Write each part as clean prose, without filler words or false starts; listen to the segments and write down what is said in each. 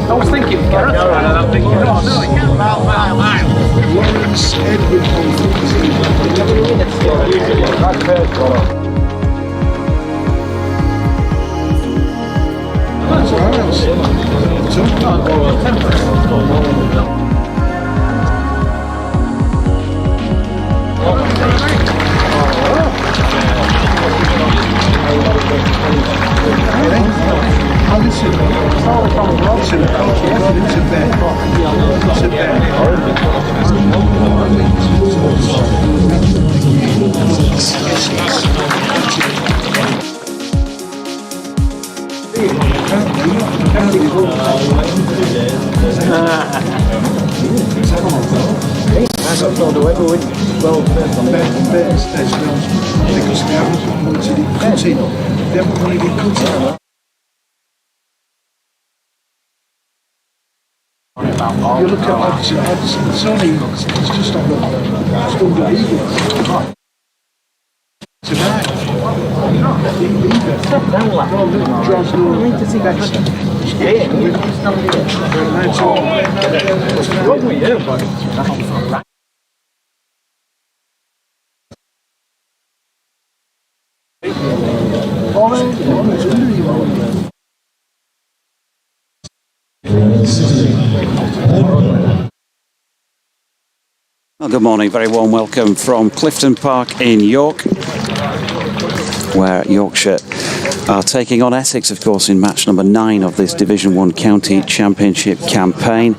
I was thinking Gareth, and I'm thinking, oh no, it can't. You look at odds, it's only, it's just on the, it's unbelievable. Tonight, Well, good morning, very warm welcome from Clifton Park in York, where Yorkshire are taking on Essex, of course, in match number 9 of this Division 1 County Championship campaign.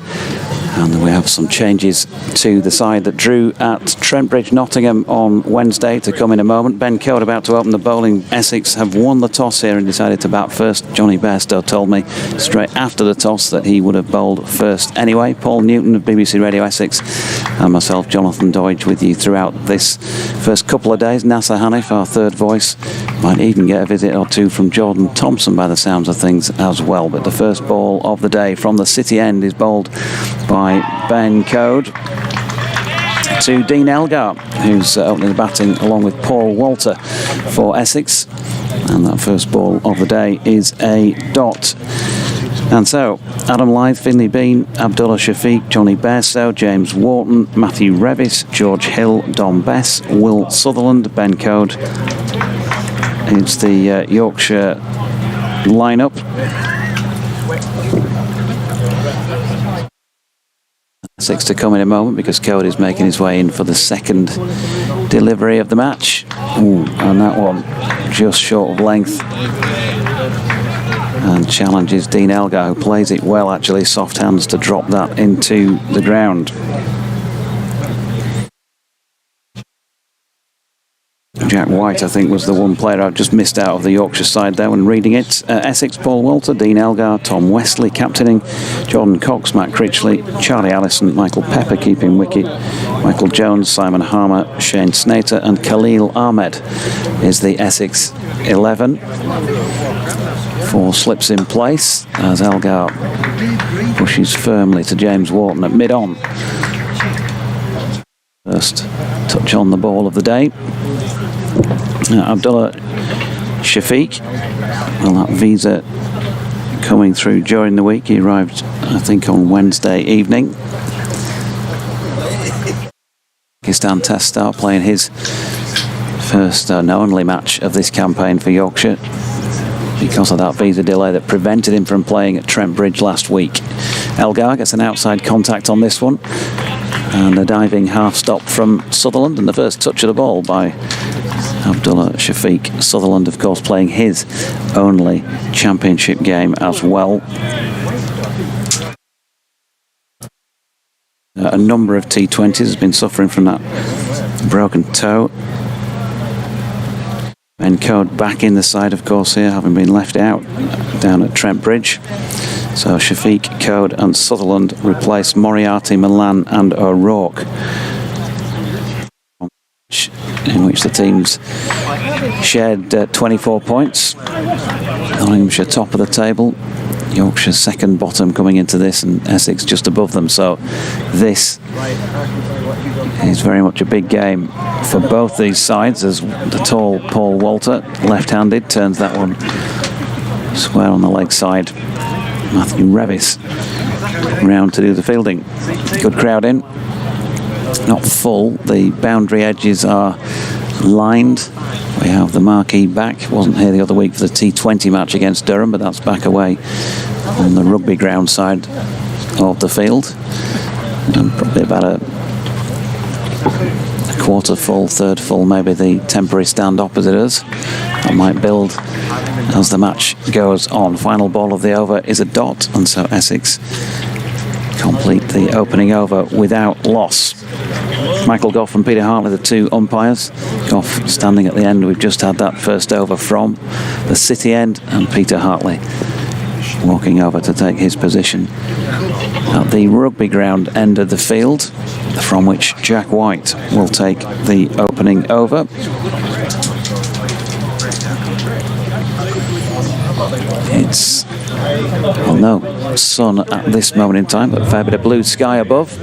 And we have some changes to the side that drew at Trent Bridge, Nottingham on Wednesday to come in a moment. Ben Code about to open the bowling. Essex have won the toss here and decided to bat first. Johnny Bairstow told me straight after the toss that he would have bowled first anyway. Paul Newton of BBC Radio Essex and myself, Jonathan Doidge, with you throughout this first couple of days. Nasser Hanif, our third voice, might even get a visit or two from Jordan Thompson by the sounds of things as well. But the first ball of the day from the City end is bowled by Ben Code to Dean Elgar, who's opening the batting along with Paul Walter for Essex. And that first ball of the day is a dot. And so, Adam Lyth, Finlay Bean, Abdullah Shafiq, Johnny Bairstow, James Wharton, Matthew Revis, George Hill, Dom Bess, Will Sutherland, Ben Code. It's the Yorkshire lineup. Six to come in a moment because Code is making his way in for the second delivery of the match. Ooh, and that one just short of length. And challenges Dean Elgar, who plays it well actually, soft hands to drop that into the ground. Jack White, I think, was the one player I've just missed out of the Yorkshire side there when reading it. Essex, Paul Walter, Dean Elgar, Tom Wesley captaining, Jordan Cox, Matt Critchley, Charlie Allison, Michael Pepper keeping wicket, Michael Jones, Simon Harmer, Shane Snater and Khalil Ahmed is the Essex 11. 4 slips in place as Elgar pushes firmly to James Wharton at mid-on. First touch on the ball of the day. Abdullah Shafiq, well, that visa coming through during the week. He arrived, I think, on Wednesday evening. Pakistan Test star playing his first and only match of this campaign for Yorkshire because of that visa delay that prevented him from playing at Trent Bridge last week. Elgar gets an outside contact on this one and a diving half stop from Sutherland, and the first touch of the ball by Abdullah Shafiq. Sutherland, of course, playing his only championship game as well. a number of T20s, has been suffering from that broken toe. Ben Code back in the side, of course, here, having been left out down at Trent Bridge. So Shafiq, Code and Sutherland replace Moriarty, Milan and O'Rourke, in which the teams shared 24 points. Nottinghamshire top of the table, Yorkshire second bottom coming into this, and Essex just above them. So this is very much a big game for both these sides, as the tall Paul Walter, left-handed, turns that one square on the leg side. Matthew Revis round to do the fielding. Good crowd in. Not full. The boundary edges are lined. We have the marquee back. Wasn't here the other week for the T20 match against Durham, but that's back away on the rugby ground side of the field. And probably about a quarter full, third full, maybe the temporary stand opposite us. That might build as the match goes on. Final ball of the over is a dot, and so Essex complete the opening over without loss. Michael Goff and Peter Hartley, the two umpires. Goff standing at the end we've just had that first over from, the City end, and Peter Hartley walking over to take his position at the rugby ground end of the field, from which Jack White will take the opening over. It's, well, no sun at this moment in time, but a fair bit of blue sky above.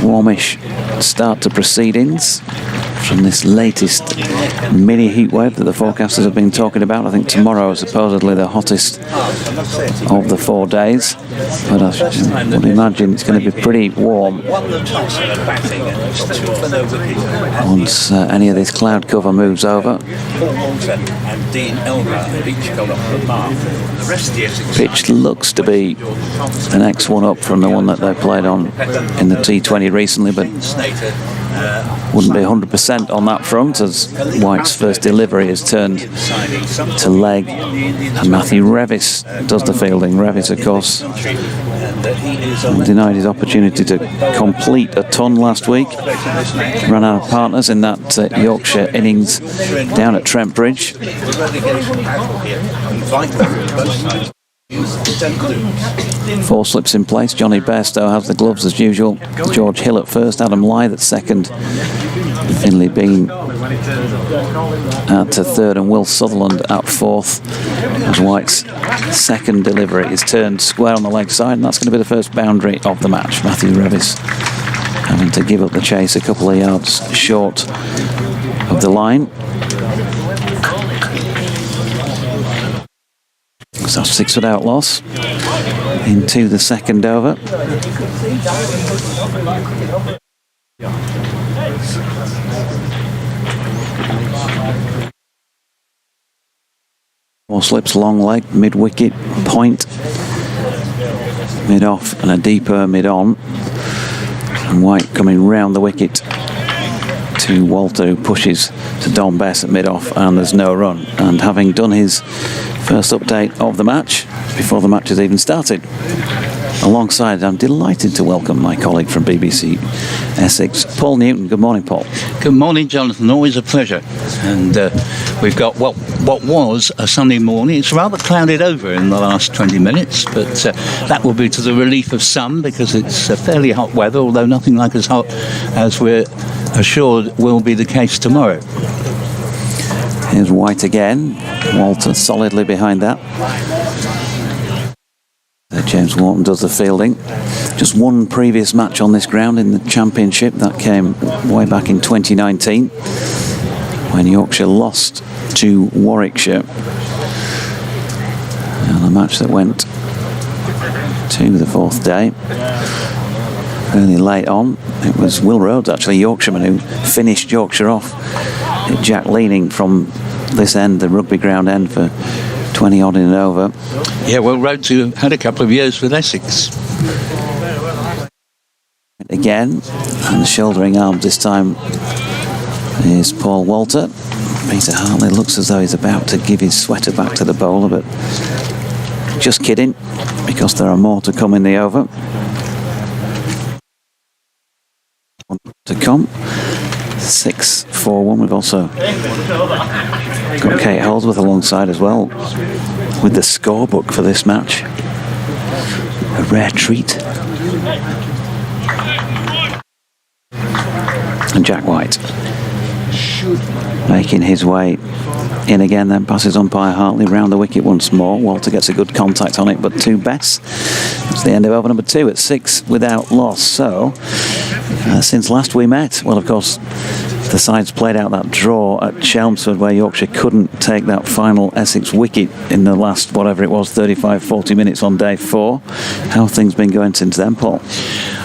Warmish start to proceedings from this latest mini heat wave that the forecasters have been talking about. I think tomorrow is supposedly the hottest of the 4 days, but I would imagine it's going to be pretty warm once any of this cloud cover moves over. Pitch looks to be the next one up from the one that they played on in the T20 recently, but wouldn't be 100% on that front, as White's first delivery is turned to leg, and Matthew Revis does the fielding. Revis, of course, denied his opportunity to complete a ton last week. Ran out of partners in that Yorkshire innings down at Trent Bridge. Four slips in place. Johnny Bairstow has the gloves as usual. George Hill at first, Adam Lyth at second, Finlay Bean at third, and Will Sutherland at fourth, as White's second delivery is turned square on the leg side, and that's going to be the first boundary of the match. Matthew Revis having to give up the chase a couple of yards short of the line. So 6 without loss into the second over. Four slips, long leg, mid-wicket, point, mid-off and a deeper mid-on. And White coming round the wicket to Walter, who pushes to Don Bess at mid-off, and there's no run. And having done his first update of the match before the match has even started, alongside, I'm delighted to welcome my colleague from BBC Essex, Paul Newton. Good morning, Paul. Good morning, Jonathan. Always a pleasure. And we've got what was a sunny morning. It's rather clouded over in the last 20 minutes, but that will be to the relief of some, because it's fairly hot weather, although nothing like as hot as we're assured will be the case tomorrow. Here's White again. Walter solidly behind that. James Wharton does the fielding. Just one previous match on this ground in the Championship. That came way back in 2019 when Yorkshire lost to Warwickshire. And a match that went to the 4th day. Fairly late on. It was Will Rhodes, actually, Yorkshireman, who finished Yorkshire off. Jack Leaning from this end, the rugby ground end, for 20 odd in and over. Yeah, well, Rhodes, who had a couple of years with Essex. Again, and the shouldering arms this time is Paul Walter. Peter Hartley looks as though he's about to give his sweater back to the bowler, but Just kidding, because there are more to come in the over. To come. 6-4-1. We've also got Kate Holdsworth alongside as well with the scorebook for this match. A rare treat. And Jack White making his way in again, then passes umpire Hartley round the wicket once more. Walter gets a good contact on it, but two best. It's the end of over number 2 at 6 without loss. So, since last we met, well, of course, the sides played out that draw at Chelmsford where Yorkshire couldn't take that final Essex wicket in the last, whatever it was, 35-40 minutes on day 4. How have things been going since then, Paul?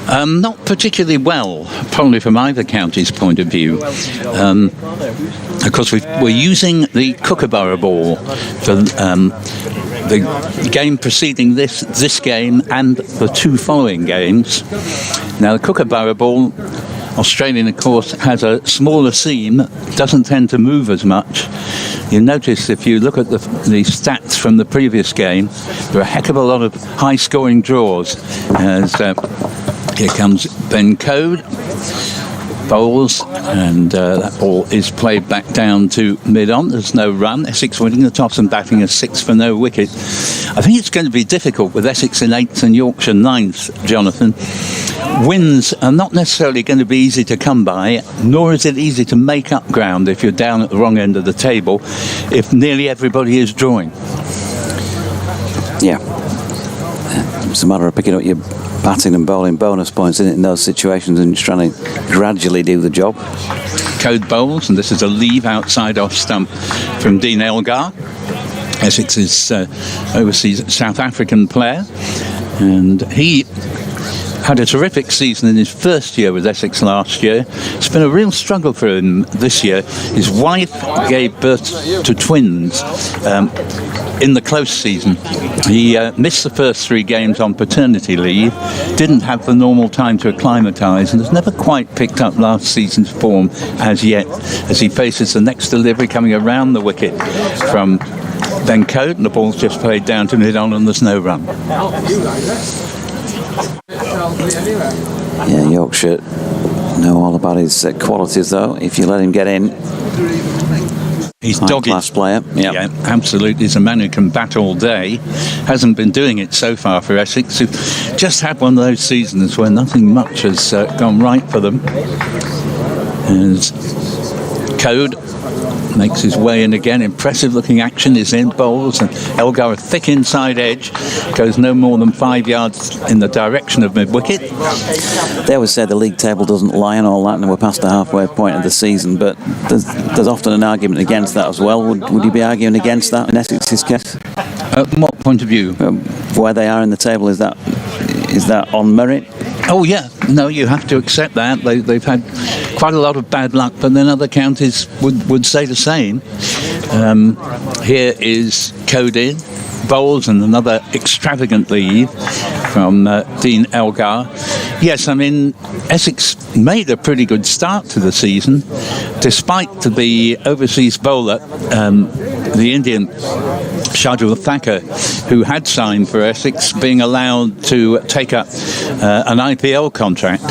Not particularly well, probably from either county's point of view. Of course, we're using the Kookaburra ball for the game preceding this game and the 2 following games. Now, the Kookaburra ball, Australian, of course, has a smaller seam, doesn't tend to move as much. You notice if you look at the stats from the previous game, there are a heck of a lot of high-scoring draws. As here comes Ben Code, bowls, and that ball is played back down to mid-on. There's no run. Essex winning the toss and batting a 6 for no wicket. I think it's going to be difficult with Essex in 8th and Yorkshire 9th, Jonathan. Wins are not necessarily going to be easy to come by, nor is it easy to make up ground if you're down at the wrong end of the table, if nearly everybody is drawing. Yeah. It's a matter of picking up your batting and bowling bonus points in those situations and just trying to gradually do the job. Code bowls, and this is a leave outside off stump from Dean Elgar. Essex's overseas South African player, and he had a terrific season in his first year with Essex last year. It's been a real struggle for him this year. His wife gave birth to twins in the close season. He missed the first 3 games on paternity leave, didn't have the normal time to acclimatise, and has never quite picked up last season's form as yet, as he faces the next delivery coming around the wicket from Ben Code, and the ball's just played down to mid-on and there's no run. Yeah, Yorkshire know all about his qualities, though. If you let him get in, he's dogged. Class player. Yep. Yeah, absolutely. He's a man who can bat all day. Hasn't been doing it so far for Essex, who just had one of those seasons where nothing much has gone right for them. As Code makes his way in again. Impressive looking action is in bowls, and Elgar, a thick inside edge, goes no more than 5 yards in the direction of mid-wicket. They always say the league table doesn't lie and all that, and we're past the halfway point of the season, but there's often an argument against that as well. Would you be arguing against that in Essex's case? From what point of view? Where they are in the table, is that on merit? Oh yeah, no, you have to accept that. They've had quite a lot of bad luck, but then other counties would say the same. Here is Cody bowls and another extravagant leave from Dean Elgar. Yes, I mean, Essex made a pretty good start to the season, despite the overseas bowler, the Indian Shardul Thacker, who had signed for Essex, being allowed to take up an IPL contract.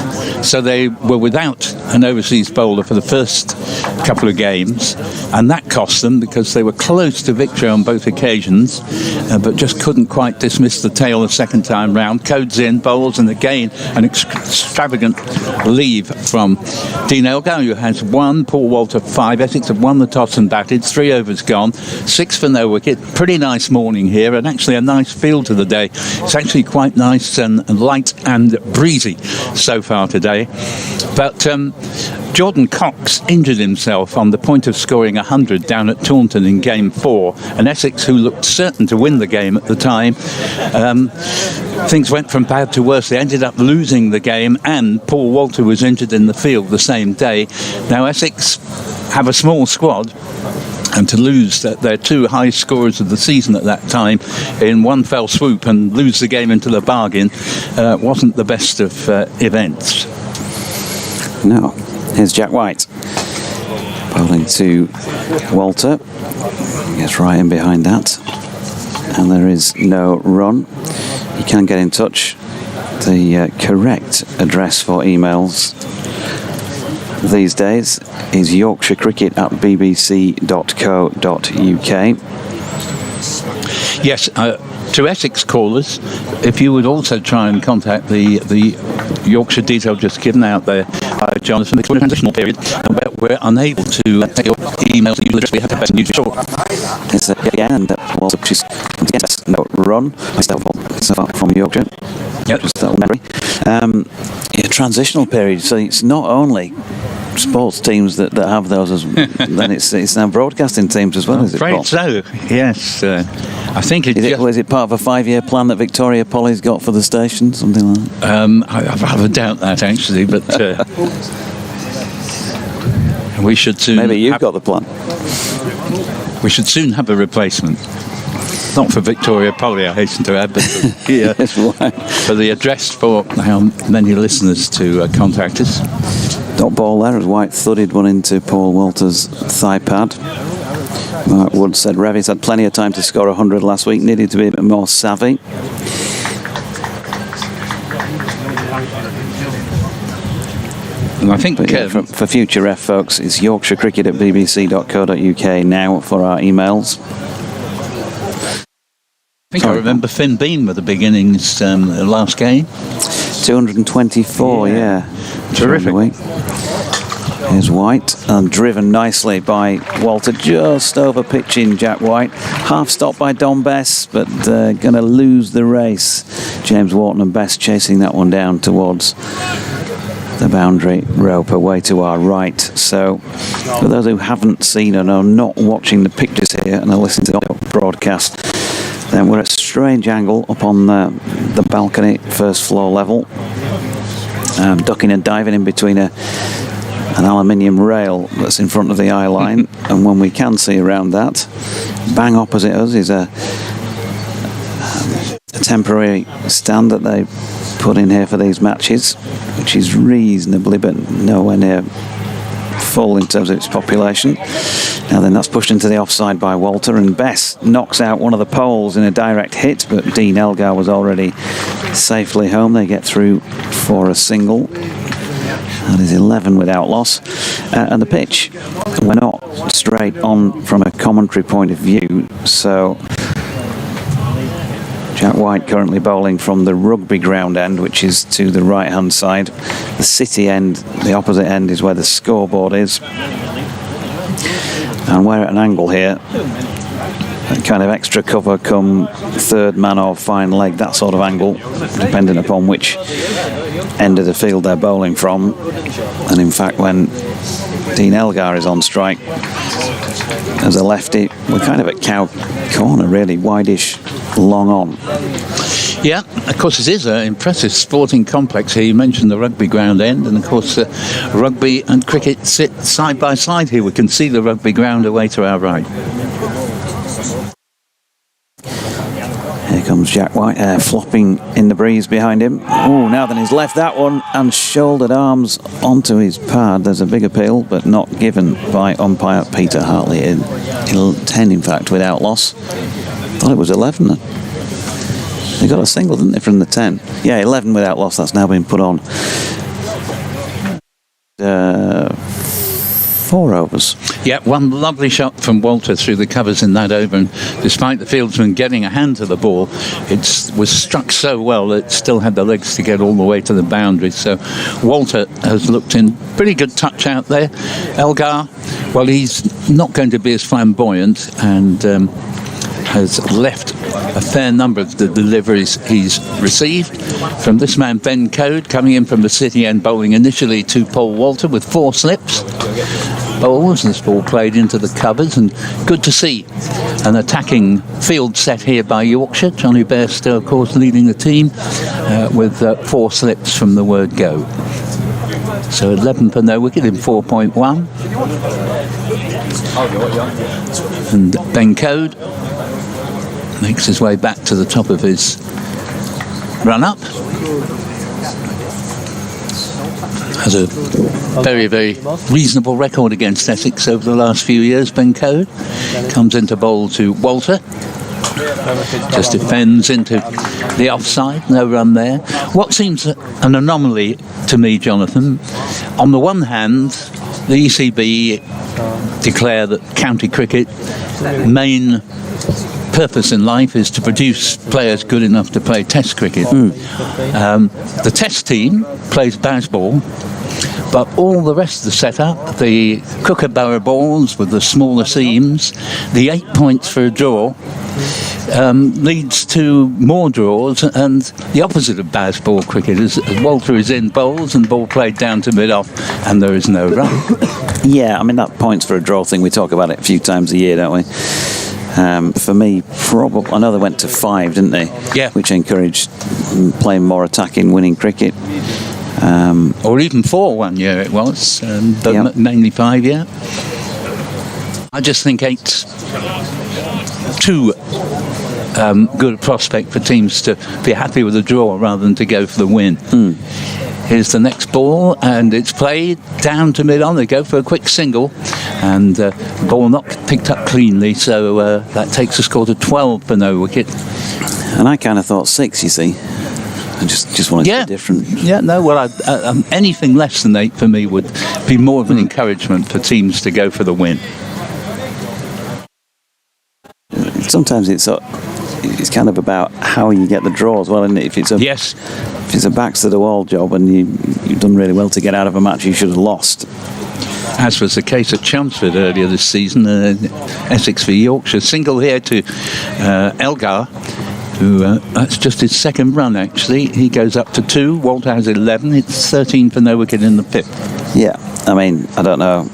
So they were without an overseas bowler for the first couple of games, and that cost them because they were close to victory on both occasions, but just couldn't quite dismiss the tail the second time round. Codes in, bowls, and again an extravagant leave from Dean Elgar, who has 1, Paul Walter 5. Essex have won the toss and batted, 3 overs gone, 6 for no wicket. Pretty nice morning here, and actually a nice feel to the day. It's actually quite nice and light and breezy so far today. But Jordan Cox injured himself on the point of scoring 100 down at Taunton in Game 4, and Essex, who looked certain to win the game at the time, things went from bad to worse. They ended up losing the game, and Paul Walter was injured in the field the same day. Now Essex have a small squad, and to lose their 2 high scorers of the season at that time in one fell swoop and lose the game into the bargain wasn't the best of events. No. Here's Jack White bowling to Walter. Gets right in behind that, and there is no run. You can get in touch. The correct address for emails these days is yorkshirecricket@bbc.co.uk. Yes, to Essex callers, if you would also try and contact the Yorkshire detail just given out there by Jonathan, because we're in a transitional period and we're unable to take your emails. We have to best news short. It's again, and also she's no run. Myself from Yorkshire. Yep. Just that memory. Transitional period. So it's not only sports teams that have those, then it's now broadcasting teams as well. I'm is it, afraid Paul? so. Yes, I think Is it part of a 5-year plan that Victoria Polly's got for the station, something like that? I rather doubt that actually, but we should soon. Maybe you've got the plan. We should soon have a replacement. Not for Victoria Polly, I hasten to add, but for the address for how many listeners to contact us. Dot ball there as White thudded one into Paul Walter's thigh pad. Mark Wood said Revis had plenty of time to score 100 last week, needed to be a bit more savvy. And I think for future ref folks, it's yorkshirecricket@bbc.co.uk now for our emails. I remember Finn Bean with the beginnings last game. 224, yeah. Terrific. Here's White, and driven nicely by Walter, just over pitching Jack White. Half stopped by Don Bess, but going to lose the race. James Wharton and Bess chasing that one down towards the boundary rope away to our right. So for those who haven't seen and are not watching the pictures here and are listening to the broadcast, then we're at a strange angle up on the balcony, first floor level, ducking and diving in between an aluminium rail that's in front of the eye line. And when we can see around that, bang opposite us is a temporary stand that they put in here for these matches, which is reasonably but nowhere near full in terms of its population. Now then, that's pushed into the offside by Walter, and Bess knocks out one of the poles in a direct hit, but Dean Elgar was already safely home. They get through for a single. That is 11 without loss. And the pitch, we're not straight on from a commentary point of view, so Jack White currently bowling from the rugby ground end, which is to the right hand side. The city end, the opposite end, is where the scoreboard is. And we're at an angle here, kind of extra cover come third man or fine leg, that sort of angle, depending upon which end of the field they're bowling from. And in fact, when Dean Elgar is on strike as a lefty, we're kind of at cow corner, really, wide-ish, long on. Yeah, of course, it is an impressive sporting complex here. You mentioned the rugby ground end, and of course, rugby and cricket sit side by side here. We can see the rugby ground away to our right. Here comes Jack White, flopping in the breeze behind him. Oh, now then he's left that one and shouldered arms onto his pad. There's a big appeal, but not given by umpire Peter Hartley. In 10, in fact, without loss. Thought it was 11 then. They got a single, didn't they, from the 10? Yeah, 11 without loss. That's now been put on. 4 overs. Yeah, one lovely shot from Walter through the covers in that over, and despite the fieldsman getting a hand to the ball, it was struck so well that it still had the legs to get all the way to the boundary. So Walter has looked in pretty good touch out there. Elgar, well, he's not going to be as flamboyant, and has left a fair number of the deliveries he's received from this man Ben Code, coming in from the city end, bowling initially to Paul Walter with 4 slips. Bowls, this ball played into the covers, and good to see an attacking field set here by Yorkshire. Johnny Bairstow, of course, leading the team with 4 slips from the word go. So 11 for no wicket in 4.1. And Ben Code makes his way back to the top of his run-up. Has a very, very reasonable record against Essex over the last few years, Ben Code. Comes into bowl to Walter. Just defends into the offside, no run there. What seems an anomaly to me, Jonathan, on the one hand, the ECB declare that county cricket main purpose in life is to produce players good enough to play test cricket. The test team plays baseball, but all the rest of the setup, the kookaburra balls with the smaller seams, the 8 points for a draw, leads to more draws, and the opposite of baseball cricket is Walter is in bowls and ball played down to mid-off and there is no run. Yeah, I mean, that points for a draw thing, we talk about it a few times a year, don't we? For me, probably, I know they went to 5, didn't they? Yeah. Which encouraged playing more attacking, winning cricket. Or even 4 one year it was, but mainly 5, yeah. I just think 8's too good a prospect for teams to be happy with a draw rather than to go for the win. Here's the next ball, and it's played down to mid-on. They go for a quick single, and ball not picked up cleanly, so that takes the score to 12 for no wicket. And I kind of thought 6, you see. I just wanted to be different. Yeah, no, well, anything less than 8 for me would be more of an encouragement for teams to go for the win. Sometimes it's kind of about how you get the draw as well, isn't it? If it's a backs to the wall job and you've done really well to get out of a match you should have lost. As was the case at Chelmsford earlier this season, Essex v Yorkshire. Single here to Elgar, who that's just his second run actually. He goes up to 2. Walter has 11. It's 13 for no wicket in the 5th. Yeah, I mean, I don't know.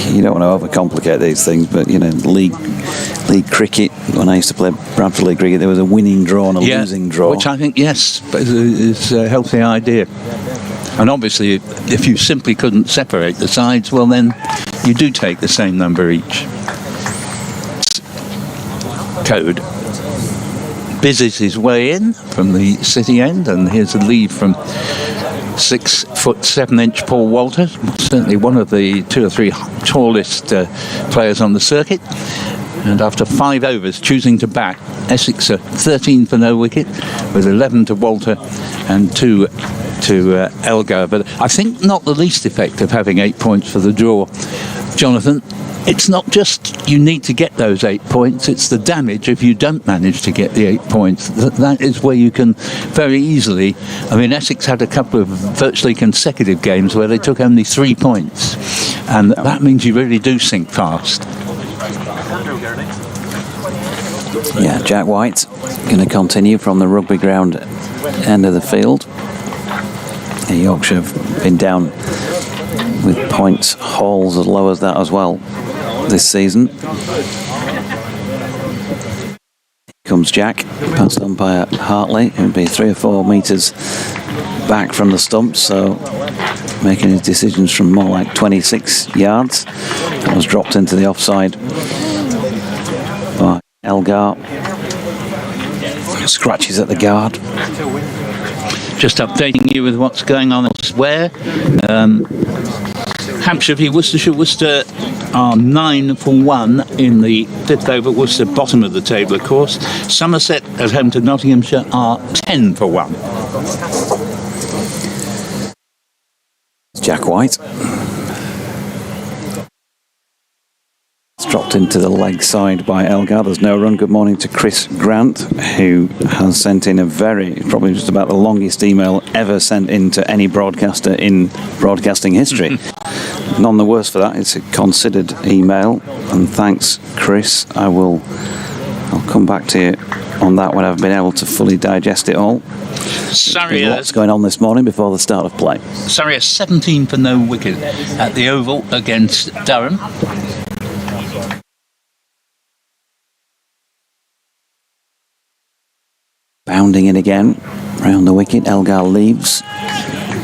You don't want to overcomplicate these things, but you know, league cricket. When I used to play Bradford League cricket, there was a winning draw and a losing draw, which I think is a healthy idea. And obviously, if you simply couldn't separate the sides, well then you do take the same number each. Code busies his way in from the city end, and here's a lead from 6'7" Paul Walter, certainly one of the 2 or 3 tallest players on the circuit. And after 5 overs, choosing to bat, Essex are 13 for no wicket, with 11 to Walter and 2 to Elgar. But I think not the least effect of having 8 points for the draw, Jonathan. It's not just you need to get those 8 points, it's the damage if you don't manage to get the 8 points. That is where you can very easily... I mean, Essex had a couple of virtually consecutive games where they took only 3 points. And that means you really do sink fast. Yeah, Jack White going to continue from the rugby ground end of the field. Yorkshire have been down with points hauls as low as that as well this season. Comes Jack, passed umpire Hartley, who'd be 3 or 4 metres back from the stumps, so making his decisions from more like 26 yards. That was dropped into the offside by Elgar. Scratches at the guard. Just updating you with what's going on elsewhere. Hampshire v Worcestershire. Worcester are 9 for 1 in the 5th over. Worcester bottom of the table, of course. Somerset at home to Nottinghamshire are 10 for 1. Jack White. It's dropped into the leg side by Elgar. There's no run. Good morning to Chris Grant, who has sent in probably just about the longest email ever sent in to any broadcaster in broadcasting history. None the worse for that. It's a considered email, and thanks, Chris. I'll come back to you on that when I've been able to fully digest it all. Surrey, lots going on this morning before the start of play. Surrey are 17 for no wicket at the Oval against Durham. Bounding in again, round the wicket. Elgar leaves.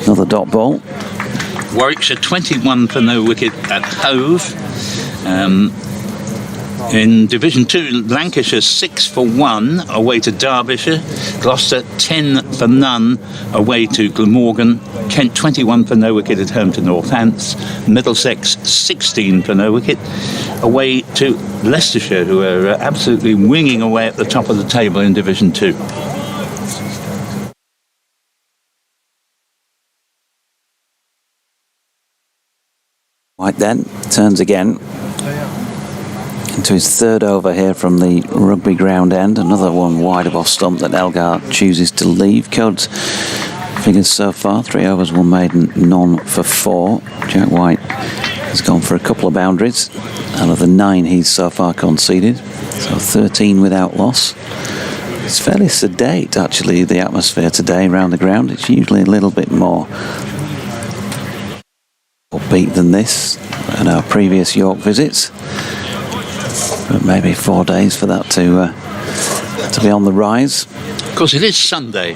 Another dot ball. Warwickshire 21 for no wicket at Hove. In Division 2, Lancashire 6 for 1 away to Derbyshire. Gloucester 10 for none away to Glamorgan. Kent 21 for no wicket at home to Northants. Middlesex 16 for no wicket away to Leicestershire, who are absolutely winging away at the top of the table in Division 2. White then turns again into his third over here from the rugby ground end. Another one wide of off stump that Elgar chooses to leave. Codes figures so far: 3 overs, 1 maiden, none for 4. Jack White has gone for a couple of boundaries out of the 9 he's so far conceded, so 13 without loss. It's fairly sedate, actually, the atmosphere today around the ground. It's usually a little bit more upbeat than this at our previous York visits, but maybe 4 days for that to be on the rise. Of course, it is Sunday.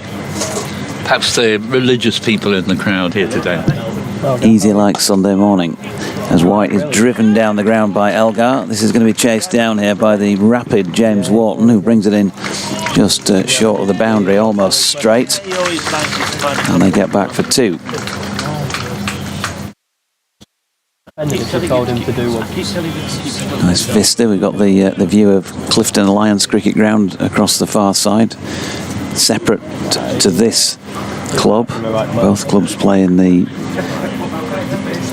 Perhaps the religious people in the crowd here today. Easy like Sunday morning, as White is driven down the ground by Elgar. This is going to be chased down here by the rapid James Wharton, who brings it in just short of the boundary, almost straight, and they get back for 2. Nice vista. We've got the view of Clifton Alliance Cricket Ground across the far side, separate to this club. Both clubs play in the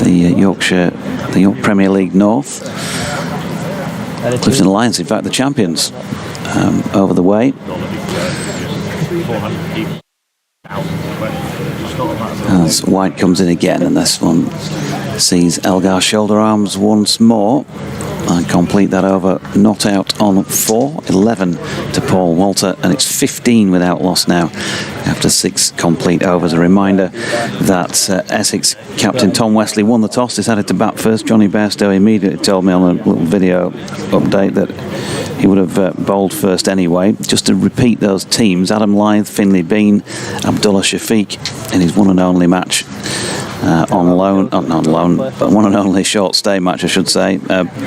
Yorkshire, the York Premier League North. Clifton Alliance, in fact, the champions over the way. As White comes in again, and this one sees Elgar shoulder arms once more and complete that over, not out on 4, 11 to Paul Walter, and it's 15 without loss now after 6 complete overs. A reminder that Essex captain Tom Westley won the toss, decided to bat first. Johnny Bairstow immediately told me on a little video update that he would have bowled first anyway. Just to repeat those teams: Adam Lyth, Finlay Bean, Abdullah Shafiq in his one and only match on loan, not on loan, but one and only short stay match, I should say.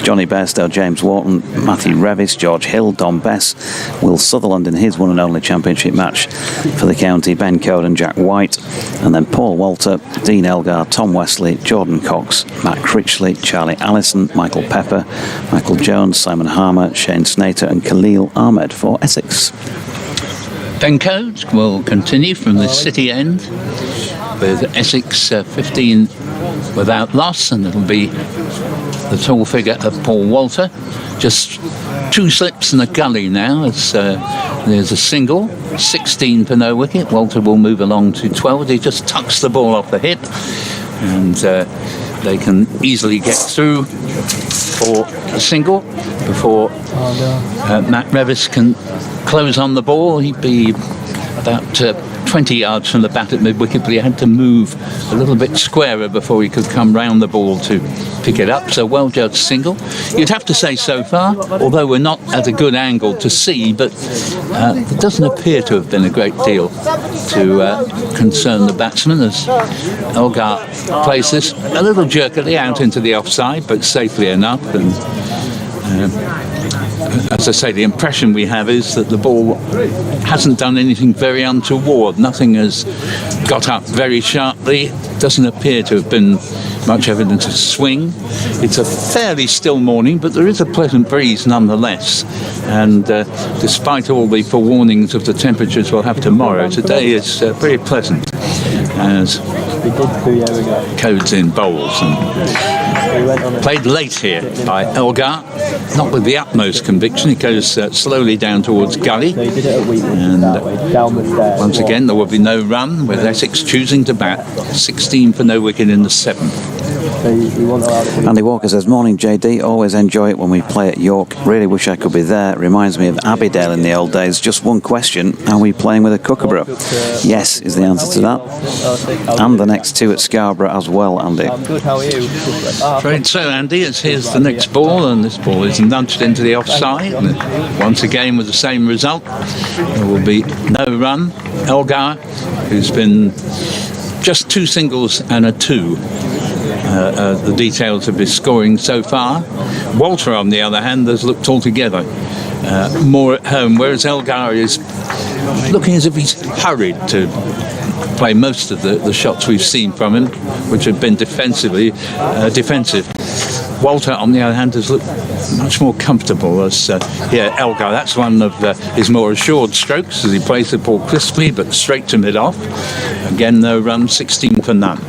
Johnny Bairstow, James Wharton, Matthew Revis, George Hill, Don Bess, Will Sutherland in his one and only championship match for the county, Ben Code and Jack White, and then Paul Walter, Dean Elgar, Tom Westley, Jordan Cox, Matt Critchley, Charlie Allison, Michael Pepper, Michael Jones, Simon Harmer, Shane Snater and Khalil Ahmed for Essex. Ben Code will continue from the city end with Essex 15 without loss, and it'll be the tall figure of Paul Walter. Just 2 slips and a gully now as there's a single, 16 for no wicket. Walter will move along to 12. He just tucks the ball off the hip, and they can easily get through for a single before Matt Revis can close on the ball. He'd be about 20 yards from the bat at mid-wicket, but he had to move a little bit squarer before he could come round the ball to pick it up. So well-judged single, you'd have to say so far, although we're not at a good angle to see, but it doesn't appear to have been a great deal to concern the batsman, as Elgar plays this a little jerkily out into the offside, but safely enough. And as I say, the impression we have is that the ball hasn't done anything very untoward. Nothing has got up very sharply. Doesn't appear to have been much evidence of swing. It's a fairly still morning, but there is a pleasant breeze nonetheless. And despite all the forewarnings of the temperatures we'll have tomorrow, today is very pleasant. As Codes in bowls and played late here by Elgar, not with the utmost conviction. He goes slowly down towards gully, and once again there will be no run, with Essex choosing to bat 16 for no wicket in the 7th. Andy Walker says, morning JD, always enjoy it when we play at York, really wish I could be there, reminds me of Abbeydale in the old days. Just one question, are we playing with a kookaburra? Yes is the answer to that, and the next 2 at Scarborough as well, Andy. I'm good, how are you? Right, so Andy, here's the next ball, and this ball is nudged into the offside, and once again with the same result. There will be no run. Elgar, who's been just 2 singles and a 2, the details of his scoring so far. Walter, on the other hand, has looked altogether more at home, whereas Elgar is looking as if he's hurried to play most of the shots we've seen from him, which have been defensive. Walter, on the other hand, has looked much more comfortable. As Elgar, that's one of his more assured strokes as he plays the ball crisply but straight to mid-off. Again, no run, 16 for none.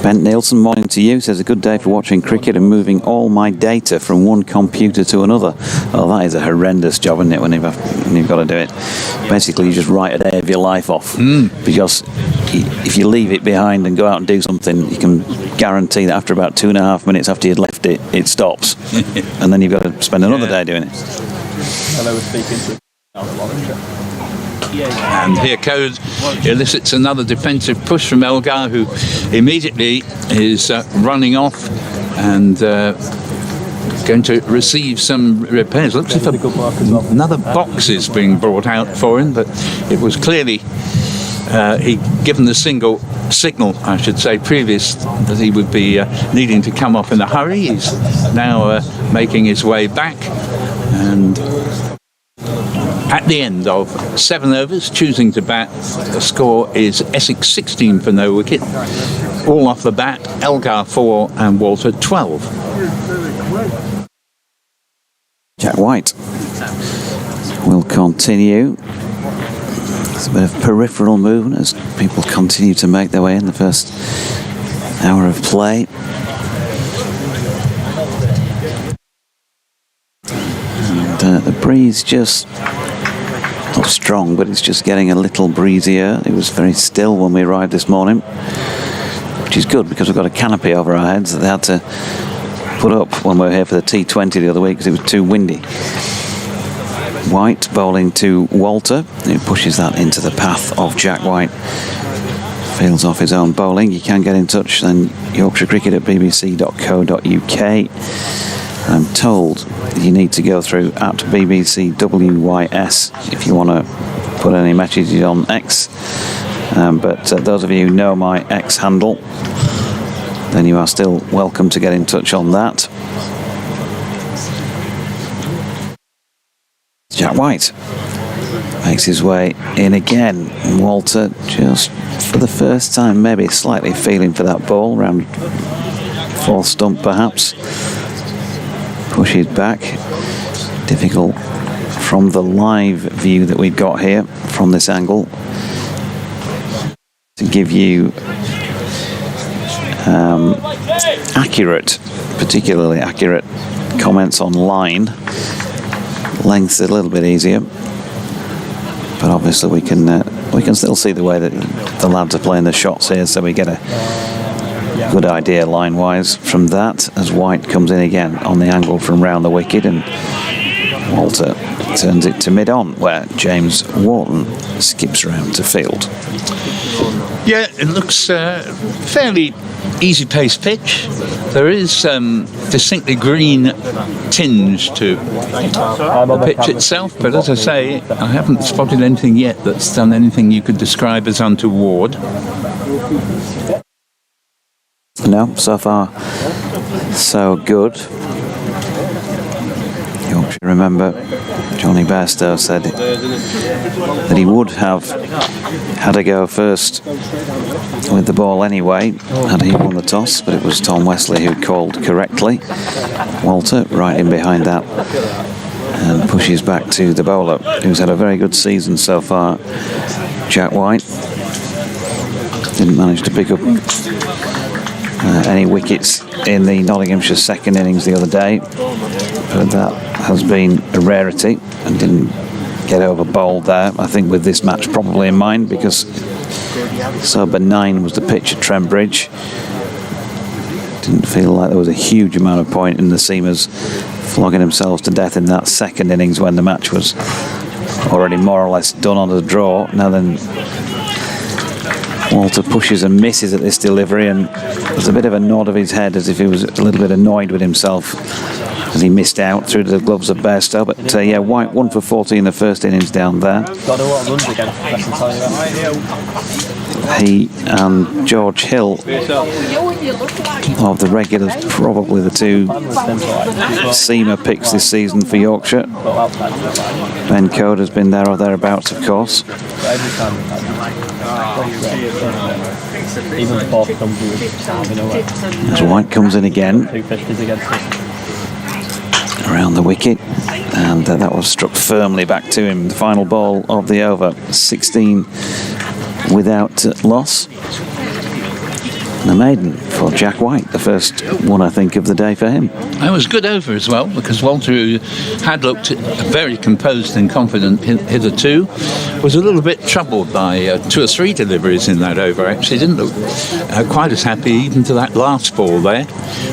Bent Nielsen, morning to you, says a good day for watching cricket and moving all my data from one computer to another. Oh, that is a horrendous job, isn't it, when you've got to do it. Basically, you just write a day of your life off. Because if you leave it behind and go out and do something, you can guarantee that after about 2.5 minutes after you'd left it, it stops. And then you've got to spend another day doing it. And here Code elicits another defensive push from Elgar, who immediately is running off and going to receive some repairs. Looks as if another box is being brought out for him, but it was clearly he'd given the signal, I should say, previous that he would be needing to come off in a hurry. He's now making his way back, and at the end of 7 overs, choosing to bat, the score is Essex 16 for no wicket. All off the bat, Elgar 4 and Walter 12. Jack White will continue. It's a bit of peripheral movement as people continue to make their way in the first hour of play. And the breeze just... not strong, but it's just getting a little breezier. It was very still when we arrived this morning, which is good because we've got a canopy over our heads that they had to put up when we were here for the T20 the other week because it was too windy. White bowling to Walter, who pushes that into the path of Jack White. Fields off his own bowling. You can get in touch then, Yorkshire Cricket at bbc.co.uk. I'm told you need to go through at BBCWYS if you want to put any messages on X. But those of you who know my X handle, then you are still welcome to get in touch on that. Jack White makes his way in again. Walter, just for the first time, maybe slightly feeling for that ball, round fourth stump perhaps. Pushes back. Difficult from the live view that we've got here from this angle to give you particularly accurate comments online. Length's a little bit easier, but obviously we can still see the way that the lads are playing the shots here, so we get a good idea line-wise from that as White comes in again on the angle from round the wicket, and Walter turns it to mid-on where James Wharton skips round to field. Yeah, it looks fairly easy-paced pitch. There is distinctly green tinge to the pitch itself, but as I say, I haven't spotted anything yet that's done anything you could describe as untoward. No, so far so good. Yorkshire, remember, Johnny Bairstow said that he would have had a go first with the ball anyway, had he won the toss, but it was Tom Wesley who called correctly. Walter right in behind that and pushes back to the bowler, who's had a very good season so far, Jack White. Didn't manage to pick up any wickets in the Nottinghamshire second innings the other day, but that has been a rarity and didn't get over bowled there, I think with this match probably in mind, because so benign was the pitch at Trent Bridge. Didn't feel like there was a huge amount of point in the seamers flogging themselves to death in that second innings when the match was already more or less done on the draw. Now then, Walter pushes and misses at this delivery, and there's a bit of a nod of his head as if he was a little bit annoyed with himself as he missed out through the gloves of Bairstow. But yeah, White 1 for 40 in the first innings down there. He and George Hill of the regulars, probably the two seamer picks this season for Yorkshire. Ben Code has been there or thereabouts, of course. As White comes in again around the wicket, and that was struck firmly back to him. The final ball of the over, 16 without loss. And a maiden for Jack White, the first one I think of the day for him. That was good over as well, because Walter, who had looked very composed and confident hitherto, was a little bit troubled by 2 or 3 deliveries in that over. Actually didn't look quite as happy even to that last ball there.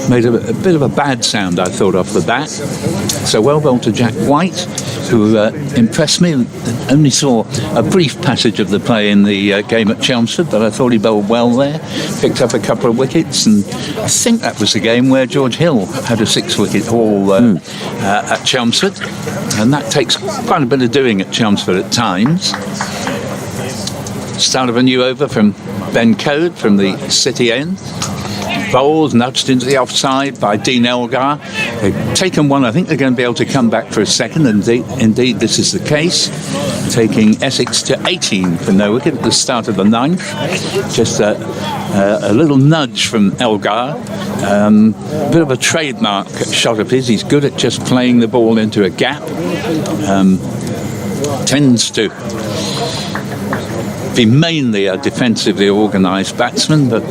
Made a bit of a bad sound, I thought, off the bat. So well done to Jack White, who impressed me. Only saw a brief passage of the play in the game at Chelmsford, but I thought he bowled well there. Picked up a couple of wickets, and I think that was the game where George Hill had a 6-wicket haul at Chelmsford, and that takes quite a bit of doing at Chelmsford at times. Start of a new over from Ben Code from the City end. Bowled, nudged into the offside by Dean Elgar. They've taken one. I think they're going to be able to come back for a second. Indeed, this is the case. Taking Essex to 18 for no wicket at the start of the 9th. Just a little nudge from Elgar. A bit of a trademark shot of his. He's good at just playing the ball into a gap. Tends to be mainly a defensively organised batsman, but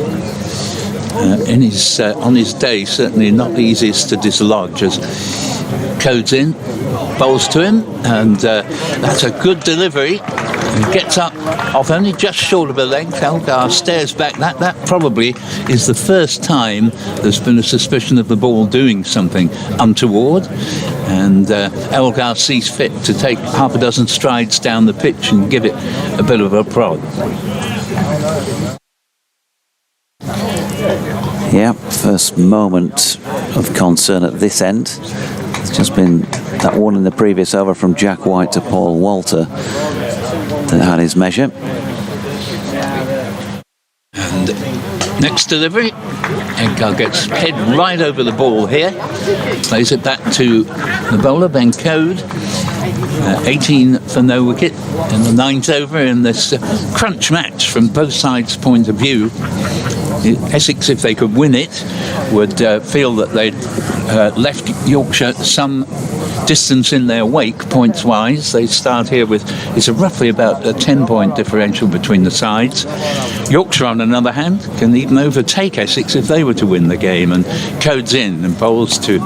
on his day, certainly not the easiest to dislodge. As Codes in, bowls to him, and that's a good delivery. He gets up off only just short of a length. Elgar stares back. That probably is the first time there's been a suspicion of the ball doing something untoward, and Elgar sees fit to take half a dozen strides down the pitch and give it a bit of a prod. Yeah, first moment of concern at this end. It's just been that one in the previous over from Jack White to Paul Walter that had his measure. And next delivery, Edgar gets head right over the ball here, plays it back to the bowler, Ben Code. 18 for no wicket in the 9th over in this crunch match from both sides' point of view. Essex, if they could win it, would feel that they'd left Yorkshire some distance in their wake points-wise. They start here with, it's roughly about a 10-point differential between the sides. Yorkshire, on the other hand, can even overtake Essex if they were to win the game, and Codes in and bowls to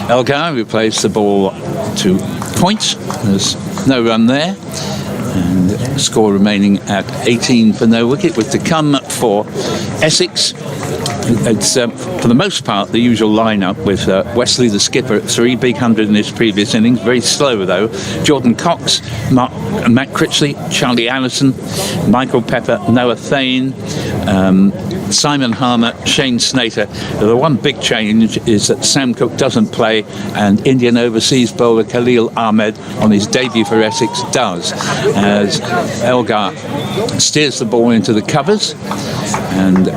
Elgar, who plays the ball to points. There's no run there, and score remaining at 18 for no wicket, with to come for Essex. It's for the most part the usual lineup, with Wesley the skipper at 3, big 100 in his previous innings, very slow though. Jordan Cox, Matt Critchley, Charlie Allison, Michael Pepper, Noah Thane, Simon Harmer, Shane Snater. The one big change is that Sam Cook doesn't play, and Indian overseas bowler Khalil Ahmed on his debut for Essex does, as Elgar steers the ball into the covers. And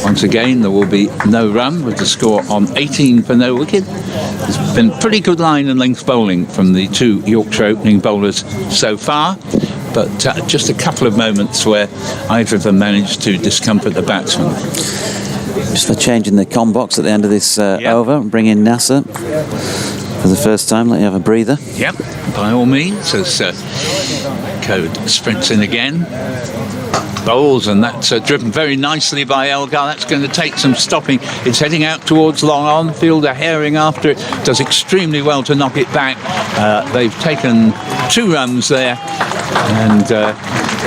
once again there will be no run, with the score on 18 for no wicket. There's been pretty good line and length bowling from the 2 Yorkshire opening bowlers so far, but just a couple of moments where either of them managed to discomfort the batsman. Just for changing the com box at the end of this over, bring in Nasser for the first time. Let you have a breather. Yep, by all means, as Code sprints in again. Bowls, and that's driven very nicely by Elgar. That's going to take some stopping. It's heading out towards long on. Fielder herring after it, does extremely well to knock it back. They've taken 2 runs there, and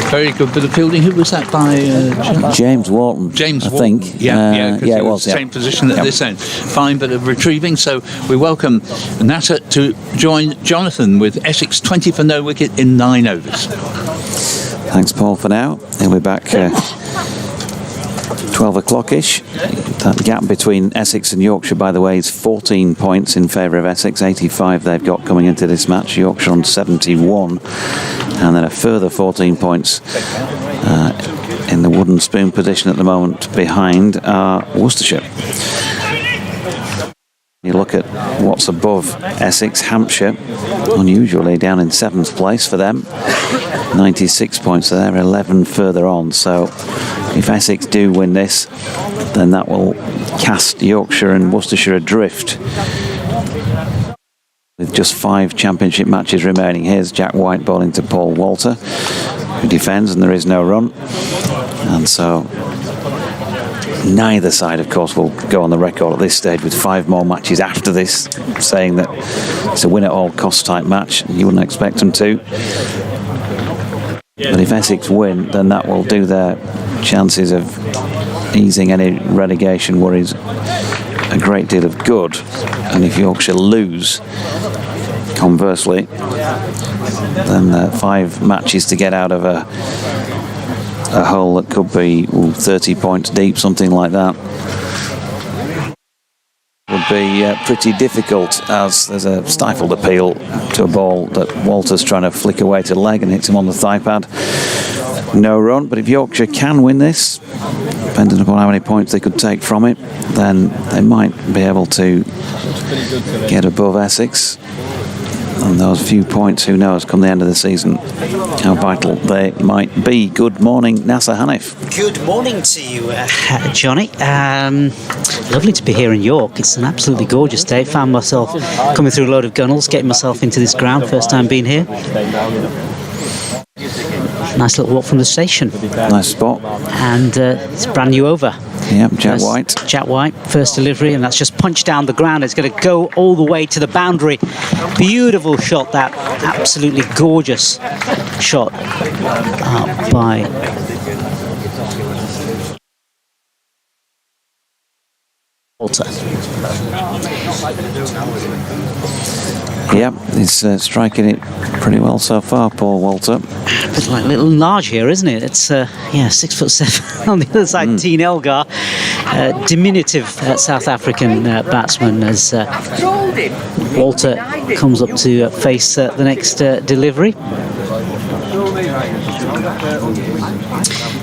very good bit of fielding. Who was that by? James Walton. James I Walton. think. Yeah, it was. Same position at this end. Fine bit of retrieving. So we welcome Nasser to join Jonathan with Essex 20 for no wicket in 9 overs. Thanks, Paul, for now. He'll be back 12 o'clock-ish. That gap between Essex and Yorkshire, by the way, is 14 points in favour of Essex. 85 they've got coming into this match. Yorkshire on 71. And then a further 14 points in the wooden spoon position at the moment behind are Worcestershire. You look at what's above Essex, Hampshire, unusually down in 7th place for them. 96 points, so they're 11 further on. So if Essex do win this, then that will cast Yorkshire and Worcestershire adrift. With just 5 championship matches remaining, here's Jack White bowling to Paul Walter, who defends, and there is no run. And so neither side, of course, will go on the record at this stage with 5 more matches after this, saying that it's a win-at-all-cost type match. You wouldn't expect them to. But if Essex win, then that will do their chances of easing any relegation worries a great deal of good. And if Yorkshire lose, conversely, then 5 matches to get out of a hole that could be 30 points deep, something like that, would be pretty difficult, as there's a stifled appeal to a ball that Walter's trying to flick away to leg and hits him on the thigh pad. No run. But if Yorkshire can win this, depending upon how many points they could take from it, then they might be able to get above Essex. And those few points, who knows, come the end of the season, how vital they might be. Good morning, Nasser Hanif. Good morning to you, Johnny. Lovely to be here in York. It's an absolutely gorgeous day. Found myself coming through a load of gunnels, getting myself into this ground, first time being here. Nice little walk from the station. Nice spot. And it's brand new over. Yep, Jack White. Jack White, first delivery, and that's just punched down the ground. It's going to go all the way to the boundary. Beautiful shot, that absolutely gorgeous shot by Walter. Yep, he's striking it pretty well so far, Paul Walter. A bit like little and large here, isn't it? It's 6'7" on the other side. Dean Elgar, diminutive South African batsman, as Walter comes up to face the next delivery.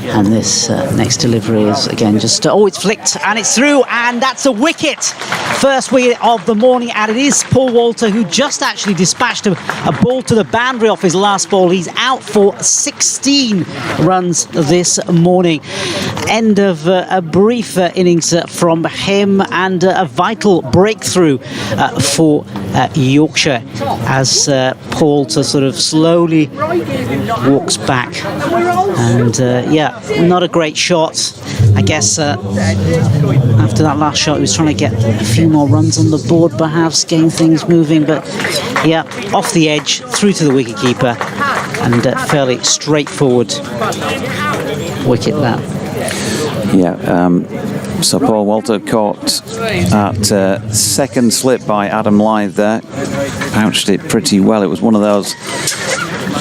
And this next delivery is again just it's flicked and it's through, and that's a wicket. First wicket of the morning, and it is Paul Walter who just actually dispatched a ball to the boundary off his last ball. He's out for 16 runs this morning. End of a brief innings from him, and a vital breakthrough for Yorkshire, as Paul sort of slowly walks back. And not a great shot. I guess after that last shot, he was trying to get a few more runs on the board, perhaps getting things moving. But off the edge, through to the wicketkeeper, and fairly straightforward wicket that. So Paul Walter caught at second slip by Adam Lythe there. Pounched it pretty well. It was one of those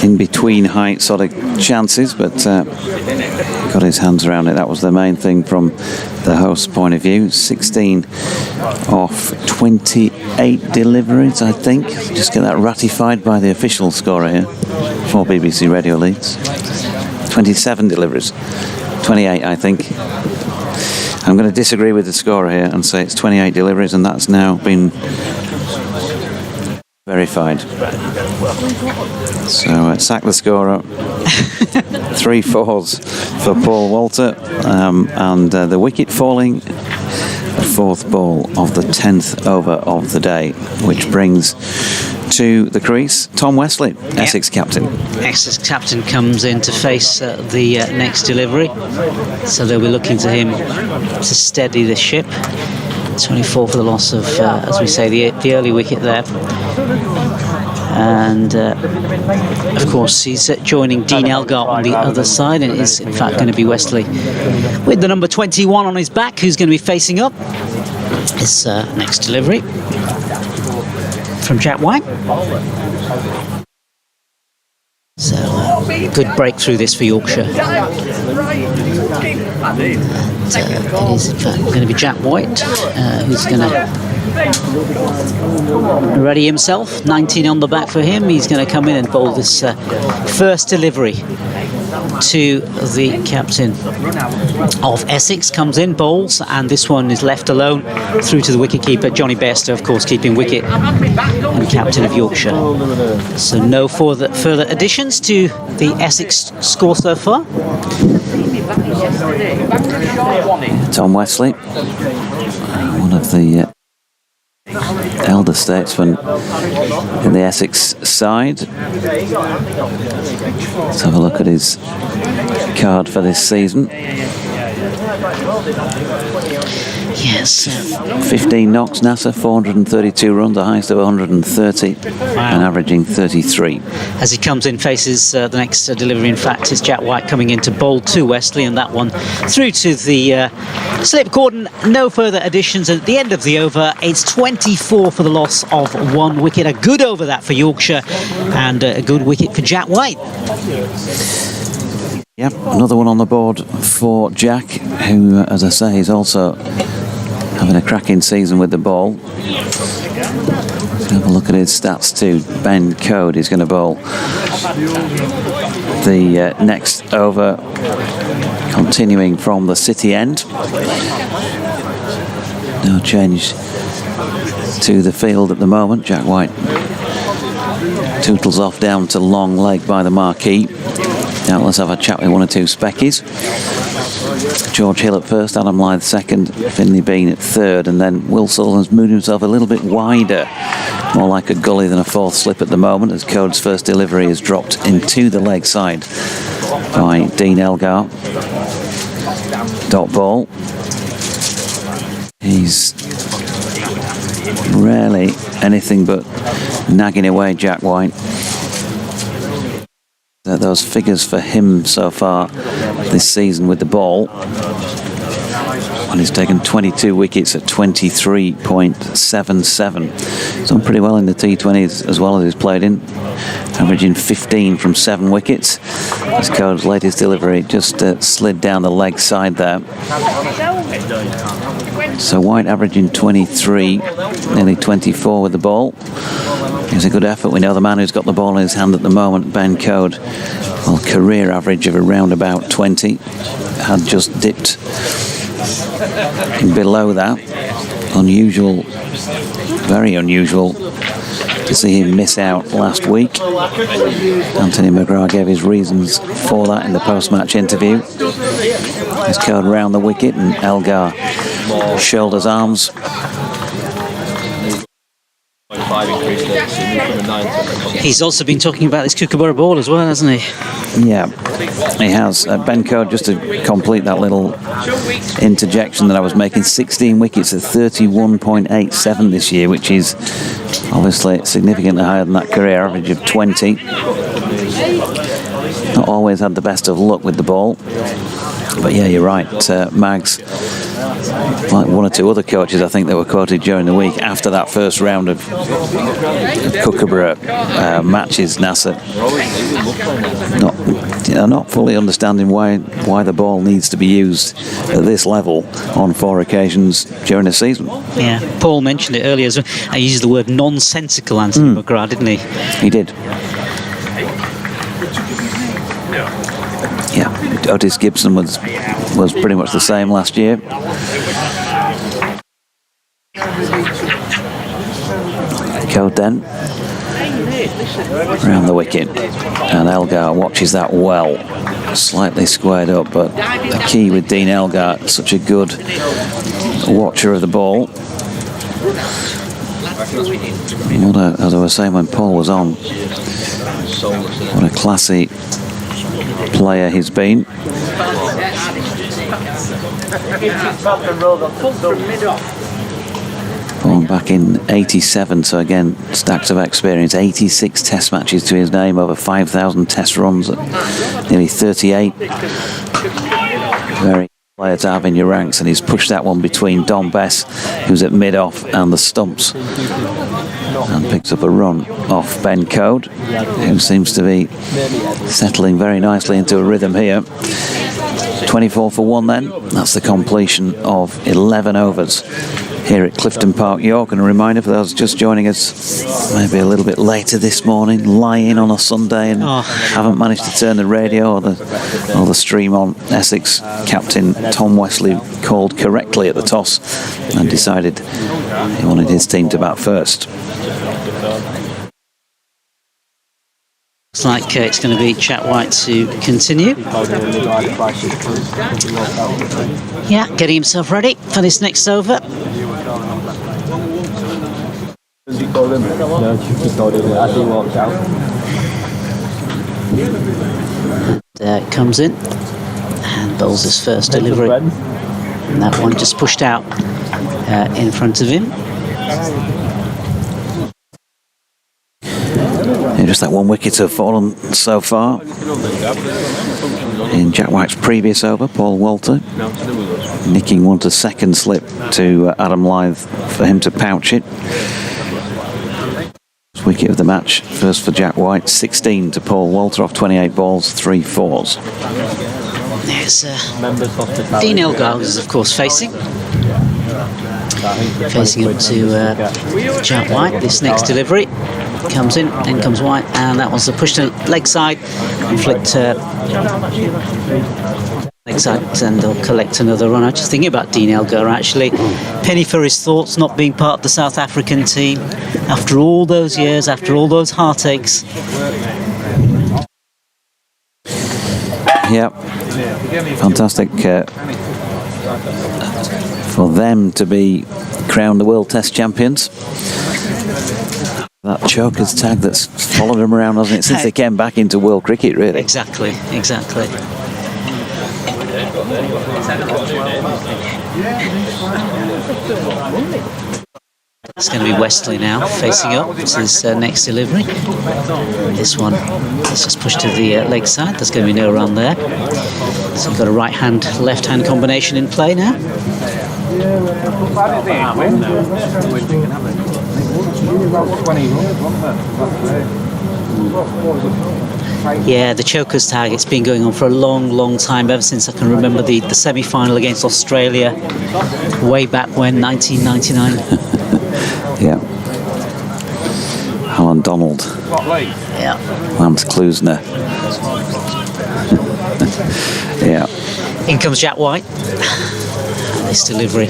in-between height sort of chances, but got his hands around it. That was the main thing from the host's point of view. 16 off 28 deliveries, I think. Just get that ratified by the official scorer here for BBC Radio Leeds. 27 deliveries. 28, I think. I'm going to disagree with the scorer here and say it's 28 deliveries, and that's now been verified. So sack the scorer. 3 fours for Paul Walter, and the wicket falling, the 4th ball of the 10th over of the day, which brings to the crease Tom Wesley, Essex captain. Essex captain comes in to face the next delivery, so they'll be looking to him to steady the ship. 24 for the loss of, as we say, the early wicket there. And of course he's joining Dean Elgar on the other side, and it is in fact going to be Wesley with the number 21 on his back who's going to be facing up. His next delivery from Jack White. So good breakthrough this for Yorkshire. It is in fact going to be Jack White who's going to ready himself. 19 on the back for him. He's going to come in and bowl this first delivery to the captain of Essex, comes in, bowls, and this one is left alone through to the wicket-keeper, Johnny Bester, of course, keeping wicket, and captain of Yorkshire. So no further additions to the Essex score so far. Tom Wesley, one of the elder statesmen in the Essex side. Let's have a look at his card for this season. Yes. 15 knocks, NASA, 432 runs, the highest of 130, and averaging 33. As he comes in, faces the next delivery, in fact, is Jack White coming in to bowl to Wesley, and that one through to the slip cordon. No further additions at the end of the over. It's 24 for the loss of 1 wicket. A good over that for Yorkshire, and a good wicket for Jack White. Yep, another one on the board for Jack, who, as I say, is also having a cracking season with the ball. Let's have a look at his stats too. Ben Code is going to bowl the next over, continuing from the City end. No change to the field at the moment. Jack White tootles off down to long leg by the marquee. Now let's have a chat with one or two speckies. George Hill at first, Adam Lyth second, Finley Bean at third, and then Will Sullivan's moved himself a little bit wider, more like a gully than a fourth slip at the moment, as Code's first delivery is dropped into the leg side by Dean Elgar. Dot ball. He's rarely anything but nagging away Jack White. Those figures for him so far this season with the ball, and he's taken 22 wickets at 23.77. He's done pretty well in the T20s as well as he's played in, averaging 15 from 7 wickets. His Code's latest delivery just slid down the leg side there. So White averaging 23, nearly 24 with the ball. It was a good effort. We know the man who's got the ball in his hand at the moment, Ben Code, well, career average of around about 20, had just dipped below that. Unusual, very unusual to see him miss out last week. Anthony McGrath gave his reasons for that in the post-match interview. His Code round the wicket, and Elgar shoulders arms. He's also been talking about this Kookaburra ball as well, hasn't he? Yeah, he has. Ben Code, just to complete that little interjection that I was making, 16 wickets at 31.87 this year, which is obviously significantly higher than that career average of 20. Not always had the best of luck with the ball. But yeah, you're right, Mags, like one or two other coaches I think that were quoted during the week after that first round of Kookaburra matches, NASA not fully understanding why the ball needs to be used at this level on 4 occasions during a season. Yeah, Paul mentioned it earlier as well. I used the word nonsensical, Anthony McGrath, didn't he? He did. Yeah, Otis Gibson was pretty much the same last year. Code then around the wicket, and Elgar watches that well, slightly squared up, but the key with Dean Elgar, such a good watcher of the ball. As I was saying when Paul was on, what a classy player he's been. Born back in 87, so again, stacks of experience, 86 test matches to his name, over 5,000 test runs at nearly 38. Very player to have in your ranks, and he's pushed that one between Don Bess, who's at mid-off, and the stumps, and picks up a run off Ben Code, who seems to be settling very nicely into a rhythm here. 24 for 1 then. That's the completion of 11 overs here at Clifton Park, York. And a reminder for those just joining us maybe a little bit later this morning, lying on a Sunday and haven't managed to turn the radio or the stream on. Essex captain Tom Wesley called correctly at the toss and decided he wanted his team to bat first. Looks like it's going to be Jack White to continue. Yeah, getting himself ready for this next over. There it comes in and bowls his first delivery. And that one just pushed out in front of him. Just that one wicket have fallen so far. In Jack White's previous over, Paul Walter nicking one to second slip to Adam Lyth for him to pouch it. Wicket of the match, first for Jack White, 16 to Paul Walter off 28 balls, 3 fours. There's Dean Elgar, who's of course facing up to Jack White. This next delivery comes in, then comes White, and that was the push to leg side and flicked leg side, and they'll collect another run. I was just thinking about Dean Elgar actually. Penny for his thoughts, not being part of the South African team after all those years, after all those heartaches. Yeah, fantastic for them to be crowned the World Test champions. That choker's tag that's followed them around, hasn't it, since they came back into world cricket, really. Exactly. It's going to be Wesley now, facing up. It's his next delivery. This one, let's just push to the leg side. There's going to be no run there. So we've got a right-hand, left-hand combination in play now. Yeah, the chokers tag, it's been going on for a long time, ever since I can remember the semi-final against Australia way back when, 1999. Yeah. Alan Donald. Yeah. Lance Klusner. Yeah. In comes Jack White. This delivery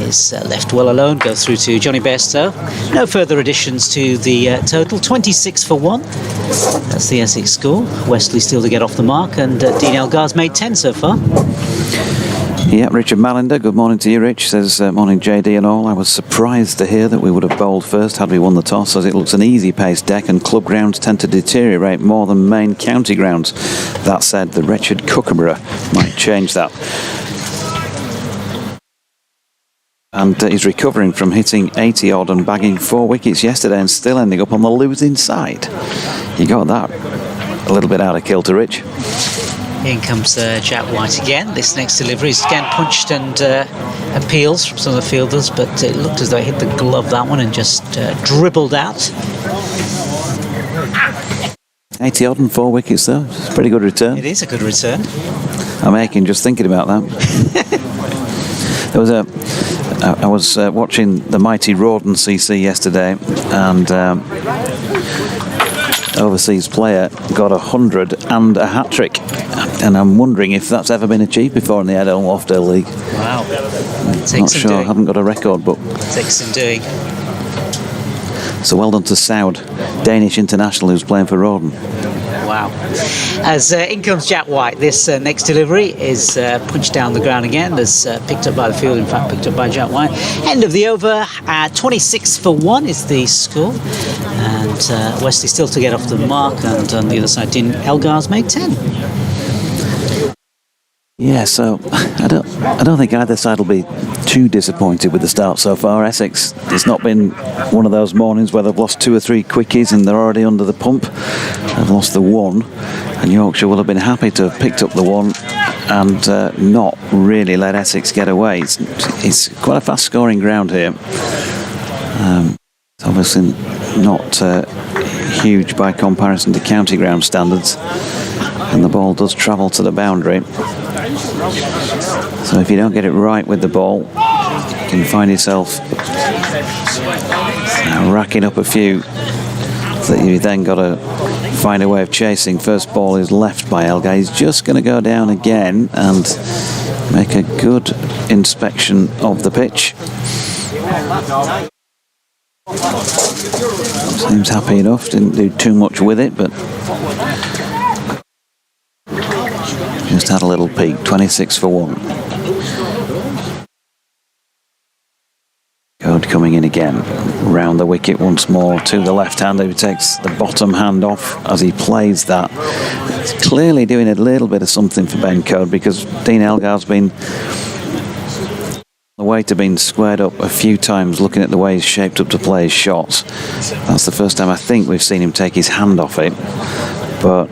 is left well alone. Go through to Johnny Bairstow. No further additions to the total. 26 for 1. That's the Essex score. Wesley still to get off the mark, and Dean Elgar's made 10 so far. Yeah, Richard Mallender, good morning to you, Rich. Says, morning JD and all. I was surprised to hear that we would have bowled first had we won the toss, as it looks an easy-paced deck and club grounds tend to deteriorate more than main county grounds. That said, the wretched Kookaburra might change that. And he's recovering from hitting 80-odd and bagging 4 wickets yesterday and still ending up on the losing side. You got that a little bit out of kilter, Rich. In comes Jack White again. This next delivery is again punched and appeals from some of the fielders, but it looked as though it hit the glove, that one, and just dribbled out. 80-odd and 4 wickets, though. It's a pretty good return. It is a good return. I'm aching just thinking about that. I was watching the mighty Rothesay yesterday, and overseas player got 100 and a hat-trick, and I'm wondering if that's ever been achieved before in the Edel Wafdale League. Wow. Not sure, I haven't got a record book. Takes some doing. So well done to Soud, Danish international who's playing for Rawdon. Wow. As in comes Jack White, this next delivery is punched down the ground again. That's picked up by the field, in fact picked up by Jack White. End of the over, 26 for 1 is the score. And Wesley still to get off the mark, and on the other side, Dean Elgar's made 10. Yeah, so I don't think either side will be too disappointed with the start so far. Essex, it's not been one of those mornings where they've lost 2 or 3 quickies and they're already under the pump. They've lost the 1, and Yorkshire will have been happy to have picked up the 1 and not really let Essex get away. It's quite a fast scoring ground here. It's obviously not huge by comparison to county ground standards, and the ball does travel to the boundary. So if you don't get it right with the ball, you can find yourself racking up a few that you then got to find a way of chasing. First ball is left by Elgar. He's just going to go down again and make a good inspection of the pitch. Seems happy enough, didn't do too much with it, but just had a little peek. 26 for 1. Code coming in again, round the wicket once more to the left-hander who takes the bottom hand off as he plays that. It's clearly doing a little bit of something for Ben Code, because Dean Elgar's been on the way to being squared up a few times, looking at the way he's shaped up to play his shots. That's the first time I think we've seen him take his hand off it, but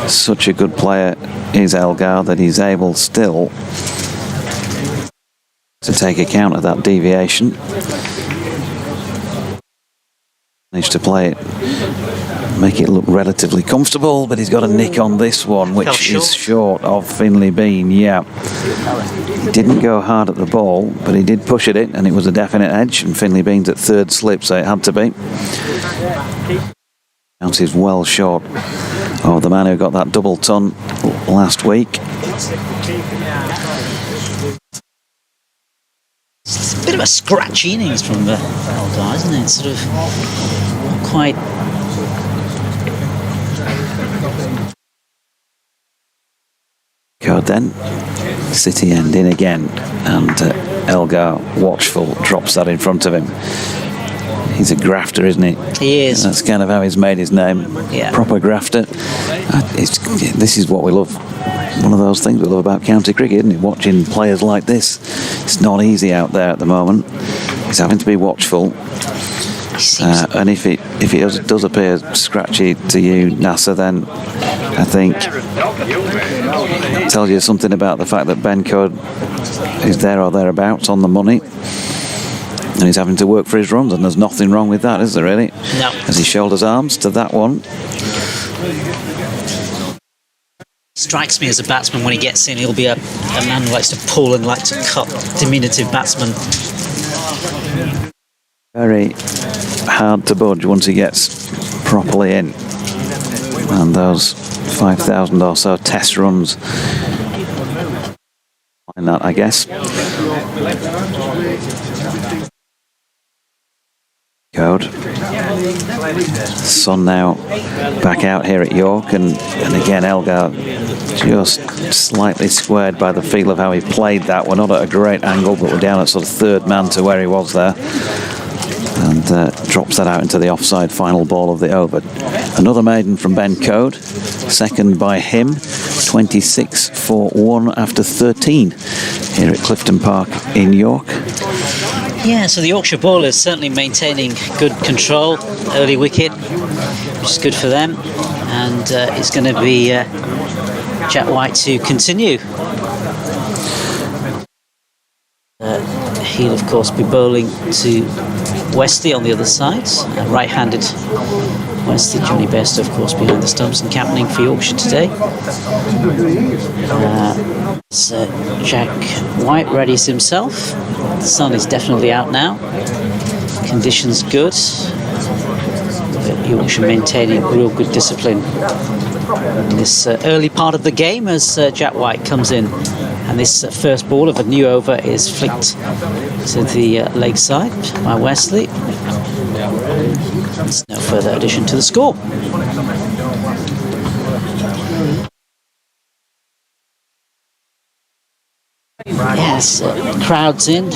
such a good player is Elgar that he's able still to take account of that deviation. Managed to play it, make it look relatively comfortable, but he's got a nick on this one, which is short of Finlay Bean. Yeah, he didn't go hard at the ball, but he did push at it, and it was a definite edge, and Finlay Bean's at third slip, so it had to be. Bounce is well short of the man who got that double ton last week. It's a bit of a scratchy innings from Elgar, isn't it? Sort of not quite. Code then, City end in again, and Elgar, watchful, drops that in front of him. He's a grafter, isn't he? He is. That's kind of how he's made his name. Yeah. Proper grafter. This is what we love. One of those things we love about county cricket, isn't it? Watching players like this. It's not easy out there at the moment. He's having to be watchful. And if it does appear scratchy to you, Nasser, then I think it tells you something about the fact that Ben Code is there or thereabouts on the money, and he's having to work for his runs, and there's nothing wrong with that, is there really? No. As he shoulders arms to that one. Strikes me as a batsman, when he gets in, he'll be a man who likes to pull and likes to cut. Diminutive batsman. Very hard to budge once he gets properly in. And those 5,000 or so test runs in that, I guess. Code. Sun now back out here at York, and again Elgar just slightly squared by the feel of how he played that. We're not at a great angle, but we're down at sort of third man to where he was there, and drops that out into the offside final ball of the over. Another maiden from Ben Code, second by him, 26 for 1 after 13 here at Clifton Park in York. Yeah, so the Yorkshire bowlers certainly maintaining good control, early wicket, which is good for them, and it's going to be Jack White to continue. He'll of course be bowling to Wesley on the other side, right-handed Wesley. Johnny Best of course behind the stumps and captaining for Yorkshire today. Jack White readies himself. The sun is definitely out now, conditions good. Yorkshire maintaining real good discipline in this early part of the game as Jack White comes in, and this first ball of a new over is flicked to the leg side by Wesley. There's no further addition to the score. Yes, crowds in.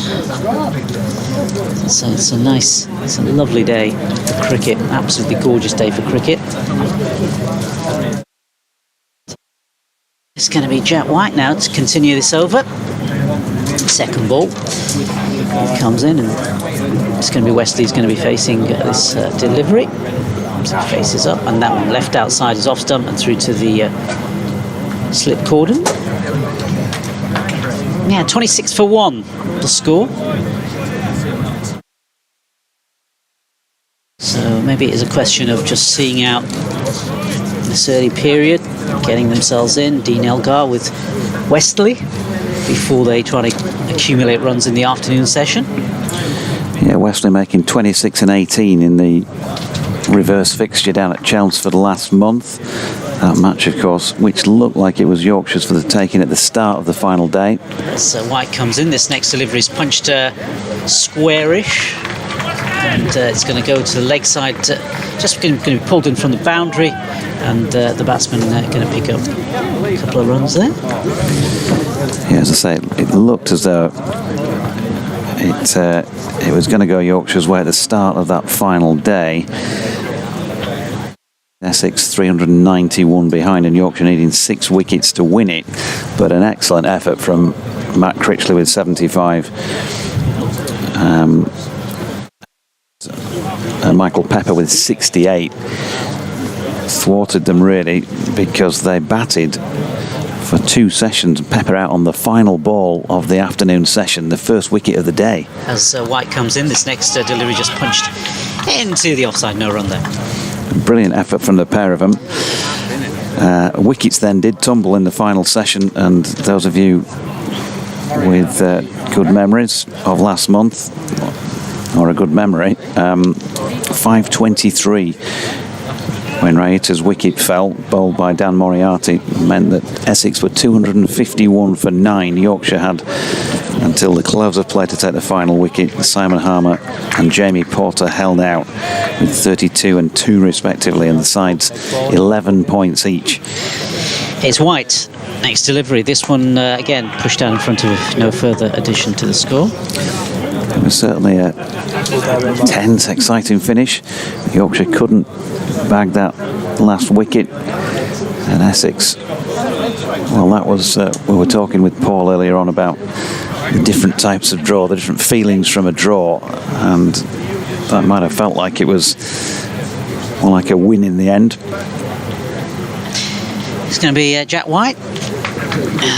So it's a lovely day for cricket. Absolutely gorgeous day for cricket. It's going to be Jack White now to continue this over. Second ball comes in, and it's going to be Wesley's going to be facing this delivery. So he faces up, and that one left outside is off stump and through to the slip cordon. Yeah, 26 for 1 the score. So maybe it is a question of just seeing out this early period, getting themselves in. Dean Elgar with Wesley. before they try to accumulate runs in the afternoon session. Yeah, Wesley making 26 and 18 in the reverse fixture down at Chelmsford last month. That match, of course, which looked like it was Yorkshire's for the taking at the start of the final day. So White comes in. This next delivery is punched squarish. And it's going to go to the leg side, just going to be pulled in from the boundary, and the batsman going to pick up a couple of runs there. Yeah, as I say, it looked as though it was going to go Yorkshire's way at the start of that final day. Essex 391 behind, and Yorkshire needing 6 wickets to win it, but an excellent effort from Matt Critchley with 75. Michael Pepper with 68 thwarted them really, because they batted for 2 sessions. Pepper out on the final ball of the afternoon session, the first wicket of the day. As White comes in, this next delivery just punched into the offside, no run there. Brilliant effort from the pair of them. Wickets then did tumble in the final session, and those of you with good memories of last month, or a good memory, 5:23 when Raita's wicket fell, bowled by Dan Moriarty, meant that Essex were 251 for 9. Yorkshire had until the close of play to take the final wicket. Simon Harmer and Jamie Porter held out with 32 and 2 respectively, and the sides 11 points each. It's White. Next delivery. This one again pushed down in front of no further addition to the score. It was certainly a tense, exciting finish. Yorkshire couldn't bag that last wicket, and Essex, well, that was we were talking with Paul earlier on about the different types of draw, the different feelings from a draw, and that might have felt like it was more like a win in the end. It's going to be Jack White.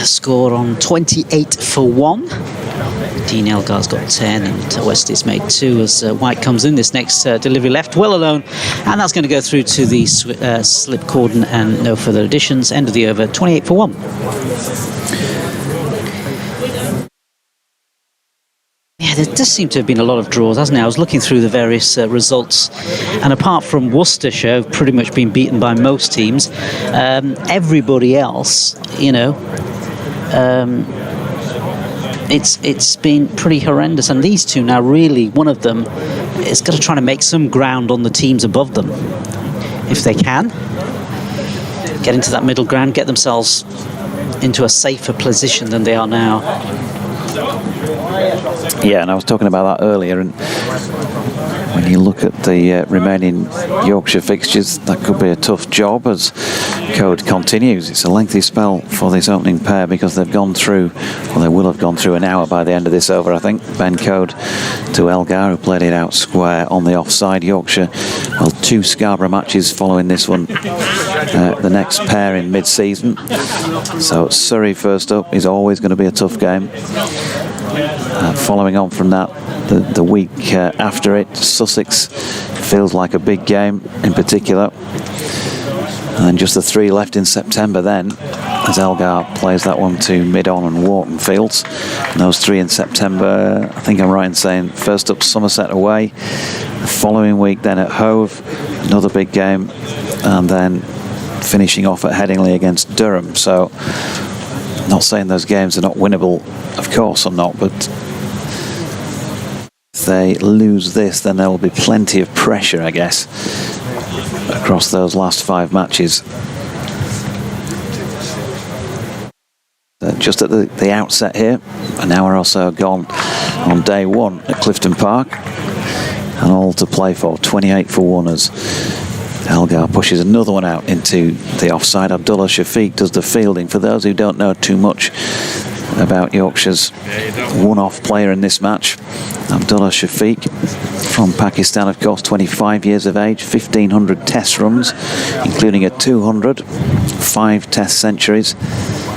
Score on 28 for 1. Dean Elgar's got 10 and Wesley's made 2 as White comes in. This next delivery left well alone, and that's going to go through to the slip cordon and no further additions. End of the over, 28 for 1. Yeah, there does seem to have been a lot of draws, hasn't there? I was looking through the various results, and apart from Worcestershire, who've pretty much been beaten by most teams, everybody else, it's been pretty horrendous. And these two now, really, one of them is going to try to make some ground on the teams above them, if they can get into that middle ground, get themselves into a safer position than they are now. Yeah, and I was talking about that earlier, and when you look at the remaining Yorkshire fixtures, that could be a tough job as Code continues. It's a lengthy spell for this opening pair, because they've gone through, well, they will have gone through an hour by the end of this over, I think. Ben Code to Elgar, who played it out square on the offside. Yorkshire, well, 2 Scarborough matches following this one, the next pair in mid-season. So Surrey first up is always going to be a tough game. Following on from that, the week after it, Sussex feels like a big game in particular. And then just the 3 left in September then, as Elgar plays that one to Mid-On and Wharton Fields. And those 3 in September, I think I'm right in saying, first up Somerset away, the following week then at Hove, another big game, and then finishing off at Headingley against Durham. So, not saying those games are not winnable, of course I'm not, but if they lose this, then there will be plenty of pressure, I guess, across those last 5 matches. Just at the outset here, an hour or so gone on day 1 at Clifton Park, and all to play for, 28 for 1 as Elgar pushes another one out into the offside. Abdullah Shafiq does the fielding. For those who don't know too much about Yorkshire's one-off player in this match, Abdullah Shafiq from Pakistan, of course, 25 years of age, 1,500 test runs, including a 200, 5 test centuries,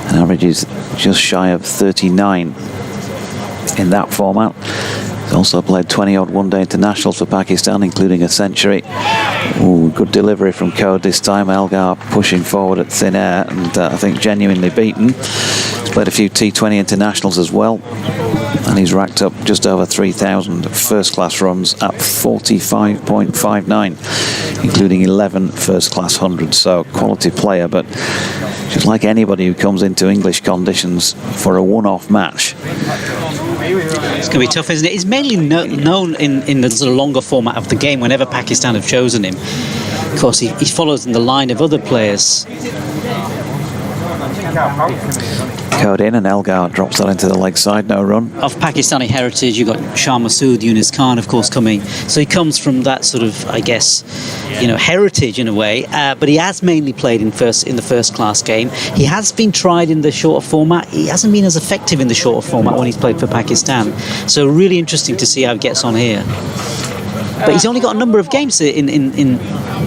and averages just shy of 39 in that format. He's also played 20-odd one-day internationals for Pakistan, including a century. Ooh, good delivery from Code this time. Elgar pushing forward at thin air, and I think genuinely beaten. He's played a few T20 internationals as well, and he's racked up just over 3,000 first-class runs at 45.59, including 11 first-class hundreds. So quality player, but just like anybody who comes into English conditions for a one-off match. It's going to be tough, isn't it? He's mainly known in the sort of longer format of the game whenever Pakistan have chosen him. Of course, he follows in the line of other players. Code in, and Elgar drops that into the leg side, no run. Of Pakistani heritage, you've got Shah Massoud, Yunus Khan, of course, coming. So he comes from that sort of, I guess, heritage in a way. But he has mainly played in the first class game. He has been tried in the shorter format. He hasn't been as effective in the shorter format when he's played for Pakistan. So really interesting to see how he gets on here. But he's only got a number of games in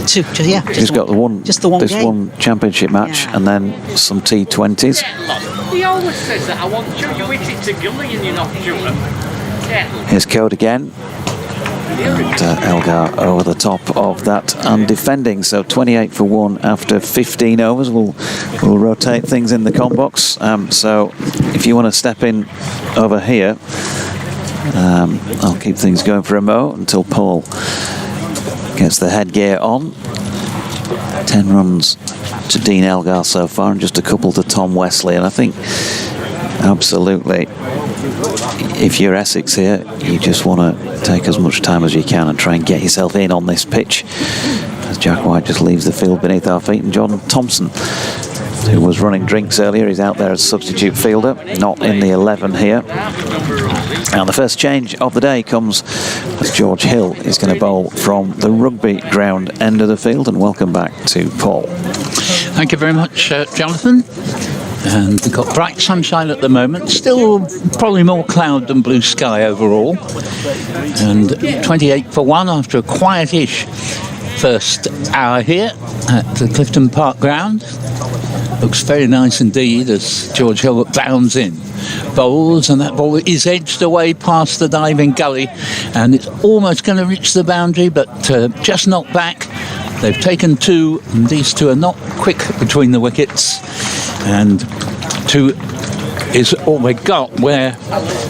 two. He's got just the one this game. one championship match, and then some T20s. He always says that I want you hit it to gully and you're not sure. Here's Code again. And Elgar over the top of that and defending. So 28 for 1 after 15 overs. We'll rotate things in the com box. So if you want to step in over here, I'll keep things going for a mo until Paul gets the headgear on. 10 runs to Dean Elgar so far, and just a couple to Tom Wesley. And I think absolutely, if you're Essex here, you just want to take as much time as you can and try and get yourself in on this pitch, as Jack White just leaves the field beneath our feet. And Jordan Thompson, who was running drinks earlier, he's out there as substitute fielder, not in the 11 here. And the first change of the day comes as George Hill is going to bowl from the rugby ground end of the field. And welcome back to Paul. Thank you very much, Jonathan. And we've got bright sunshine at the moment, still probably more cloud than blue sky overall. And 28 for 1 after a quietish first hour here at the Clifton Park ground. Looks very nice indeed as George Hill bounds in. Bowls, and that ball is edged away past the diving gully, and it's almost going to reach the boundary, but just knocked back. They've taken 2, and these 2 are not quick between the wickets, and 2 is all they got, where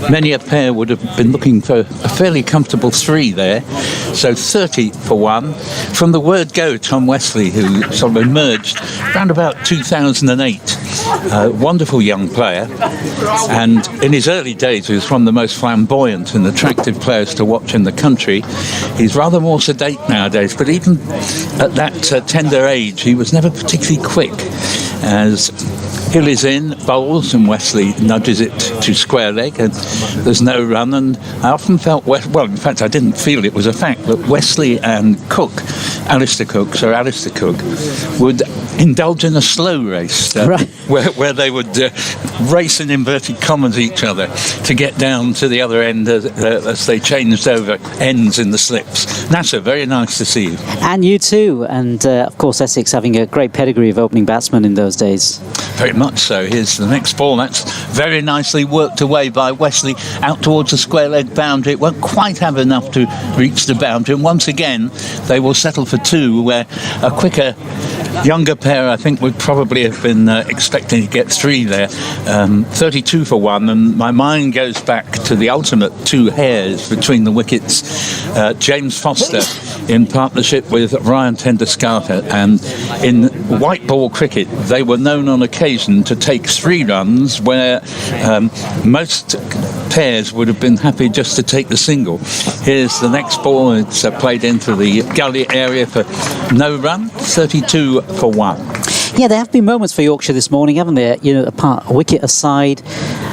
many a pair would have been looking for a fairly comfortable 3 there. So 30 for 1. From the word go, Tom Wesley, who sort of emerged around about 2008. Wonderful young player, and in his early days he was one of the most flamboyant and attractive players to watch in the country. He's rather more sedate nowadays, but even at that tender age he was never particularly quick. As Hill is in, bowls, and Wesley nudges it to square leg, and there's no run. And I often felt, in fact I didn't feel it was a fact, that Wesley and Sir Alistair Cook, would indulge in a slow race, right, where they would race in inverted commas each other to get down to the other end as they changed over ends in the slips. Nasser, very nice to see you. And you too. And of course Essex having a great pedigree of opening batsmen in those days. Very much so. Here's the next ball. That's very nicely worked away by Wesley out towards the square leg boundary. It won't quite have enough to reach the boundary, and once again they will settle for 2, where a quicker younger pair I think would probably have been expecting to get 3 there. 32 for 1, and my mind goes back to the ultimate 2 hairs between the wickets. James Foster in partnership with Ryan Tender-Scarter, and in white ball cricket they were known on occasion to take 3 runs where most pairs would have been happy just to take the single. Here's the next ball. It's played into the gully area for no run. 32 for 1. Yeah, there have been moments for Yorkshire this morning, haven't there? A wicket aside.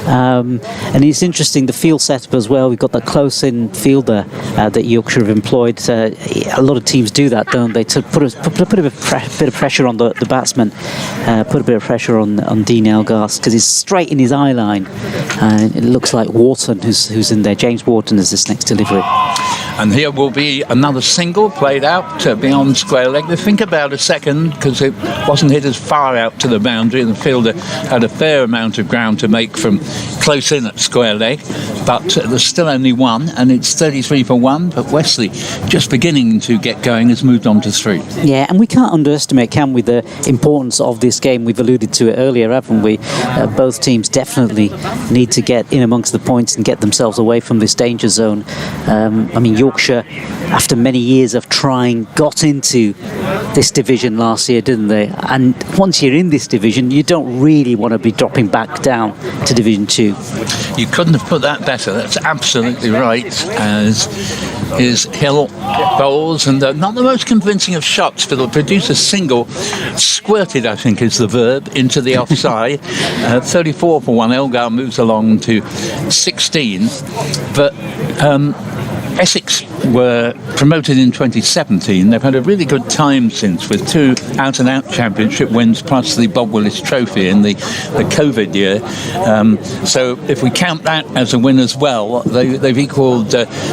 And it's interesting, the field setup as well. We've got that close-in fielder that Yorkshire have employed. A lot of teams do that, don't they? To put a bit of pressure on the batsman, put a bit of pressure on Dean Elgar, because he's straight in his eye line. It looks like Wharton who's in there. James Wharton is this next delivery. And here will be another single played out beyond square leg. They think about a second because it wasn't hit as far out to the boundary, and the fielder had a fair amount of ground to make from close in at square leg. But there's still only one, and it's 33 for one. But Wesley, just beginning to get going, has moved on to 3. Yeah, and we can't underestimate, can we, the importance of this game. We've alluded to it earlier, haven't we? Both teams definitely need to get in amongst the points and get themselves away from this danger zone. I mean, Yorkshire, after many years of trying, got into this division last year, didn't they? And once you're in this division, you don't really want to be dropping back down to Division 2. You couldn't have put that better. That's absolutely right. As his Hill bowls, and not the most convincing of shots, but he'll produce a single, squirted, I think is the verb, into the offside. 34 for one. Elgar moves along to 16. But Essex were promoted in 2017. They've had a really good time since, with 2 out-and-out championship wins plus the Bob Willis Trophy in the COVID year. So if we count that as a win as well, they've equalled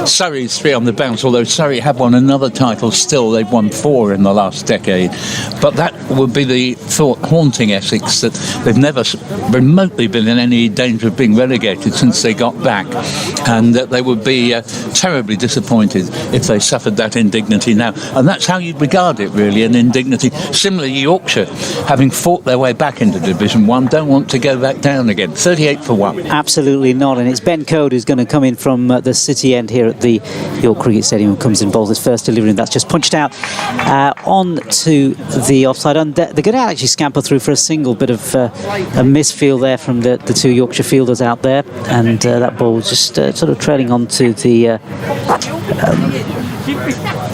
Surrey's 3 on the bounce, although Surrey have won another title still. They've won 4 in the last decade. But that would be the thought haunting Essex, that they've never remotely been in any danger of being relegated since they got back, and that they would be terribly disappointed if they suffered that indignity now. And that's how you'd regard it, really, an indignity. Similarly, Yorkshire, having fought their way back into Division 1, don't want to go back down again. 38 for 1. Absolutely not. And it's Ben Code who's going to come in from the city end here at the York Cricket Stadium, and comes in, bowls his first delivery, and that's just punched out on to the offside. And they're going to actually scamper through for a single. Bit of a misfield there from the 2 Yorkshire fielders out there, and that ball was just sort of trailing onto the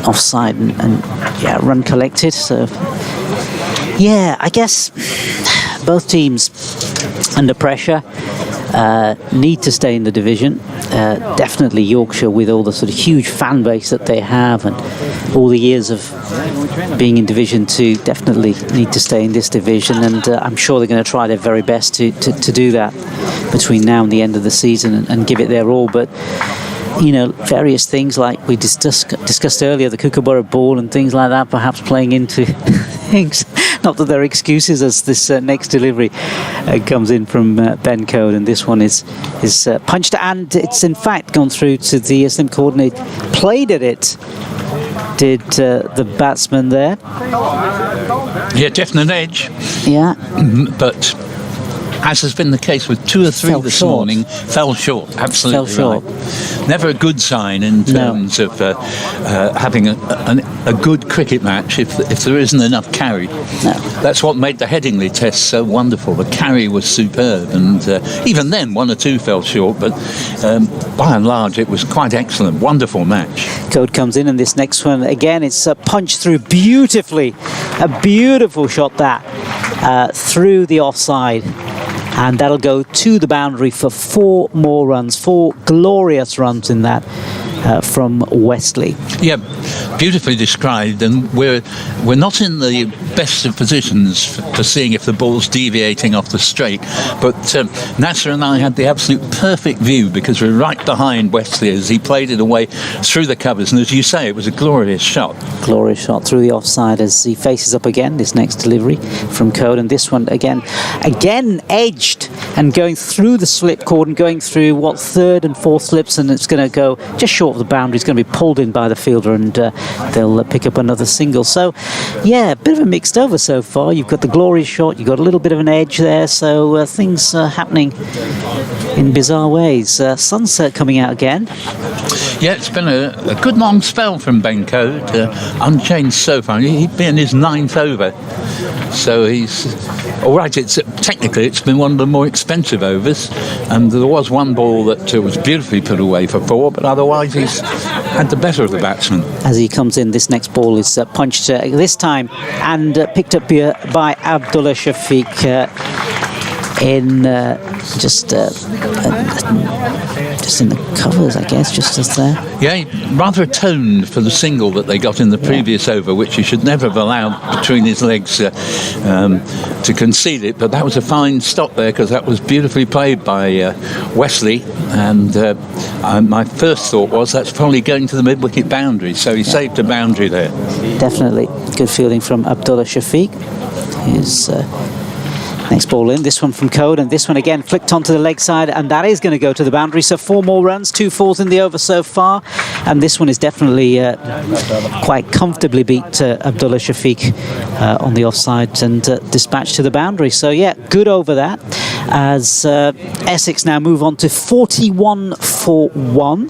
offside, and run collected. So yeah, I guess both teams under pressure need to stay in the division. Definitely Yorkshire, with all the sort of huge fan base that they have and all the years of being in Division 2, definitely need to stay in this division, and I'm sure they're going to try their very best to do that between now and the end of the season, and give it their all. But you know, various things like we discussed earlier, the Kookaburra ball and things like that, perhaps playing into things. Not that they're excuses, as this next delivery comes in from Ben Code, and this one is punched, and it's in fact gone through to the slim coordinate. Played at it, did the batsman there. Yeah, definite edge. Yeah. But as has been the case with 2 or 3 this morning, fell short. Absolutely fell short. Right. Never a good sign in terms of having a good cricket match if there isn't enough carry. No. That's what made the Headingley test so wonderful. The carry was superb, and even then 1 or 2 fell short, but by and large it was quite excellent. Wonderful match. Code comes in, and this next one again, it's punched through beautifully. A beautiful shot that through the offside. And that'll go to the boundary for 4 more runs, 4 glorious runs in that from Wesley. Yeah, beautifully described, and we're not in the best of positions for seeing if the ball's deviating off the straight, but Nasser and I had the absolute perfect view, because we're right behind Wesley as he played it away through the covers, and as you say, it was a glorious shot. Glorious shot through the offside as he faces up again, this next delivery from Code, and this one again edged and going through the slip cordon, going through 3rd and 4th slips, and it's going to go just short of the boundary. It's going to be pulled in by the fielder, and they'll pick up another single. So yeah, a bit of a mixed over so far. You've got the glorious shot, you've got a little bit of an edge there, so things are happening in bizarre ways. Sunset coming out again. Yeah, it's been a good long spell from Ben Code, unchanged so far. He'd been his 9th over, so he's all right. Technically it's been one of the more expensive overs, and there was one ball that was beautifully put away for 4, but otherwise he's had the better of the batsman. As he comes in, this next ball is punched this time and picked up by Abdullah Shafiq in just just in the covers, I guess, just as there. Yeah, rather atoned for the single that they got in the previous over, which he should never have allowed between his legs to concede it. But that was a fine stop there, because that was beautifully played by Wesley. And my first thought was that's probably going to the mid-wicket boundary, so he saved a boundary there. Definitely good fielding from Abdullah Shafiq. His next ball in, this one from Code, and this one again flicked onto the leg side, and that is going to go to the boundary. So 4 more runs, 2 fours in the over so far, and this one is definitely quite comfortably beat Abdullah Shafiq on the offside and dispatched to the boundary. So yeah, good over that, as Essex now move on to 41 for 1.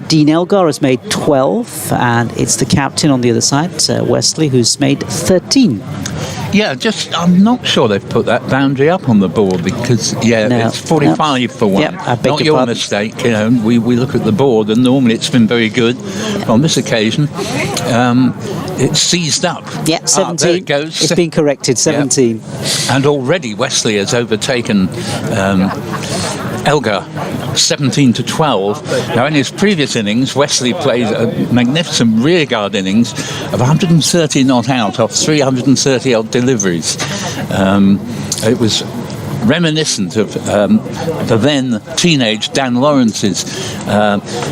Dean Elgar has made 12, and it's the captain on the other side, Wesley, who's made 13. Yeah, I'm not sure they've put that boundary up on the board, because it's 45 for 1. Yep, I beg not your pardon. mistake. We look at the board, and normally it's been very good. On this occasion, it's seized up. Yeah, 17. There it goes. It's been corrected, 17. Yeah. And already Wesley has overtaken Elgar, 17 to 12. Now, in his previous innings, Wesley played a magnificent rearguard innings of 130 not out off 330 odd deliveries. It was reminiscent of the then teenage Dan Lawrence's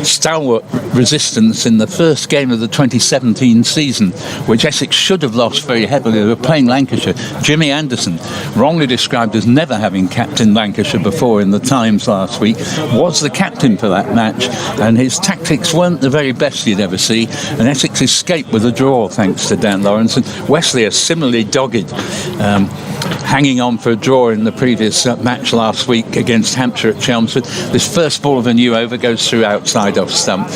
stalwart resistance in the first game of the 2017 season, which Essex should have lost very heavily. They were playing Lancashire. Jimmy Anderson, wrongly described as never having captained Lancashire before in the Times last week, was the captain for that match, and his tactics weren't the very best you'd ever see, and Essex escaped with a draw thanks to Dan Lawrence. And Wesley is similarly dogged, hanging on for a draw in the previous match last week against Hampshire at Chelmsford. This first ball of a new over goes through outside off stump,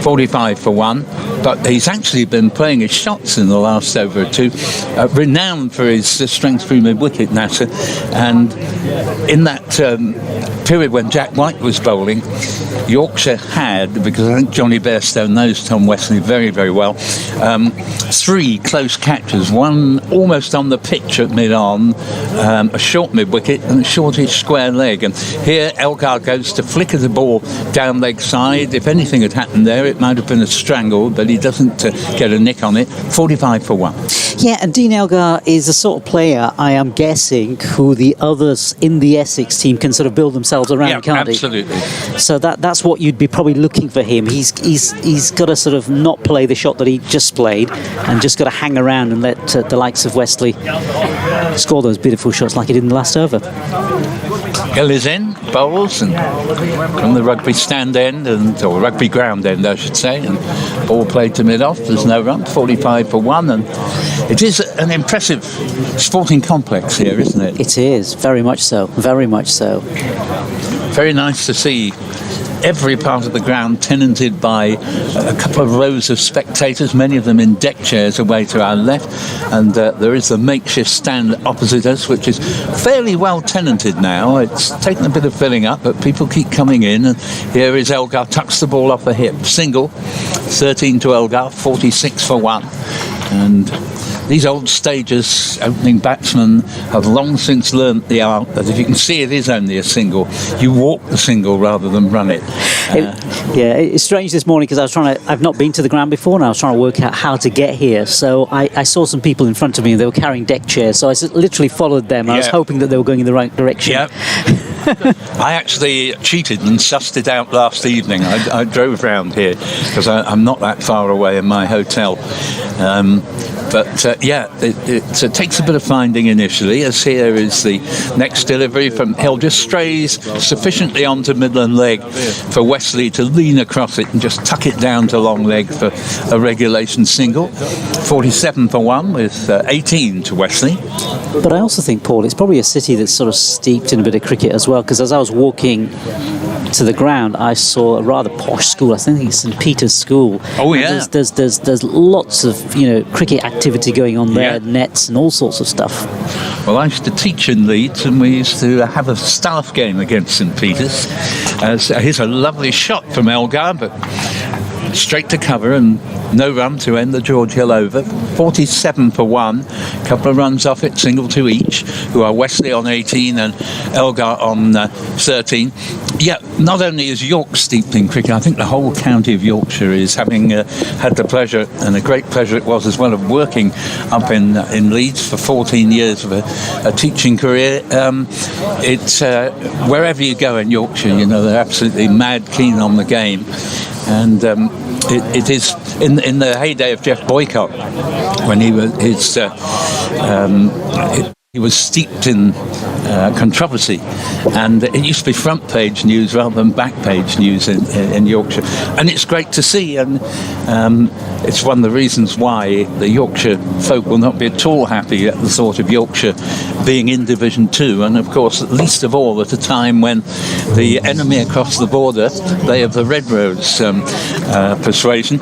45 for 1. But he's actually been playing his shots in the last over or two, renowned for his strength through mid-wicket, Nasser. And in that period when Jack White was bowling, Yorkshire had, because I think Johnny Bairstow knows Tom Wesley very, very well, 3 close catches, one almost on the pitch at mid-on, a short mid-wicket and a shortish square leg. And here Elgar goes to flicker the ball down leg side. If anything had happened there, it might have been a strangle, but he doesn't get a nick on it. 45 for 1. Yeah, and Dean Elgar is the sort of player, I am guessing, who the others in the Essex team can sort of build themselves around, can't they? Absolutely. So that's what you'd be probably looking for him. He's got to sort of not play the shot that he just played, and just got to hang around and let the likes of Wesley score those beautiful shots like he did in the last over. Gill is in, bowls, and from the rugby stand end, or rugby ground end, I should say, and ball played to mid-off. There's no run, 45 for 1, and it is an impressive sporting complex here, isn't it? It is, very much so, very much so. Very nice to see every part of the ground tenanted by a couple of rows of spectators, many of them in deck chairs away to our left, and there is the makeshift stand opposite us, which is fairly well tenanted now. It's taken a bit of filling up, but people keep coming in, and here is Elgar, tucks the ball off the hip, single, 13 to Elgar, 46 for 1. And these old stagers, opening batsmen, have long since learnt the art that if you can see it is only a single, you walk the single rather than run it. It's strange this morning because I've not been to the ground before, and I was trying to work out how to get here. So I saw some people in front of me, and they were carrying deck chairs, so I literally followed them. I was hoping that they were going in the right direction. Yeah. I actually cheated and sussed it out last evening. I drove round here because I'm not that far away in my hotel. It takes a bit of finding initially, as here is the next delivery from Hill, just strays sufficiently onto Midland leg for Wesley to lean across it and just tuck it down to long leg for a regulation single. 47 for 1 with 18 to Wesley. But I also think, Paul, it's probably a city that's sort of steeped in a bit of cricket as well, because as I was walking to the ground, I saw a rather posh school. I think it's St Peter's School. Oh yeah. There's lots of cricket activity going on there, nets and all sorts of stuff. Well, I used to teach in Leeds, and we used to have a staff game against St Peter's. Here's a lovely shot from Elgar, but straight to cover and no run to end the George Hill over. 47 for 1, couple of runs off it, single to each, who are Wesley on 18 and Elgar on 13. Yeah, not only is York steeped in cricket, I think the whole county of Yorkshire is having had the pleasure, and a great pleasure it was as well, of working up in Leeds for 14 years of a teaching career. It's wherever you go in Yorkshire, you know, they're absolutely mad keen on the game. And it is in the heyday of Jeff Boycott, when he was steeped in controversy, and it used to be front page news rather than back page news in Yorkshire, and it's great to see, and it's one of the reasons why the Yorkshire folk will not be at all happy at the thought of Yorkshire being in Division 2, and of course least of all at a time when the enemy across the border, they of the Red Rose persuasion,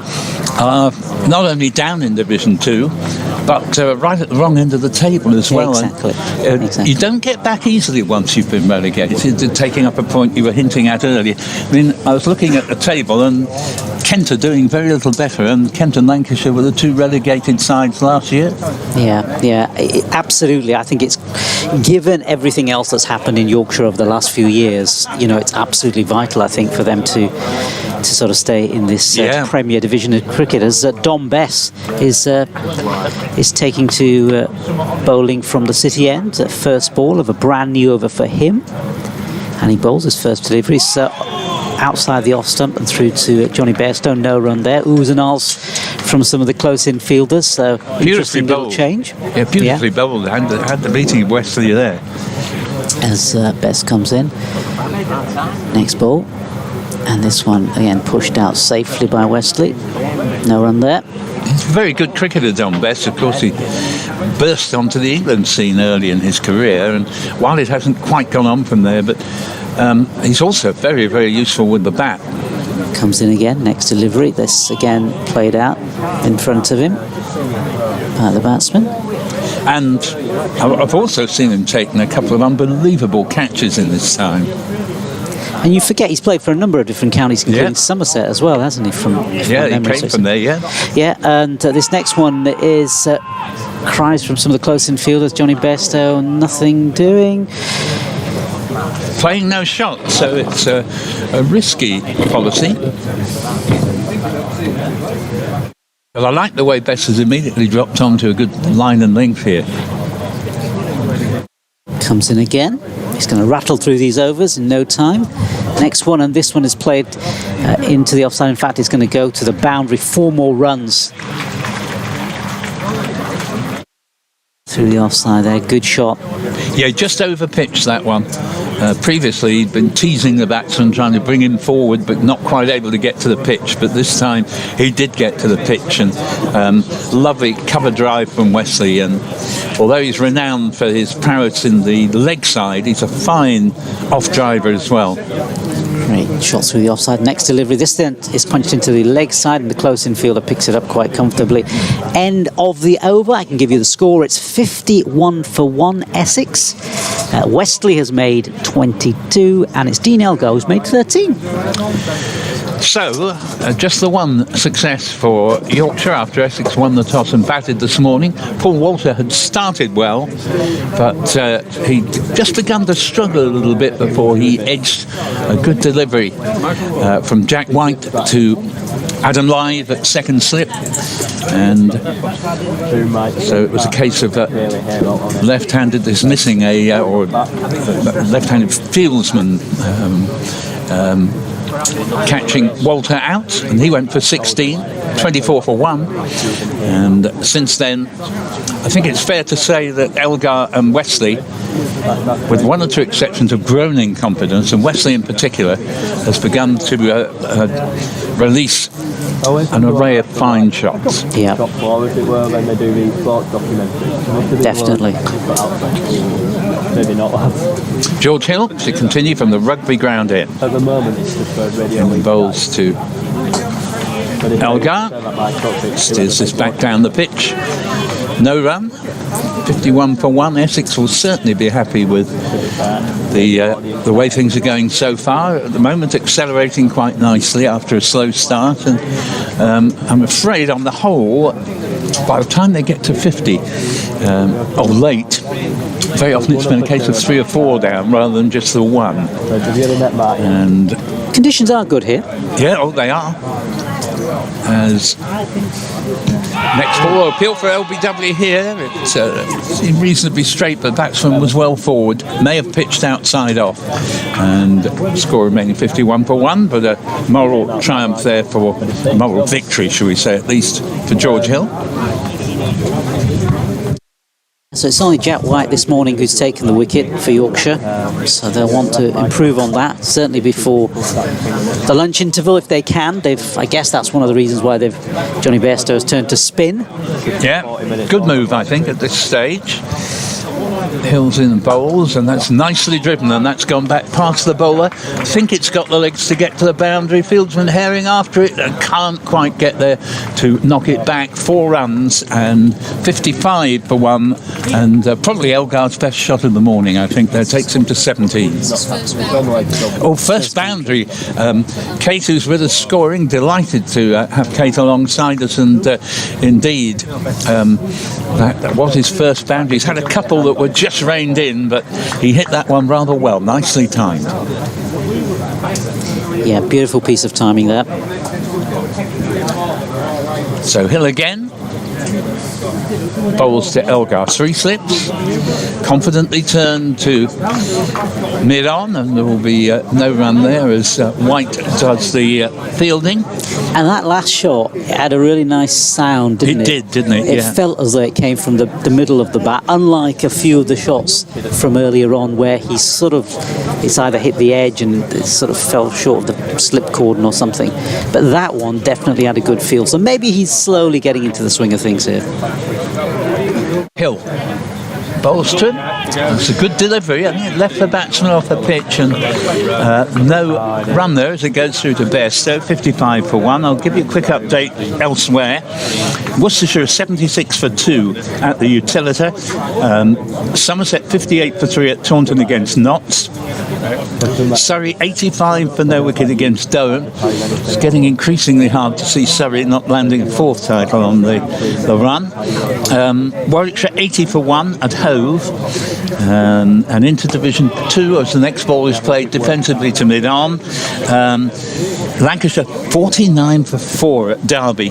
are not only down in Division 2 but right at the wrong end of the table as well. Exactly. You don't get back easily once you've been relegated. Taking up a point you were hinting at earlier. I mean, I was looking at the table, and Kent are doing very little better, and Kent and Lancashire were the two relegated sides last year. Yeah, absolutely. I think it's, given everything else that's happened in Yorkshire over the last few years, you know, it's absolutely vital, I think, for them to sort of stay in this Premier Division of cricket, as Dom Bess is taking to bowling from the city end. First ball of a brand new over for him, and he bowls his first delivery outside the off stump and through to Johnny Bairstow. No run there. Oohs and ahs from some of the close in fielders. So beautifully little change. Yeah, beautifully bowled. Had the beating of Wesley there. As Bess comes in. Next ball. And this one again pushed out safely by Wesley. No run there. He's a very good cricketer, Dom Bess. Of course, he burst onto the England scene early in his career, and while it hasn't quite gone on from there, but he's also very, very useful with the bat. Comes in again, next delivery. This again played out in front of him by the batsman. And I've also seen him taking a couple of unbelievable catches in this time. And you forget he's played for a number of different counties, including Somerset as well, hasn't he? He came from there, Yeah, and this next one is cries from some of the close-in fielders. Johnny Bairstow, nothing doing. Playing no shot, so it's a risky policy. Well, I like the way Bess has immediately dropped onto a good line and length here. Comes in again. He's going to rattle through these overs in no time. Next one, and this one is played into the offside. In fact, it's going to go to the boundary. 4 more runs through the offside there. Good shot. Yeah, just over pitched that one. Previously, he'd been teasing the batsman, trying to bring him forward, but not quite able to get to the pitch. But this time, he did get to the pitch, and lovely cover drive from Wesley. And although he's renowned for his prowess in the leg side, he's a fine off driver as well. Great shot through the offside. Next delivery. This then is punched into the leg side, and the close-in fielder picks it up quite comfortably. End of the over. I can give you the score. It's 51 for 1 Essex. Wesley has made 22, and it's Dean Elgar who's made 13. So, just the one success for Yorkshire after Essex won the toss and batted this morning. Paul Walter had started well, but he'd just begun to struggle a little bit before he edged a good delivery from Jack White to Adam Live at second slip. And so it was a case of left-handed is missing or left-handed fieldsman catching Walter out, and he went for 16, 24 for 1. And since then, I think it's fair to say that Elgar and Wesley, with one or two exceptions, have grown in confidence, and Wesley in particular has begun to release an array of fine shots. Yeah, definitely. Maybe not. George Hill to continue from the rugby ground in. At the moment, it's just radio. And the bowls to Elgar. Steers this back down the pitch. No run. 51 for 1. Essex will certainly be happy with the way things are going so far. At the moment, accelerating quite nicely after a slow start, and I'm afraid on the whole, by the time they get to 50 or late, very often it's been a case of 3 or 4 down rather than just the one. And Conditions are good here. yeah, oh, they are. As next ball, appeal for LBW here. It seemed reasonably straight, but the batsman was well forward. May have pitched outside off, and score remaining 51 for 1. But a moral triumph there for moral victory, shall we say, at least for George Hill. So it's only Jack White this morning who's taken the wicket for Yorkshire. So they'll want to improve on that, certainly before the lunch interval if they can. I guess that's one of the reasons why Johnny Bairstow has turned to spin. Yeah, good move, I think, at this stage. Hill's in and bowls, and that's nicely driven, and that's gone back past the bowler. I think it's got the legs to get to the boundary. Fieldsman herring after it and can't quite get there to knock it back. 4 runs and 55 for 1, and probably Elgar's best shot of the morning. I think that takes him to 17. Oh, first boundary. Kate, who's with us scoring, delighted to have Kate alongside us, and indeed that was his first boundary. He's had a couple that were just reined in, but he hit that one rather well, nicely timed. Yeah, beautiful piece of timing there. So Hill again. Bowls to Elgar, 3 slips. Confidently turned to mid-on, and there will be no run there as White does the fielding. And that last shot, it had a really nice sound, didn't it? It did, didn't it? It Yeah. felt as though it came from the middle of the bat, unlike a few of the shots from earlier on where it's either hit the edge and it sort of fell short of the slip cordon or something. But that one definitely had a good feel. So maybe he's slowly getting into the swing of things here. Hill. Bowls to him. It's a good delivery. I think it left the batsman off the pitch, and no run there as it goes through to Bairstow. 55 for 1. I'll give you a quick update elsewhere. Worcestershire 76 for 2 at the Utilita. Somerset 58 for 3 at Taunton against Notts. Surrey 85 for no wicket against Durham. It's getting increasingly hard to see Surrey not landing a 4th title on the run. Warwickshire 80 for 1 at Hove. And into Division 2 as the next ball is played defensively to mid-on. Lancashire 49 for 4 at Derby.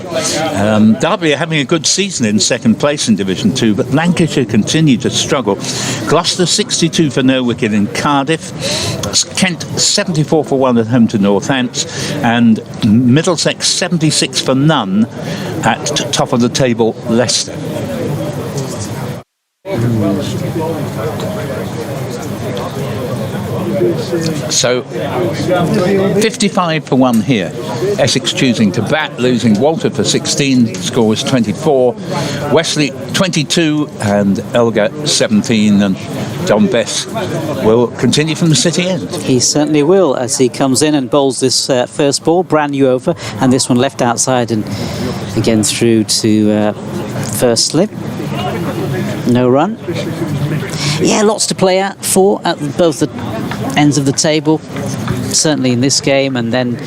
Derby are having a good season in 2nd place in Division 2, but Lancashire continue to struggle. Gloucester 62 for no wicket in Cardiff. Kent 74 for 1 at home to Northants, and Middlesex 76 for none at top of the table Leicester. So 55 for 1 here. Essex choosing to bat, losing Walter for 16. Score was 24. Wesley 22 and Elgar 17, and Don Bess will continue from the city end. He certainly will, as he comes in and bowls this first ball, brand new over, and this one left outside and again through to first slip. No run. Yeah, lots to play for at both the ends of the table, certainly in this game, and then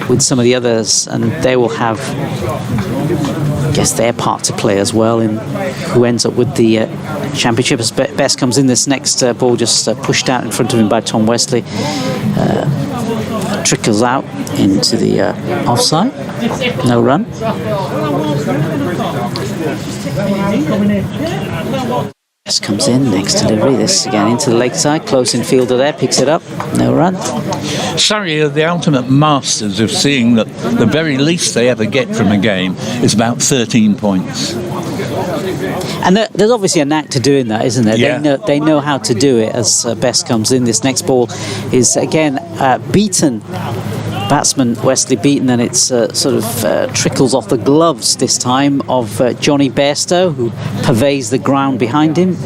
with some of the others, and they will have, I guess, their part to play as well in who ends up with the championship. As Best comes in, this next ball just pushed out in front of him by Tom Wesley, trickles out into the offside. No run. Best comes in, next delivery, this again into the leg side, close in fielder there, picks it up, no run. Surrey are the ultimate masters of seeing that the very least they ever get from a game is about 13 points. And there's obviously a knack to doing that, isn't there? Yeah. They know how to do it as Best comes in. This next ball is again beaten. Batsman Wesley beaten, and it's trickles off the gloves this time of Johnny Bairstow, who pervades the ground behind him,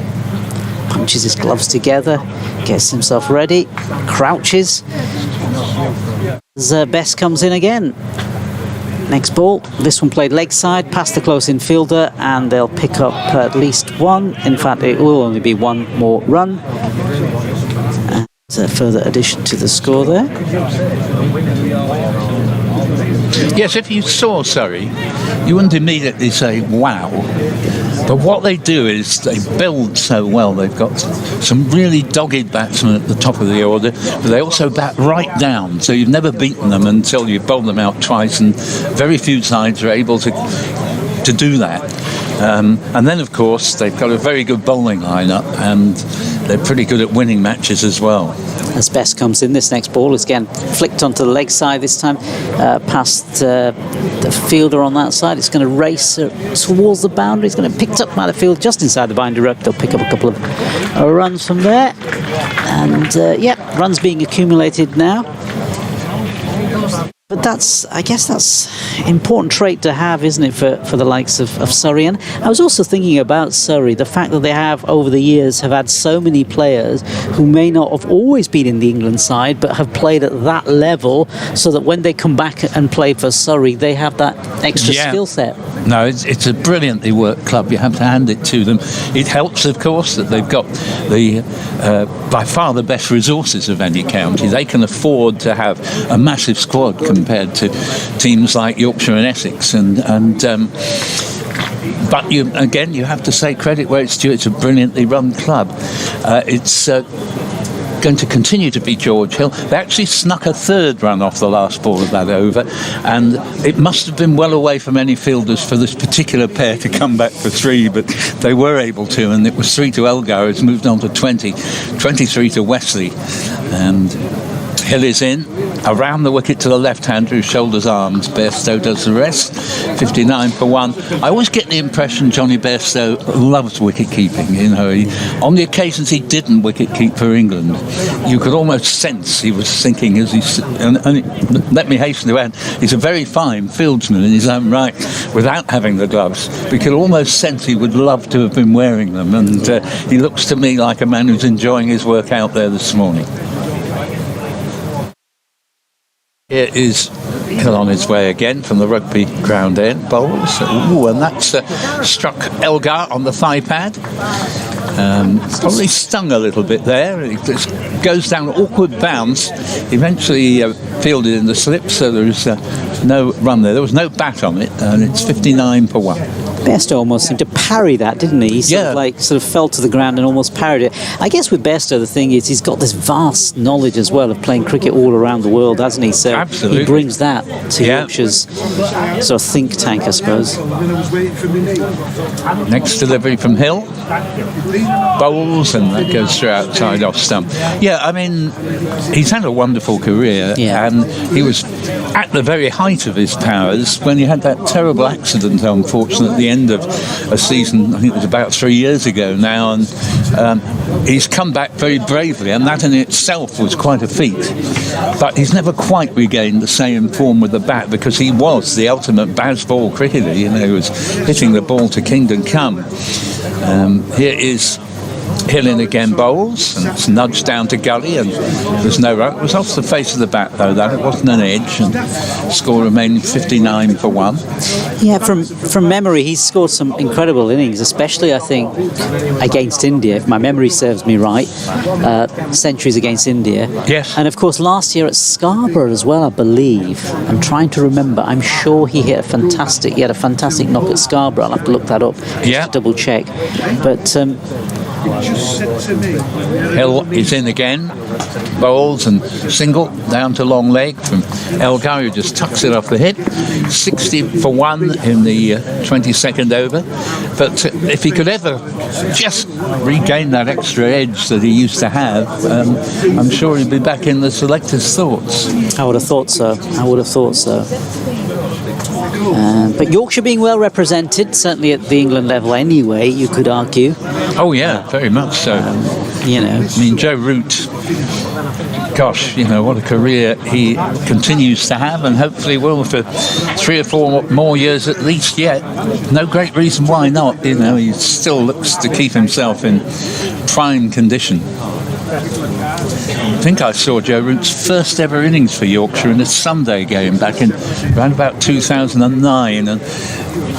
punches his gloves together, gets himself ready, crouches. As Best comes in again. Next ball, this one played leg side, past the close in fielder, and they'll pick up at least one. In fact, it will only be one more run. a further addition to the score there. Yes, if you saw Surrey, you wouldn't immediately say, wow. But what they do is they build so well. They've got some really dogged batsmen at the top of the order, but they also bat right down. So you've never beaten them until you bowl them out twice, and very few sides are able to do that. And then, of course, they've got a very good bowling lineup, and they're pretty good at winning matches as well. As Best comes in, this next ball is again flicked onto the leg side this time, past the fielder on that side. It's going to race towards the boundary. It's going to be picked up by the field just inside the boundary rope. They'll pick up a couple of runs from there. And, runs being accumulated now. But I guess that's an important trait to have, isn't it, for the likes of Surrey? And I was also thinking about Surrey, the fact that they have, over the years, have had so many players who may not have always been in the England side, but have played at that level, so that when they come back and play for Surrey, they have that extra skill set. No, it's a brilliantly worked club. You have to hand it to them. It helps, of course, that they've got the by far the best resources of any county. They can afford to have a massive squad compared to teams like Yorkshire and Essex, but you have to say credit where it's due. It's a brilliantly run club. It's going to continue to be George Hill. They actually snuck a third run off the last ball of that over, and it must have been well away from any fielders for this particular pair to come back for three, but they were able to, and it was 3 to Elgar, who's moved on to 23 to Wesley, and Hill is in, around the wicket to the left-hander who shoulders arms. Bairstow does the rest, 59 for 1. I always get the impression Johnny Bairstow loves wicket-keeping. On the occasions he didn't wicket-keep for England, you could almost sense he was thinking as he... let me hasten to add, he's a very fine fieldsman in his own right without having the gloves. We could almost sense he would love to have been wearing them, and he looks to me like a man who's enjoying his work out there this morning. Here is Hill on his way again from the rugby ground end. Bowls. Ooh, and that's struck Elgar on the thigh pad. Probably stung a little bit there. It just goes down an awkward bounce. Eventually fielded in the slip, so there is no run there. There was no bat on it, and it's 59 for 1. Bairstow almost seemed to parry that, didn't he? He sort of fell to the ground and almost parried it. I guess with Bairstow, the thing is he's got this vast knowledge as well of playing cricket all around the world, hasn't he? So absolutely. He brings that to Yorkshire's sort of think tank, I suppose. Next delivery from Hill. Bowls, and that goes through outside off stump. Yeah, I mean, he's had a wonderful career, and he was at the very height of his powers when he had that terrible accident, unfortunately, at the end of a season. I think it was about 3 years ago now, and he's come back very bravely, and that in itself was quite a feat. But he's never quite regained the same form with the bat, because he was the ultimate Bazball cricketer. He was hitting the ball to kingdom come. Here is Hill in again, bowls, and it's nudged down to gully, and there's no run. It was off the face of the bat, though, that it wasn't an edge, and score remained 59 for 1. Yeah, from memory, he's scored some incredible innings, especially, I think, against India, if my memory serves me right. Centuries against India. Yes. And, of course, last year at Scarborough as well, I believe. I'm trying to remember. I'm sure he had a fantastic knock at Scarborough. I'll have to look that up just to double check. But... Hill is in again, bowls and single down to long leg from Elgar, who just tucks it off the hip. 60 for 1 in the 22nd over. But if he could ever just regain that extra edge that he used to have, I'm sure he'd be back in the selectors' thoughts. I would have thought so. But Yorkshire being well represented, certainly at the England level anyway, you could argue. Oh yeah, very much so. I mean, Joe Root, gosh, what a career he continues to have, and hopefully will for 3 or 4 more years at least yet. No great reason why not. He still looks to keep himself in prime condition. I think I saw Joe Root's first ever innings for Yorkshire in a Sunday game back in around about 2009, and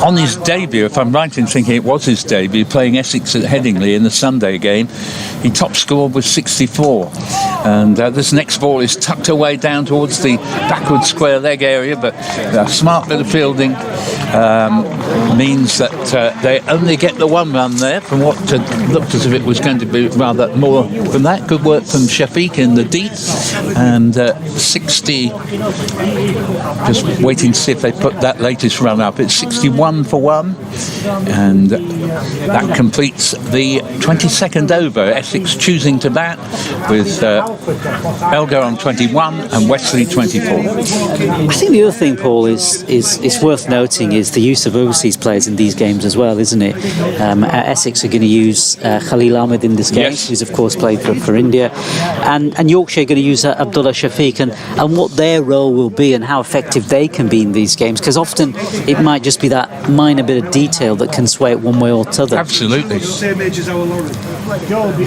on his debut, if I'm right in thinking it was his debut, playing Essex at Headingley in the Sunday game, he top scored with 64. And this next ball is tucked away down towards the backward square leg area, but a smart bit of fielding means that they only get the one run there from what looked as if it was going to be rather more than that. Good work from Shafiq in the deep, and 60, just waiting to see if they put that latest run up. It's 61 for 1, and that completes the 22nd over. Essex choosing to bat with Elgar on 21 and Wesley 24. I think the other thing, Paul, is worth noting is the use of overseas players in these games as well, isn't it? Essex are going to use Khalil Ahmed in this game, yes, who's of course played for India, and Yorkshire are going to use Abdullah Shafiq, and what their role will be and how effective they can be in these games, because often it might just be that minor bit of detail that can sway it one way or the other. Absolutely.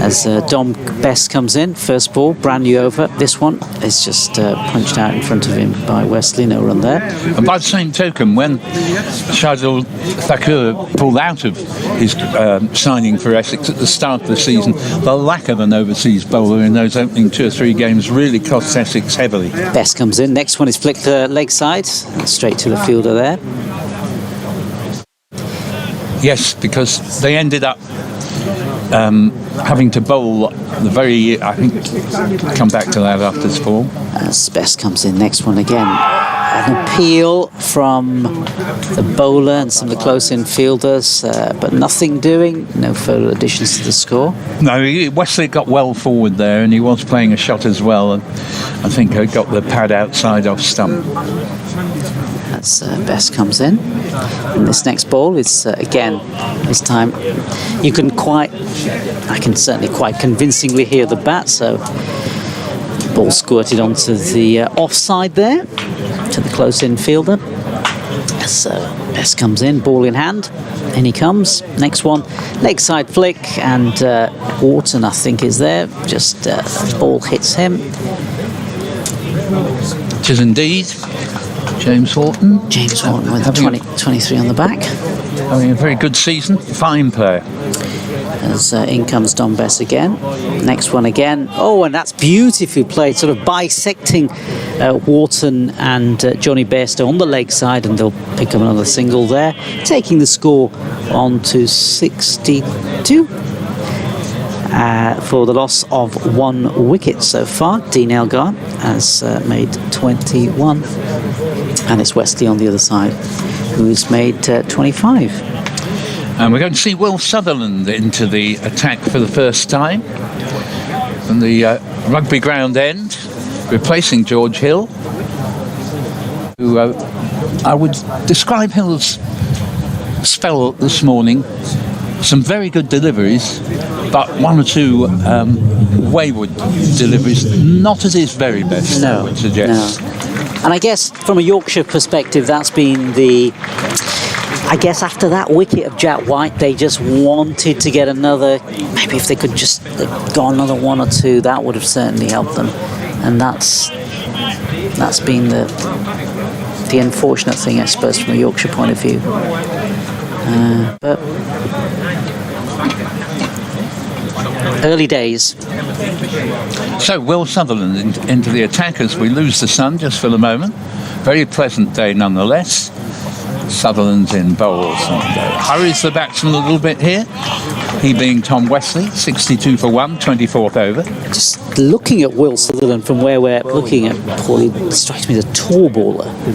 As Dom Best comes in, first ball, brand new over. This one is just punched out in front of him by Wesley, no run there. And by the same token, when Shahidul Thakur pulled out of his signing for Essex at the start of the season, the lack of an overseas bowler in those opening 2 or 3 games really cost Essex heavily. Best comes in, next one is flicked leg side, straight to the fielder there. Yes, because they ended up having to bowl the very, I think, come back to that after this ball. As Best comes in, next one again. An appeal from the bowler and some of the close-in fielders, but nothing doing, no further additions to the score. No, Wesley got well forward there, and he was playing a shot as well, and I think he got the pad outside off stump. As Best comes in. And this next ball is, again, this time I can certainly quite convincingly hear the bat, so ball squirted onto the offside there, to the close-in fielder. As Best comes in, ball in hand, in he comes. Next one, leg side flick, and Wharton, I think, is there. Just the ball hits him. It is indeed James Horton. James Horton with 23 on the back. Having a very good season, fine player. As in comes Don Bess again. Next one again. Oh, and that's beautifully played, sort of bisecting Wharton and Johnny Bairstow on the leg side, and they'll pick up another single there, taking the score on to 62. For the loss of 1 wicket so far. Dean Elgar has made 21, and it's Wesley on the other side who's made 25. And we're going to see Will Sutherland into the attack for the first time from the rugby ground end, replacing George Hill, who I would describe Hill's spell this morning. Some very good deliveries, but 1 or 2 wayward deliveries, not at his very best, I would suggest. No. And I guess from a Yorkshire perspective, that's been after that wicket of Jack White, they just wanted to get another, maybe if they could just go another 1 or 2, that would have certainly helped them. And that's been the unfortunate thing, I suppose, from a Yorkshire point of view. But early days. So Will Sutherland into the attack as we lose the sun just for the moment. Very pleasant day nonetheless. Sutherland's in bowls and hurries the batsman a little bit here. He being Tom Wesley, 62 for 1, 24th over. Just looking at Will Sutherland from where we're looking at Paul, he strikes me as a tall bowler. You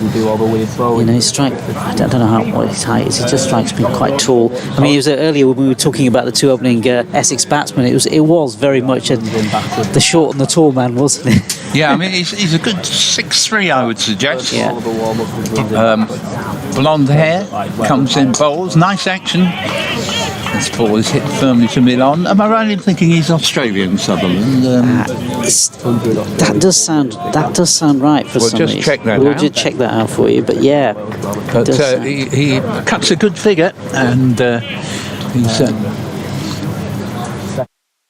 know, I don't know what his height is. He just strikes me quite tall. I mean, it was earlier when we were talking about the 2 opening Essex batsmen. It was very much the short and the tall man, wasn't it? Yeah, I mean, he's a good 6'3", I would suggest. Yeah. Blonde hair, comes in bowls, nice action. This ball is hit firmly to mid-on. Am I right in thinking he's Australian, Sutherland? That does sound right for some reason. Just check that We'll out. just check that out for you, but yeah. But he cuts a good figure, and he's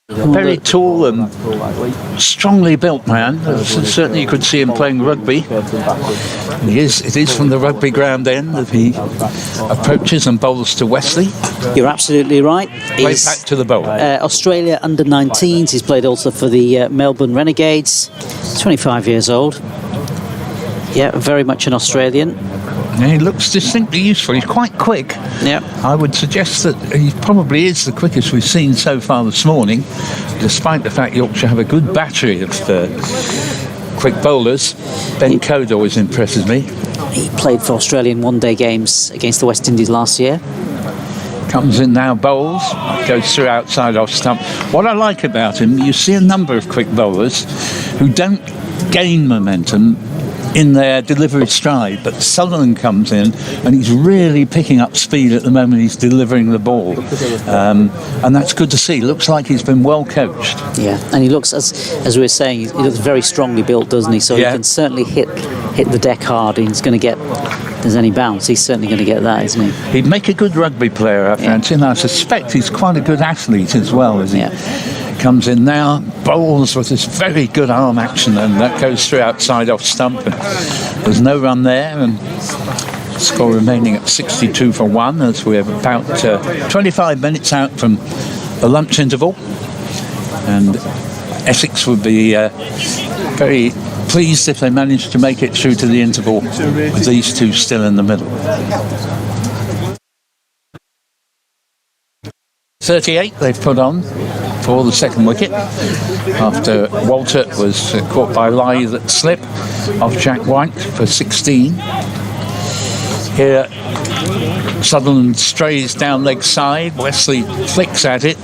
Very tall and strongly built man. Certainly you could see him playing rugby. It is from the rugby ground end that he approaches and bowls to Wesley. You're absolutely right. Play back to the bowl. Australia under-19s. He's played also for the Melbourne Renegades. 25 years old. Yeah, very much an Australian. He looks distinctly useful. He's quite quick. Yeah. I would suggest that he probably is the quickest we've seen so far this morning, despite the fact Yorkshire have a good battery of quick bowlers. Ben Code always impresses me. He played for Australian one-day games against the West Indies last year. Comes in now, bowls, goes through outside off stump. What I like about him, you see a number of quick bowlers who don't gain momentum in their delivery stride, but Sutherland comes in and he's really picking up speed at the moment he's delivering the ball, and that's good to see. Looks like he's been well coached. Yeah, and he looks, as we were saying, he looks very strongly built, doesn't he? So he can certainly hit the deck hard. He's going to get, if there's any bounce, he's certainly going to get that, isn't he? He'd make a good rugby player, I fancy, and I suspect he's quite a good athlete as well, as he comes in now, bowls with this very good arm action, and that goes through outside off stump. And there's no run there, and score remaining at 62 for 1 as we're about 25 minutes out from the lunch interval. And Essex would be very pleased if they managed to make it through to the interval with these two still in the middle. 38 they've put on for the second wicket after Walter was caught by Lythe at slip off Jack White for 16. Here Sutherland strays down leg side, Wesley flicks at it.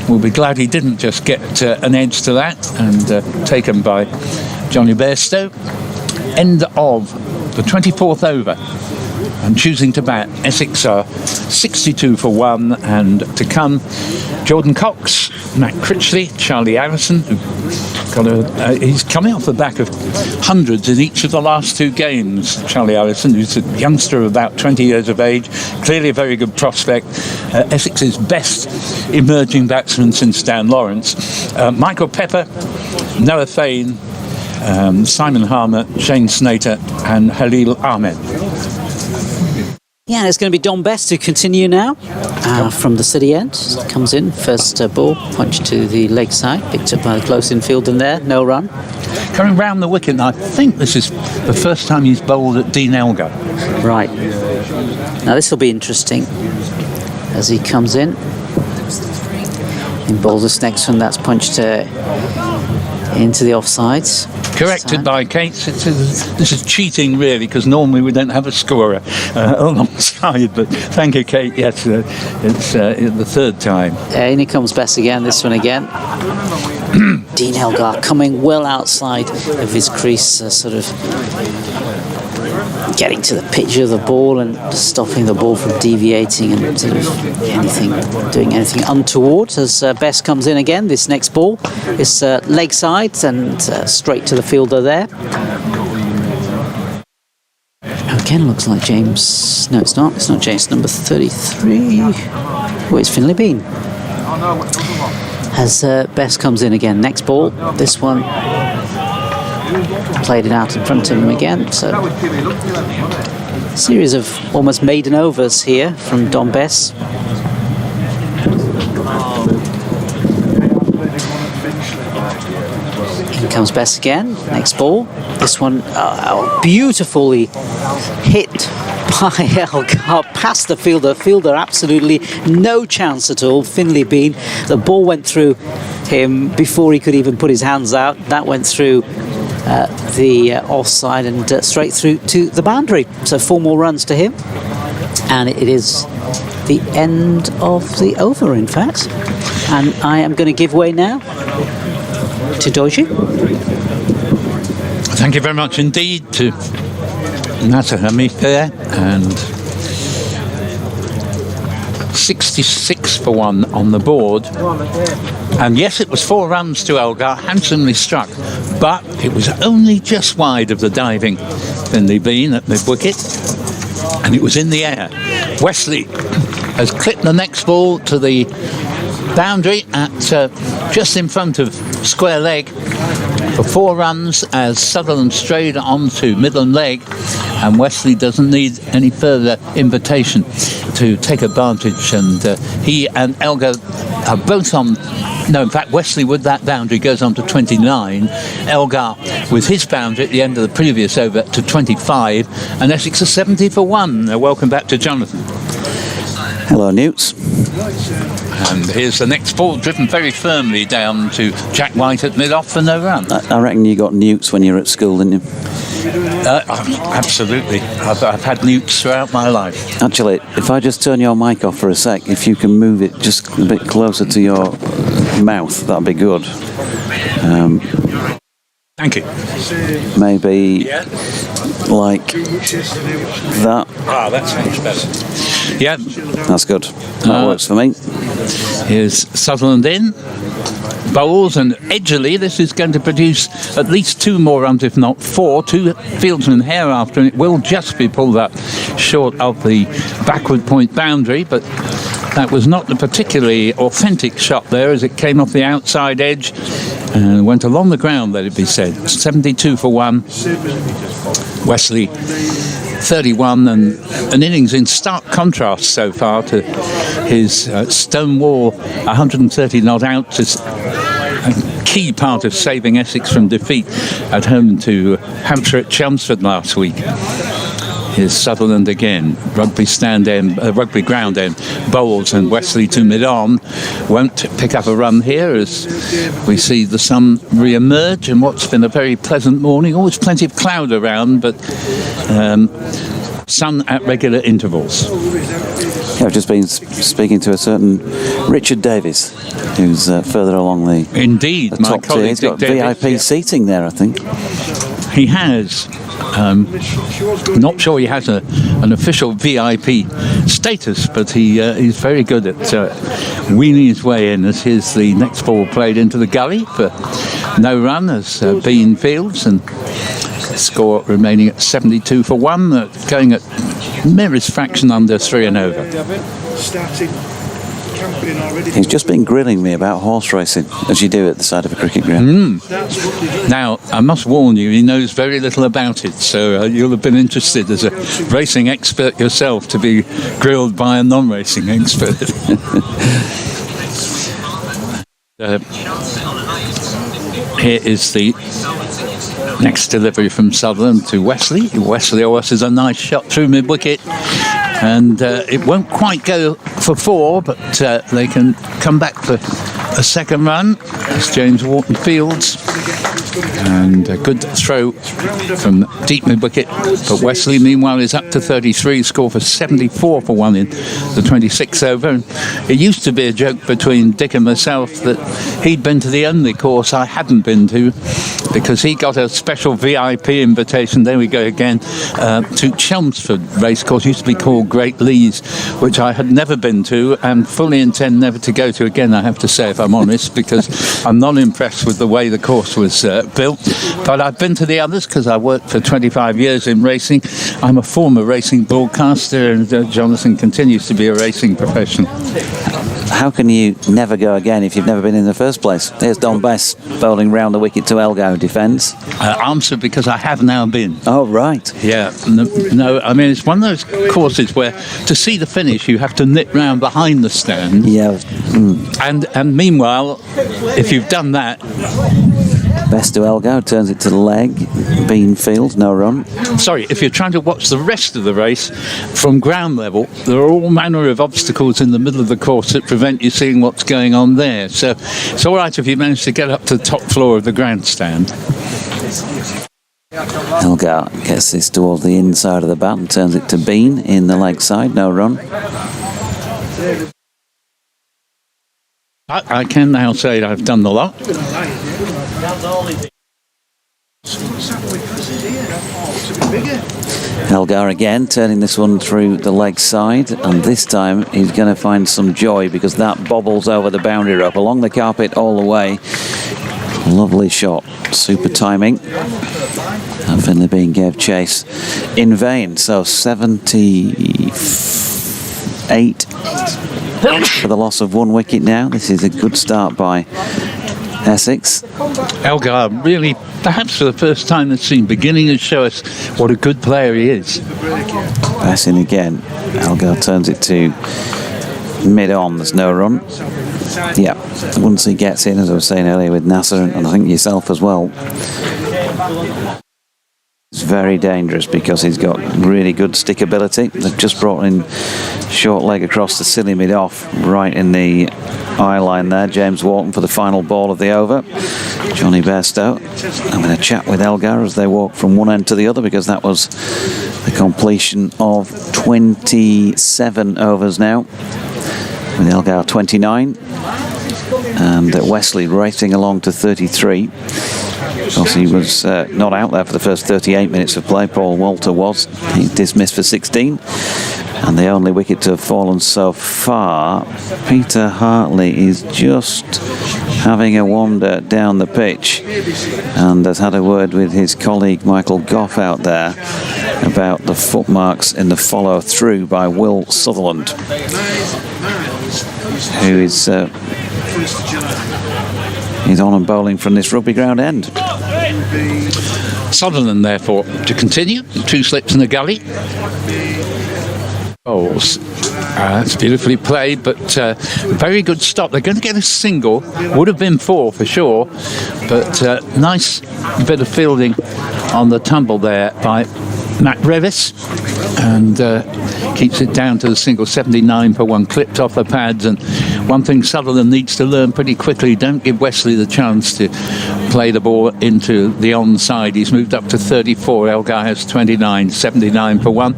We'll be glad he didn't just get an edge to that, and taken by Johnny Bairstow. End of the 24th over, and choosing to bat, Essex are 62 for 1, and to come Jordan Cox, Matt Critchley, Charlie Allison, he's coming off the back of hundreds in each of the last two games. Charlie Allison, who's a youngster of about 20 years of age, clearly a very good prospect. Essex's best emerging batsman since Dan Lawrence. Michael Pepper, Noah Fain, Simon Harmer, Shane Snater and Halil Ahmed. Yeah, it's going to be Don Best to continue now from the city end. Comes in, first ball, punch to the leg side, picked up by the close infielder there, no run. Coming round the wicket, and I think this is the first time he's bowled at Dean Elgar. Right. Now this will be interesting as he comes in. In bowls this next one, that's punched into the offsides. Corrected by Kate. This is cheating, really, because normally we don't have a scorer alongside. But thank you, Kate. Yes, it's the third time. In he comes Best again. This one again. Dean Elgar coming well outside of his crease, sort of getting to the pitch of the ball and stopping the ball from deviating and sort of doing anything untoward. As Best comes in again, this next ball is leg side and straight to the fielder there. Again, looks like James. No, it's not. It's not James. Number 33. Oh, it's Finlay Bean. As Best comes in again, next ball. This one. Played it out in front of him again. So, series of almost maiden overs here from Don Bess. In comes Bess again. Next ball. This one beautifully hit by Elgar past the fielder. Fielder absolutely no chance at all. Finlay Bean. The ball went through him before he could even put his hands out. That went through the offside and straight through to the boundary. So 4 more runs to him, and it is the end of the over, in fact. And I am going to give way now to Doji. Thank you very much indeed to Nasser Hamid there, and 66 for 1 on the board. And yes, it was 4 runs to Elgar, handsomely struck, but it was only just wide of the diving Finlay Bean at the wicket, and it was in the air. Wesley has clipped the next ball to the boundary at just in front of square leg for 4 runs as Sutherland strayed onto middle leg, and Wesley doesn't need any further invitation to take advantage, and he and Elgar are both on. No, in fact, Wesley with that boundary goes on to 29. Elgar with his boundary at the end of the previous over to 25, and Essex are 70 for 1. Welcome back to Jonathan. Hello, Newts. And here's the next ball, driven very firmly down to Jack White at mid-off for no run. I reckon you got Newts when you were at school, didn't you? Absolutely. I've had Newts throughout my life. Actually, if I just turn your mic off for a sec, if you can move it just a bit closer to your mouth, that'd be good. Thank you. Maybe like that. Ah, that's much better. Yeah. That's good. That works for me. Here's Sutherland in. Bowles, and edgily this is going to produce at least 2 more runs, if not 4. 2 fieldsmen hereafter, and it will just be pulled up short of the backward point boundary, but that was not a particularly authentic shot there as it came off the outside edge and went along the ground, let it be said. 72 for 1. Wesley 31, and an innings in stark contrast so far to his Stonewall 130 not out, a key part of saving Essex from defeat at home to Hampshire at Chelmsford last week. Here's Sutherland again, rugby ground end, Bowles and Wesley to mid-on. Won't pick up a run here as we see the sun re-emerge in what's been a very pleasant morning. Always plenty of cloud around, but sun at regular intervals. Yeah, I've just been speaking to a certain Richard Davies, who's further along the Indeed, the my top tier. colleague He's got Dick Davies, VIP seating there, I think. He has. Not sure he has an official VIP status, but he's very good at weaning his way in, as here's the next ball played into the gully for no run as Bean fields, and score remaining at 72 for 1, going at merest fraction under 3 and over. He's just been grilling me about horse racing, as you do at the side of a cricket ground. Now, I must warn you, he knows very little about it, so you'll have been interested as a racing expert yourself to be grilled by a non-racing expert. Here is the next delivery from Sutherland to Wesley. Wesley always is a nice shot through mid-wicket, and it won't quite go for 4, but they can come back for a second run. It's James Wharton Fields, and a good throw from deep mid-wicket. But Wesley, meanwhile, is up to 33, score for 74 for 1 in the 26th over. And it used to be a joke between Dick and myself that he'd been to the only course I hadn't been to, because he got a special VIP invitation, there we go again, to Chelmsford Racecourse, used to be called Great Lees, which I had never been to and fully intend never to go to again, I have to say, if I'm honest, because I'm not impressed with the way the course was built. But I've been to the others because I worked for 25 years in racing. I'm a former racing broadcaster, and Jonathan continues to be a racing professional. How can you never go again if you've never been in the first place? Here's Don Bess bowling round the wicket to Elgar, defence. Answer, because I have now been. Oh, right. Yeah, no, I mean, it's one of those courses where to see the finish you have to nip round behind the stand. Yeah. And meanwhile, if you've done that... Best to Elgar, turns it to the leg. Bean field, no run. Sorry, if you're trying to watch the rest of the race from ground level, there are all manner of obstacles in the middle of the course that prevent you seeing what's going on there. So it's all right if you manage to get up to the top floor of the grandstand. Elgar gets this towards the inside of the bat and turns it to Bean in the leg side, no run. I can now say I've done the lot. Elgar again turning this one through the leg side, and this time he's going to find some joy because that bobbles over the boundary rope along the carpet all the way. Lovely shot, super timing. And Finlay Bean gave chase in vain. So 78 for the loss of 1 wicket now. This is a good start by Essex. Elgar really, perhaps for the first time this season, beginning to show us what a good player he is. Passing again. Elgar turns it to mid-on. There's no run. Yeah, once he gets in, as I was saying earlier with Nasser, and I think yourself as well, it's very dangerous because he's got really good stickability. They've just brought in short leg across the silly mid-off, right in the eye line there. James Wharton for the final ball of the over. Johnny Bairstow having a chat with Elgar as they walk from one end to the other, because that was the completion of 27 overs now, with Elgar 29 and Wesley racing along to 33. Of course, he was not out there for the first 38 minutes of play. Paul Walter was. He dismissed for 16. And the only wicket to have fallen so far, Peter Hartley is just having a wander down the pitch and has had a word with his colleague Michael Gough out there about the footmarks in the follow-through by Will Sutherland, who is he's on and bowling from this rugby ground end. Sutherland, therefore, to continue. 2 slips in the gully. Bowls. That's beautifully played, but very good stop. They're going to get a single. Would have been 4 for sure, but nice bit of fielding on the tumble there by Matt Revis, and keeps it down to the single. 79 for 1, clipped off the pads. And one thing Sutherland needs to learn pretty quickly: don't give Wesley the chance to play the ball into the onside. He's moved up to 34. Elgar has 29. 79 for 1.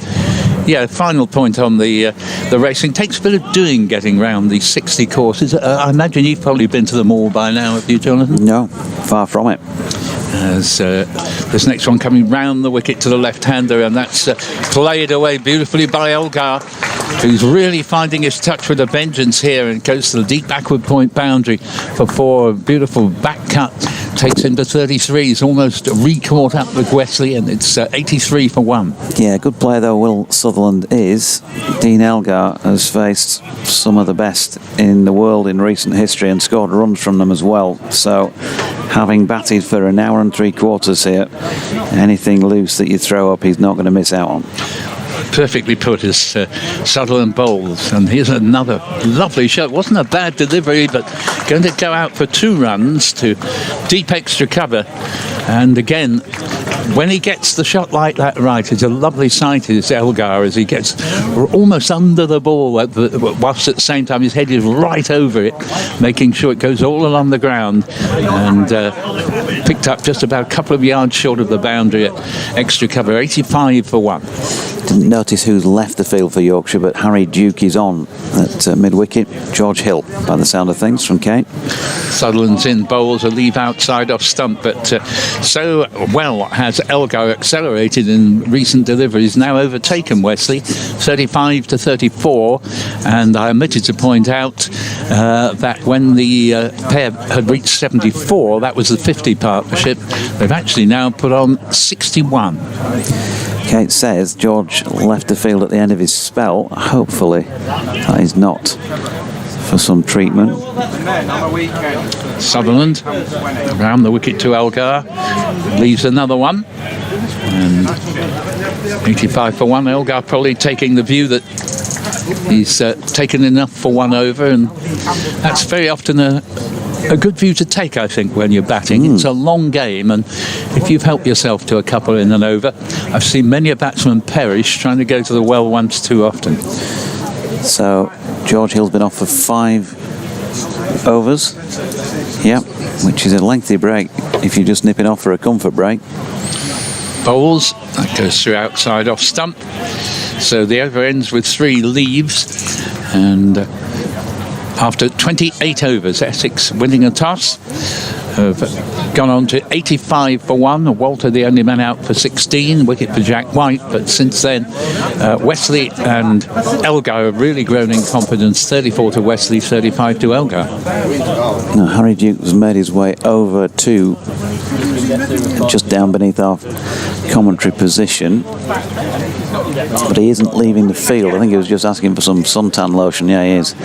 Yeah, final point on the racing. Takes a bit of doing getting round these 60 courses. I imagine you've probably been to them all by now, have you, Jonathan? No, far from it. As this next one coming round the wicket to the left-hander, and that's played away beautifully by Elgar, who's really finding his touch with a vengeance here, and goes to the deep backward point boundary for 4. Beautiful back cut. Takes him to 33. He's almost re-caught up with Wesley, and it's 83 for 1. Yeah, good player though Will Sutherland is. Dean Elgar has faced some of the best in the world in recent history and scored runs from them as well. So, having batted for an hour and 3/4 here, anything loose that you throw up, he's not going to miss out on. Perfectly put as Sutherland bowls. And here's another lovely shot. Wasn't a bad delivery, but going to go out for 2 runs to deep extra cover. And again, when he gets the shot like that right, it's a lovely sight, is Elgar, as he gets almost under the ball, whilst at the same time his head is right over it, making sure it goes all along the ground, and picked up just about a couple of yards short of the boundary at extra cover. 85 for 1. Didn't notice who's left the field for Yorkshire, but Harry Duke is on at mid-wicket. George Hill, by the sound of things, from Kate. Sutherland's in, bowls a leave outside off stump, but so well has Elgar accelerated in recent deliveries, now overtaken Wesley, 35 to 34, and I omitted to point out that when the pair had reached 74, that was the 50 partnership. They've actually now put on 61. Kate says George left the field at the end of his spell. Hopefully that is not for some treatment. Sutherland around the wicket to Elgar, leaves another one, and 85 for 1. Elgar probably taking the view that he's taken enough for 1 over, and that's very often a good view to take, I think, when you're batting. It's a long game, and if you've helped yourself to a couple in an over, I've seen many a batsman perish trying to go to the well once too often. So George Hill's been off for 5 overs. Yep, which is a lengthy break if you're just nipping off for a comfort break. Bowls, that goes through outside off stump. So the over ends with 3 leaves, and after 28 overs, Essex winning a toss have gone on to 85 for 1. Walter, the only man out, for 16, wicket for Jack White. But since then, Wesley and Elgar have really grown in confidence. 34 to Wesley, 35 to Elgar. Now, Harry Duke has made his way over to just down beneath our commentary position. but he isn't leaving the field. I think he was just asking for some suntan lotion. Yeah, he is.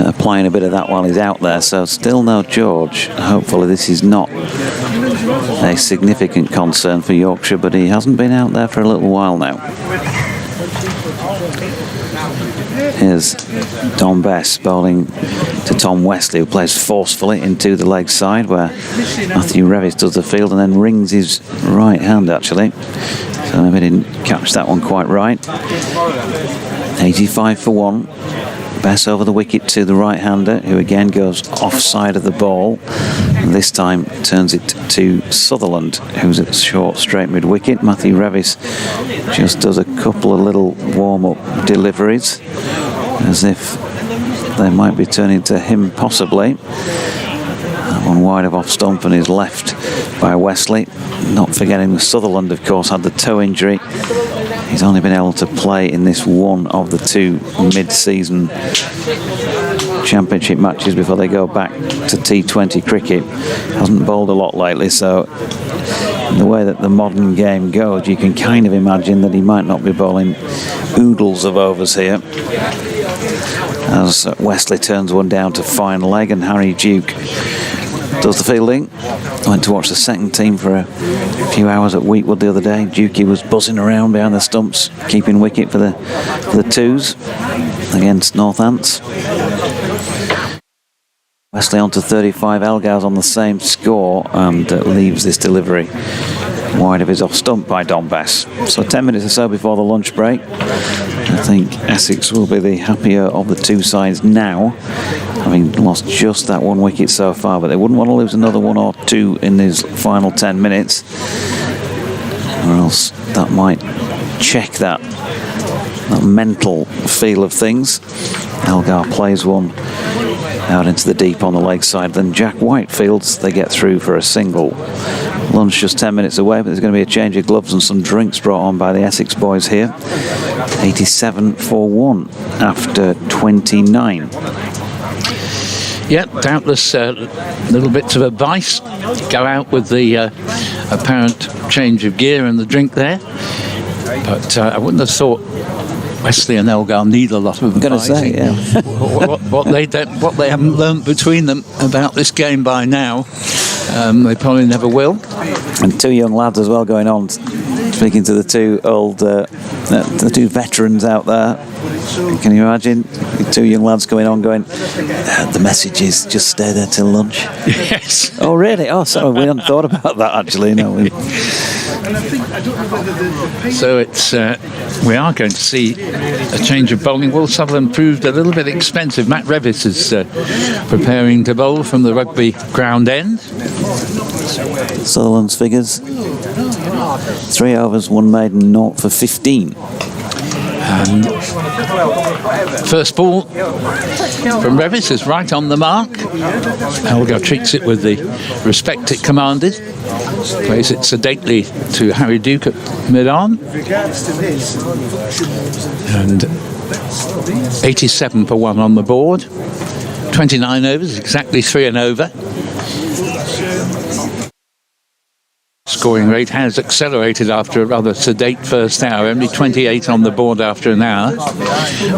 Applying a bit of that while he's out there. So still no George. Hopefully this is not a significant concern for Yorkshire, but he hasn't been out there for a little while now. Here's Don Bess bowling to Tom Wesley, who plays forcefully into the leg side, where Matthew Revis does the field and then rings his right hand, actually. So maybe didn't catch that one quite right. 85 for 1. Bess over the wicket to the right-hander, who again goes offside of the ball. And this time turns it to Sutherland, who's at short straight mid-wicket. Matthew Revis just does a couple of little warm-up deliveries, as if they might be turning to him possibly. That one wide of off stump and is left by Wesley. Not forgetting Sutherland, of course, had the toe injury. He's only been able to play in this one of the two mid-season championship matches before they go back to T20 cricket. Hasn't bowled a lot lately, so the way that the modern game goes, you can kind of imagine that he might not be bowling oodles of overs here. As Wesley turns one down to fine leg, and Harry Duke does the fielding. I went to watch the second team for a few hours at Wheatwood the other day. Dukey was buzzing around behind the stumps, keeping wicket for the twos against Northants. Wesley on to 35. Elgar's on the same score and leaves this delivery wide of his off stump by Don Bess. So 10 minutes or so before the lunch break. I think Essex will be the happier of the two sides now, having lost just that one wicket so far, but they wouldn't want to lose another one or two in these final 10 minutes, or else that might check that mental feel of things. Elgar plays one out into the deep on the leg side, then Jack White fields, they get through for a single. Lunch just 10 minutes away, but there's going to be a change of gloves and some drinks brought on by the Essex boys here. 87 for 1 after 29. Yep, doubtless little bits of advice. Go out with the apparent change of gear and the drink there. But I wouldn't have thought Wesley and Elgar need a lot of advice. I'm going to say, yeah. what they haven't learnt between them about this game by now, they probably never will. And two young lads as well going on, speaking to the two old, the two veterans out there. Can you imagine? Two young lads going on going, the message is just stay there till lunch. Yes. Oh, really? Oh, sorry, we hadn't thought about that actually. No. So it's we are going to see a change of bowling. Will Sutherland proved a little bit expensive. Matt Revis is preparing to bowl from the rugby ground end. Sutherland's figures: 3 overs, 1 maiden, 0 for 15. And first ball from Revis is right on the mark. Elgar treats it with the respect it commanded. Plays it sedately to Harry Duke at mid-on. And 87 for 1 on the board. 29 overs, exactly 3 and over. Scoring rate has accelerated after a rather sedate first hour, only 28 on the board after an hour.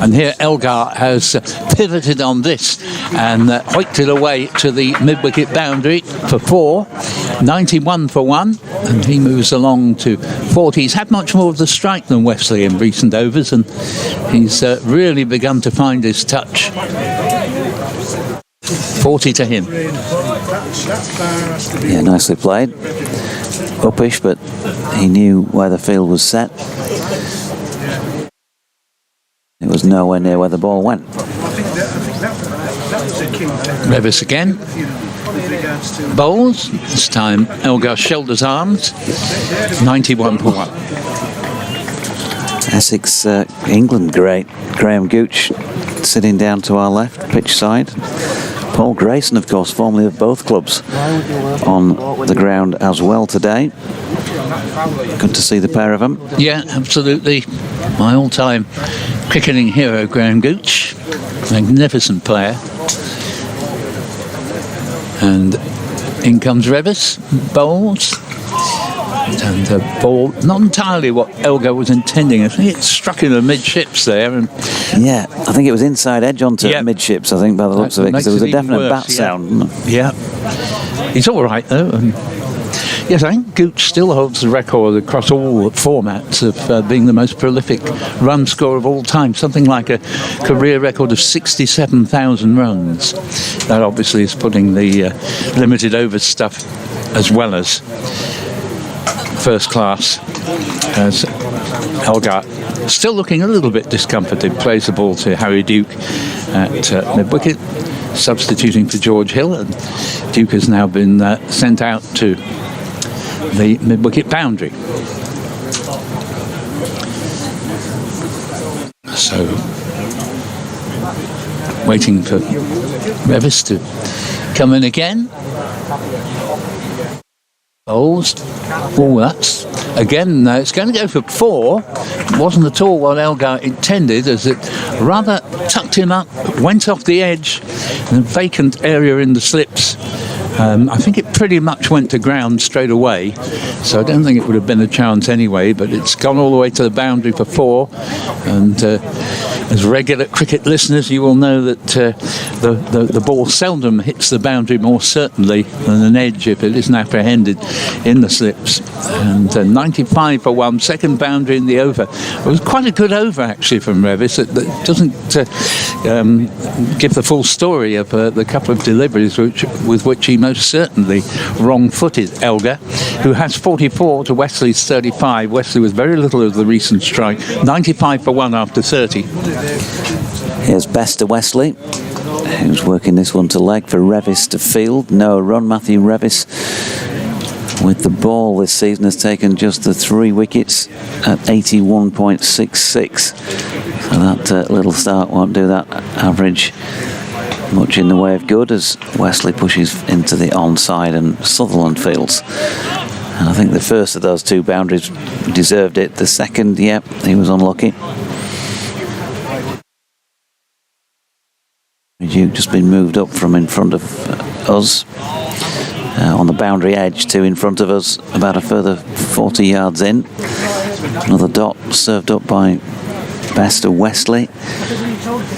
And here Elgar has pivoted on this and hoiked it away to the mid-wicket boundary for 4, 91 for 1, and he moves along to 40. He's had much more of the strike than Wesley in recent overs, and he's really begun to find his touch. 40 to him. Yeah, nicely played. Uppish, but he knew where the field was set. It was nowhere near where the ball went. Revis again. Bowls. This time Elgar shoulders arms. 91 for 1. Essex, England great. Graham Gooch sitting down to our left, pitch side. Paul Grayson, of course, formerly of both clubs, on the ground as well today. Good to see the pair of them. Yeah, absolutely. My all-time cricketing hero, Graham Gooch. Magnificent player. And in comes Revis, bowls. And the ball, not entirely what Elgar was intending. I think it struck in the midships there. And Yeah, I think it was inside edge onto midships, I think, by the looks of it, because there was a definite bat sound. Yeah. He's all right, though. And yes, I think Gooch still holds the record across all formats of being the most prolific run scorer of all time. Something like a career record of 67,000 runs. That obviously is putting the limited over stuff as well as first class, as Elgar, still looking a little bit discomforted, plays the ball to Harry Duke at mid-wicket, substituting for George Hill, and Duke has now been sent out to the mid-wicket boundary. So, waiting for Revis to come in again. Bowls. Oh, that's again. It's going to go for 4. Wasn't at all what Elgar intended, as it rather tucked him up, went off the edge, and a vacant area in the slips. I think it pretty much went to ground straight away, so I don't think it would have been a chance anyway, but it's gone all the way to the boundary for 4, and as regular cricket listeners, you will know that the ball seldom hits the boundary more certainly than an edge if it isn't apprehended in the slips. And 95 for 1, second boundary in the over. It was quite a good over actually from Revis. It doesn't give the full story of the couple of deliveries with which he most certainly wrong-footed Elgar, who has 44 to Wesley's 35. Wesley was very little of the recent strike. 95 for 1 after 30. Here's Best to Wesley, who's working this one to leg for Revis to field. No run. Matthew Revis with the ball this season has taken just the 3 wickets at 81.66. So that little start won't do that average much in the way of good, as Wesley pushes into the onside and Sutherland fields. And I think the first of those 2 boundaries deserved it. The second, he was unlucky. Duke just been moved up from in front of us on the boundary edge to in front of us, about a further 40 yards in. Another dot served up by Best to Wesley.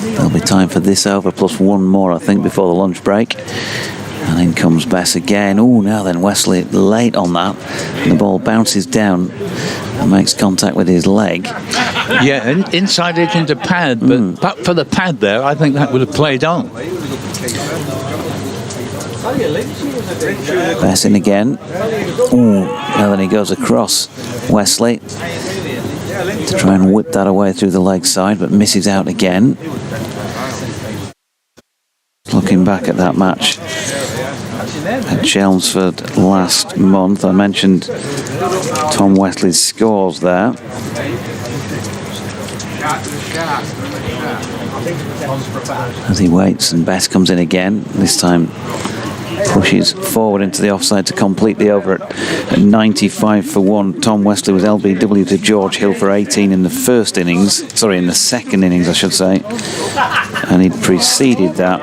There'll be time for this over plus 1 more, I think, before the lunch break. And in comes Bess again. Oh, now then, Wesley late on that. And the ball bounces down and makes contact with his leg. Yeah, inside edge into pad, but for the pad there, I think that would have played on. Bess in again. Oh, now then he goes across Wesley to try and whip that away through the leg side, but misses out again. Looking back at that match at Chelmsford last month, I mentioned Tom Wesley's scores there. As he waits, and Bess comes in again, this time pushes forward into the offside to complete the over at 95 for 1. Tom Wesley was LBW to George Hill for 18 in the second innings, I should say. And he preceded that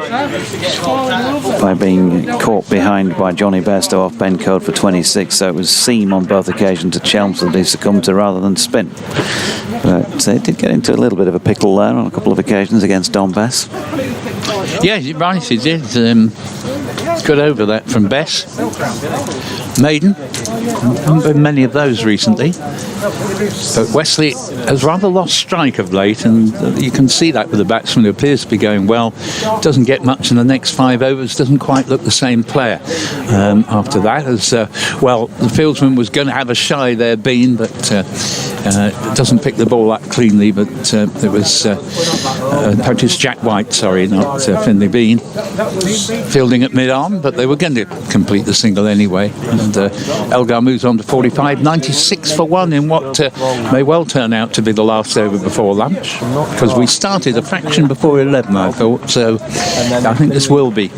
by being caught behind by Johnny Bairstow off Bencode for 26. So it was seam on both occasions to Chelmsford he succumbed to rather than spin. But it did get into a little bit of a pickle there on a couple of occasions against Don Bess. Yeah, right, he did. Good over that from Bess. Maiden. Haven't been many of those recently. But Wesley has rather lost strike of late, and you can see that with the batsman who appears to be going well. Doesn't get much in the next 5 overs, doesn't quite look the same player. After that, as the fieldsman was going to have a shy there, Bean, but doesn't pick the ball up cleanly, but it was just Jack White, not Finlay Bean, fielding at mid-arm, but they were going to complete the single anyway. And Elgar moves on to 45, 96 for 1 in what may well turn out to be the last over before lunch, because we started a fraction before 11, I thought, so I think this will be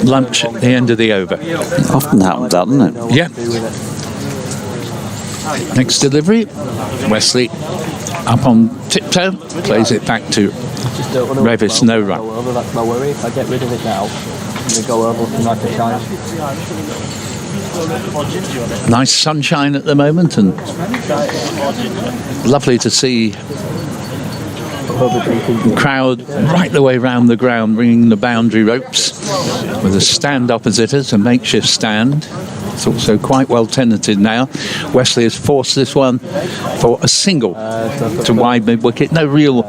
lunch at the end of the over. Often happens, doesn't it? Yeah. Next delivery, Wesley up on tiptoe, plays it back to Revis, no run. That's my worry. If I get rid of it now, we go over from like a chance. Nice sunshine at the moment, and lovely to see the crowd right the way round the ground, bringing the boundary ropes with a stand opposite us, a makeshift stand. It's also quite well tenanted now. Wesley has forced this one for a single to wide mid-wicket. No real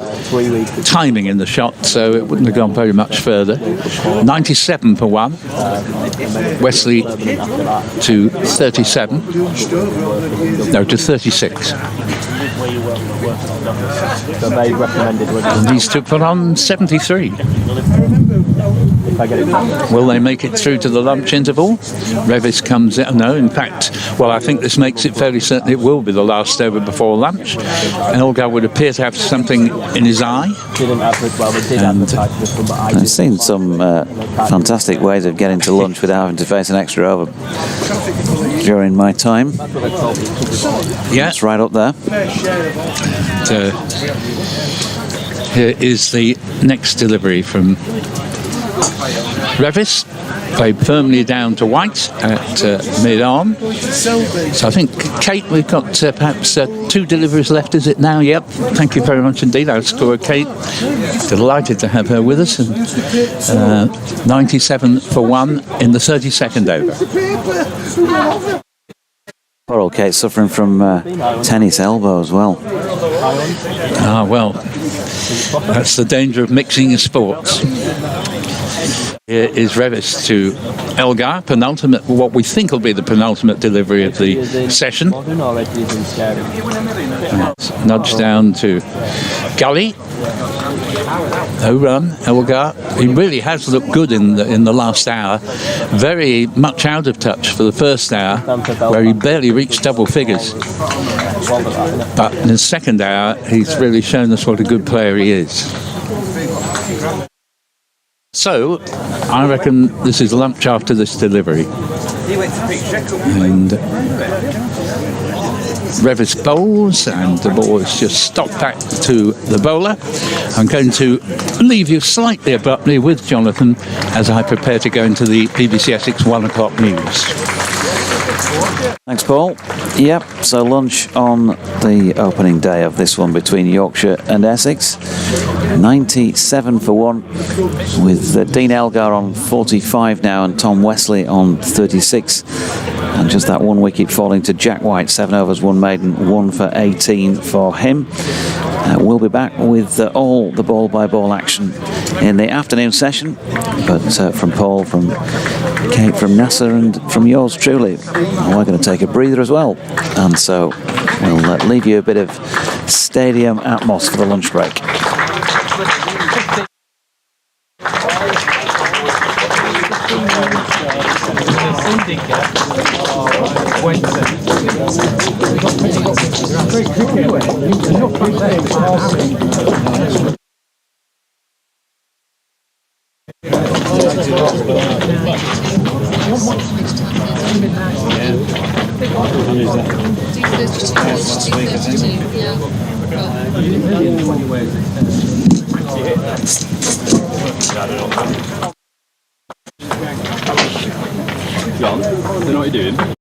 timing in the shot, so it wouldn't have gone very much further. 97 for 1. Wesley to 37. No, to 36. And these two put on 73. Will they make it through to the lunch interval? Revis comes in. No, in fact, well, I think this makes it fairly certain it will be the last over before lunch. Elgar would appear to have something in his eye. And I've seen some fantastic ways of getting to lunch without having to face an extra over during my time. Yeah, it's right up there. Here is the next delivery from Revis, played firmly down to White at mid-arm. So I think, Kate, we've got perhaps 2 deliveries left, is it now? Yep, thank you very much indeed. Our scorer, Kate. Delighted to have her with us. And 97 for 1 in the 32nd over. Poor old Kate suffering from tennis elbow as well. Ah, well, that's the danger of mixing your sports. Here is Revis to Elgar, penultimate, what we think will be the penultimate delivery of the session. Nudge down to Gully. No run, Elgar. He really has looked good in the last hour. Very much out of touch for the first hour, where he barely reached double figures. But in the second hour, he's really shown us what a good player he is. So, I reckon this is lunch after this delivery. And Revis bowls, and the ball is just stopped back to the bowler. I'm going to leave you slightly abruptly with Jonathan as I prepare to go into the BBC Essex 1 o'clock news. Thanks, Paul. Yep, so lunch on the opening day of this one between Yorkshire and Essex. 97 for 1, with Dean Elgar on 45 now and Tom Wesley on 36. And just that 1 wicket falling to Jack White. 7 overs, 1 maiden, 1 for 18 for him. We'll be back with all the ball-by-ball action in the afternoon session. But from Paul, from Kate, from Nasser, and from yours truly, we're going to take a breather as well. And so we'll leave you a bit of stadium atmos for the lunch break. John, do you know what you're doing?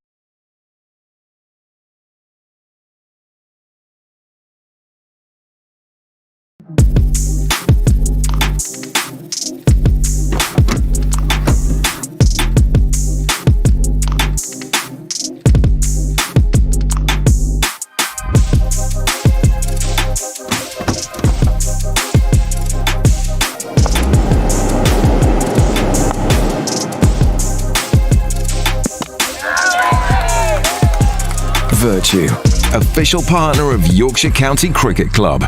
Vertu, official partner of Yorkshire County Cricket Club.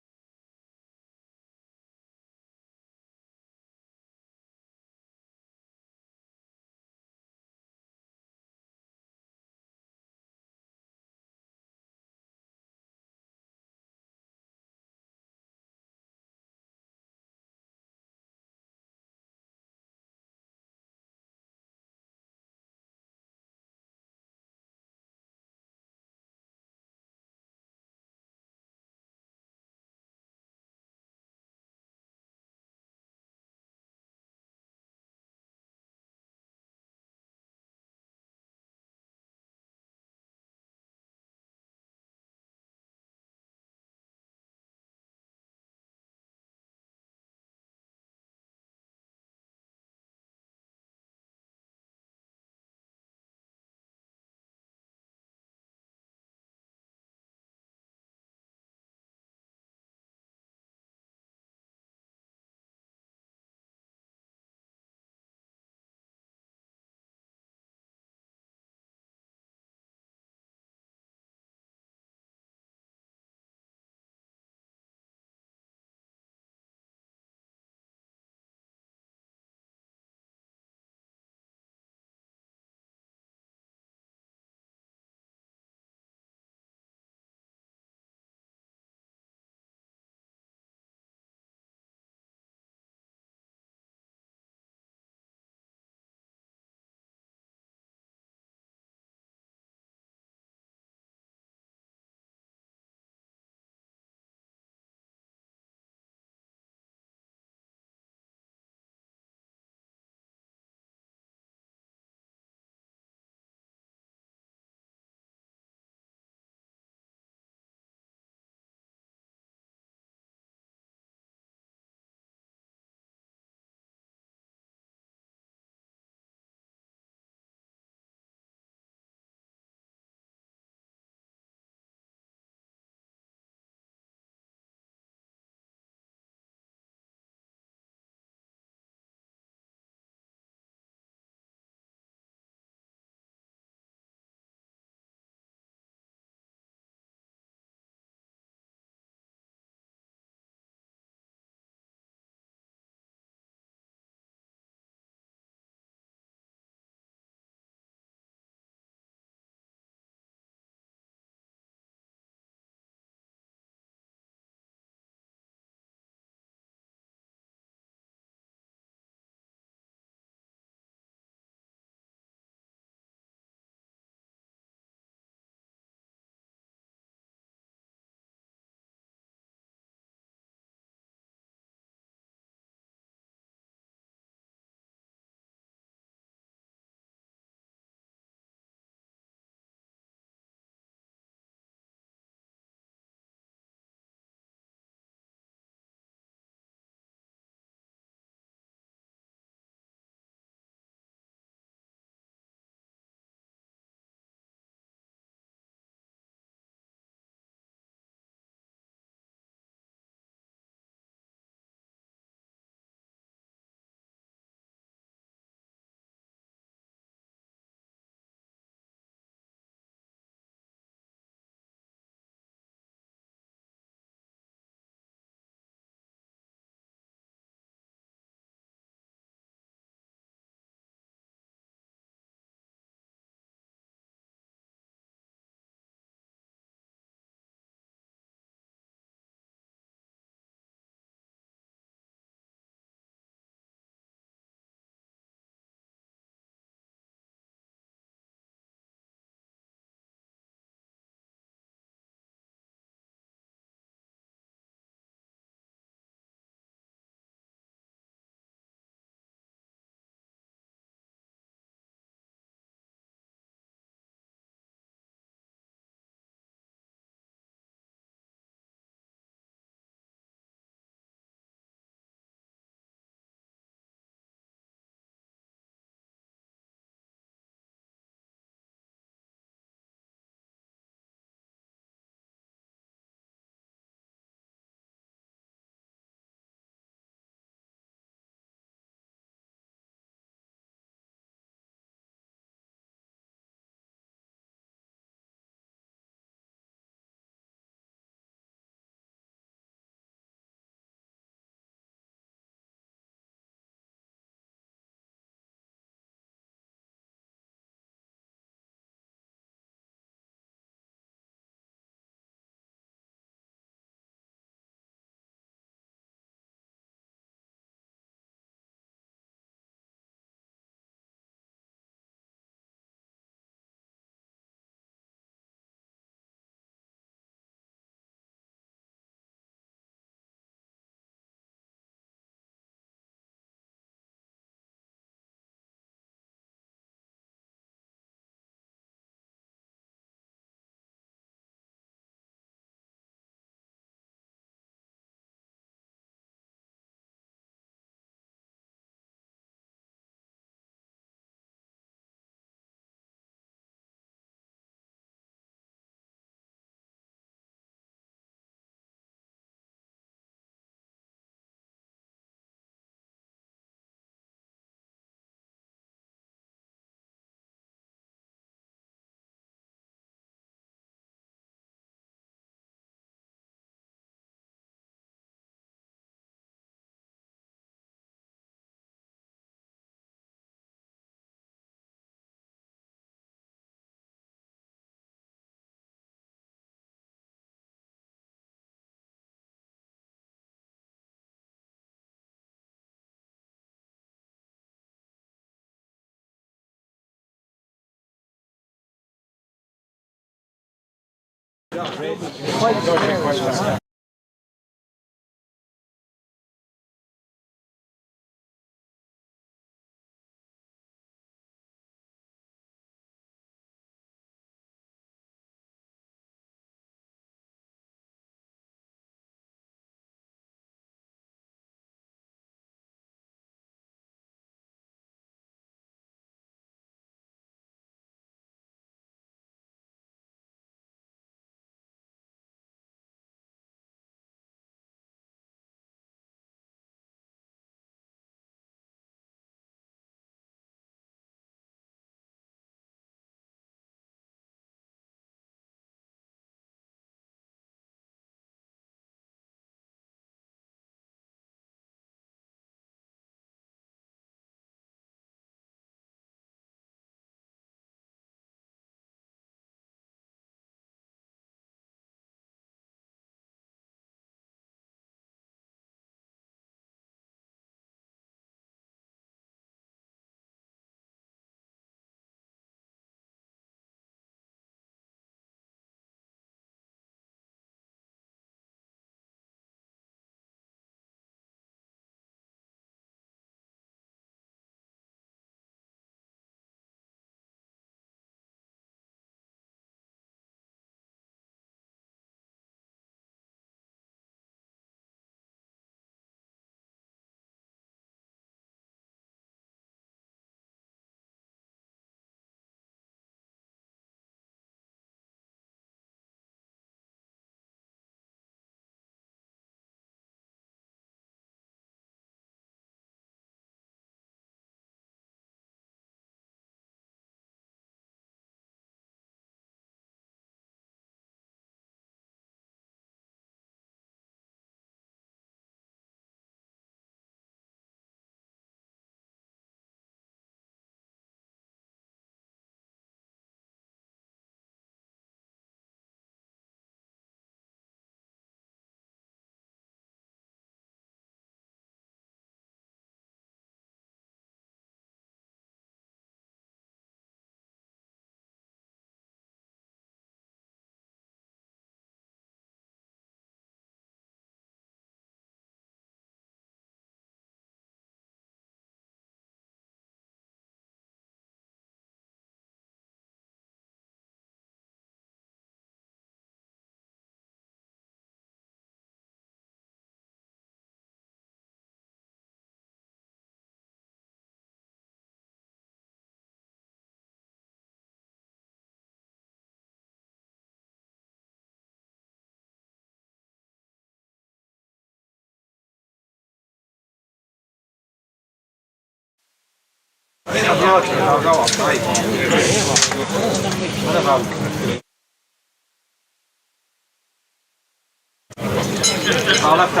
I'll have to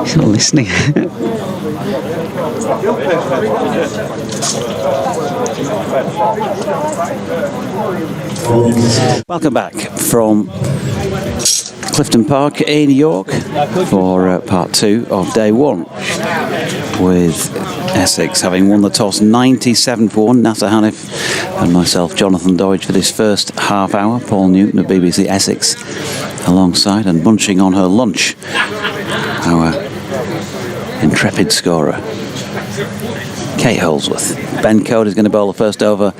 He's not listening. Welcome back from Clifton Park in York for part 2 of day 1, with Essex having won the toss 97-1. Nasser Hanif and myself, Jonathan Dodge, for this first half hour. Paul Newton of BBC Essex alongside, and munching on her lunch, our intrepid scorer, Kate Holsworth. Ben Code is going to bowl the first over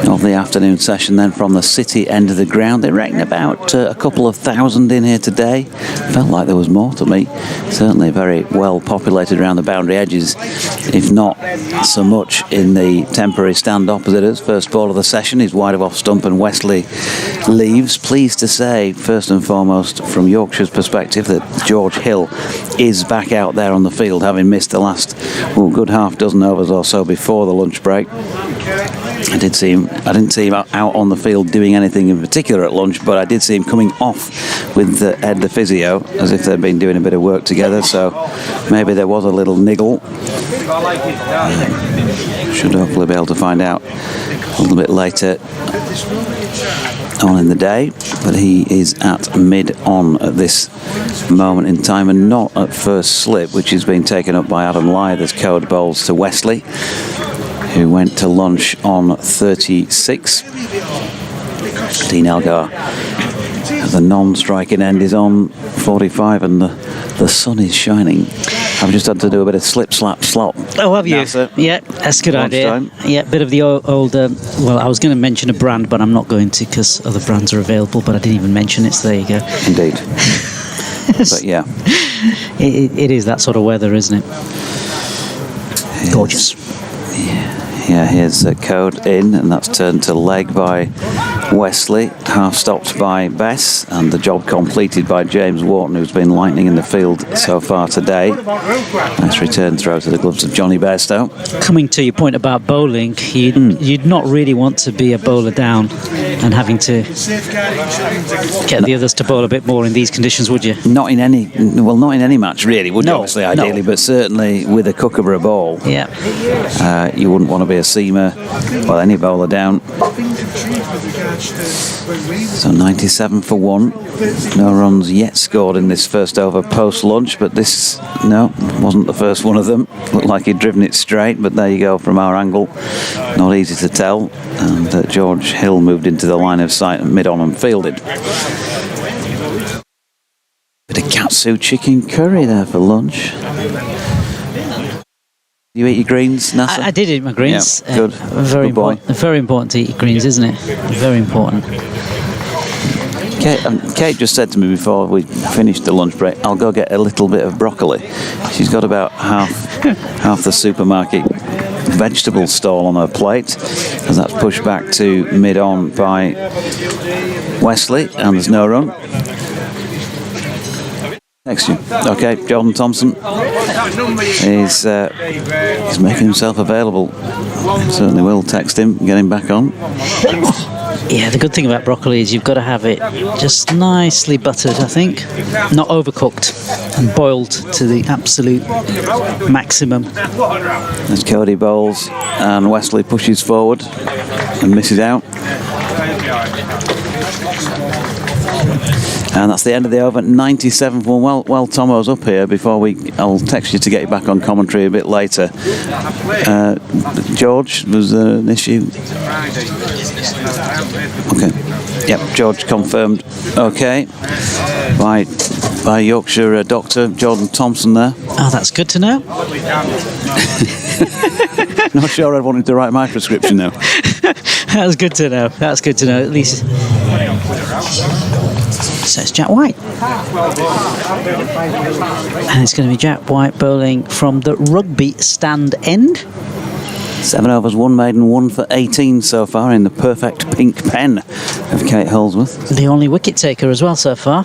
of the afternoon session then from the city end of the ground. They reckon about a couple of thousand in here today. Felt like there was more to me. Certainly very well populated around the boundary edges, if not so much in the temporary stand opposite us. First ball of the session is wide of off stump and Wesley leaves. Pleased to say, first and foremost, from Yorkshire's perspective, that George Hill is back out there on the field, having missed the last good half dozen overs or so before the lunch break. I didn't see him out on the field doing anything in particular at lunch, but I did see him coming off with Ed the physio, as if they'd been doing a bit of work together, so maybe there was a little niggle. Should hopefully be able to find out a little bit later on in the day, but he is at mid-on at this moment in time and not at first slip, which is being taken up by Adam Lyther's code bowls to Wesley, who went to lunch on 36. Dean Elgar, the non-striking end, is on 45, and the sun is shining. I've just had to do a bit of slip, slap, slop. Oh, have you? NASA. Yeah, that's a good Lunchtime. idea. Yeah, bit of the older. Well, I was going to mention a brand, but I'm not going to because other brands are available. But I didn't even mention it. So there you go. Indeed. But yeah, it is that sort of weather, isn't it? Gorgeous. Yeah, here's the code in, and that's turned to leg by Wesley, half stopped by Bess, and the job completed by James Wharton, who's been lightning in the field so far today. Nice return throw to the gloves of Johnny Bairstow. Coming to your point about bowling, you'd not really want to be a bowler down and having to get the others to bowl a bit more in these conditions, would you? Not in any match really, would you? Obviously, ideally, but certainly with a Kookaburra ball. Yeah. You wouldn't want to be a seamer, well, any bowler down. So 97 for 1. No runs yet scored in this first over post-lunch, but this, no, wasn't the first one of them. Looked like he'd driven it straight, but there you go from our angle. Not easy to tell. And George Hill moved into the line of sight and mid-on and fielded. Bit of katsu chicken curry there for lunch. You eat your greens, NASA? I did eat my greens. Yeah, good. Very good boy. important. Very important to eat your greens, isn't it? Very important. Kate just said to me before we finished the lunch break, I'll go get a little bit of broccoli. She's got about half the supermarket vegetable stall on her plate, as that's pushed back to mid-on by Wesley, and there's no run. Next you. Okay, Jordan Thompson is making himself available. Certainly will text him, get him back on. Yeah, the good thing about broccoli is you've got to have it just nicely buttered, I think. Not overcooked and boiled to the absolute maximum. As Cody bowls and Wesley pushes forward and misses out. And that's the end of the over. 97 for 1. Well, Tomo's up here before I'll text you to get you back on commentary a bit later. George, was there an issue? Okay. Yep, George confirmed. Okay. By Yorkshire doctor Jordan Thompson there. Oh, that's good to know. Not sure I'd wanted to write my prescription now. That's good to know. That's good to know. At least. So it's Jack White. And it's going to be Jack White bowling from the rugby stand end. 7 overs, 1 maiden, 1 for 18 so far in the perfect pink pen of Kate Holdsworth. The only wicket taker as well so far.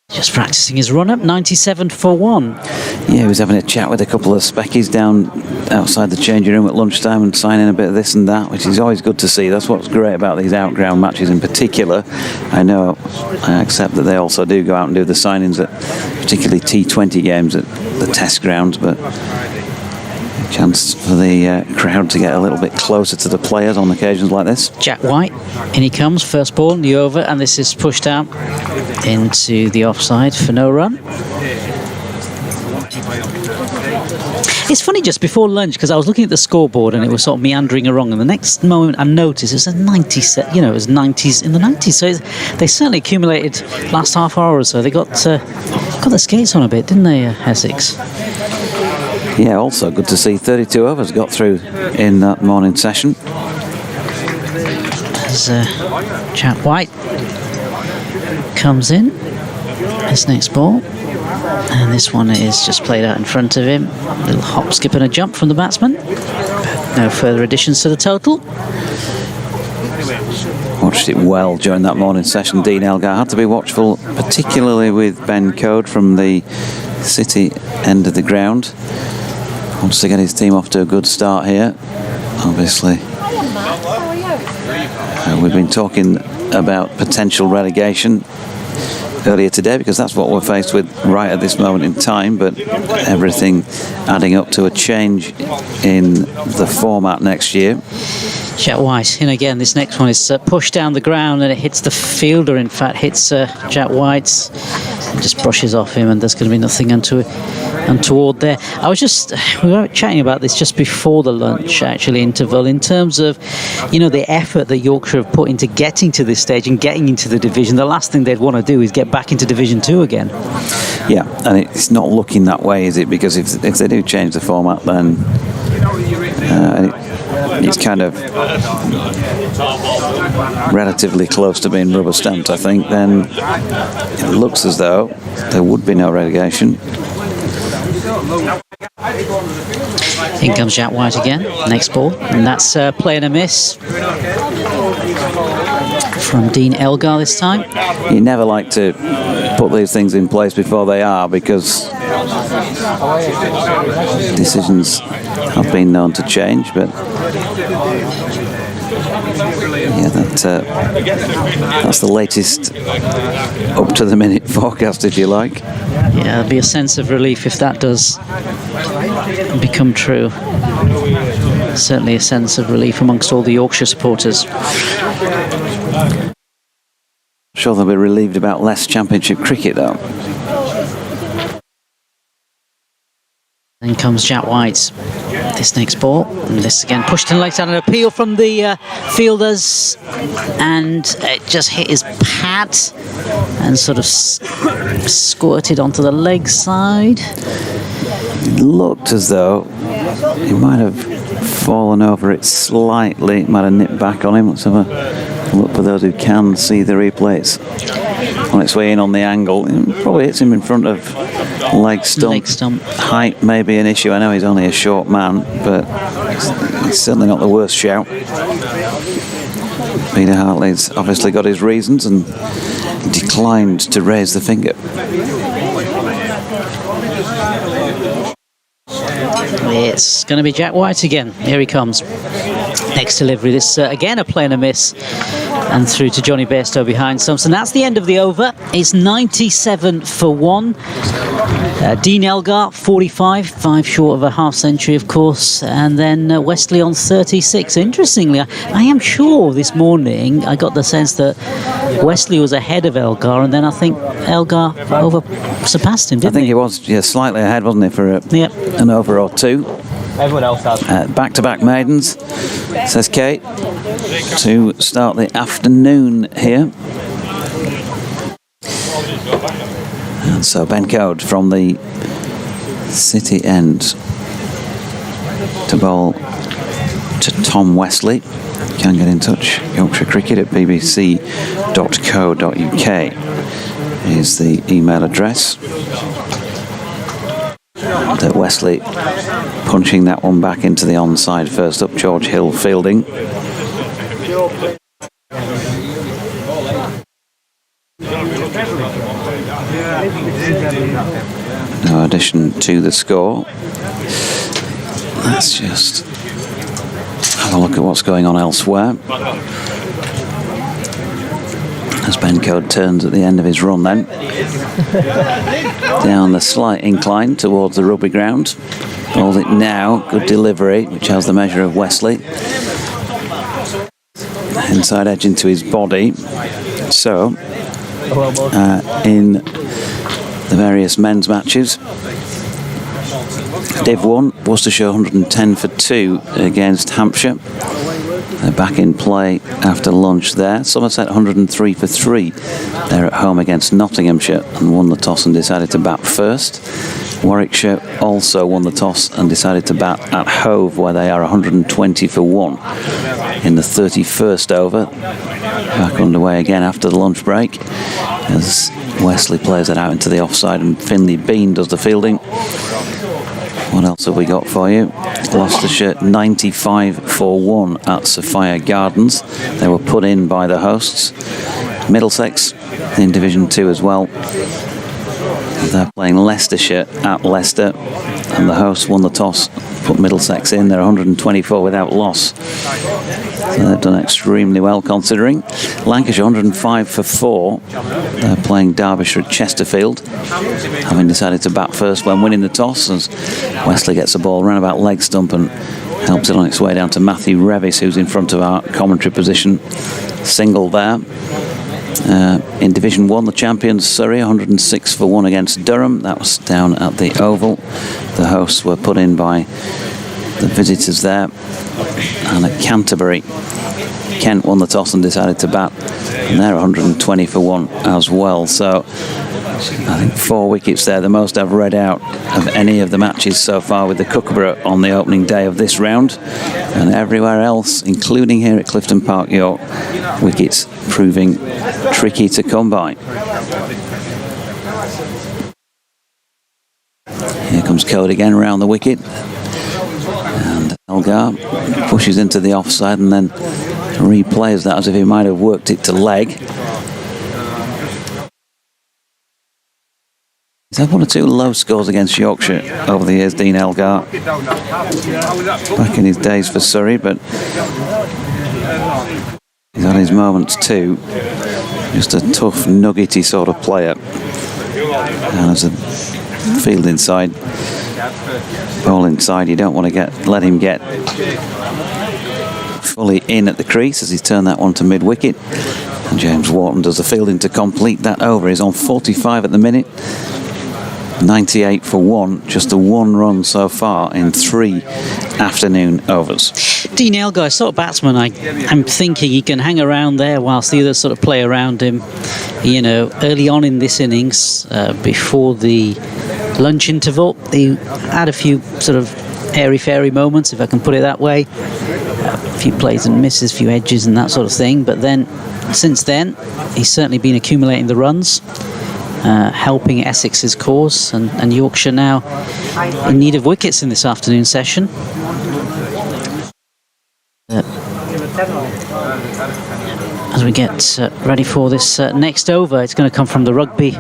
Just practicing his run-up, 97 for 1. Yeah, he was having a chat with a couple of speckies down outside the changing room at lunchtime and signing a bit of this and that, which is always good to see. That's what's great about these outground matches in particular. I accept that they also do go out and do the signings at particularly T20 games at the test grounds, but a chance for the crowd to get a little bit closer to the players on occasions like this. Jack White, in he comes, first ball in the over, and this is pushed out into the offside for no run. It's funny, just before lunch, because I was looking at the scoreboard and it was sort of meandering along, and the next moment I noticed it was a 90 set, it was 90s in the 90s, so they certainly accumulated last half hour or so. They got the skates on a bit, didn't they, Essex? Yeah, also good to see 32 overs got through in that morning session. As Jack White comes in, this next ball, and this one is just played out in front of him. A little hop, skip and a jump from the batsman. No further additions to the total. Watched it well during that morning session. Dean Elgar had to be watchful, particularly with Ben Code from the City end of the ground. Wants to get his team off to a good start here, obviously. We've been talking about potential relegation. earlier today, because that's what we're faced with right at this moment in time, but everything adding up to a change in the format next year. Jack White in again. This next one is pushed down the ground and it hits the fielder. In fact, hits Jack White, just brushes off him, and there's going to be nothing untoward there. We were chatting about this just before the lunch actually interval, in terms of, you know, the effort that Yorkshire have put into getting to this stage and getting into the division. The last thing they'd want to do is get back into Division 2 again. Yeah, and it's not looking that way, is it? Because if they do change the format, then it's kind of relatively close to being rubber stamped, I think. Then it looks as though there would be no relegation. In comes Jack White again, next ball, and that's play and a miss from Dean Elgar this time. You never like to put these things in place before they are, because decisions have been known to change, but yeah, that's the latest up to the minute forecast, if you like. Yeah, there'll be a sense of relief if that does become true. Certainly a sense of relief amongst all the Yorkshire supporters. I'm sure they'll be relieved about less Championship cricket, though. Then comes Jack White. This next ball, and this again pushed in late on an appeal from the fielders, and it just hit his pad and sort of squirted onto the leg side. It looked as though he might have fallen over it slightly. It might have nipped back on him. Let's have a look for those who can see the replays. On its way in on the angle, it probably hits him in front of leg stump. Height may be an issue. I know he's only a short man, but it's certainly not the worst shout. Peter Hartley's obviously got his reasons and declined to raise the finger. It's going to be Jack White again. Here he comes. Next delivery. This again a play and a miss, and through to Johnny Bairstow behind stumps. And that's the end of the over. It's 97 for 1. Dean Elgar 45, 5 short of a half century, of course, and then Wesley on 36. Interestingly, I am sure this morning I got the sense that Wesley was ahead of Elgar, and then I think Elgar surpassed him, didn't he? I think he was slightly ahead, wasn't he, for an over or two. Everyone else has. Back-to-back maidens, says Kate, to start the afternoon here. And so Ben Code from the city end to bowl to Tom Wesley. You can get in touch. Yorkshire Cricket at bbc.co.uk is the email address. That Wesley punching that one back into the onside. First up, George Hill fielding. No addition to the score. Let's just have a look at what's going on elsewhere. As Ben Code turns at the end of his run then. Down the slight incline towards the rugby ground. Bowls it now. Good delivery, which has the measure of Wesley. Inside edge into his body. So, in the various men's matches, Div 1, Worcestershire 110 for 2 against Hampshire. They're back in play after lunch there. Somerset 103 for 3. They're at home against Nottinghamshire and won the toss and decided to bat first. Warwickshire also won the toss and decided to bat at Hove, where they are 120 for 1 in the 31st over. Back underway again after the lunch break as Wesley plays it out into the offside and Finlay Bean does the fielding. What else have we got for you? Gloucestershire 95 for 1 at Sophia Gardens. They were put in by the hosts. Middlesex in Division 2 as well. They're playing Leicestershire at Leicester, and the hosts won the toss, put Middlesex in. They're 124 without loss. So they've done extremely well considering. Lancashire 105 for 4. They're playing Derbyshire at Chesterfield, having decided to bat first when winning the toss, as Wesley gets the ball round about leg stump and helps it on its way down to Matthew Revis, who's in front of our commentary position. Single there. In Division 1, the champions Surrey 106 for 1 against Durham. That was down at the Oval. The hosts were put in by the visitors there. And at Canterbury, Kent won the toss and decided to bat, and they're 120 for 1 as well. So I think 4 wickets there, the most I've read out of any of the matches so far, with the Kookaburra on the opening day of this round, and everywhere else, including here at Clifton Park, York, wickets proving tricky to come by. Here comes Code again round the wicket, and Elgar pushes into the offside and then replays that as if he might have worked it to leg. He's had 1 or 2 low scores against Yorkshire over the years, Dean Elgar, back in his days for Surrey, but he's had his moments too. Just a tough, nuggety sort of player. And as a fielding side, bowling side, you don't want to let him get fully in at the crease, as he's turned that one to mid-wicket. And James Wharton does the fielding to complete that over. He's on 45 at the minute. 98 for 1, just the 1 run so far in 3 afternoon overs. Dean Elgar, sort of batsman, I'm thinking he can hang around there whilst the others sort of play around him. You know, early on in this innings, before the lunch interval, he had a few sort of airy-fairy moments, if I can put it that way. A few plays and misses, a few edges and that sort of thing. But then, since then, he's certainly been accumulating the runs. Helping Essex's cause, and Yorkshire now in need of wickets in this afternoon session. As we get ready for this next over, it's going to come from the rugby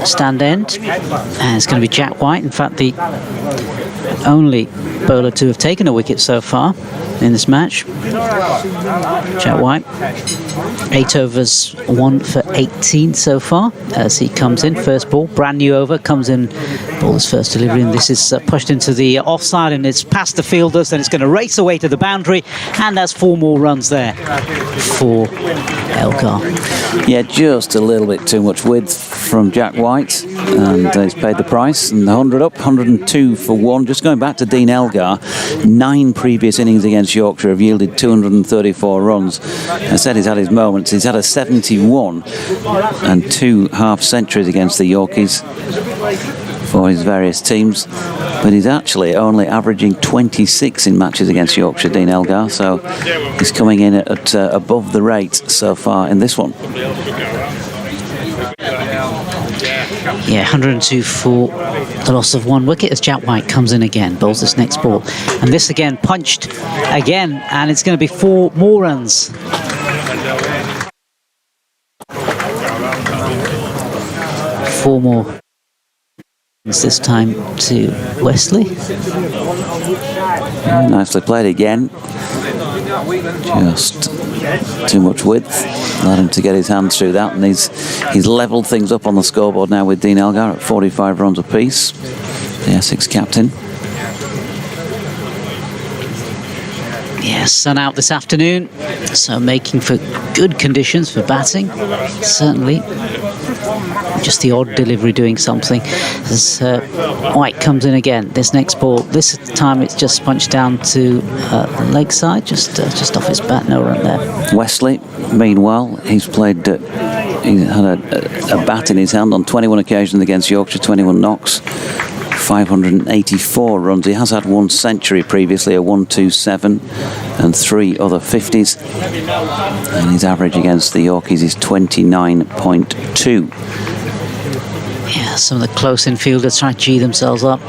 stand end, and it's going to be Jack White. In fact, the only bowler to have taken a wicket so far in this match. Jack White, 8 overs, 1 for 18 so far as he comes in. First ball, brand new over, comes in, ball's first delivery, and this is pushed into the offside, and it's past the fielders, then it's going to race away to the boundary, and that's 4 more runs there for Elgar. Yeah, just a little bit too much width from Jack White, and he's paid the price. And the 100 up, 102 for 1. Just going back to Dean Elgar, 9 previous innings against Yorkshire have yielded 234 runs. I said he's had his moments. He's had a 71 and 2 half centuries against the Yorkies for his various teams, but he's actually only averaging 26 in matches against Yorkshire, Dean Elgar, so he's coming in at above the rate so far in this one. Yeah, 102 for the loss of 1 wicket as Jack White comes in again, bowls this next ball, and this again punched again, and it's going to be 4 more runs. Four more this time to Wesley. Nicely played again. Just too much width. Allowed him to get his hands through that, and he's levelled things up on the scoreboard now with Dean Elgar at 45 runs apiece, the Essex captain. Yeah, sun out this afternoon, so making for good conditions for batting, certainly. Just the odd delivery doing something. As White comes in again, this next ball, this time it's just punched down to the leg side, just off his bat, no run there. Wesley, meanwhile, he's played, he had a bat in his hand on 21 occasions against Yorkshire, 21 knocks, 584 runs. He has had 1 century previously, a 127, and 3 other 50s. And his average against the Yorkies is 29.2. Yeah, some of the close infielders try to G themselves up.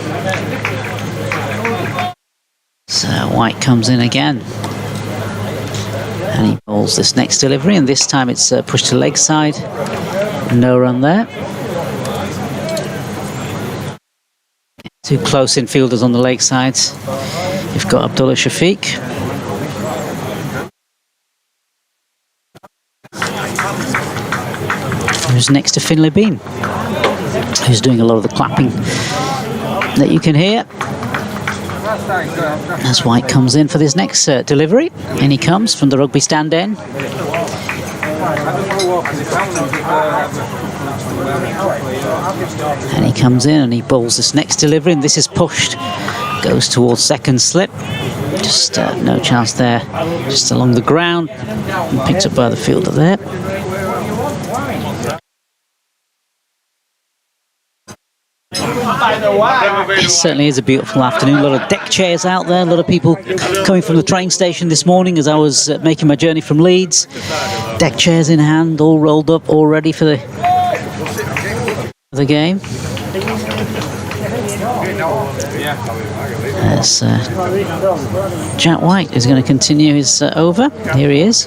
So White comes in again. And he bowls this next delivery, and this time it's pushed to leg side. No run there. Two close infielders on the lakeside. You've got Abdullah Shafiq. Who's next to Finlay Bean, who's doing a lot of the clapping that you can hear. As White comes in for this next delivery, and he comes from the rugby stand end. And he comes in and he bowls this next delivery, and this is pushed, goes towards second slip. Just no chance there, just along the ground, and picked up by the fielder there. It certainly is a beautiful afternoon. A lot of deck chairs out there, a lot of people coming from the train station this morning as I was making my journey from Leeds. Deck chairs in hand, all rolled up, all ready for the game. As Jack White is going to continue his over. Here he is.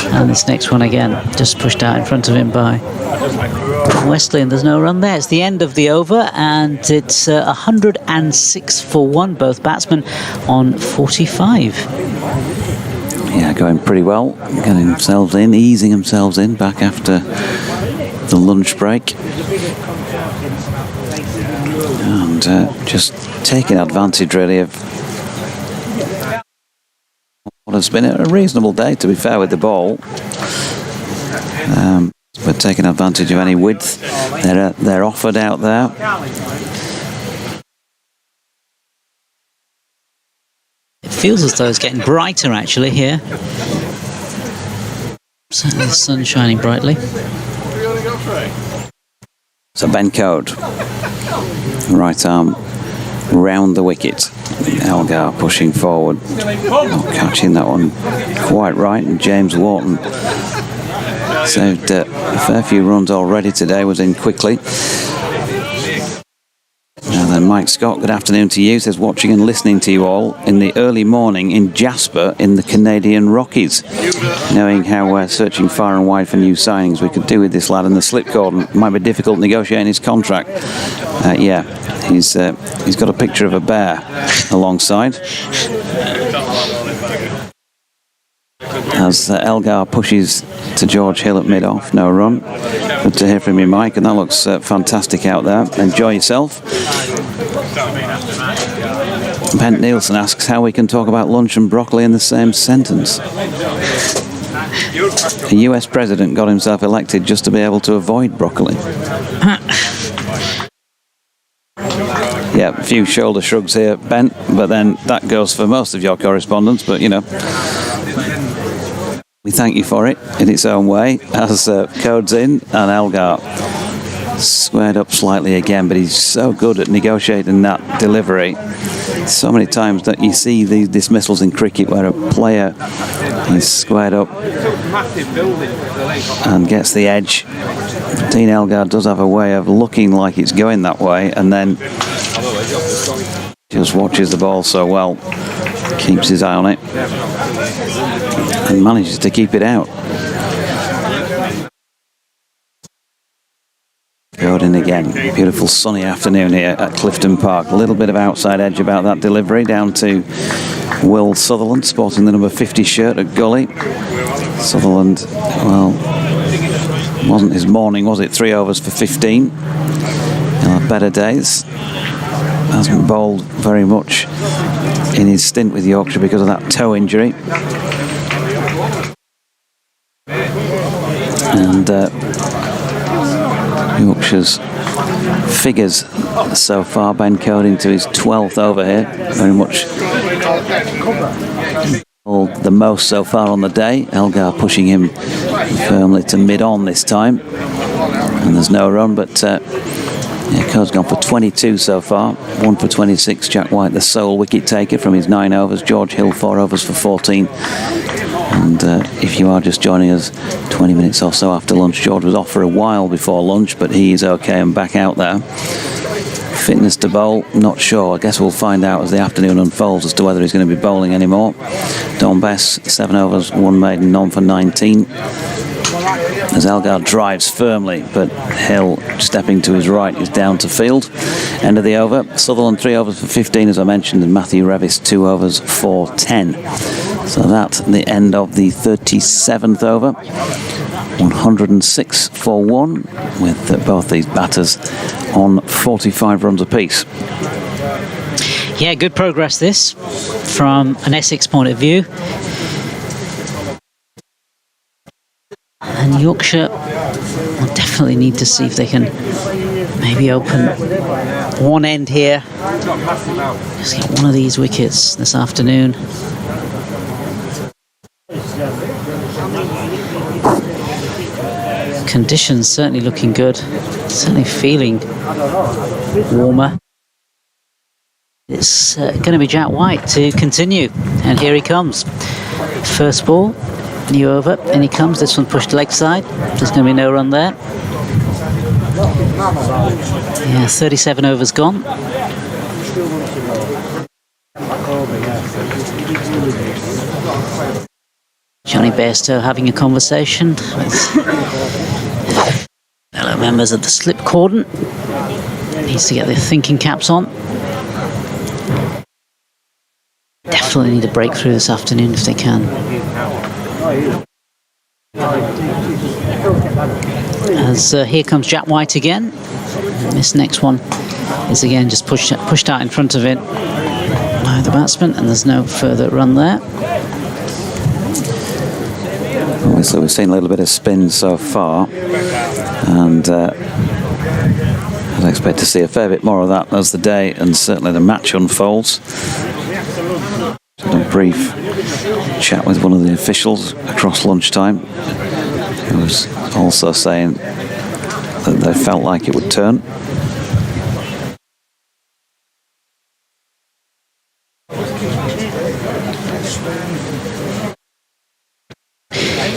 And this next one again, just pushed out in front of him by Wesley, and there's no run there. It's the end of the over, and it's 106 for one, both batsmen on 45. Yeah, going pretty well, getting themselves in, easing themselves in back after the lunch break. And just taking advantage really of what has been a reasonable day, to be fair, with the ball. But taking advantage of any width they're offered out there. It feels as though it's getting brighter actually here. Certainly the sun shining brightly. So Ben Code, right arm round the wicket. Elgar pushing forward, not catching that one quite right, and James Wharton saved a fair few runs already today, was in quickly. Now then, Mike Scott, good afternoon to you, says watching and listening to you all in the early morning in Jasper in the Canadian Rockies. Knowing how we're searching far and wide for new signings we could do with this lad in the slip cordon, might be difficult negotiating his contract. Yeah, he's got a picture of a bear alongside. As Elgar pushes to George Hill at mid-off, no run. Good to hear from you, Mike, and that looks fantastic out there. Enjoy yourself. Bent Nielsen asks how we can talk about lunch and broccoli in the same sentence. The US president got himself elected just to be able to avoid broccoli. Yeah, a few shoulder shrugs here, Bent, but then that goes for most of your correspondence, but you know. We thank you for it in its own way, as Code's in, and Elgar squared up slightly again, but he's so good at negotiating that delivery. So many times that you see these dismissals in cricket where a player is squared up and gets the edge. Dean Elgar does have a way of looking like it's going that way, and then just watches the ball so well, keeps his eye on it, and manages to keep it out. Gordon again. Beautiful sunny afternoon here at Clifton Park. A little bit of outside edge about that delivery down to Will Sutherland, sporting the number 50 shirt at Gully. Sutherland, well, wasn't his morning, was it? 3 overs for 15. He'll have better days. Hasn't bowled very much in his stint with Yorkshire because of that toe injury. And Yorkshire's figures so far, Ben Code into his 12th over here, very much the most so far on the day. Elgar pushing him firmly to mid-on this time, and there's no run, but yeah, Code's gone for 22 so far, 1 for 26. Jack White the sole wicket taker from his 9 overs. George Hill 4 overs for 14. And if you are just joining us 20 minutes or so after lunch, George was off for a while before lunch, but he is okay and back out there. Fitness to bowl, not sure. I guess we'll find out as the afternoon unfolds as to whether he's going to be bowling anymore. Don Bess, 7 overs, 1 maiden, none for 19. as Elgar drives firmly, but Hill, stepping to his right, is down to field. End of the over. Sutherland 3 overs for 15, as I mentioned, and Matthew Revis 2 overs for 10. So that's the end of the 37th over. 106 for 1, with both these batters on 45 runs apiece. Yeah, good progress this from an Essex point of view. And Yorkshire will definitely need to see if they can maybe open one end here. Just get one of these wickets this afternoon. Conditions certainly looking good. Certainly feeling warmer. It's going to be Jack White to continue, and here he comes. First ball, new over, and he comes. This one pushed leg side. There's going to be no run there. Yeah, 37 overs gone. Johnny Bairstow having a conversation with fellow members of the slip cordon. Needs to get their thinking caps on. Definitely need a breakthrough this afternoon if they can. As here comes Jack White again. And this next one is again just pushed out in front of it by the batsman, and there's no further run there. Obviously, we've seen a little bit of spin so far, and I'd expect to see a fair bit more of that as the day and certainly the match unfolds. Just a brief chat with one of the officials across lunchtime, who was also saying that they felt like it would turn.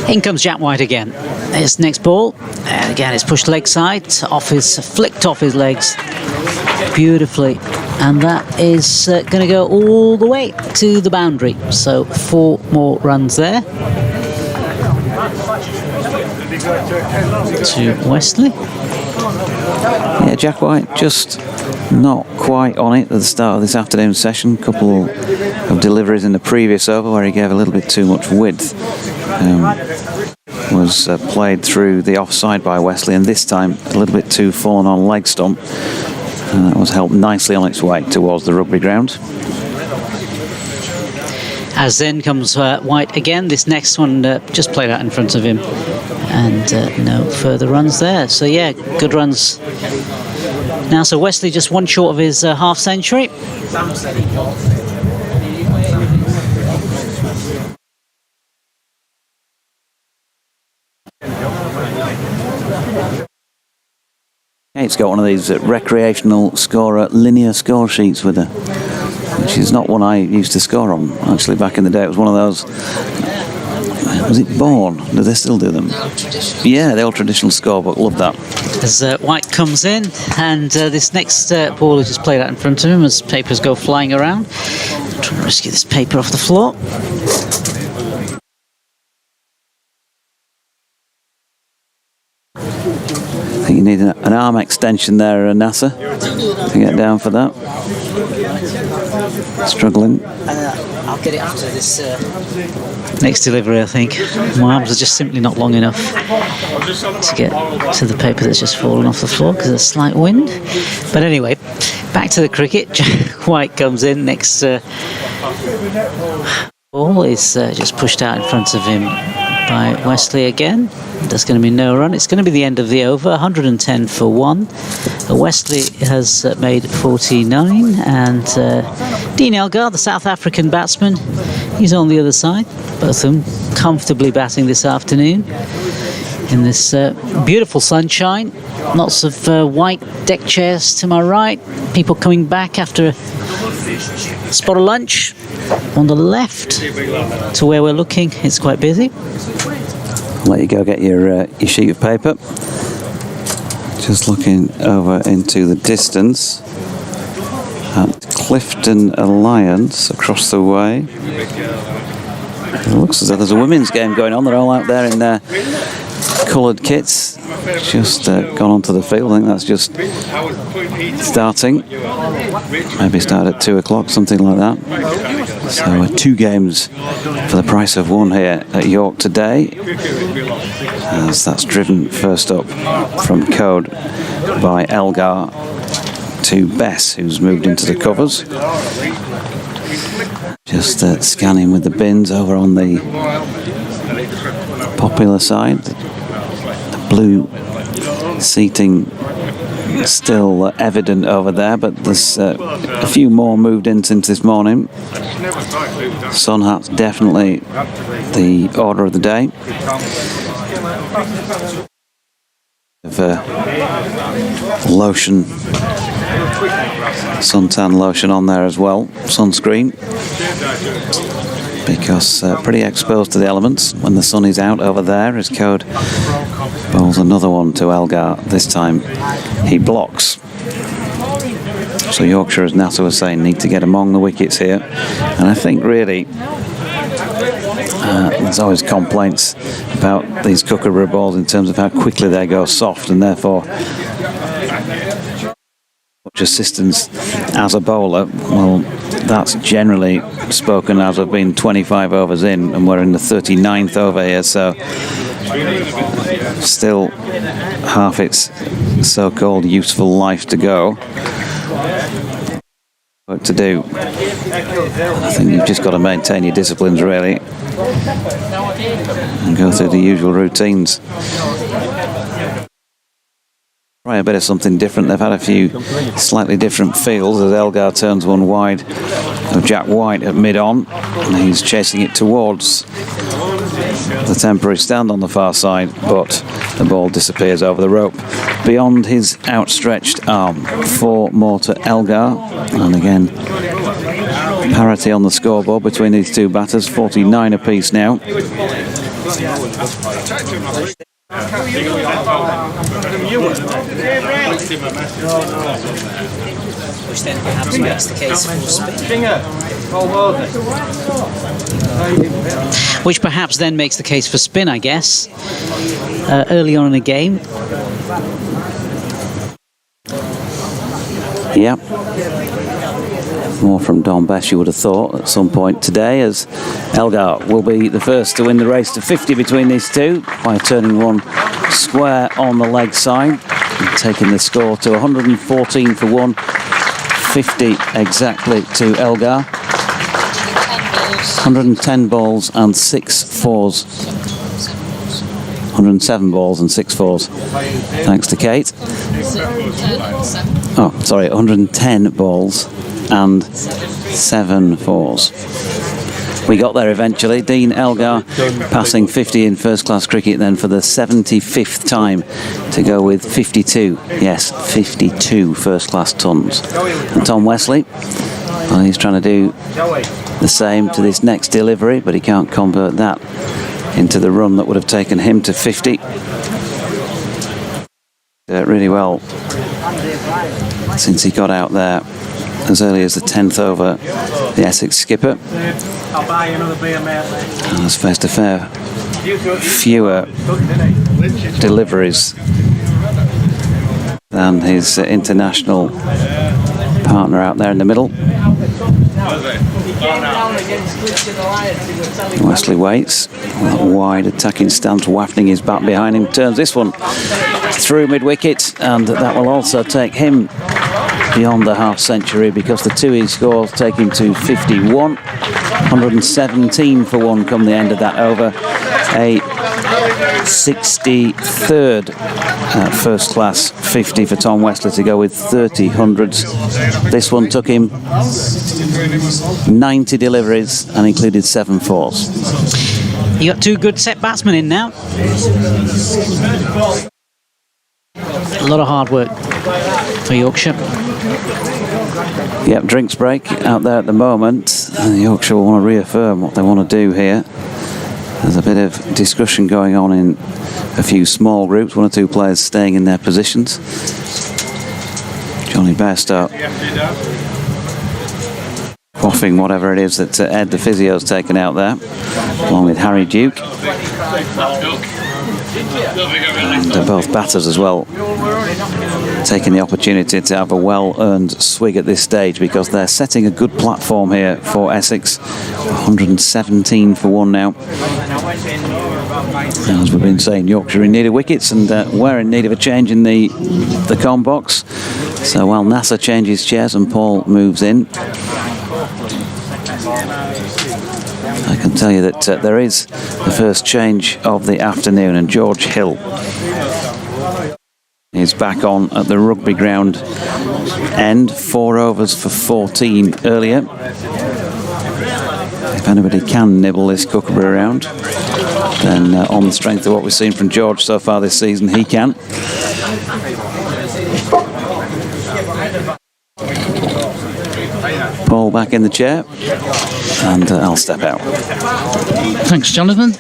In comes Jack White again. His next ball, and again it's pushed leg side, flicked off his legs beautifully, and that is going to go all the way to the boundary. So 4 more runs there to Wesley. Yeah, Jack White just not quite on it at the start of this afternoon session. Couple of deliveries in the previous over where he gave a little bit too much width. Was played through the offside by Wesley, and this time a little bit too fallen on leg stump. That was helped nicely on its way towards the rugby ground. As then comes White again. This next one just played out in front of him, and no further runs there. So yeah, good runs now. So Wesley just one short of his half century. Kate's got one of these recreational scorer linear score sheets with her, which is not one I used to score on. Actually, back in the day, it was one of those. Was it Bourne? Do they still do them? Yeah, the old traditional scorebook. Love that. As White comes in, and this next ball is just played out in front of him as papers go flying around. I'm trying to rescue this paper off the floor. I think you need an arm extension there, Nasser, to get down for that. Struggling. I'll get it after this next delivery, I think. My arms are just simply not long enough to get to the paper that's just fallen off the floor because of a slight wind. But anyway, back to the cricket. Jack White comes in. Next ball is just pushed out in front of him by Wesley again. There's going to be no run. It's going to be the end of the over. 110 for 1. Wesley has made 49, and Dean Elgar, the South African batsman, he's on the other side. Both of them comfortably batting this afternoon in this beautiful sunshine. Lots of white deck chairs to my right. People coming back after a spot of lunch. On the left to where we're looking, it's quite busy. I'll let you go get your sheet of paper. Just looking over into the distance at Clifton Alliance across the way. It looks as though there's a women's game going on. They're all out there in their coloured kits just gone onto the field. I think that's just starting. Maybe start at 2 o'clock, something like that. So 2 games for the price of 1 here at York today. As that's driven first up from Code by Elgar to Bess, who's moved into the covers. Just scanning with the bins over on the popular side. The blue seating still evident over there, but there's a few more moved in since this morning. Sun hat's definitely the order of the day. Lotion, suntan lotion on there as well, sunscreen, because pretty exposed to the elements when the sun is out over there. As Code bowls another one to Elgar, this time he blocks. So Yorkshire, as Nata was saying, need to get among the wickets here, and I think really there's always complaints about these kookaburra balls in terms of how quickly they go soft, and therefore much assistance as a bowler. Well, that's generally spoken as of being 25 overs in, and we're in the 39th over here, so still half its so-called useful life to go. Work to do. I think you've just got to maintain your disciplines really and go through the usual routines. Try a bit of something different. They've had a few slightly different fields as Elgar turns one wide of Jack White at mid-on, and he's chasing it towards the temporary stand on the far side, but the ball disappears over the rope beyond his outstretched arm. 4 more to Elgar, and again parity on the scoreboard between these two batters, 49 apiece now. Which then perhaps makes the case for spin. Which perhaps then makes the case for spin, I guess. Early on in the game. Yep. More from Don Bess, you would have thought, at some point today, as Elgar will be the first to win the race to 50 between these two by turning one square on the leg side and taking the score to 114 for 1, 50 exactly to Elgar. 110 balls and 6 fours. 107 balls and 6 fours. Thanks to Kate. Oh, sorry, 110 balls and 7 fours. We got there eventually. Dean Elgar passing 50 in first-class cricket then for the 75th time to go with 52. Yes, 52 first-class tons. And Tom Wesley, well, he's trying to do the same to this next delivery, but he can't convert that into the run that would have taken him to 50. Really well since he got out there as early as the 10th over, the Essex skipper. And has faced a fair fewer deliveries than his international partner out there in the middle. Wesley waits, wide attacking stance, wafting his bat behind him, turns this one through mid-wicket, and that will also take him beyond the half century, because the 2 he scores take him to 51. 117 for 1 come the end of that over. A 63rd first class 50 for Tom Wesley to go with 30 hundreds. This one took him 90 deliveries and included 7 fours. You got 2 good set batsmen in now. A lot of hard work for Yorkshire. Yep, drinks break out there at the moment. Yorkshire will want to reaffirm what they want to do here. There's a bit of discussion going on in a few small groups, 1 or 2 players staying in their positions. Johnny Bairstow quaffing whatever it is that Ed the physio's taken out there, along with Harry Duke. And both batters as well taking the opportunity to have a well-earned swig at this stage, because they're setting a good platform here for Essex. 117 for one now. And as we've been saying, Yorkshire in need of wickets, and we're in need of a change in the com box. So while Nasser changes chairs and Paul moves in, I can tell you that there is the first change of the afternoon, and George Hill is back on at the rugby ground end. 4 overs for 14 earlier. If anybody can nibble this cookery around, then on the strength of what we've seen from George so far this season, he can. Paul back in the chair, and I'll step out. Thanks, Jonathan.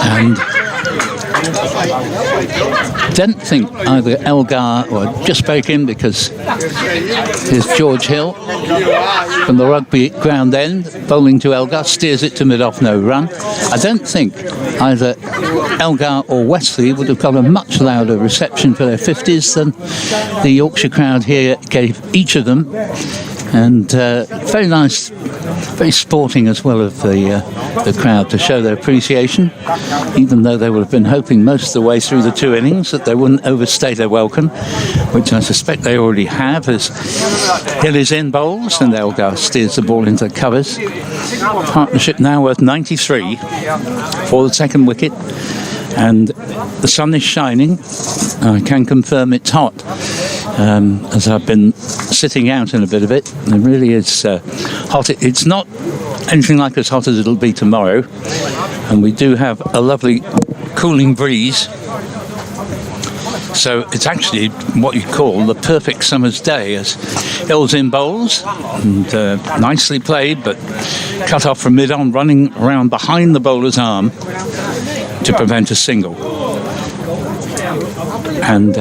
And don't think either Elgar or just spoke in, because here's George Hill from the rugby ground end, bowling to Elgar, steers it to mid-off, no run. I don't think either Elgar or Wesley would have got a much louder reception for their 50s than the Yorkshire crowd here gave each of them. And very nice, very sporting as well of the crowd to show their appreciation, even though they would have been hoping most of the way through the 2 innings that they wouldn't overstay their welcome, which I suspect they already have, as Hill is in bowls and Elgar steers the ball into the covers. Partnership now worth 93 for the second wicket, and the sun is shining. I can confirm it's hot. As I've been sitting out in a bit of it, it really is hot. It's not anything like as hot as it'll be tomorrow, and we do have a lovely cooling breeze, so it's actually what you call the perfect summer's day, as Hill's in bowls, and nicely played, but cut off from mid-on, running around behind the bowler's arm to prevent a single. And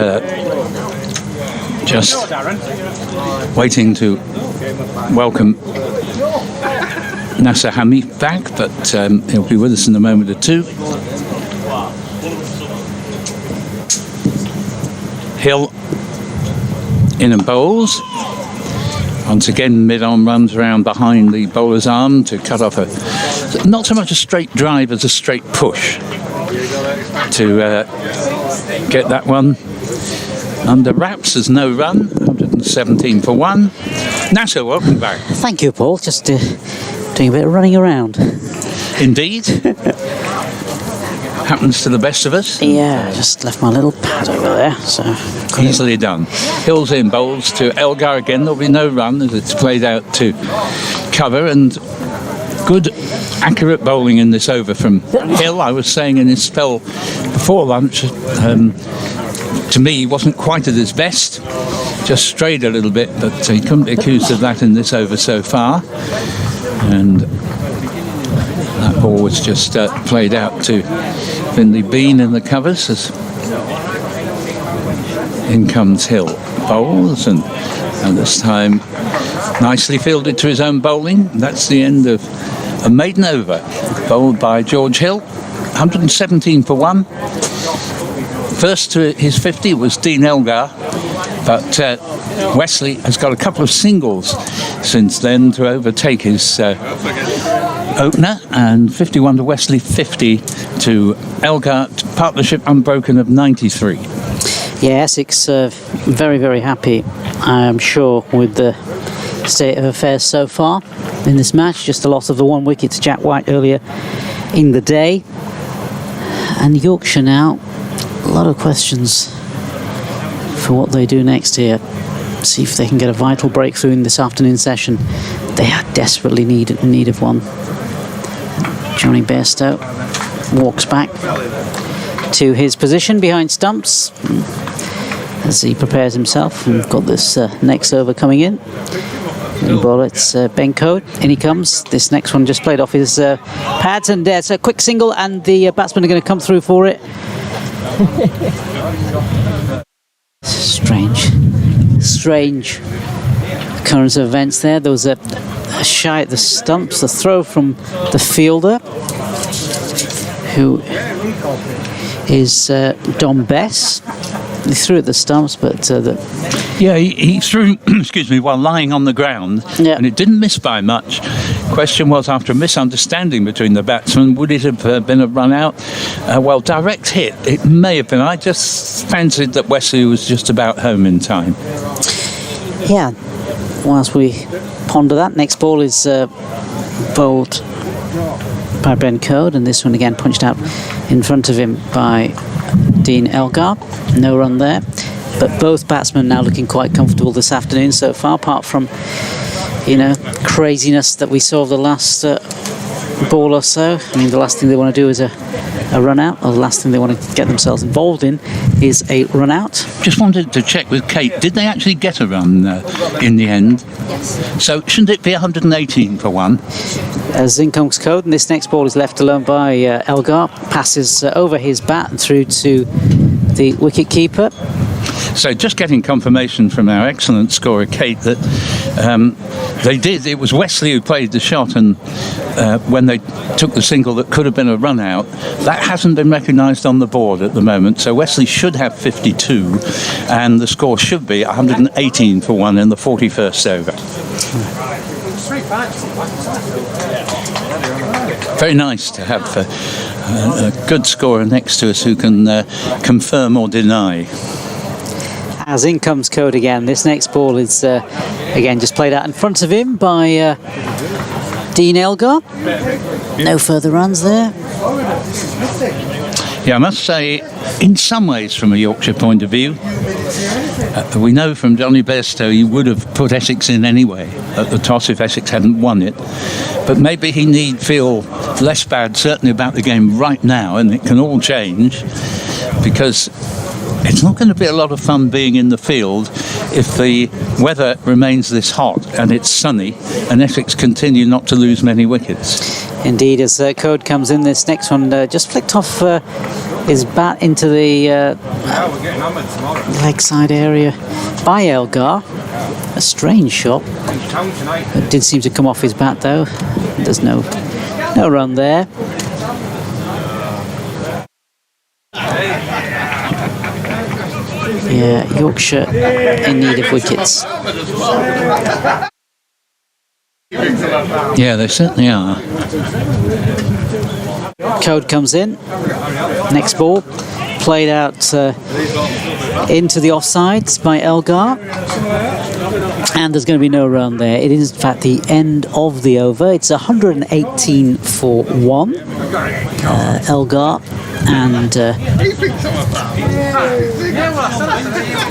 just waiting to welcome Nasser Hamid back, but he'll be with us in a moment or two. Hill in and bowls. Once again, mid-on runs around behind the bowler's arm to cut off not so much a straight drive as a straight push to get that one under wraps. There's no run. 117 for one. Nasser, welcome back. Thank you, Paul. Just doing a bit of running around. Indeed. Happens to the best of us. Yeah, just left my little pad over there, so easily done. Hill's in bowls to Elgar again. There'll be no run as it's played out to cover, and good accurate bowling in this over from Hill. I was saying in his spell before lunch, to me, he wasn't quite at his best. Just strayed a little bit, but he couldn't be accused of that in this over so far. And that ball was just played out to Finley Bean in the covers, as in comes Hill. Bowls, and this time nicely fielded to his own bowling. That's the end of a maiden over, bowled by George Hill. 117 for one. First to his 50 was Dean Elgar, but Wesley has got a couple of singles since then to overtake his opener, and 51 to Wesley, 50 to Elgar. Partnership unbroken of 93. yeah, Essex very, very happy, I'm sure, with the state of affairs so far in this match. Just the loss of the 1 wicket to Jack White earlier in the day, and Yorkshire now, a lot of questions for what they do next here. See if they can get a vital breakthrough in this afternoon session. They are desperately in need of one. Johnny Bairstow walks back to his position behind stumps as he prepares himself. We've got this next over coming in. New ball, it's Ben Code. In he comes. This next one just played off his pads, and it's a quick single, and the batsmen are going to come through for it. Strange occurrence of events there. There was a shy at the stumps, a throw from the fielder, who is Dom Bess. He threw at the stumps, but Yeah, he threw, excuse me, while lying on the ground, Yeah. and it didn't miss by much. Question was, after a misunderstanding between the batsmen, would it have been a run out? Well, direct hit, it may have been. I just fancied that Wesley was just about home in time. yeah, whilst we ponder that, next ball is bowled by Ben Code, and this one again punched out in front of him by Dean Elgar. No run there, but both batsmen now looking quite comfortable this afternoon so far, apart from, you know, craziness that we saw the last ball or so. I mean, the last thing they want to do is a run out, or the last thing they want to get themselves involved in is a run out. Just wanted to check with Kate, did they actually get a run in the end? Yes. So shouldn't it be 118 for one? As in comes Code, and this next ball is left alone by Elgar, passes over his bat and through to the wicket keeper. So just getting confirmation from our excellent scorer Kate that they did. It was Wesley who played the shot, and when they took the single that could have been a run out, that hasn't been recognised on the board at the moment. So Wesley should have 52, and the score should be 118 for one in the 41st over. Very nice to have a good scorer next to us who can confirm or deny. As in comes Code again. This next ball is again just played out in front of him by Dean Elgar. No further runs there. Yeah, I must say, in some ways, from a Yorkshire point of view, we know from Johnny Bairstow he would have put Essex in anyway at the toss if Essex hadn't won it. But maybe he need feel less bad, certainly about the game right now, and it can all change, because it's not going to be a lot of fun being in the field if the weather remains this hot and it's sunny and Essex continue not to lose many wickets. Indeed, as Code comes in, this next one just flicked off his bat into the leg side area by Elgar. A strange shot. It did seem to come off his bat though. There's no run there. Yeah, Yorkshire in need of wickets. Yeah, they certainly are. Code comes in. Next ball played out into the offsides by Elgar, and there's going to be no run there. It is in fact the end of the over. It's 118 for one. Elgar and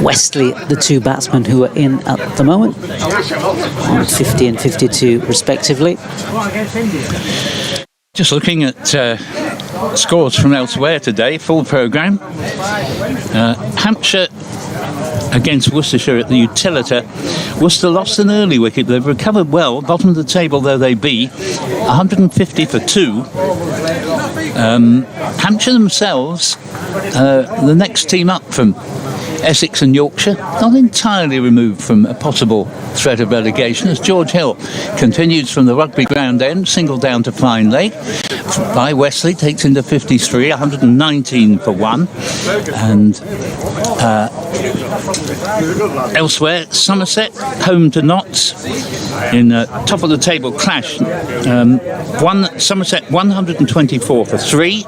Wesley, the two batsmen who are in at the moment, on 50 and 52 respectively. Just looking at scores from elsewhere today, full programme. Hampshire against Worcestershire at the Utilita. Worcester lost an early wicket. They've recovered well, bottom of the table though they be, 150 for two. Hampshire themselves, the next team up from Essex and Yorkshire, not entirely removed from a possible threat of relegation, as George Hill continues from the rugby ground end, single down to fine leg by Wesley, takes into 53, 119 for one. And elsewhere, Somerset home to Notts in a top of the table clash. Somerset 124 for three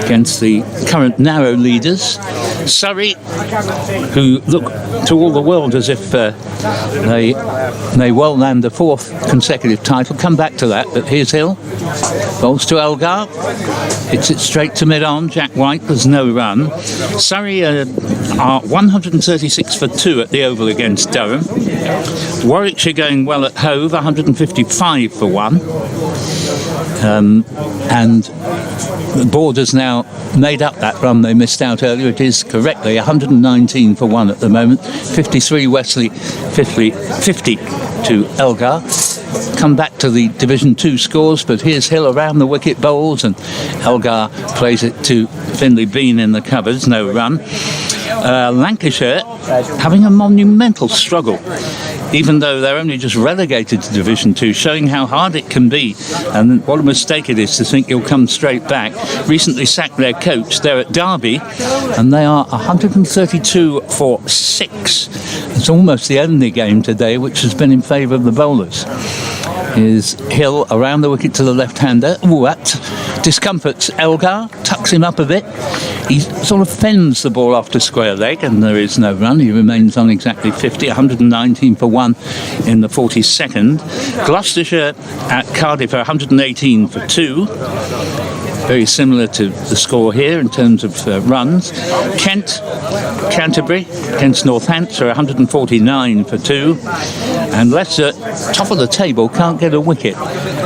against the current narrow leaders. Surrey, who look to all the world as if they may well land the fourth consecutive title. Come back to that, but here's Hill. Bowls to Elgar. Hits it straight to mid-on. Jack White, there's no run. Surrey are 136 for two at the Oval against Durham. Warwickshire going well at Hove, 155 for one. And the board has now made up that run they missed out earlier. It is correctly 119 for one at the moment. 53 Wesley, 50 to Elgar. Come back to the Division 2 scores, but here's Hill around the wicket bowls, and Elgar plays it to Finlay Bean in the covers, no run. Lancashire having a monumental struggle, even though they're only just relegated to Division 2, showing how hard it can be and what a mistake it is to think you'll come straight back, recently sacked their coach. They're at Derby, and they are 132 for 6. It's almost the only game today which has been in favour of the bowlers. Is Hill around the wicket to the left-hander. Ooh, that discomforts Elgar, tucks him up a bit. He sort of fends the ball off to square leg, and there is no run. He remains on exactly 50, 119 for 1 in the 42nd. Gloucestershire at Cardiff are 118 for 2. Very similar to the score here in terms of runs. Canterbury against Northampton are 149 for 2. And Leicester, top of the table, can't get a wicket.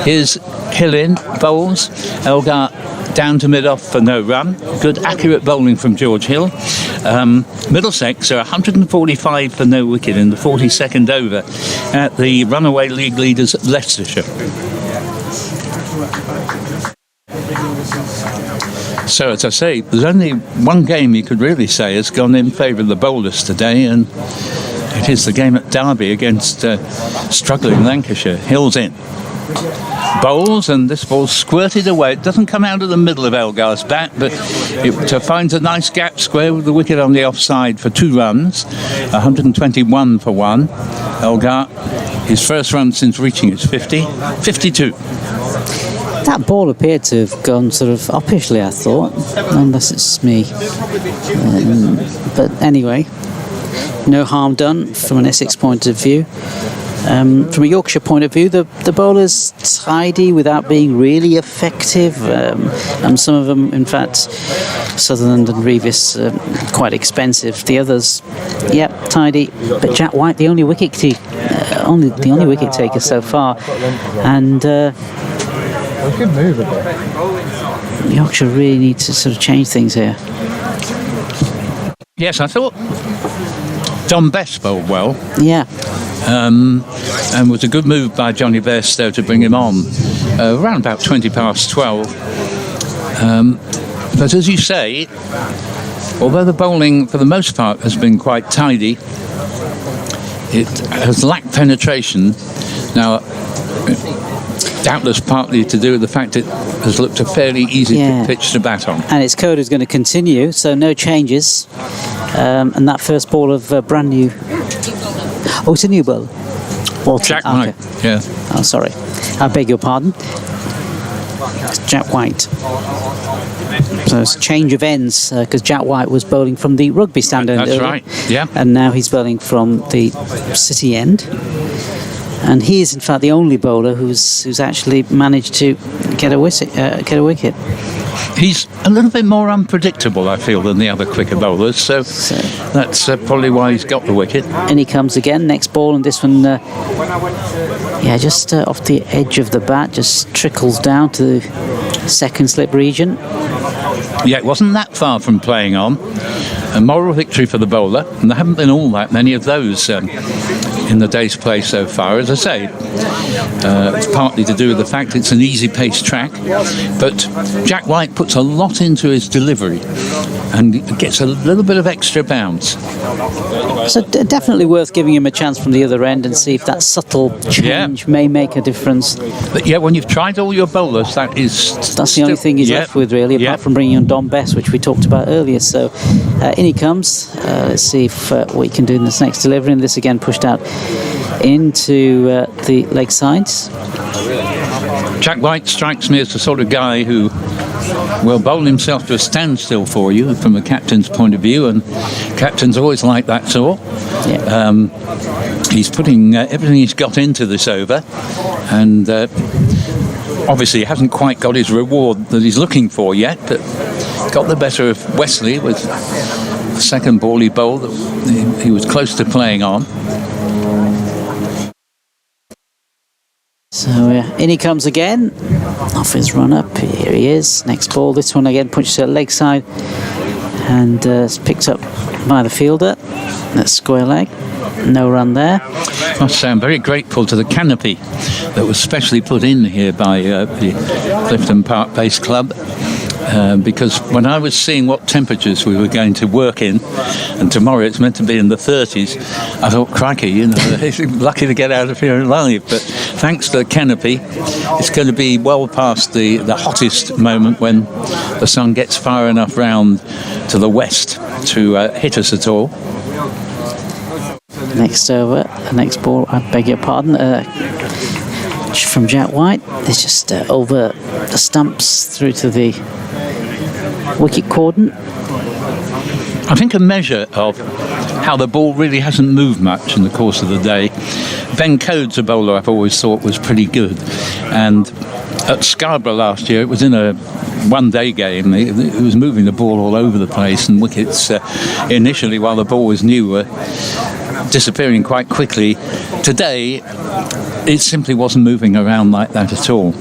Here's Hill in, bowls. Elgar down to mid-off for no run. Good accurate bowling from George Hill. Middlesex are 145 for no wicket in the 42nd over at the runaway league leaders Leicestershire. So, as I say, there's only one game you could really say has gone in favour of the bowlers today, and it is the game at Derby against struggling Lancashire. Hill's in. Bowls, and this ball squirted away. It doesn't come out of the middle of Elgar's bat, but it finds a nice gap square with the wicket on the offside for 2 runs. 121 for 1. Elgar, his first run since reaching his 52. That ball appeared to have gone sort of uppishly, I thought, unless it's me. But anyway, no harm done from an Essex point of view. From a Yorkshire point of view, the bowlers tidy without being really effective. And some of them, in fact, Sutherland and Reeves, quite expensive. The others, tidy. But Jack White, the only wicket taker so far, and good move again. Yorkshire really needs to sort of change things here. Yes, I thought Don Best bowled well. Yeah. And was a good move by Johnny Bairstow to bring him on around about 20 past 12. But as you say, although the bowling for the most part has been quite tidy, it has lacked penetration. Now, doubtless partly to do with the fact it has looked a fairly easy pitch to bat on. And its code is going to continue, so no changes. And that first ball of brand new... Oh, it's a new ball. Jack White, yeah. Oh, sorry. I beg your pardon. It's Jack White. So it's a change of ends, because Jack White was bowling from the rugby stand end. That's right, yeah. And now he's bowling from the city end. And he is, in fact, the only bowler who's actually managed to get a wicket. He's a little bit more unpredictable, I feel, than the other quicker bowlers, so that's probably why he's got the wicket. And he comes again, next ball, and this one, just off the edge of the bat, just trickles down to the second slip region. Yeah, it wasn't that far from playing on. A moral victory for the bowler, and there haven't been all that many of those in the day's play so far. As I say, it's partly to do with the fact it's an easy paced track, but Jack White puts a lot into his delivery and gets a little bit of extra bounce. So definitely worth giving him a chance from the other end and see if that subtle change may make a difference. But when you've tried all your bowlers, that's the only thing he's left with, really, apart from bringing on Don Best, which we talked about earlier. So in he comes. Let's see if what he can do in this next delivery. And this again pushed out into the leg sides. Jack White strikes me as the sort of guy who will bowl himself to a standstill for you from a captain's point of view, and captains always like that sort. He's putting everything he's got into this over, and obviously he hasn't quite got his reward that he's looking for yet, but got the better of Wesley with the second ball he bowled that he was close to playing on. So in he comes again, off his run up. Here he is. Next ball, this one again pushes to the leg side, and it's picked up by the fielder. That's square leg. No run there. I must say I'm very grateful to the canopy that was specially put in here by the Clifton Park Base Club. because when I was seeing what temperatures we were going to work in, and tomorrow it's meant to be in the 30s, I thought, crikey, lucky to get out of here alive. But thanks to the canopy, it's going to be well past the hottest moment when the sun gets far enough round to the west to hit us at all. Next ball, I beg your pardon, from Jack White. It's just over the stumps through to the wicket cordon. I think a measure of how the ball really hasn't moved much in the course of the day. Ben Coates, a bowler I've always thought was pretty good, and at Scarborough last year it was in a one-day game. He was moving the ball all over the place, and wickets initially, while the ball was new, were disappearing quite quickly. Today it simply wasn't moving around like that at all.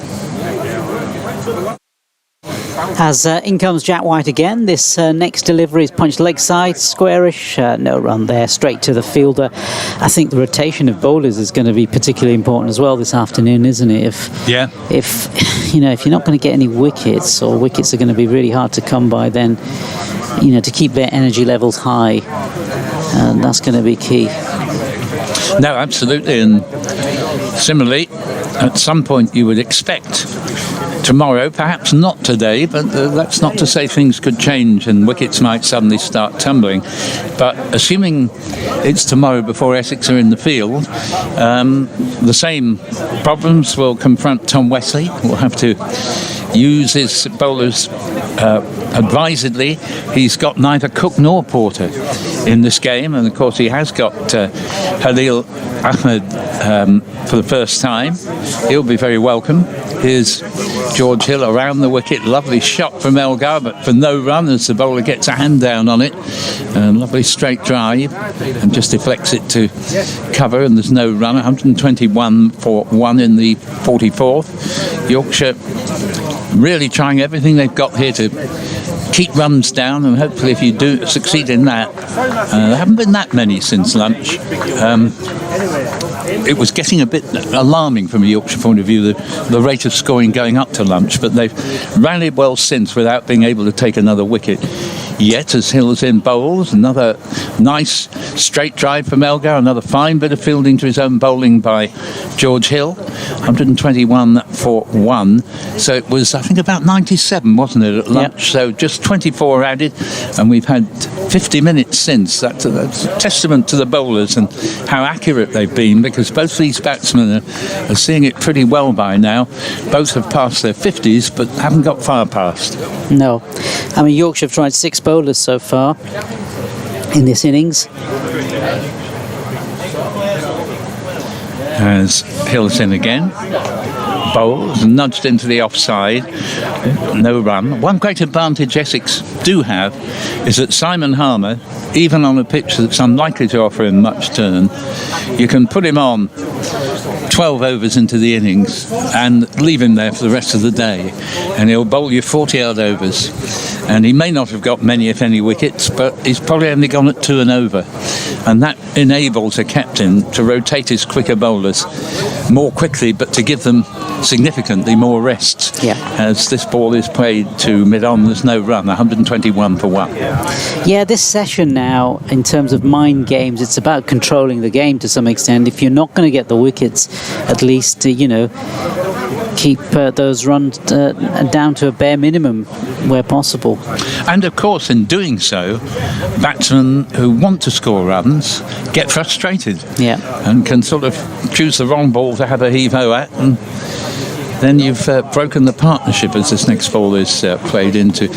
As in comes Jack White again. This next delivery is punched leg side, squarish, no run there, straight to the fielder. I think the rotation of bowlers is going to be particularly important as well this afternoon, isn't it? If you're not going to get any wickets, or wickets are going to be really hard to come by, then to keep their energy levels high, that's going to be key. No, absolutely. And similarly, at some point you would expect tomorrow, perhaps not today, but that's not to say things could change and wickets might suddenly start tumbling. But assuming it's tomorrow before Essex are in the field, the same problems will confront Tom Wesley. We'll have to use his bowlers advisedly. He's got neither Cook nor Porter in this game, and of course he has got Halil Ahmed for the first time. He'll be very welcome. Here's George Hill around the wicket. Lovely shot from Elgar, but for no run as the bowler gets a hand down on it. Lovely straight drive and just deflects it to cover, and there's no run. 121 for 1 in the 44th. Yorkshire really trying everything they've got here to keep runs down, and hopefully if you do succeed in that, there haven't been that many since lunch. It was getting a bit alarming from a Yorkshire point of view, the rate of scoring going up to lunch, but they've rallied well since without being able to take another wicket yet, as Hill's in bowls. Another nice straight drive from Elgar, another fine bit of fielding to his own bowling by George Hill. 121 for 1. So it was, I think, about 97, wasn't it, at lunch? Yep. So just 24 added, and we've had 50 minutes since. That's a testament to the bowlers and how accurate they've been, because both these batsmen are seeing it pretty well by now. Both have passed their 50s, but haven't got far past. No. I mean, Yorkshire have tried 6 bowlers so far in this innings. As Hill's in again, bowls, nudged into the offside, no run. One great advantage Essex do have is that Simon Harmer, even on a pitch that's unlikely to offer him much turn, you can put him on 12 overs into the innings and leave him there for the rest of the day, and he'll bowl you 40-odd overs. And he may not have got many, if any, wickets, but he's probably only gone at 2 and over. And that enables a captain to rotate his quicker bowlers more quickly, but to give them significantly more rests. Yeah. As this ball is played to mid-on, there's no run, 121 for 1. Yeah, this session now, in terms of mind games, it's about controlling the game to some extent. If you're not going to get the wickets, at least, keep those runs down to a bare minimum where possible. And of course, in doing so, batsmen who want to score runs get frustrated, and can sort of choose the wrong ball to have a heave-ho at, and then you've broken the partnership as this next ball is played into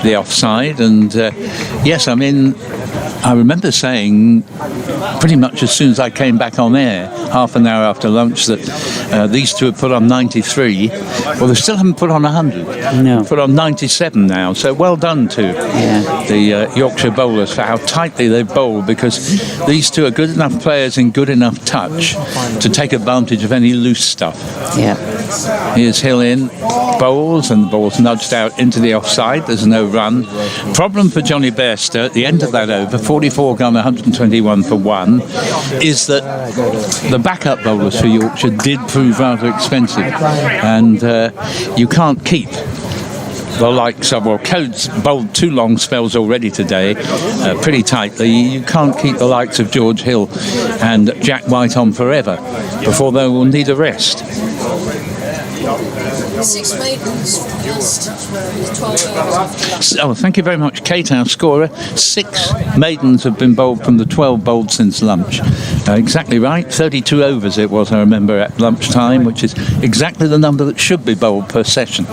the offside. And yes, I mean, I remember saying pretty much as soon as I came back on air, half an hour after lunch, that these two have put on 93. Well, they still haven't put on 100. No. They've put on 97 now. So well done to the Yorkshire bowlers for how tightly they've bowled, because these two are good enough players in good enough touch to take advantage of any loose stuff. Yeah. Here's Hill in, bowls, and the ball's nudged out into the offside. There's no run. Problem for Johnny Bairstow at the end of that over, 44 gone, 121 for 1, is that the backup bowlers for Yorkshire did prove rather expensive, and you can't keep the likes of, well, Coates bowled 2 long spells already today, pretty tightly. You can't keep the likes of George Hill and Jack White on forever before they will need a rest. 6 maidens first, 12 overs. Oh, thank you very much, Kate, our scorer. 6 maidens have been bowled from the 12 bowled since lunch. Exactly right, 32 overs it was, I remember, at lunchtime, which is exactly the number that should be bowled per session.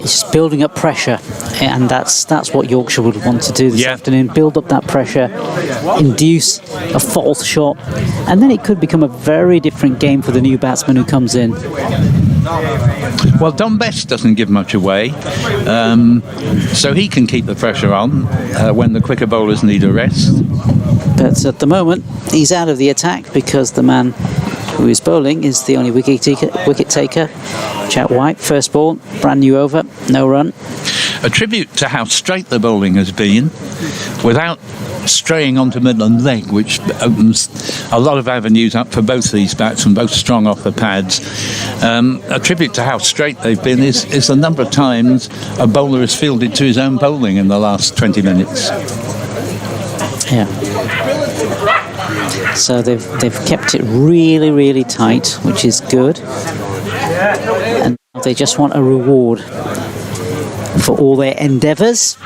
It's just building up pressure, and that's what Yorkshire would want to do this afternoon. Build up that pressure, induce a false shot, and then it could become a very different game for the new batsman who comes in. Well, Don Best doesn't give much away, so he can keep the pressure on when the quicker bowlers need a rest. But at the moment, he's out of the attack because the man who is bowling is the only wicket taker. Jack White, first ball, brand new over, no run. A tribute to how straight the bowling has been, without straying onto Midland leg, which opens a lot of avenues up for both these batsmen, both strong off the pads. A tribute to how straight they've been is the number of times a bowler has fielded to his own bowling in the last 20 minutes. Yeah. So they've kept it really, really tight, which is good. And they just want a reward for all their endeavours.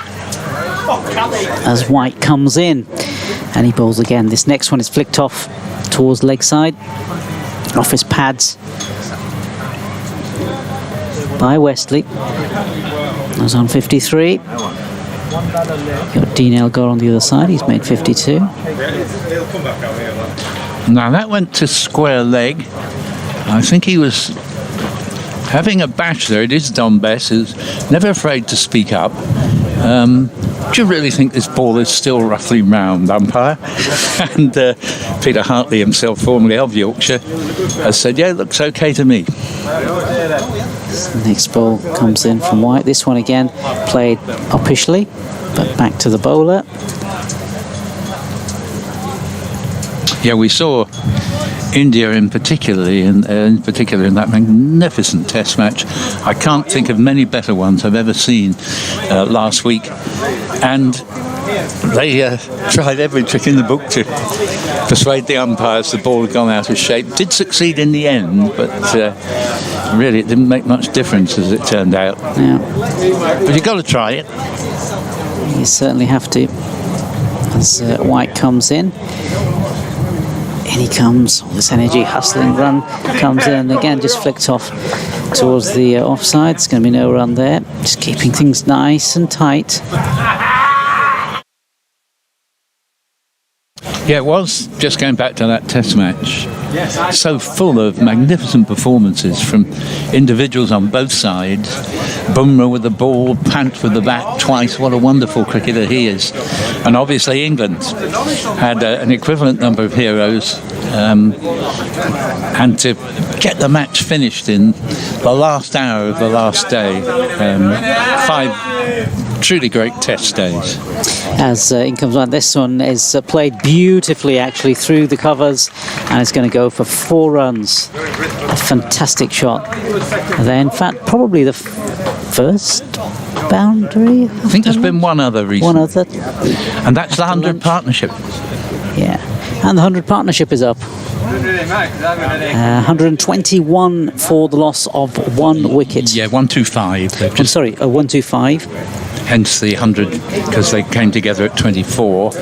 As White comes in, and he bowls again. This next one is flicked off towards leg side, off his pads by Wesley. That's on 53. Got Dean Elgar on the other side, he's made 52. Now that went to square leg. I think he was having a bash there. It is Don Bess, who's never afraid to speak up. Do you really think this ball is still roughly round, umpire? And Peter Hartley himself, formerly of Yorkshire, has said, yeah, it looks okay to me. Next ball comes in from White. This one again played uppishly, but back to the bowler. Yeah, we saw India in particular in that magnificent test match. I can't think of many better ones I've ever seen last week, and they tried every trick in the book to persuade the umpires the ball had gone out of shape. Did succeed in the end, but really it didn't make much difference as it turned out. Yeah. But you've got to try it. You certainly have to. As White comes in, in he comes, all this energy, hustling run comes in, and again just flicked off towards the offside. There's going to be no run there, just keeping things nice and tight. Yeah, it was, just going back to that test match, so full of magnificent performances from individuals on both sides. Bumrah with the ball, Pant with the bat twice. What a wonderful cricketer he is. And obviously England had an equivalent number of heroes, and to get the match finished in the last hour of the last day, 5 truly great test days. As in comes on, this one is played beautifully actually through the covers, and it's going to go for 4 runs. A fantastic shot. In fact, probably the first boundary. I think there's been one other recently. One other. And that's the 100 partnership. Yeah, and the 100 partnership is up. 121 for the loss of 1 wicket. Yeah, 125. I'm sorry, 125. Hence the 100, because they came together at 24,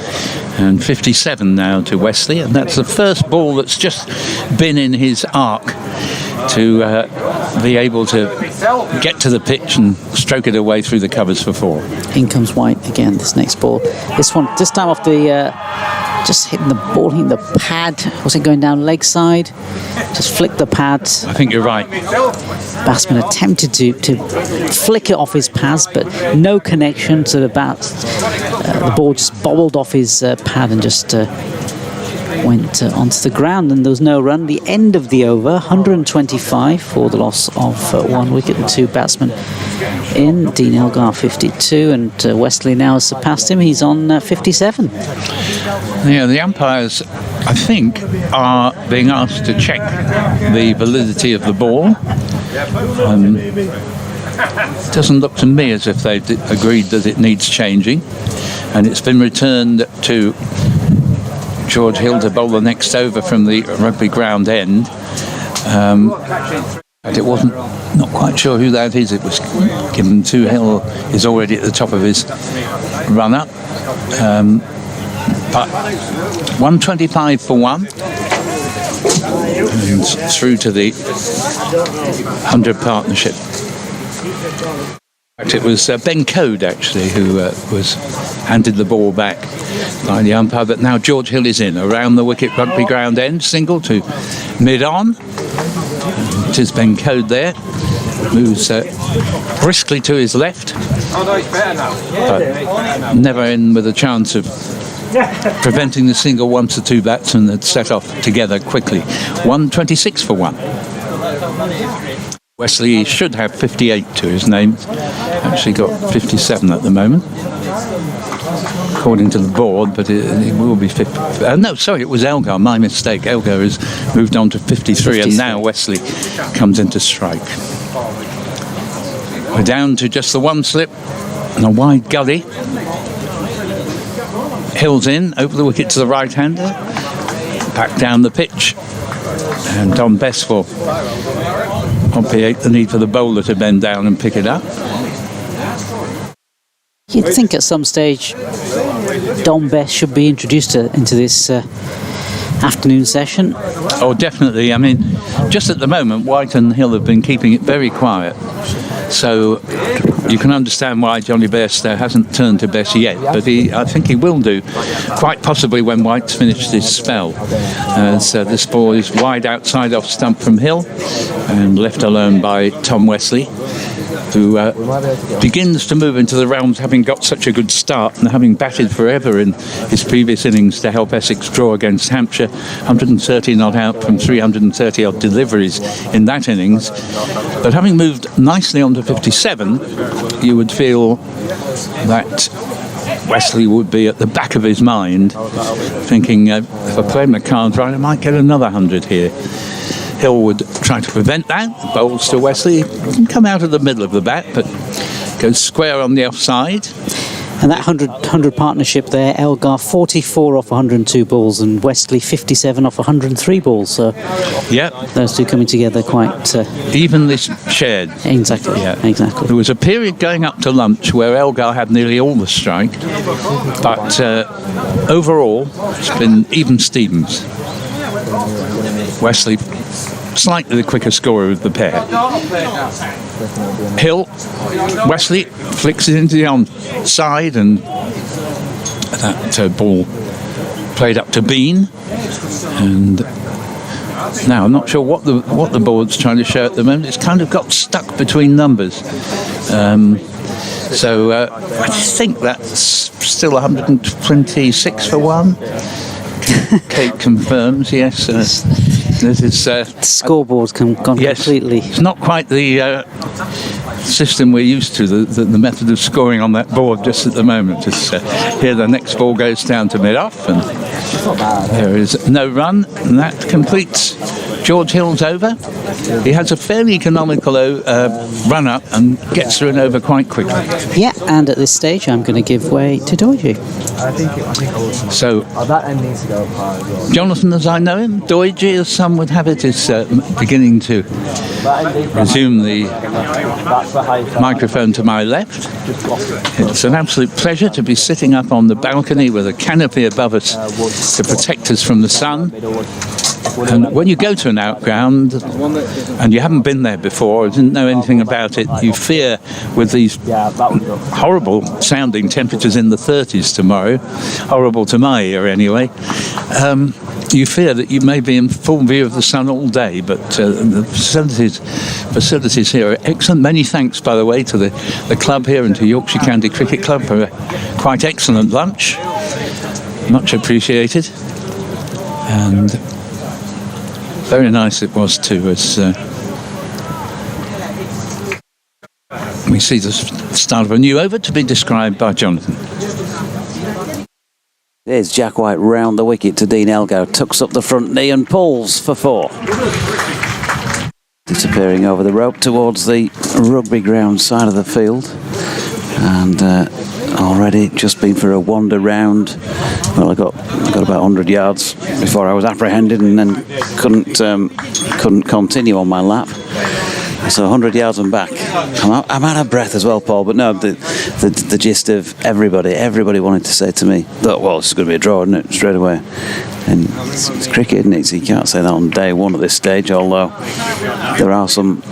and 57 now to Wesley, and that's the first ball that's just been in his arc to be able to get to the pitch and stroke it away through the covers for 4. In comes White again, this next ball. This one, this time off the, just hitting the ball, hitting the pad. Was it going down leg side? Just flicked the pad. I think you're right. Batsman attempted to flick it off his pads, but no connection to the bat. The ball just bobbled off his pad and just went onto the ground, and there was no run. The end of the over, 125 for the loss of 1 wicket and 2 batsmen in. Dean Elgar 52, and Wesley now has surpassed him. He's on 57. Yeah, the umpires, I think, are being asked to check the validity of the ball. It doesn't look to me as if they've agreed that it needs changing, and it's been returned to George Hill to bowl the next over from the rugby ground end. But it wasn't, not quite sure who that is. It was given to Hill. Is already at the top of his run-up. But 125 for 1. And through to the 100 partnership. It was Ben Code, actually, who was handed the ball back by the umpire. But now George Hill is in, around the wicket rugby ground end, single to mid-on. It is Ben Code there, moves briskly to his left, but never in with a chance of preventing the single once the two batsmen had set off together quickly. 126 for 1. Wesley should have 58 to his name. Actually got 57 at the moment, according to the board, but it will be 50. No, sorry, it was Elgar. My mistake. Elgar has moved on to 53, and now Wesley comes into strike. We're down to just the one slip and a wide gully. Hill's in, over the wicket to the right-hander. Back down the pitch. And Don Bess will obviate the need for the bowler to bend down and pick it up. You'd think at some stage Don Bess should be introduced into this afternoon session. Oh, definitely. I mean, just at the moment, White and Hill have been keeping it very quiet. So you can understand why Johnny Best hasn't turned to Bess yet. But I think he will do, quite possibly when White's finished his spell. So this ball is wide outside off stump from Hill and left alone by Tom Wesley, who begins to move into the realms, having got such a good start and having batted forever in his previous innings to help Essex draw against Hampshire. 130 not out from 330 odd deliveries in that innings. But having moved nicely on to 57, you would feel that Wesley would be at the back of his mind, thinking, if I play my cards right, I might get another 100 here. Hill would try to prevent that, bowls to Wesley, can come out of the middle of the bat, but goes square on the offside. And that 100 partnership there, Elgar 44 off 102 balls and Wesley 57 off 103 balls. So yeah, those two coming together quite evenly shared. Exactly. Yeah, exactly. There was a period going up to lunch where Elgar had nearly all the strike, but overall it's been even Stevens. Wesley slightly the quicker scorer of the pair. Hill, Wesley flicks it into the onside, and that ball played up to Bean. And now I'm not sure what the board's trying to show at the moment. It's kind of got stuck between numbers. So I think that's still 126 for 1. Kate confirms, yes. This is scoreboard's gone yes, completely. It's not quite the system we're used to, the method of scoring on that board just at the moment. It's, here the next ball goes down to mid-off, and there is no run, and that completes George Hill's over. He has a fairly economical run-up and gets through an over quite quickly. Yeah, and at this stage I'm going to give way to Doidge. So, that end needs to go apart as well. Jonathan, as I know him, Doidge, as some would have it, is beginning to resume the microphone to my left. It's an absolute pleasure to be sitting up on the balcony with a canopy above us to protect us from the sun. And when you go to an outground and you haven't been there before or didn't know anything about it, you fear, with these horrible sounding temperatures in the 30s tomorrow, horrible to my ear anyway, you fear that you may be in full view of the sun all day. But the facilities here are excellent. Many thanks, by the way, to the club here and to Yorkshire County Cricket Club for a quite excellent lunch. Much appreciated. And very nice it was too, as we see the start of a new over to be described by Jonathan. There's Jack White round the wicket to Dean Elgar, tucks up the front knee and pulls for 4. disappearing over the rope towards the rugby ground side of the field. And already just been for a wander round. Well, I got about 100 yards before I was apprehended, and then couldn't continue on my lap. So 100 yards and back. I'm out of breath as well, Paul. But no, the gist of everybody wanted to say to me that, well, this is going to be a draw, isn't it? Straight away. And it's cricket, isn't it? So you can't say that on day one at this stage. Although there are some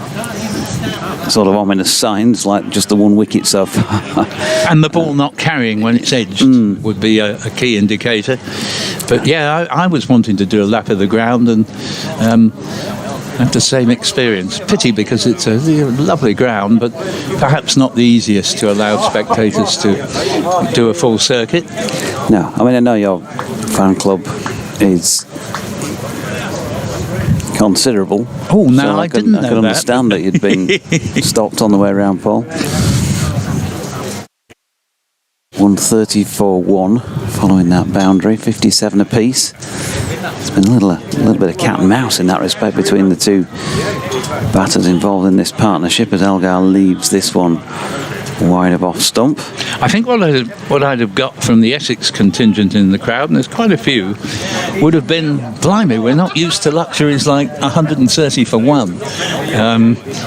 sort of ominous signs, like just the one wicket so far. And the ball not carrying when it's edged would be a key indicator. But yeah, I was wanting to do a lap of the ground and have the same experience. Pity, because it's a lovely ground, but perhaps not the easiest to allow spectators to do a full circuit. No, I mean, I know your fan club is considerable. Oh, no, so I didn't know I can understand that you'd been stopped on the way around, Paul. 134-1 following that boundary, 57 apiece. It's been a little bit of cat and mouse in that respect between the two batters involved in this partnership, as Elgar leaves this one wide of off stump. I think what I'd have got from the Essex contingent in the crowd, and there's quite a few, would have been, blimey, we're not used to luxuries like 130 for one.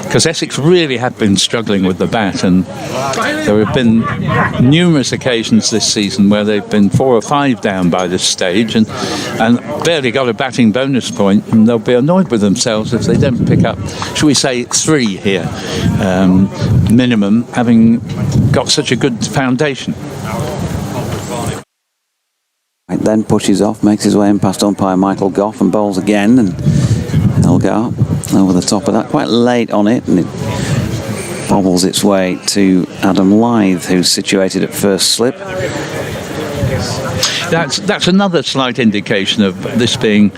Because Essex really have been struggling with the bat, and there have been numerous occasions this season where they've been 4 or 5 down by this stage and barely got a batting bonus point, and they'll be annoyed with themselves if they don't pick up, shall we say, 3 here, minimum, having got such a good foundation. Then pushes off, makes his way in past umpire Michael Goff and bowls again, and Elgar over the top of that, quite late on it, and it bobbles its way to Adam Lythe, who's situated at first slip. That's another slight indication of this being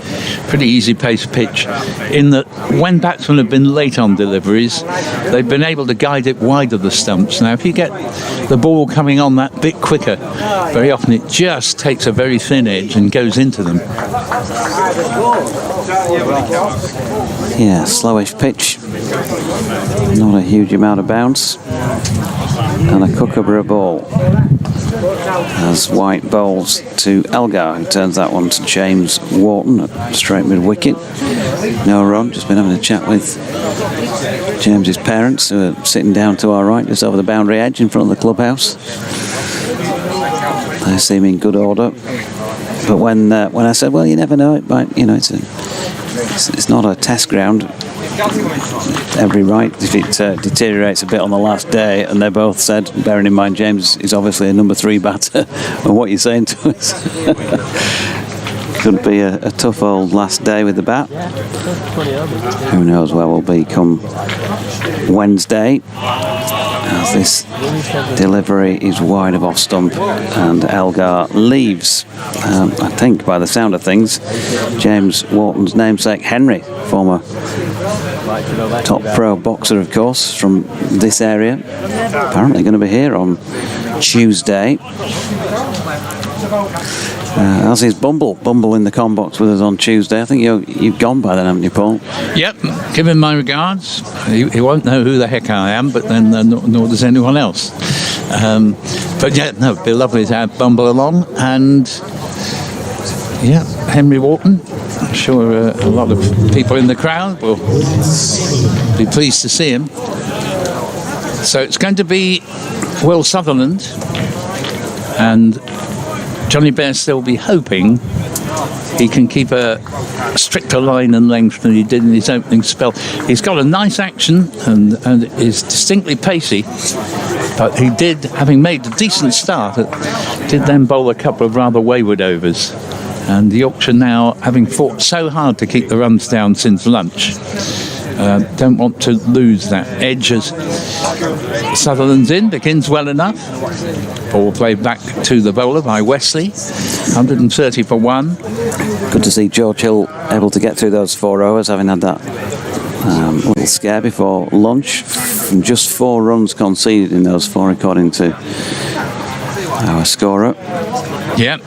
pretty easy pace pitch, in that when batsmen have been late on deliveries, they've been able to guide it wide of the stumps. Now, if you get the ball coming on that bit quicker, very often it just takes a very thin edge and goes into them. Yeah, slowish pitch, not a huge amount of bounce, and a Kookaburra ball as White bowls to Elgar, who turns that one to James Wharton at straight mid wicket. No run, just been having a chat with James's parents, who are sitting down to our right, just over the boundary edge in front of the clubhouse. They seem in good order. But when I said, well, you never know, it might, you know, it's not a test ground. Every right if it deteriorates a bit on the last day, and they both said, bearing in mind James is obviously a number 3 batter, and what you're saying to us could be a tough old last day with the bat. Who knows where we'll be come Wednesday, as this delivery is wide of off stump and Elgar leaves. I think by the sound of things, James Wharton's namesake Henry, former top pro boxer, of course, from this area, apparently going to be here on Tuesday. As is Bumble in the com box with us on Tuesday. I think you've gone by then, haven't you, Paul? Yep, give him my regards. He won't know who the heck I am, but then nor does anyone else. But yeah, no, it'd be lovely to have Bumble along, and yeah, Henry Wharton. I'm sure a lot of people in the crowd will be pleased to see him. So it's going to be Will Sutherland, and Johnny Bairstow will be hoping he can keep a stricter line and length than he did in his opening spell. He's got a nice action and is distinctly pacey, but he did, having made a decent start, did then bowl a couple of rather wayward overs. And Yorkshire now, having fought so hard to keep the runs down since lunch, don't want to lose that edge as Sutherland's in, begins well enough. Ball played back to the bowler by Wesley, 130 for 1. Good to see George Hill able to get through those 4 overs, having had that little scare before lunch. From just 4 runs conceded in those 4, according to our scorer. Yeah,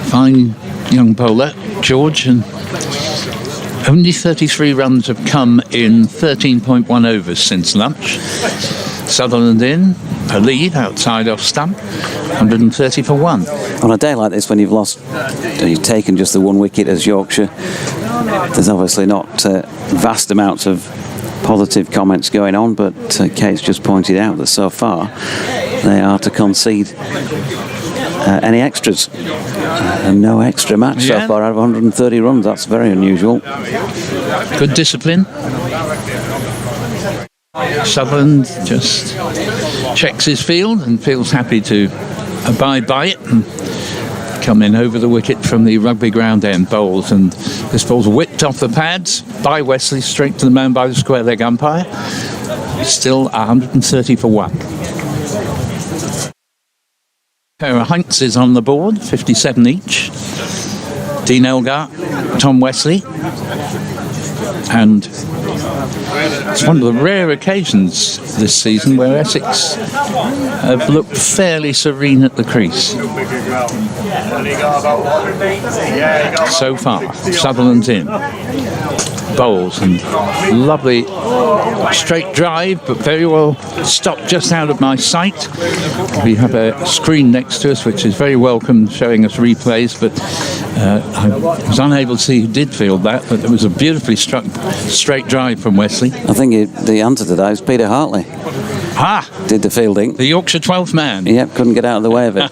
fine young bowler, George, and Only 33 runs have come in 13.1 overs since lunch. Sutherland in, a lead outside off stump, 130 for 1. On a day like this, when you've taken just the one wicket as Yorkshire, there's obviously not vast amounts of positive comments going on, but Kate's just pointed out that so far they are to concede any extras. And no extra match so far out of 130 runs. That's very unusual. Good discipline. Sutherland just checks his field and feels happy to abide by it and come in over the wicket from the rugby ground end. Bowls, and this ball's whipped off the pads by Wesley straight to the man by the square leg umpire. Still 130 for 1. Pair of Hunts is on the board, 57 each. Dean Elgar, Tom Wesley, and it's one of the rare occasions this season where Essex have looked fairly serene at the crease. So far, Sutherland's in. Bowls and lovely straight drive, but very well stopped just out of my sight. We have a screen next to us which is very welcome, showing us replays, but I was unable to see who did field that, but it was a beautifully struck straight drive from Wesley. I think the answer to that is Peter Hartley. Did the fielding. The Yorkshire 12th man. Yep, couldn't get out of the way of it.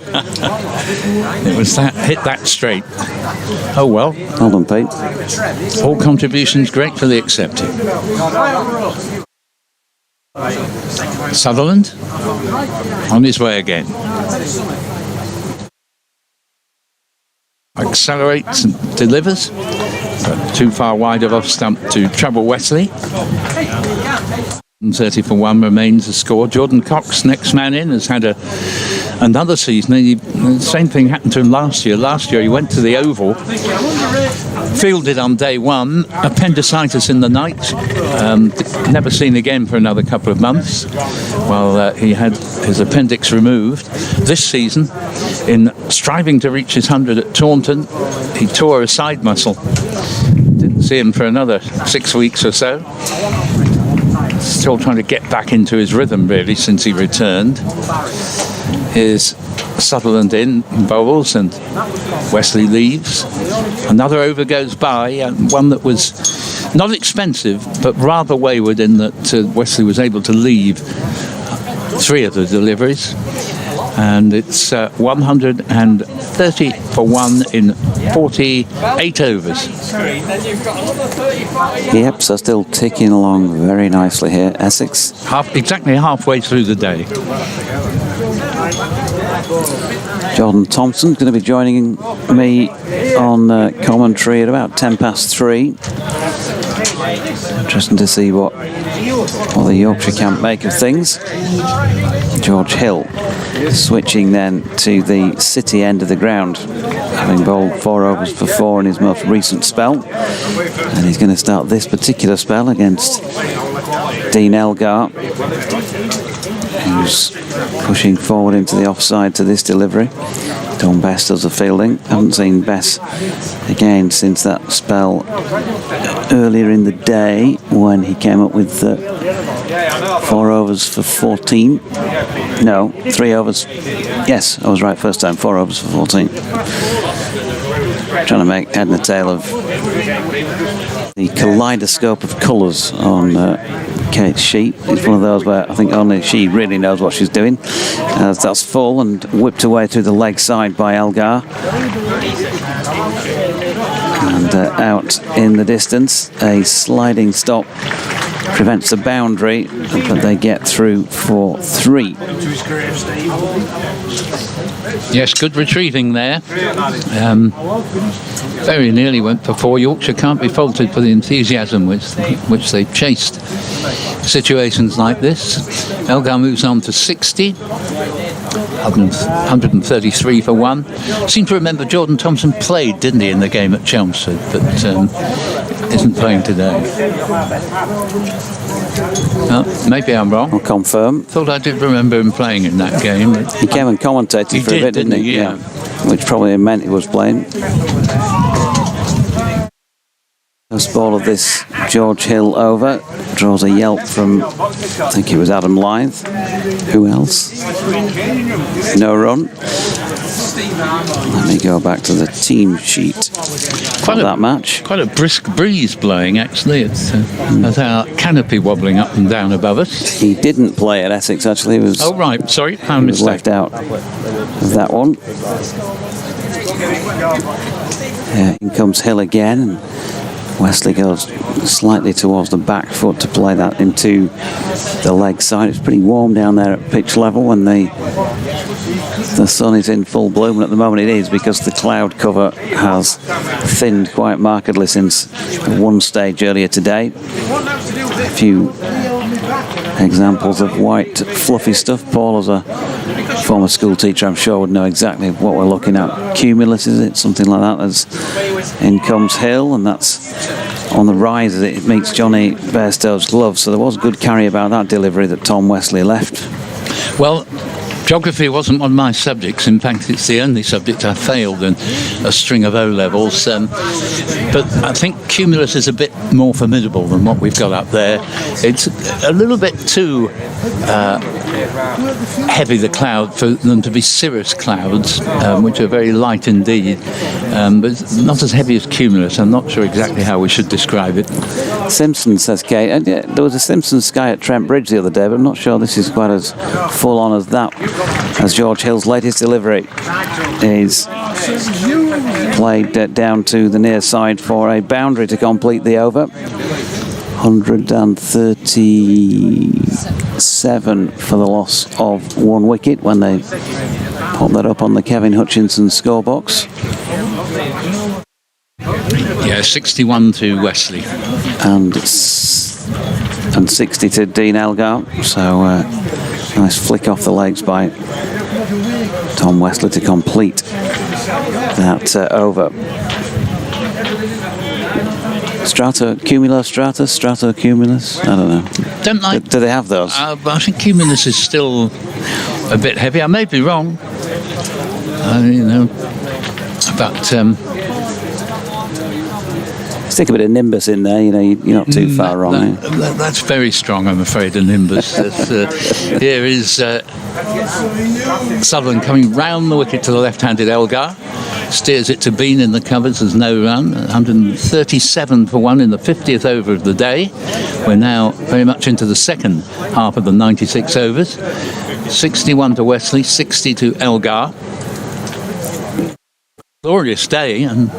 It was that, hit that straight. Oh well. Hold on, Pete. All contributions gratefully accepted. Sutherland on his way again. Accelerates and delivers, but too far wide of off stump to trouble Wesley. 30 for 1 remains the score. Jordan Cox, next man in, has had another season. The same thing happened to him last year. Last year he went to the Oval, fielded on day 1, appendicitis in the night, never seen again for another couple of months while he had his appendix removed. This season, in striving to reach his 100 at Taunton, he tore a side muscle. Didn't see him for another 6 weeks or so. Still trying to get back into his rhythm, really, since he returned. Here's Sutherland in, bowls, and Wesley leaves. Another over goes by, one that was not expensive, but rather wayward in that Wesley was able to leave 3 of the deliveries. And it's 130 for 1 in 48 overs. Yep, so still ticking along very nicely here. Essex. Exactly halfway through the day. Jordan Thompson's going to be joining me on commentary at about 3:10. Interesting to see what the Yorkshire camp make of things. George Hill switching then to the City end of the ground, having bowled 4 overs for 4 in his most recent spell, and he's going to start this particular spell against Dean Elgar, who's pushing forward into the offside to this delivery. Don Bess does the fielding. Haven't seen Bess again since that spell earlier in the day when he came up with 4 overs for 14. No, 3 overs. Yes, I was right first time. 4 overs for 14. Trying to make head and tail of the kaleidoscope of colours on Kate's sheet. It's one of those where I think only she really knows what she's doing. As that's full and whipped away through the leg side by Elgar. And out in the distance, a sliding stop prevents the boundary, but they get through for 3. Yes, good retrieving there. Very nearly went for 4. Yorkshire can't be faulted for the enthusiasm with which they've chased situations like this. Elgar moves on to 60. 133 for 1. Seem to remember Jordan Thompson played, didn't he, in the game at Chelmsford, but isn't playing today. Maybe I'm wrong. I'll confirm. Thought I did remember him playing in that game. He came and commentated for a bit, didn't he? Yeah. Which probably meant he was playing. First ball of this George Hill over draws a yelp from, I think it was Adam Lythe. Who else? No run. Let me go back to the team sheet of that match. Quite a brisk breeze blowing, actually. It's there's our canopy wobbling up and down above us. He didn't play at Essex, actually. He was, Oh, right, sorry, my he was mistake. left out of that one. In comes Hill again, and Wesley goes slightly towards the back foot to play that into the leg side. It's pretty warm down there at pitch level when the sun is in full bloom, and at the moment it is, because the cloud cover has thinned quite markedly since one stage earlier today. A few examples of white fluffy stuff. Paul, as a former school teacher, I'm sure would know exactly what we're looking at. Cumulus, is it? Something like that. As in comes Hill, and that's on the rise as it meets Johnny Bairstow's glove. So there was good carry about that delivery that Tom Wesley left. Well, geography wasn't one of my subjects. In fact, it's the only subject I failed in a string of O-levels. But I think Cumulus is a bit more formidable than what we've got up there. It's a little bit too heavy, the cloud, for them to be cirrus clouds, which are very light indeed. But not as heavy as Cumulus. I'm not sure exactly how we should describe it. Simpson, says Kate. And yeah, there was a Simpson sky at Trent Bridge the other day, but I'm not sure this is quite as full on as that, as George Hill's latest delivery is played down to the near side for a boundary to complete the over. 137 for the loss of one wicket when they put that up on the Kevin Hutchinson scorebox. Yeah, 61 to Wesley. And 60 to Dean Elgar. So nice flick off the legs by Tom Wesley to complete that over. Stratocumulus? I don't know. Don't like. Do they have those? But I think Cumulus is still a bit heavy. I may be wrong. But stick a bit of Nimbus in there, you're not too far wrong. That's very strong, I'm afraid, a Nimbus. Here is Sutherland coming round the wicket to the left-handed Elgar. Steers it to Bean in the covers. There's no run. 137 for one in the 50th over of the day. We're now very much into the second half of the 96 overs. 61 to Wesley, 60 to Elgar. Glorious day, and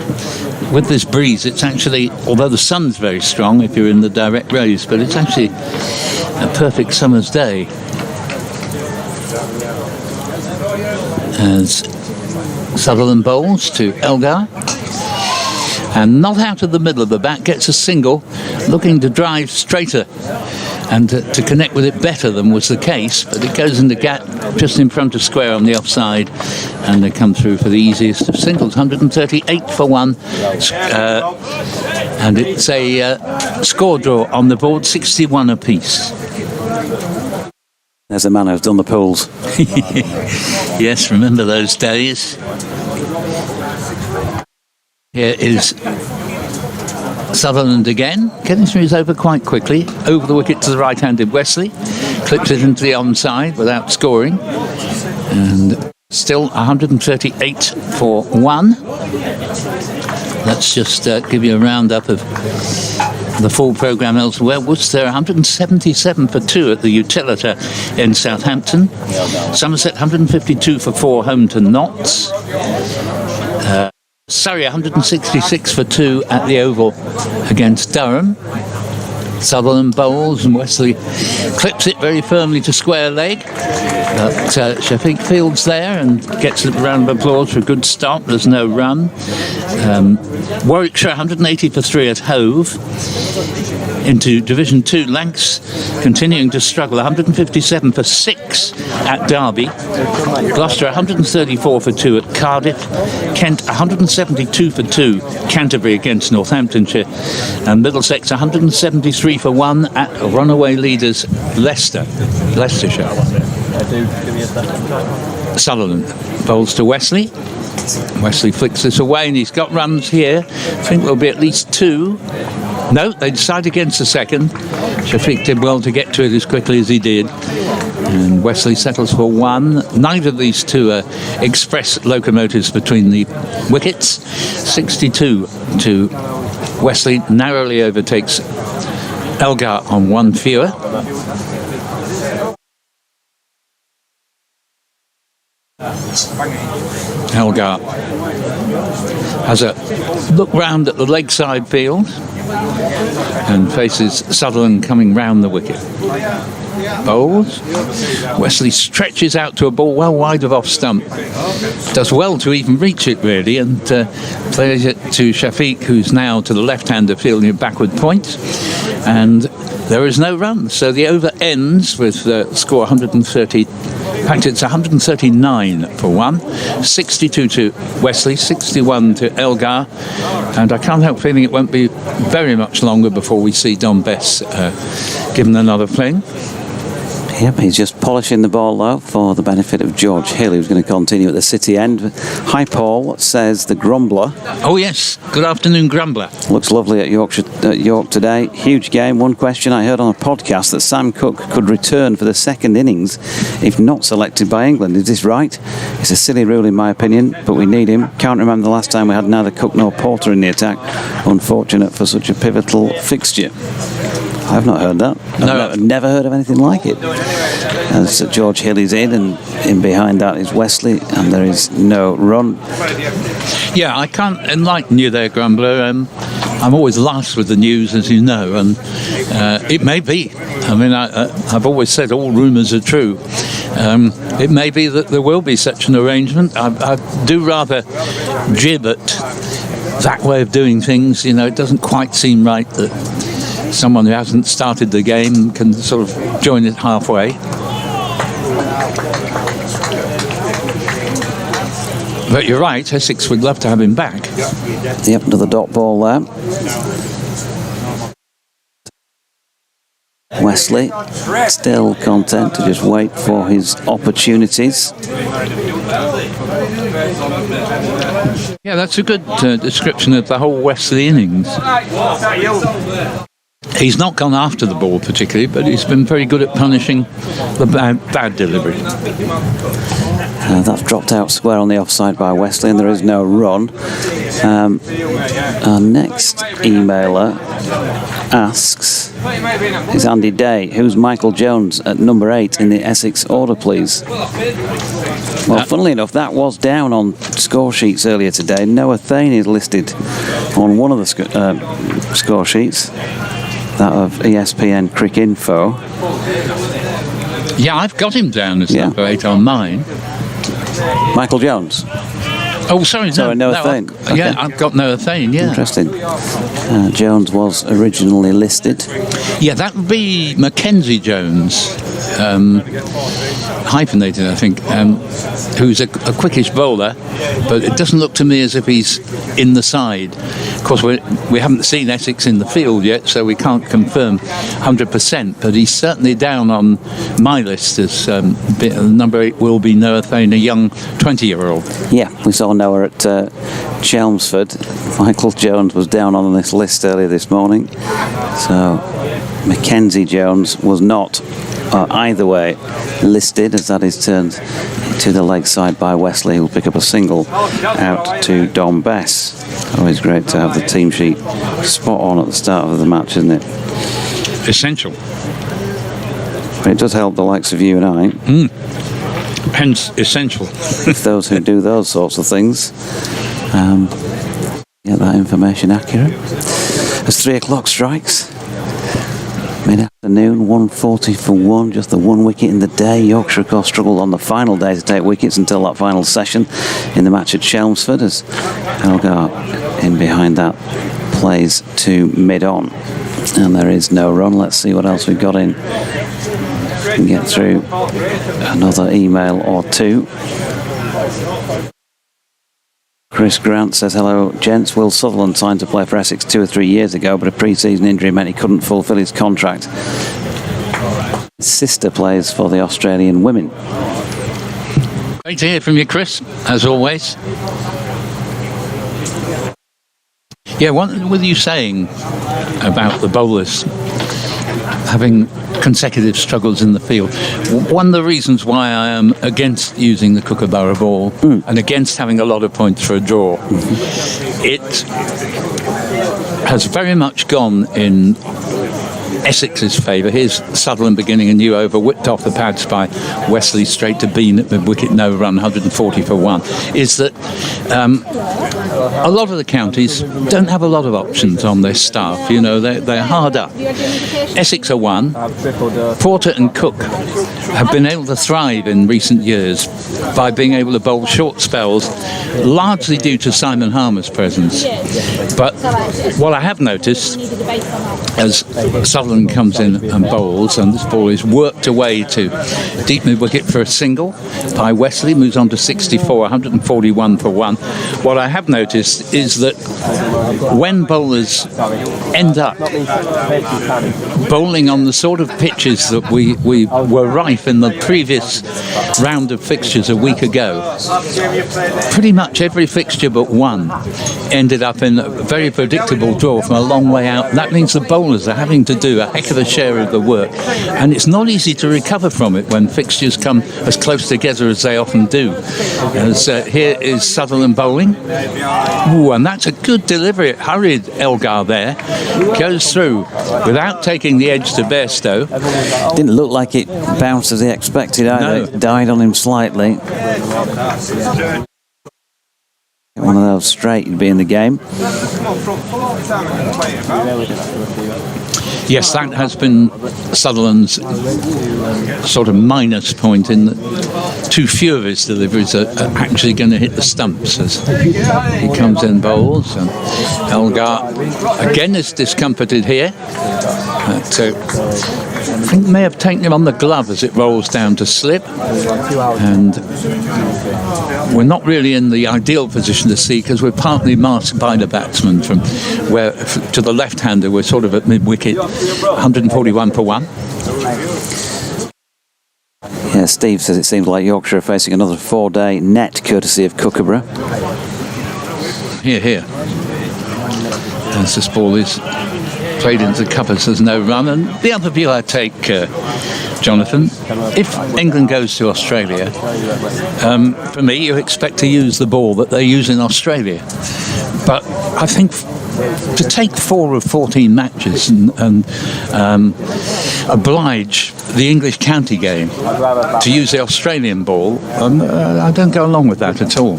with this breeze, it's actually, although the sun's very strong if you're in the direct rays, but it's actually a perfect summer's day. As Sutherland bowls to Elgar, and not out of the middle of the bat, gets a single, looking to drive straighter and to connect with it better than was the case, but it goes in the gap just in front of square on the offside, and they come through for the easiest of singles. 138 for one, and it's a score draw on the board, 61 apiece. There's a man who's done the pools. Yes, remember those days. Here is Sutherland again, getting through his over quite quickly, over the wicket to the right-handed Wesley, clips it into the onside without scoring, and still 138 for one. Let's just give you a roundup of the full programme elsewhere. Worcester 177 for two at the Utilita in Southampton. Somerset 152 for four home to Notts. Surrey 166 for two at the Oval against Durham. Sutherland bowls and Wesley clips it very firmly to square leg. But Shafiq fields there and gets a round of applause for a good stop. There's no run. Warwickshire 180 for three at Hove. Into Division 2, Lancs continuing to struggle, 157 for 6 at Derby. Gloucester 134 for 2 at Cardiff. Kent 172 for 2, Canterbury against Northamptonshire. And Middlesex 173 for 1 at runaway leaders Leicestershire. Sutherland bowls to Wesley. Wesley flicks this away and he's got runs here. I think there'll be at least two. No, they decided against the second. Shafiq did well to get to it as quickly as he did. And Wesley settles for one. Neither of these two are express locomotives between the wickets. 62 to Wesley, narrowly overtakes Elgar on one fewer. Elgar has a look round at the leg side field and faces Sutherland coming round the wicket. Bowls. Wesley stretches out to a ball well wide of off stump. Does well to even reach it, really, and plays it to Shafiq, who's now to the left-hander fielding a backward point. And there is no run, so the over ends with the score 130. In fact, it's 139 for one. 62 to Wesley, 61 to Elgar. And I can't help feeling it won't be very much longer before we see Don Bess given another fling. Yep, he's just polishing the ball though for the benefit of George Hill, who's going to continue at the City end. Hi Paul, says the Grumbler. Oh yes, good afternoon Grumbler. Looks lovely at York today. Huge game. One question I heard on a podcast that Sam Cook could return for the second innings if not selected by England. Is this right? It's a silly rule in my opinion, but we need him. Can't remember the last time we had neither Cook nor Porter in the attack. Unfortunate for such a pivotal fixture. I've not heard that. I've never heard of anything like it. As George Hill is in, and in behind that is Wesley, and there is no run. Yeah, I can't enlighten you there, Grumbler. I'm always last with the news, as you know, and it may be. I mean, I've always said all rumours are true. It may be that there will be such an arrangement. I do rather jib at that way of doing things. You know, it doesn't quite seem right that someone who hasn't started the game can sort of join it halfway. But you're right, Essex would love to have him back. Yep, another dot ball there. Wesley still content to just wait for his opportunities. Yeah, that's a good description of the whole Wesley innings. He's not gone after the ball particularly, but he's been very good at punishing the bad delivery. That's dropped out square on the offside by Wesley, and there is no run. Our next emailer asks, is Andy Day, who's Michael Jones at number 8 in the Essex order, please? Well, funnily enough, that was down on score sheets earlier today. Noah Thane is listed on one of the score sheets, that of ESPN Crick Info. Yeah, I've got him down as number 8 on mine. Michael Jones. Oh, sorry, Noah Thane. Okay. Yeah, I've got Noah Thane, yeah. Interesting. Jones was originally listed. Yeah, that would be Mackenzie Jones, hyphenated, I think, who's a quickish bowler, but it doesn't look to me as if he's in the side. Of course, we haven't seen Essex in the field yet, so we can't confirm 100%, but he's certainly down on my list as number 8 will be Noah Thane, a young 20-year-old. Yeah, we saw Noah at Chelmsford. Michael Jones was down on this list earlier this morning, so Mackenzie Jones was not either way listed, as that is turned to the leg side by Wesley, who'll pick up a single out to Don Bess. Always great to have the team sheet spot on at the start of the match, isn't it? Essential. But it does help the likes of you and I. Hence, essential. If those who do those sorts of things get that information accurate. As 3 o'clock strikes, mid-afternoon, 140 for 1, just the 1 wicket in the day. Yorkshire, of course, struggled on the final day to take wickets until that final session in the match at Chelmsford, as Elgar in behind that plays to mid-on. And there is no run. Let's see what else we've got in. We can get through another email or two. Chris Grant says, hello gents, Will Sutherland signed to play for Essex 2 or 3 years ago, but a pre-season injury meant he couldn't fulfil his contract. His sister plays for the Australian women. Great to hear from you, Chris, as always. Yeah, what were you saying about the bowlers having consecutive struggles in the field? One of the reasons why I am against using the Kookaburra ball and against having a lot of points for a draw, it has very much gone in Essex's favour. Here's Sutherland beginning a new over, whipped off the pads by Wesley straight to Bean at the wicket, no run, 140 for 1. Is that a lot of the counties don't have a lot of options on their staff. You know, they're hard up. Essex are one. Porter and Cook have been able to thrive in recent years by being able to bowl short spells, largely due to Simon Harmer's presence. But what I have noticed, as Sutherland comes in and bowls, and this ball is worked away to deep mid-wicket for a single by Wesley, moves on to 64, 141 for 1. What I have noticed is that when bowlers end up bowling on the sort of pitches that we were rife in the previous round of fixtures a week ago, pretty much every fixture but one ended up in a very predictable draw from a long way out. That means the bowlers are having to do a heck of a share of the work, and it's not easy to recover from it when fixtures come as close together as they often do. As here is Sutherland bowling. Ooh, and that's a good delivery. Hurried Elgar there. Goes through without taking the edge to Bairstow. Didn't look like it bounced as he expected either. No. It died on him slightly. One of those straight, you'd be in the game. Yes, that has been Sutherland's sort of minus point, in that too few of his deliveries are actually going to hit the stumps as he comes in bowls. And Elgar again is discomforted here. But, I think may have taken him on the glove as it rolls down to slip, and we're not really in the ideal position to see because we're partly masked by the batsman from where to the left-hander. We're sort of at mid-wicket, 141 for 1. Yeah, Steve says it seems like Yorkshire are facing another 4-day net courtesy of Kookaburra. Here. As this ball is played into the covers, there's no run. And the other view I take, Jonathan, if England goes to Australia, for me, you expect to use the ball that they use in Australia. But I think to take 4 of 14 matches and oblige the English county game to use the Australian ball, I don't go along with that at all.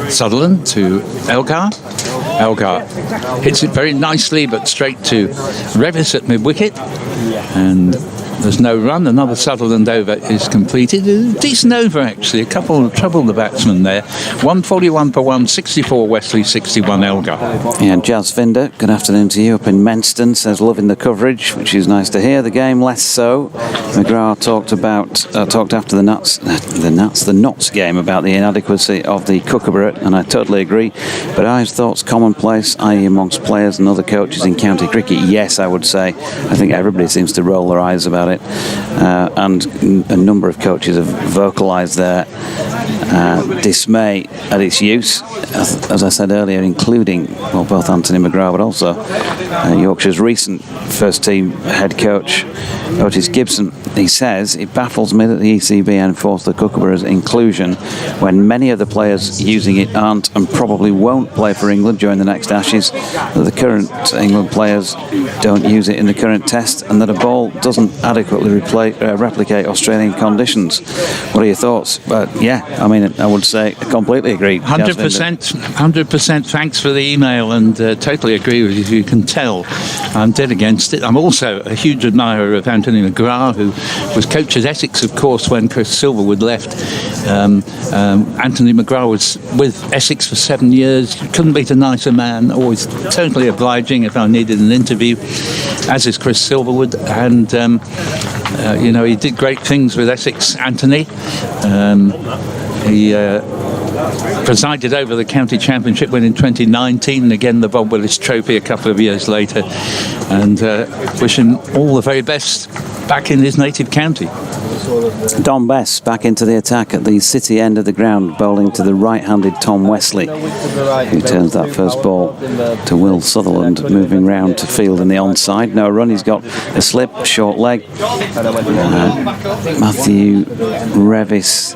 Sutherland to Elgar. Elgar hits it very nicely, but straight to Revis at mid-wicket. And there's no run. Another Sutherland over is completed. A decent over, actually. A couple troubled the batsman there. 141 for 1, 64 Wesley, 61 Elgar. Yeah, Jazz Finder, good afternoon to you up in Menston, says loving the coverage, which is nice to hear. The game less so. McGrath talked after the Notts game about the inadequacy of the Kookaburra, and I totally agree. But I's thoughts commonplace, i.e. amongst players and other coaches in county cricket. Yes, I would say. I think everybody seems to roll their eyes about it, and a number of coaches have vocalised their dismay at its use, as I said earlier, including both Anthony McGrath but also Yorkshire's recent first team head coach Otis Gibson. He says it baffles me that the ECB enforced the Kookaburra's inclusion when many of the players using it aren't and probably won't play for England during the next Ashes, that the current England players don't use it in the current test, and that a ball doesn't adequately replicate Australian conditions. What are your thoughts? Yeah, I mean, I would say I completely agree. 100%. Thanks for the email, and totally agree with you. You can tell I'm dead against it. I'm also a huge admirer of Anthony McGrath, who was coach at Essex, of course, when Chris Silverwood left. Anthony McGrath was with Essex for 7 years. Couldn't beat a nicer man. Always totally obliging if I needed an interview, as is Chris Silverwood. And he did great things with Essex, Anthony. He presided over the county championship win in 2019, and again the Bob Willis Trophy a couple of years later, and wish him all the very best back in his native county. Don Bess back into the attack at the city end of the ground, bowling to the right-handed Tom Wesley, who turns that first ball to Will Sutherland, moving round to field in the onside. No run, he's got a slip, short leg. Matthew Revis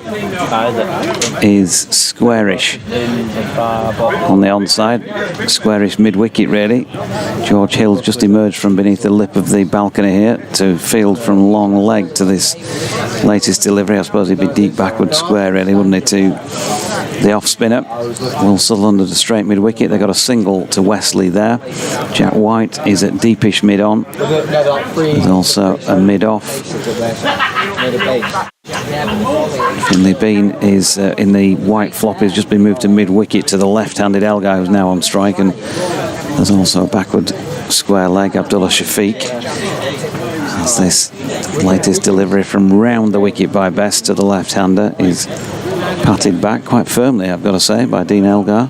is squarish on the onside, squarish mid-wicket really. George Hill's just emerged from beneath the lip of the balcony here to field from long leg to this latest delivery. I suppose he'd be deep backward square really, wouldn't he, to the off spinner. Will Sutherland at a straight mid wicket. They got a single to Wesley there. Jack White is at deepish mid on. There's also a mid off. Finley Bean is in the white flop. Has just been moved to mid wicket to the left-handed Elgar, who's now on strike, and there's also a backward square leg, Abdullah Shafiq. As this latest delivery from round the wicket by Best to the left-hander is patted back quite firmly, I've got to say, by Dean Elgar,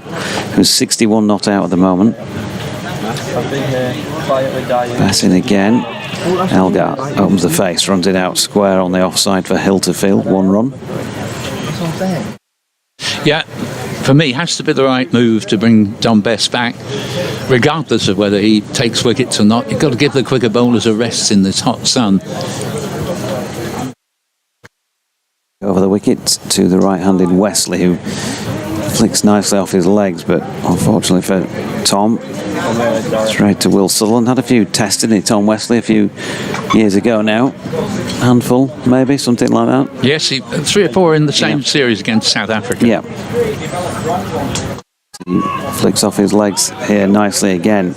who's 61 not out at the moment. Best in again. Elgar opens the face, runs it out square on the offside for Hill to field, 1 run. Yeah, for me, has to be the right move to bring Don Best back, regardless of whether he takes wickets or not. You've got to give the quicker bowlers a rest in this hot sun. Over the wicket to the right-handed Wesley, who flicks nicely off his legs, but unfortunately for Tom, straight to Will Sutherland. Had a few tests, didn't he, Tom Wesley, a few years ago now. Handful, maybe, something like that. Yes, 3 or 4 in the same series against South Africa. Yeah. He flicks off his legs here nicely again.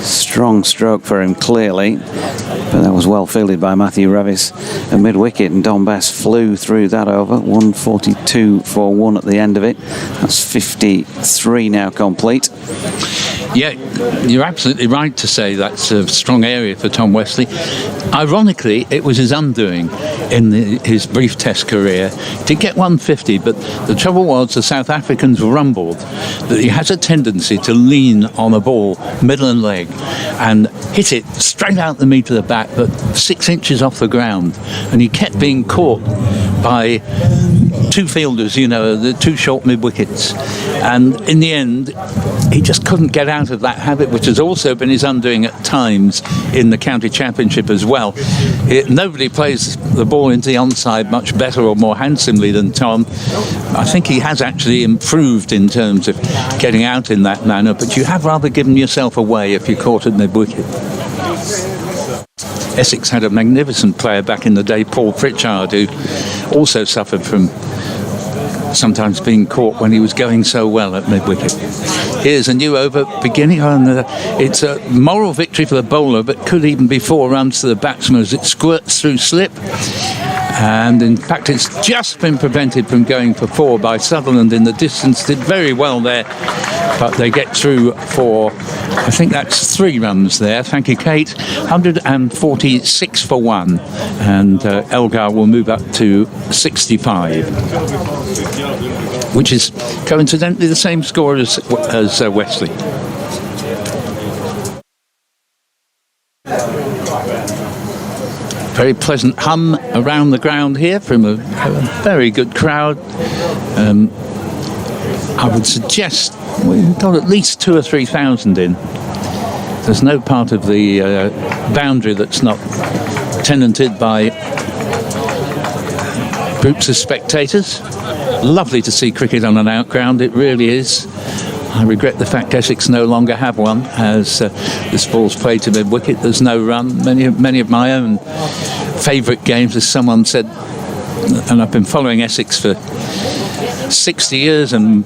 Strong stroke for him, clearly, but that was well fielded by Matthew Revis at mid-wicket, and Don Bess flew through that over. 142 for 1 at the end of it. That's 53 now complete. Yeah, you're absolutely right to say that's a strong area for Tom Wesley. Ironically, it was his undoing in his brief Test career to get 150, but the trouble was the South Africans rumbled that he has a tendency to lean on a ball, middle and leg, and hit it straight out the meat of the bat, but 6 inches off the ground, and he kept being caught by 2 fielders, the 2 short mid-wickets, and in the end he just couldn't get out of that habit, which has also been his undoing at times in the county championship as well. Nobody plays the ball into the onside much better or more handsomely than Tom. I think he has actually improved in terms of getting out in that manner, but you have rather given yourself away if you're caught at mid-wicket. Essex had a magnificent player back in the day, Paul Pritchard, who also suffered from sometimes being caught when he was going so well at mid-wicket. Here's a new over beginning, and it's a moral victory for the bowler, but could even be 4 runs to the batsman as it squirts through slip. And in fact, it's just been prevented from going for 4 by Sutherland in the distance. Did very well there, but they get through for, I think that's 3 runs there. Thank you, Kate. 146 for 1, and Elgar will move up to 65, which is coincidentally the same score as Wesley. Very pleasant hum around the ground here from a very good crowd. I would suggest we've got at least 2,000 or 3,000 in. There's no part of the boundary that's not tenanted by groups of spectators. Lovely to see cricket on an outground, it really is. I regret the fact Essex no longer have one, as this ball's played to mid-wicket. There's no run. Many of my own favourite games, as someone said, and I've been following Essex for 60 years, and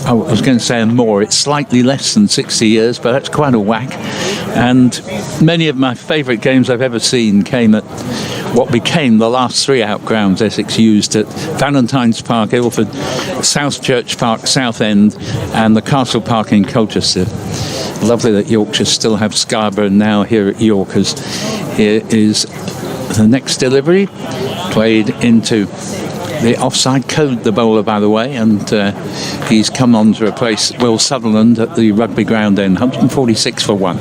I was going to say more. It's slightly less than 60 years, but that's quite a whack. And many of my favourite games I've ever seen came at what became the last 3 outgrounds Essex used at Valentine's Park, Ilford, South Church Park, Southend, and the Castle Park in Colchester. Lovely that Yorkshire still have Scarborough now here at York, as here is the next delivery, played into the offside code, the bowler, by the way, and he's come on to replace Will Sutherland at the rugby ground end, 146 for 1.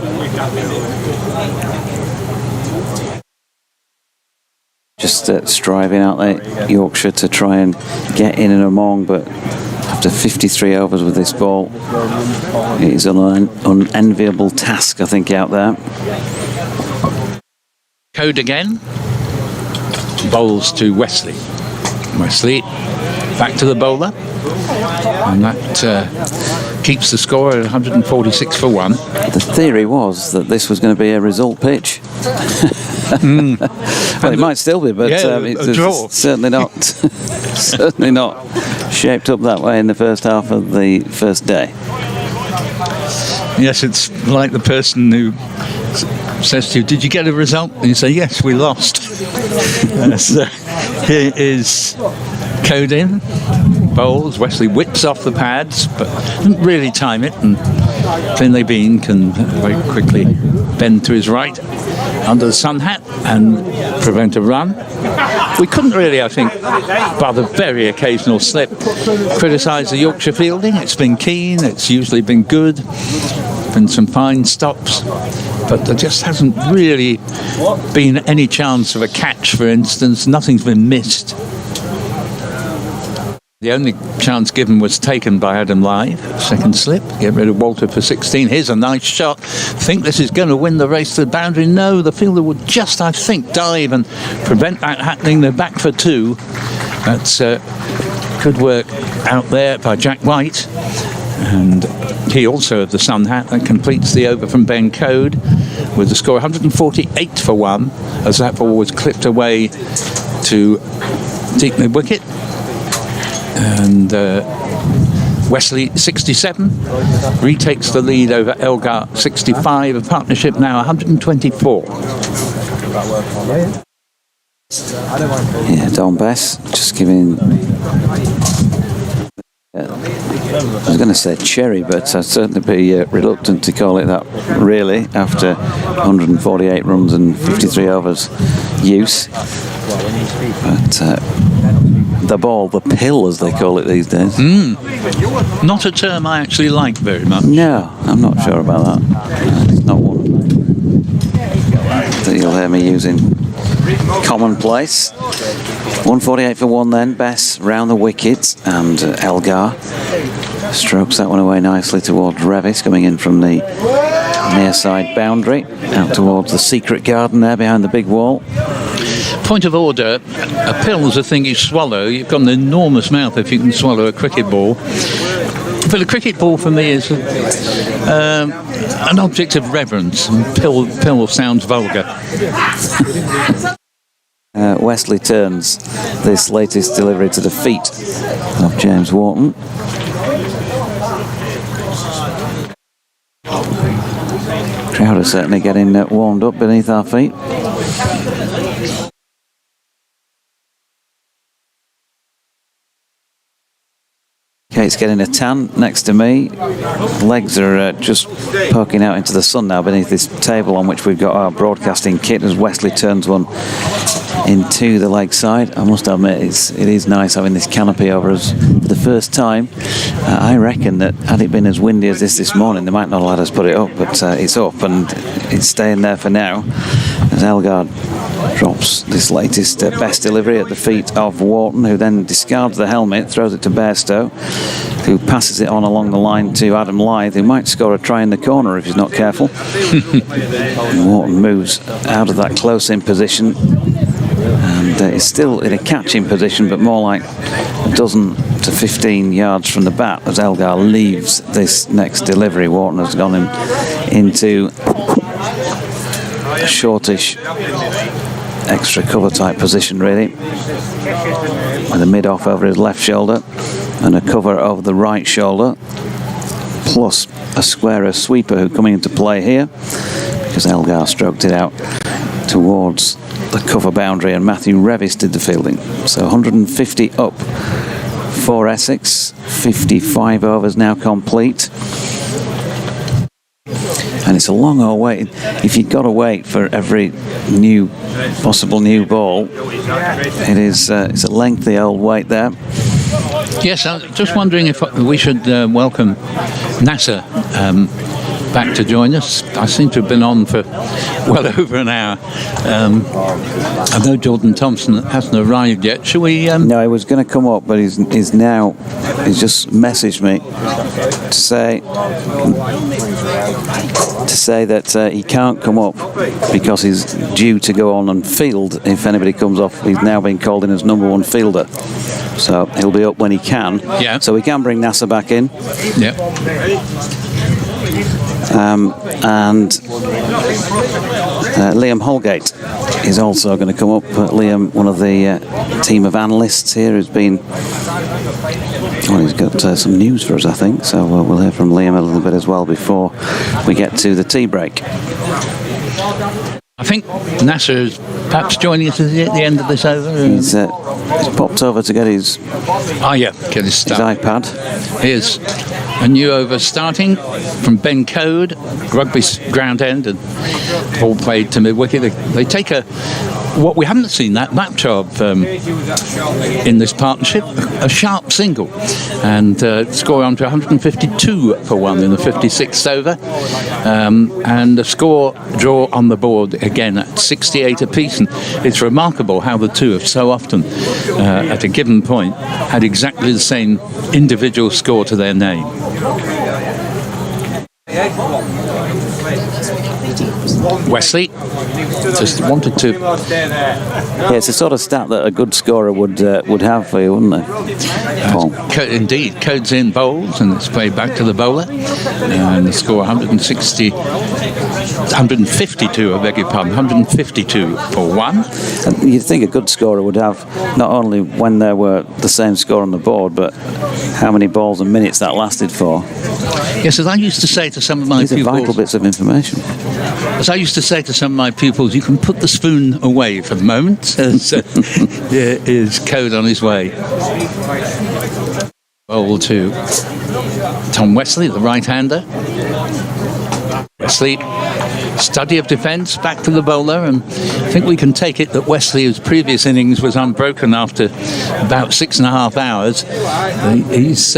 Just striving out there, Yorkshire, to try and get in and among, but after 53 overs with this ball, it is an unenviable task, I think, out there. Code again, bowls to Wesley. Wesley back to the bowler, and that keeps the score at 146 for 1. The theory was that this was going to be a result pitch. Well, it might still be, but it's certainly not certainly not shaped up that way in the first half of the first day. Yes, it's like the person who says to you, "Did you get a result?" And you say, "Yes, we lost." So here is code in, bowls. Wesley whips off the pads, but doesn't really time it, and Finlay Bean can very quickly bend to his right under the sun hat and prevent a run. We couldn't really, I think, bar the very occasional slip, criticise the Yorkshire fielding. It's been keen, it's usually been good, been some fine stops, but there just hasn't really been any chance of a catch, for instance. Nothing's been missed. The only chance given was taken by Adam Lythe. Second slip, get rid of Walter for 16. Here's a nice shot. Think this is going to win the race to the boundary? No, the fielder would just, I think, dive and prevent that happening. They're back for 2. That's good work out there by Jack White. And he also of the sun hat. That completes the over from Ben Code with the score 148 for 1, as that ball was clipped away to deep mid wicket. And Wesley, 67, retakes the lead over Elgar, 65. A partnership now 124. Yeah, Don Bess just giving. I was going to say cherry, but I'd certainly be reluctant to call it that, really, after 148 runs and 53 overs use. But the ball, the pill, as they call it these days. Not a term I actually like very much. No, I'm not sure about that. It's not one that you'll hear me using commonplace. 148 for 1 then. Bess round the wicket, and Elgar strokes that one away nicely towards Revis, coming in from the near side boundary, out towards the secret garden there behind the big wall. Point of order, a pill's a thing you swallow. You've got an enormous mouth if you can swallow a cricket ball. But a cricket ball for me is an object of reverence. Pill sounds vulgar. Wesley turns this latest delivery to the feet of James Wharton. Crowd are certainly getting warmed up beneath our feet. Kate's getting a tan next to me. Legs are just poking out into the sun now beneath this table on which we've got our broadcasting kit as Wesley turns one into the leg side. I must admit, it is nice having this canopy over us for the first time. I reckon that had it been as windy as this morning, they might not let us put it up, but it's up and it's staying there for now as Elgar drops this latest best delivery at the feet of Wharton, who then discards the helmet, throws it to Bairstow, who passes it on along the line to Adam Lythe, who might score a try in the corner if he's not careful. And Wharton moves out of that close-in position and is still in a catching position, but more like a dozen to 15 yards from the bat as Elgar leaves this next delivery. Wharton has gone into a shortish extra cover type position, really, with a mid-off over his left shoulder and a cover over the right shoulder, plus a squarer sweeper who coming into play here because Elgar stroked it out towards the cover boundary and Matthew Revis did the fielding. So 150 up for Essex, 55 overs now complete. And it's a long old wait. If you've got to wait for every possible new ball, it's a lengthy old wait there. Yes, I'm just wondering if we should welcome NASA back to join us. I seem to have been on for well over an hour. I know Jordan Thompson hasn't arrived yet. Shall we? No, he was going to come up, but he's just messaged me to say that he can't come up because he's due to go on and field. If anybody comes off, he's now been called in as number one fielder. So he'll be up when he can. Yeah. So we can bring NASA back in. Yeah. And Liam Holgate is also going to come up. Liam, one of the team of analysts here, has been. Well, he's got some news for us, I think. So we'll hear from Liam a little bit as well before we get to the tea break. I think NASA is perhaps joining us at the end of this over. He's popped over to get his get his start. iPad. Here's a new over starting from Ben Code, rugby ground end, and ball played to mid-wicket. They take what we haven't seen that much of in this partnership, a sharp single, and score on to 152 for one in the 56th over, and the score draw on the board again at 68 apiece. And it's remarkable how the two have so often, at a given point, had exactly the same individual score to their name. Wesley just wanted to. Yeah, it's a sort of stat that a good scorer would have for you, wouldn't it? Indeed, Codes in bowls, and it's played back to the bowler, and the score 152. I beg your pardon, 152 for one. And you'd think a good scorer would have not only when there were the same score on the board, but how many balls and minutes that lasted for. Yes, as I used to say to some of my These pupils. are vital bits of information. As I used to say to some of my pupils, you can put the spoon away for the moment. So there is Code on his way. Bowl to Tom Wesley, the right-hander. Wesley, study of defence, back to the bowler, and I think we can take it that Wesley's previous innings was unbroken after about 6.5 hours. He's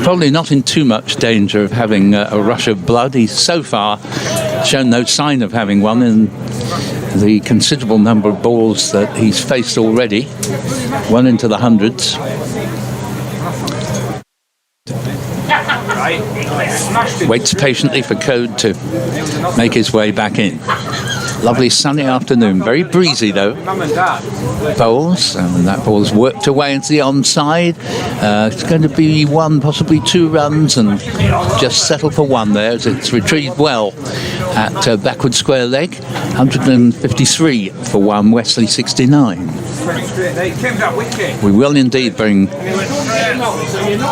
probably not in too much danger of having a rush of blood. He's so far shown no sign of having one in the considerable number of balls that he's faced already, one into the hundreds. Waits patiently for Code to make his way back in. Lovely sunny afternoon, very breezy though. Bowls, and that ball's worked away into the onside. It's going to be one, possibly 2 runs, and just settle for one there as it's retrieved well at backward square leg. 153 for one, Wesley 69. We will indeed bring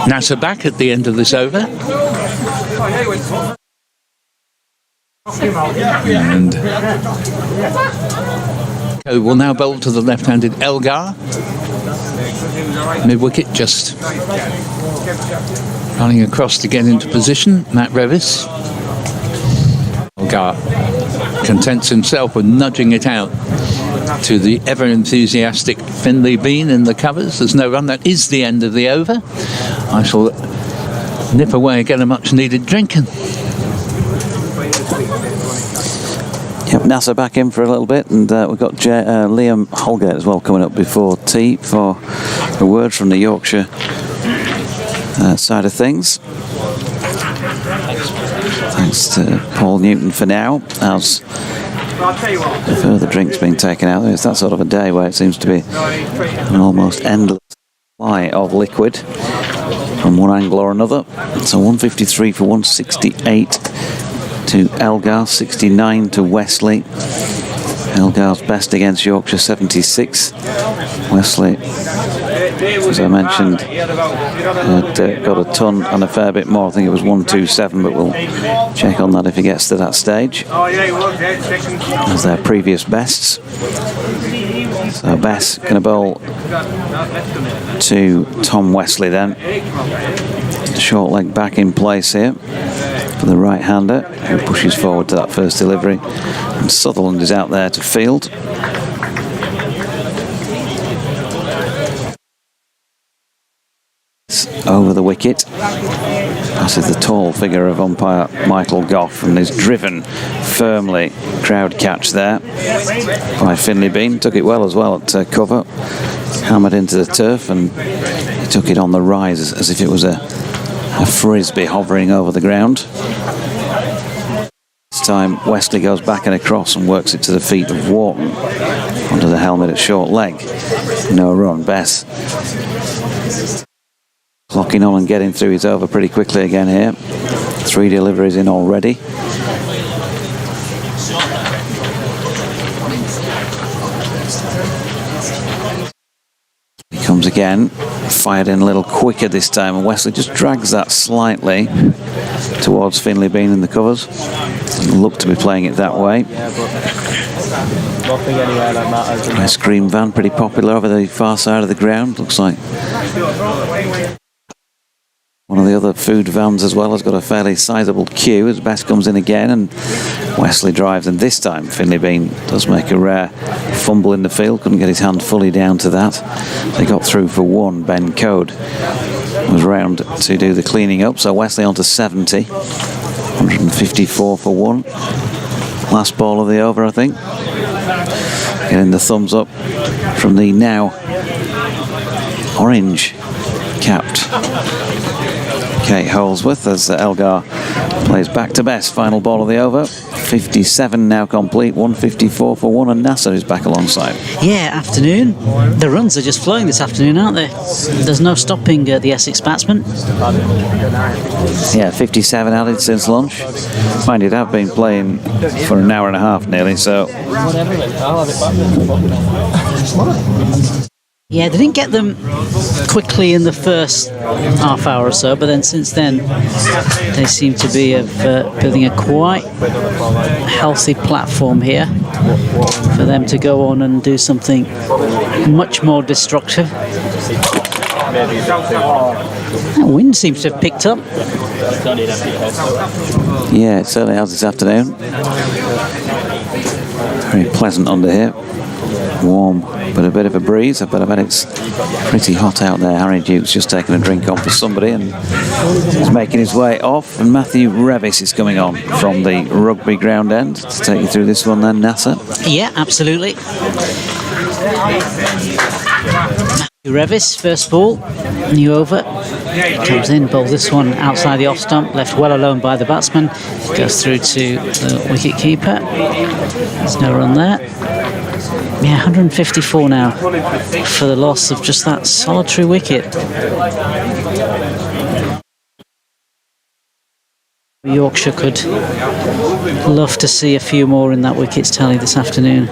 NASA back at the end of this over. And Code will now bowl to the left-handed Elgar. Mid-wicket just running across to get into position. Matt Revis. Elgar contents himself with nudging it out to the ever-enthusiastic Finley Bean in the covers. There's no run. That is the end of the over. I shall nip away and get a much-needed drink. Yep, NASA back in for a little bit, and we've got Liam Holgate as well coming up before tea for a word from the Yorkshire side of things. Thanks to Paul Newton for now, as further drinks being taken out. It's that sort of a day where it seems to be an almost endless supply of liquid from one angle or another. So 153 for 168 to Elgar, 69 to Wesley. Elgar's best against Yorkshire, 76. Wesley, as I mentioned, had got a ton and a fair bit more. I think it was 127, but we'll check on that if he gets to that stage, as their previous bests. So Bess going to bowl to Tom Wesley then. Short leg back in place here. for the right-hander, who pushes forward to that first delivery. And Sutherland is out there to field. Over the wicket. Passes the tall figure of umpire Michael Goff and is driven firmly. Crowd catch there by Finlay Bean. Took it well as well at cover. Hammered into the turf and he took it on the rise as if it was a frisbee hovering over the ground. This time Wesley goes back and across and works it to the feet of Wharton onto the helmet at short leg. No run. Bess clocking on and getting through his over pretty quickly again here. 3 deliveries in already. He comes again, fired in a little quicker this time, and Wesley just drags that slightly towards Finlay Bean in the covers. Doesn't look to be playing it that way. Ice cream van, pretty popular over the far side of the ground. Looks like one of the other food vans as well has got a fairly sizable queue as Bess comes in again and Wesley drives, and this time Finlay Bean does make a rare fumble in the field, couldn't get his hand fully down to that. They got through for 1. Ben Code was round to do the cleaning up, so Wesley on to 70. 154 for 1. Last ball of the over, I think. Getting the thumbs up from the now orange capped Kate Holsworth as Elgar plays back to Bess. Final ball of the over. 57 now complete. 154 for 1, and Nasser is back alongside. Yeah, afternoon. The runs are just flowing this afternoon, aren't they? There's no stopping the Essex batsmen. Yeah, 57 added since lunch. Mind you, I've been playing for an hour and a half nearly, so. Yeah, they didn't get them quickly in the first half hour or so, but then since then they seem to be building a quite healthy platform here for them to go on and do something much more destructive. That wind seems to have picked up. Yeah, it certainly has this afternoon. Very pleasant under here. Warm, but a bit of a breeze. But I bet it's pretty hot out there. Harry Duke's just taking a drink on for somebody and he's making his way off. And Matthew Revis is coming on from the rugby ground end to take you through this one then, Nasser. Yeah, absolutely. Matthew Revis, first ball, new over. Comes in, bowls this one outside the off stump, left well alone by the batsman. Goes through to the wicket keeper. There's no run there. Yeah, 154 now for the loss of just that solitary wicket. Yorkshire could love to see a few more in that wickets tally this afternoon.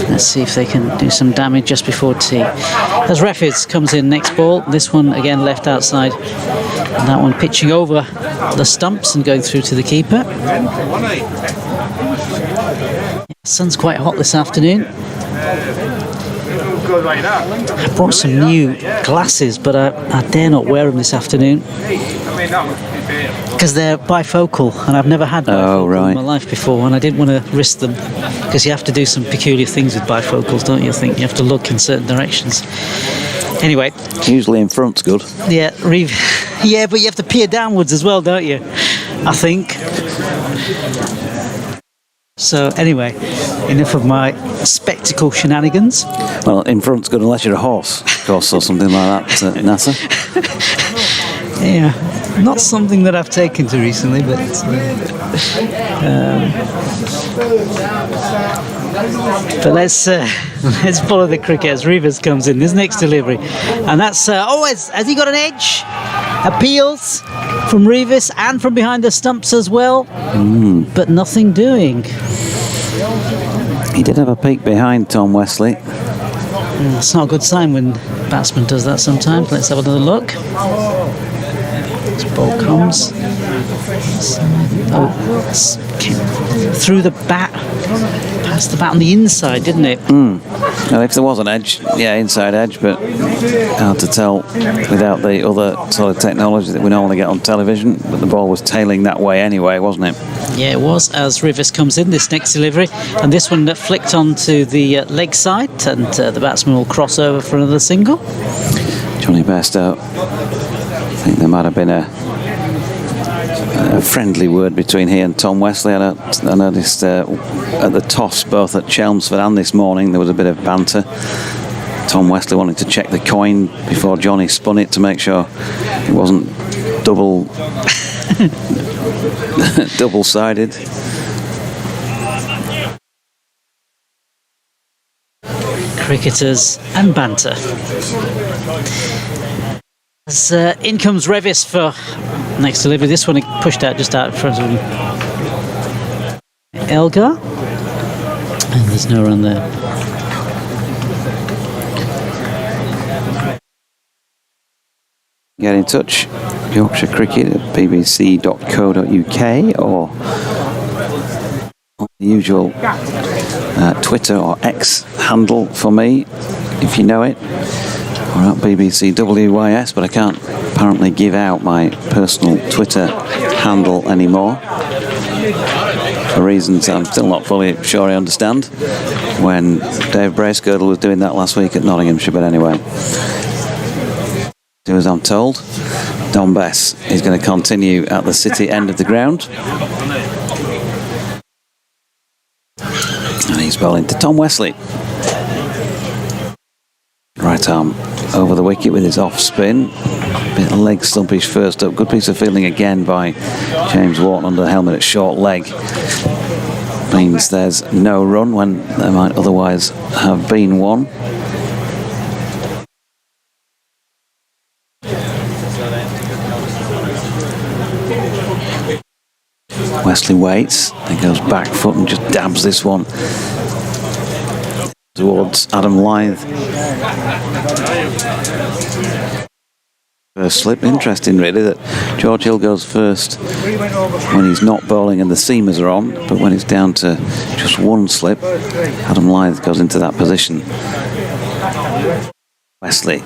Let's see if they can do some damage just before tea. As Reffids comes in next ball, this one again left outside, and that one pitching over the stumps and going through to the keeper. The sun's quite hot this afternoon. I brought some new glasses, but I dare not wear them this afternoon because they're bifocal, and I've never had bifocal in my life before, and I didn't want to risk them because you have to do some peculiar things with bifocals, don't you? I think you have to look in certain directions. Anyway, usually in front's good. Yeah, yeah, but you have to peer downwards as well, don't you? I think. So anyway, enough of my spectacle shenanigans. Well, in front's good unless you're a horse, of course, or something like that, Nasser. Yeah, not something that I've taken to recently, but let's follow the cricket as Rivers comes in. His next delivery, and that's has he got an edge? Appeals from Rivers and from behind the stumps as well, but nothing doing. He did have a peek behind Tom Wesley. It's not a good sign when a batsman does that sometimes. Let's have another look. This ball comes through the bat passed about on the inside, didn't it? Well, if there was an edge, yeah, inside edge, but hard to tell without the other sort of technology that we normally get on television. But the ball was tailing that way anyway, wasn't it? Yeah, it was, as Rivers comes in, this next delivery. And this one flicked onto the leg side, and the batsman will cross over for another single. Johnny Bairstow, I think there might have been a friendly word between he and Tom Wesley. I noticed at the toss, both at Chelmsford and this morning, there was a bit of banter. Tom Wesley wanted to check the coin before Johnny spun it to make sure it wasn't double-sided. Cricketers and banter. As in comes Revis for next delivery. This one pushed out just out in front of him. Elgar. And there's no run there. Get in touch, Yorkshire Cricket at bbc.co.uk or on the usual Twitter or X handle for me, if you know it, or at BBCWYS, but I can't apparently give out my personal Twitter handle anymore for reasons I'm still not fully sure I understand, when Dave Bracegirdle was doing that last week at Nottinghamshire. But anyway, as I'm told, Don Bess is going to continue at the City end of the ground. And he's bowling to Tom Wesley. Right arm over the wicket with his off spin. Bit of leg stumpish first up. Good piece of fielding again by James Wharton under the helmet at short leg. Means there's no run when there might otherwise have been one. Wesley waits, then goes back foot and just dabs this one towards Adam Lyth. First slip. Interesting really that George Hill goes first when he's not bowling and the seamers are on, but when it's down to just one slip, Adam Lyth goes into that position. Wesley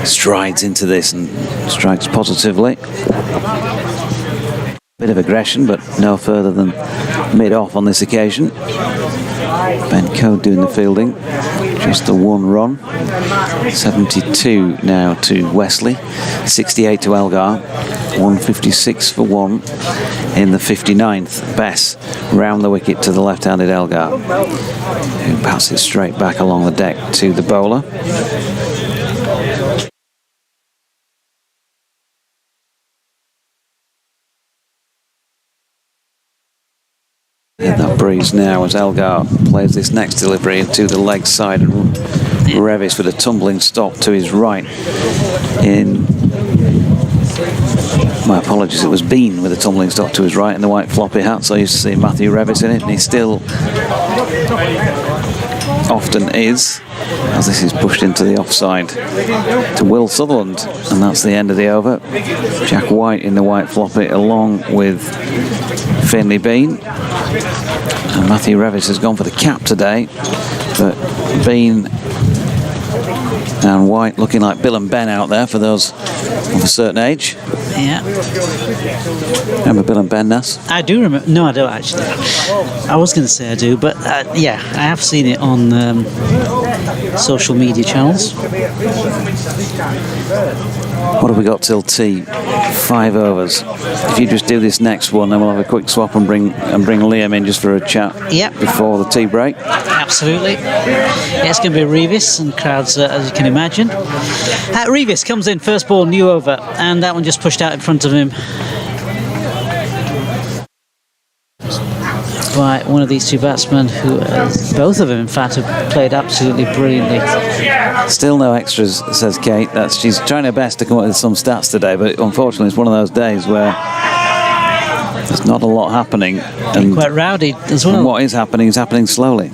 strides into this and strikes positively. Bit of aggression, but no further than mid-off on this occasion. Ben Code doing the fielding. Just the one run. 72 now to Wesley. 68 to Elgar. 156 for one in the 59th. Bess round the wicket to the left-handed Elgar, who bats it straight back along the deck to the bowler. That breeze now as Elgar plays this next delivery into the leg side, and Revis with a tumbling stop to his right. My apologies, it was Bean with a tumbling stop to his right in the white floppy hat, so I used to see Matthew Revis in it, and he still often is, as this is pushed into the offside to Will Sutherland, and that's the end of the over. Jack White in the white floppy along with Finlay Bean, and Matthew Revis has gone for the cap today, but Bean and White looking like Bill and Ben out there for those of a certain age. Yeah. Remember Bill and Ben, Nass? I do remember. No, I don't actually. I was going to say I do, but yeah, I have seen it on social media channels. What have we got till tea? 5 overs. If you just do this next one, then we'll have a quick swap and bring Liam in just for a chat before the tea break. Absolutely. Yeah, it's going to be Revis and crowds, as you can imagine. Revis comes in, first ball, new over, and that one just pushed out in front of him by one of these two batsmen who, both of them in fact, have played absolutely brilliantly. Still no extras, says Kate. She's trying her best to come up with some stats today, but unfortunately it's one of those days where there's not a lot happening. And quite rowdy as well. And what is happening slowly.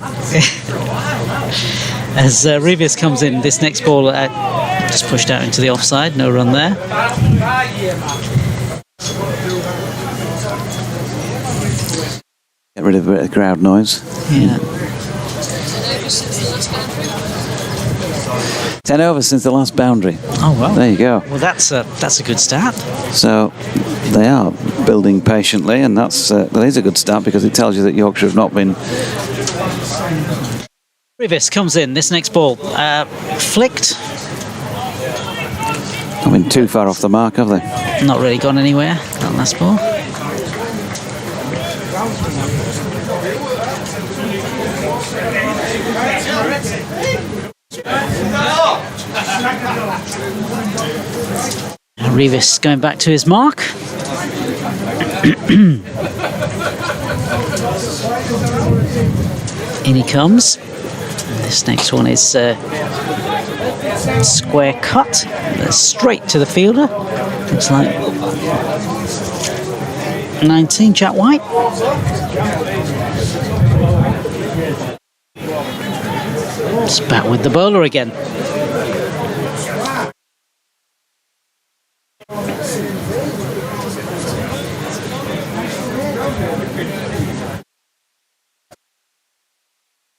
As Revis comes in, this next ball just pushed out into the offside, no run there. Get rid of a bit of crowd noise. Yeah. 10 overs since the last boundary. Oh, well. There you go. Well, that's a good start. So they are building patiently, and that is a good start because it tells you that Yorkshire have not been. Rivas comes in, this next ball. Flicked. Not been too far off the mark, have they? Not really gone anywhere, that last ball. Rivas going back to his mark. In he comes. This next one is square cut, straight to the fielder. Looks like 19, Jack White. It's back with the bowler again.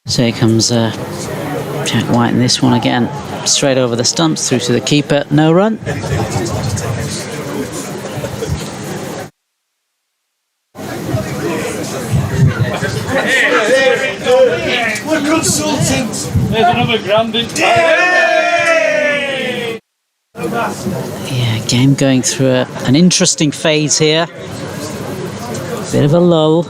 So here comes Jack White in this one again. Straight over the stumps, through to the keeper, no run. We're consultants. There's another grandin. Yeah, game going through an interesting phase here. Bit of a lull.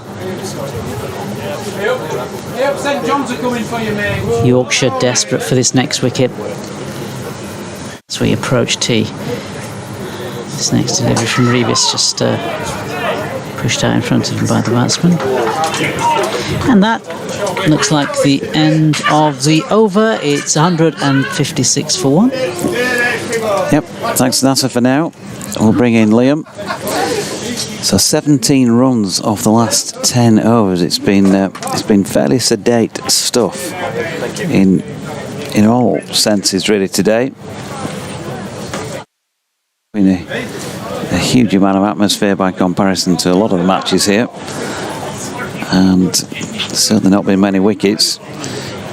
St John's are coming for you, mate. Yorkshire desperate for this next wicket. As we approach tee. This next delivery from Rivas just pushed out in front of him by the batsman. And that looks like the end of the over. It's 156 for 1. Yep, thanks Nasser for now. We'll bring in Liam. So 17 runs off the last 10 overs. It's been fairly sedate stuff in all senses really today. Been a huge amount of atmosphere by comparison to a lot of the matches here, and certainly not been many wickets.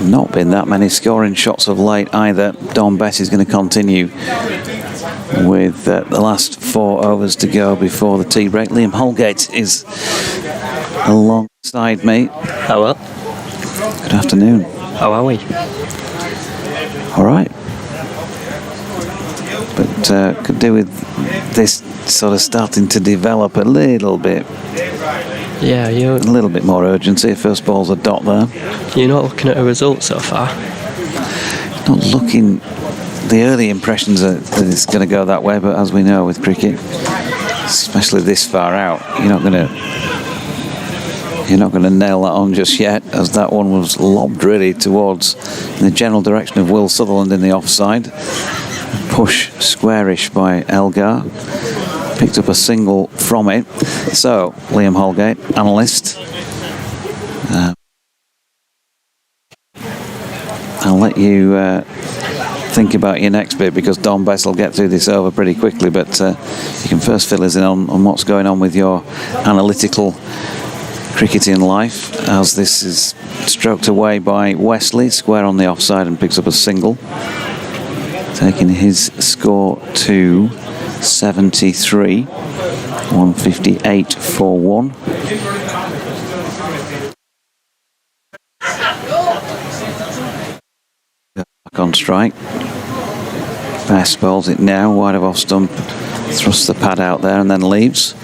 Not been that many scoring shots of late either. Don Bess is going to continue with the last 4 overs to go before the tea break. Liam Holgate is alongside me. Oh well. Good afternoon. How are we? All right. But could do with this sort of starting to develop a little bit. Yeah, A little bit more urgency. First ball's a dot there. you're not looking at a result so far. Not looking. The early impressions are that it's going to go that way, but as we know with cricket, especially this far out, you're not going to nail that on just yet, as that one was lobbed really towards in the general direction of Will Sutherland in the offside. Push squarish by Elgar. Picked up a single from it. So Liam Holgate, analyst. I'll let you think about your next bit, because Don Bess will get through this over pretty quickly, but you can first fill us in on what's going on with your analytical cricketing life, as this is stroked away by Wesley, square on the offside, and picks up a single, taking his score to 73, 158 for 1. Back on strike. Bass bowls it now, wide of off stump, thrusts the pad out there and then leaves.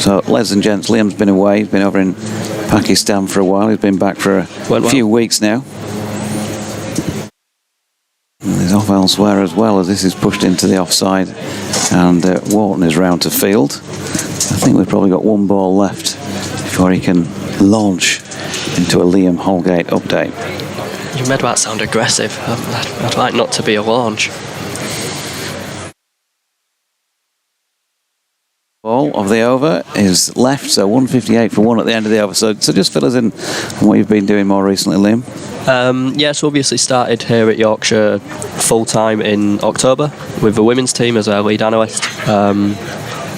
So, ladies and gents, Liam's been away. He's been over in Pakistan for a while. He's been back for a few weeks now. And he's off elsewhere as well, as this is pushed into the offside, and Wharton is round to field. I think we've probably got one ball left before he can launch into a Liam Holgate update. You made that sound aggressive. I'd like not to be a launch. Ball of the over is left, so 158 for 1 at the end of the over. So just fill us in on what you've been doing more recently, Liam. So obviously started here at Yorkshire full time in October with the women's team as a lead analyst.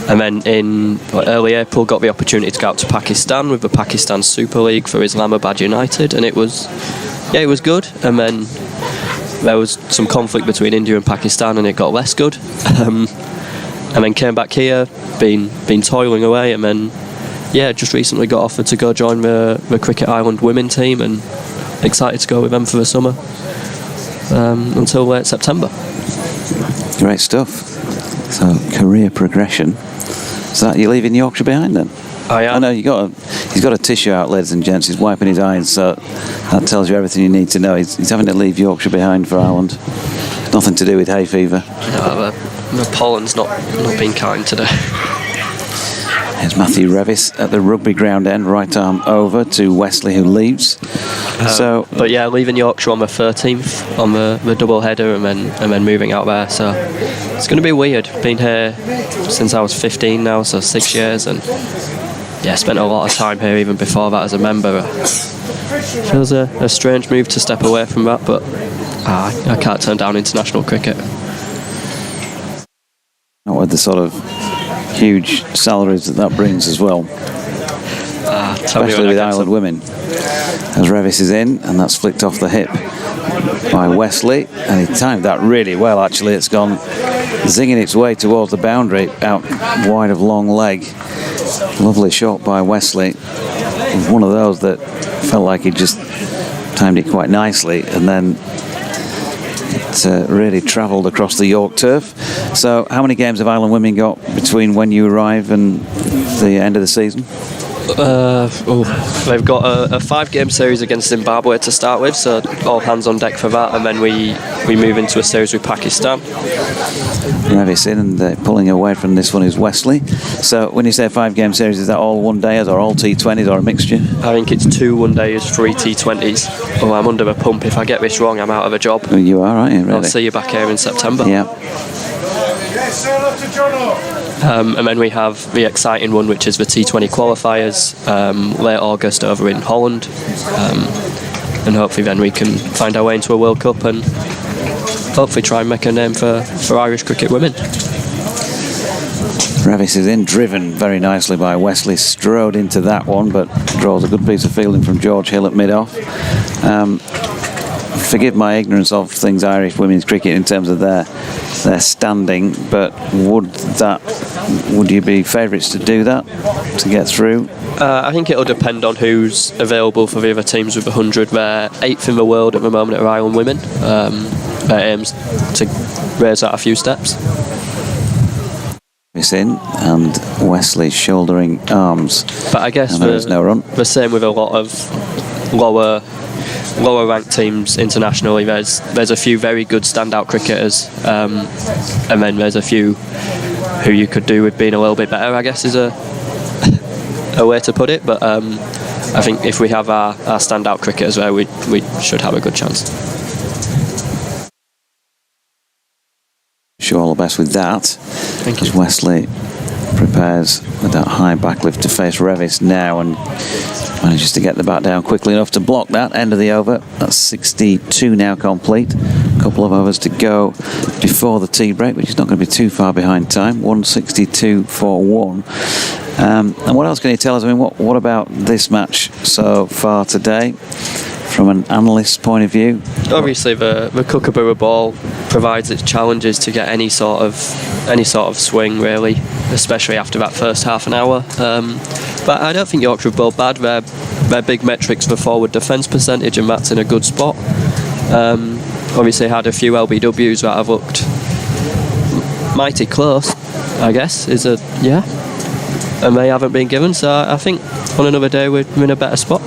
And then in early April, got the opportunity to go out to Pakistan with the Pakistan Super League for Islamabad United, and it was good. And then there was some conflict between India and Pakistan, and it got less good. And then came back here, been toiling away, and then just recently got offered to go join the Cricket Ireland women team, and excited to go with them for the summer until late September. Great stuff. So career progression. So you're leaving Yorkshire behind then? I am. I know he's got a tissue out, ladies and gents. He's wiping his eyes, so that tells you everything you need to know. He's having to leave Yorkshire behind for Ireland. Nothing to do with hay fever. No, the pollen's not been kind today. There's Matthew Revis at the rugby ground end, right arm over to Wesley, who leaves. But yeah, leaving Yorkshire on the 13th on the double header, and then moving out there. So it's going to be weird. Been here since I was 15 now, so 6 years, and spent a lot of time here even before that as a member. Feels a strange move to step away from that, but I can't turn down international cricket. Not with the sort of huge salaries that brings as well. Especially with Ireland women. As Revis is in, and that's flicked off the hip by Wesley, and he timed that really well actually. It's gone zinging its way towards the boundary, out wide of long leg. Lovely shot by Wesley. It was one of those that felt like he just timed it quite nicely, and then it really travelled across the York turf. So how many games have Ireland women got between when you arrive and the end of the season? They've got a 5-game series against Zimbabwe to start with, so all hands on deck for that, and then we move into a series with Pakistan. Revis in, and pulling away from this one is Wesley. So when you say a 5-game series, is that all one days or all T20s or a mixture? I think it's 2 1-days, 3 T20s. Oh, I'm under the pump. If I get this wrong, I'm out of a job. Oh, you are, aren't you? Really? I'll see you back here in September. Yeah. And then we have the exciting one, which is the T20 qualifiers, late August over in Holland, and hopefully then we can find our way into a World Cup and hopefully try and make a name for Irish cricket women. Revis is in, driven very nicely by Wesley, strode into that one, but draws a good piece of fielding from George Hill at mid-off. Forgive my ignorance of things Irish women's cricket in terms of their standing, but would you be favourites to do that, to get through? I think it'll depend on who's available for the other teams with 100. They're 8th in the world at the moment at Ireland women. Their aims to raise that a few steps. It's in, and Wesley shouldering arms. But I guess there's no run. The same with a lot of lower ranked teams internationally. There's a few very good standout cricketers, and then there's a few who you could do with being a little bit better, I guess is a way to put it. But I think if we have our standout cricketers there, we should have a good chance. Wish you all the best with that. Thank you. As Wesley prepares with that high backlift to face Revis now, and manages to get the bat down quickly enough to block that end of the over. That's 62 now complete. A couple of overs to go before the tea break, which is not going to be too far behind time. 162 for 1. And what else can you tell us? I mean, what about this match so far today, from an analyst's point of view? Obviously, the Kookaburra ball provides its challenges to get any sort of swing, really, especially after that first half an hour. But I don't think Yorkshire have bowled bad. Their big metrics for forward defence percentage, and that's in a good spot. Obviously, had a few LBWs that have looked mighty close, I guess, and they haven't been given. So I think on another day we're in a better spot.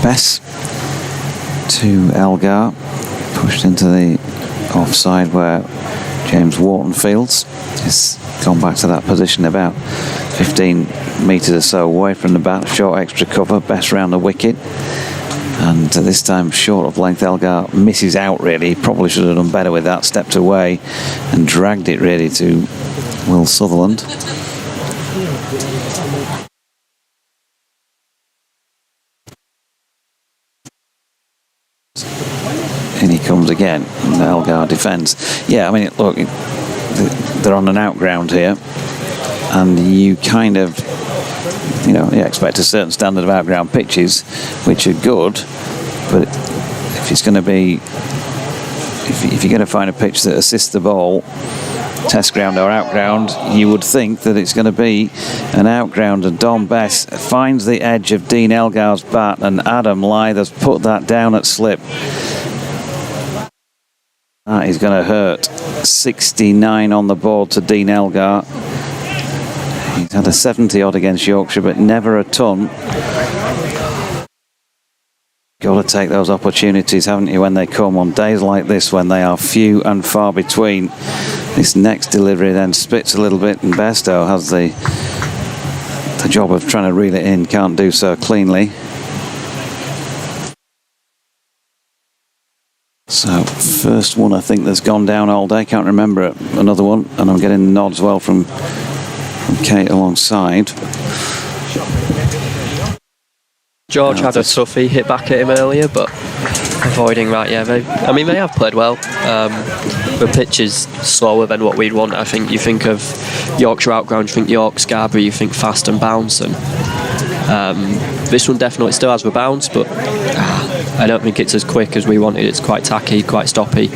Bess to Elgar, pushed into the offside where James Wharton fields. He's gone back to that position about 15 metres or so away from the bat. Short extra cover, Bess round the wicket, and this time short of length. Elgar misses out really. He probably should have done better with that. Stepped away and dragged it really to Will Sutherland. In he comes again, and Elgar defends. Yeah, I mean, look, they're on an outground here, and you kind of, you expect a certain standard of outground pitches, which are good, but if it's going to be, if you're going to find a pitch that assists the ball, test ground or outground, you would think that it's going to be an outground. And Don Bess finds the edge of Dean Elgar's bat, and Adam Lythe has put that down at slip. That is going to hurt. 69 on the board to Dean Elgar. He's had a 70 odd against Yorkshire, but never a ton. Got to take those opportunities, haven't you, when they come on days like this, when they are few and far between. This next delivery then spits a little bit, and Bairstow has the job of trying to reel it in, can't do so cleanly. So first one I think that's gone down all day, can't remember another one, and I'm getting nods well from Kate alongside. George had a toughie hit back at him earlier, but avoiding that, they have played well. The pitch is slower than what we'd want. I think you think of Yorkshire outground, you think York, Scarborough, you think fast and bounce, and this one definitely still has the bounce, but I don't think it's as quick as we wanted. It's quite tacky, quite stoppy.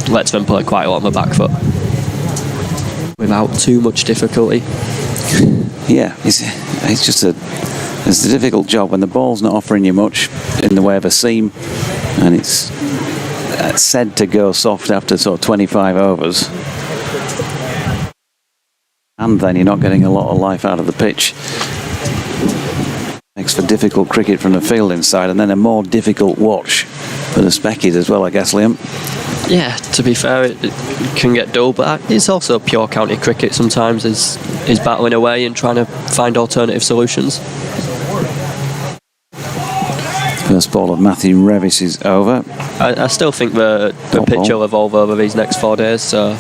Lets them play quite a lot on the back foot without too much difficulty. Yeah, it's just it's a difficult job when the ball's not offering you much in the way of a seam, and it's said to go soft after sort of 25 overs, and then you're not getting a lot of life out of the pitch. Makes for difficult cricket from the fielding side, and then a more difficult watch for the speckies as well, I guess, Liam. Yeah, to be fair, it can get dull, but it's also pure county cricket sometimes, is battling away and trying to find alternative solutions. First ball of Matthew Revis is over. I still think the pitch will evolve over these next 4 days, so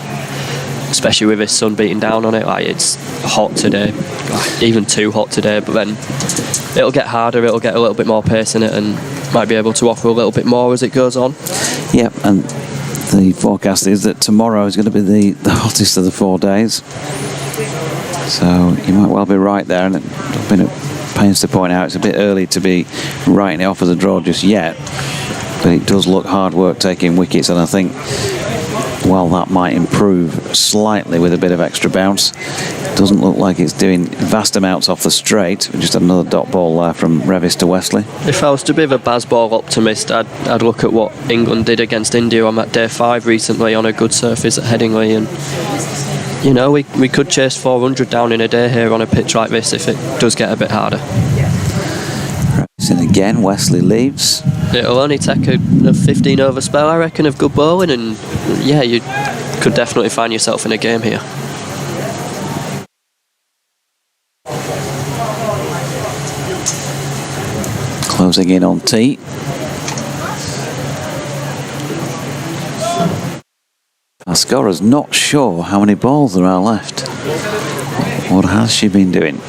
especially with this sun beating down on it, it's hot today, even too hot today, but then it'll get harder, it'll get a little bit more pace in it, and might be able to offer a little bit more as it goes on. Yeah, and the forecast is that tomorrow is going to be the hottest of the 4 days. So you might well be right there, and I've been at pains to point out it's a bit early to be writing it off as a draw just yet, but it does look hard work taking wickets, and I think while that might improve slightly with a bit of extra bounce, it doesn't look like it's doing vast amounts off the straight. We just had another dot ball there from Revis to Wesley. If I was to be the Bazball optimist, I'd look at what England did against India on that day 5 recently on a good surface at Headingley, and we could chase 400 down in a day here on a pitch like this if it does get a bit harder. And again, Wesley leaves. It'll only take a 15 over spell, I reckon, of good bowling, and you could definitely find yourself in a game here. Closing in on tee. Our scorer's not sure how many balls there are left. What has she been doing?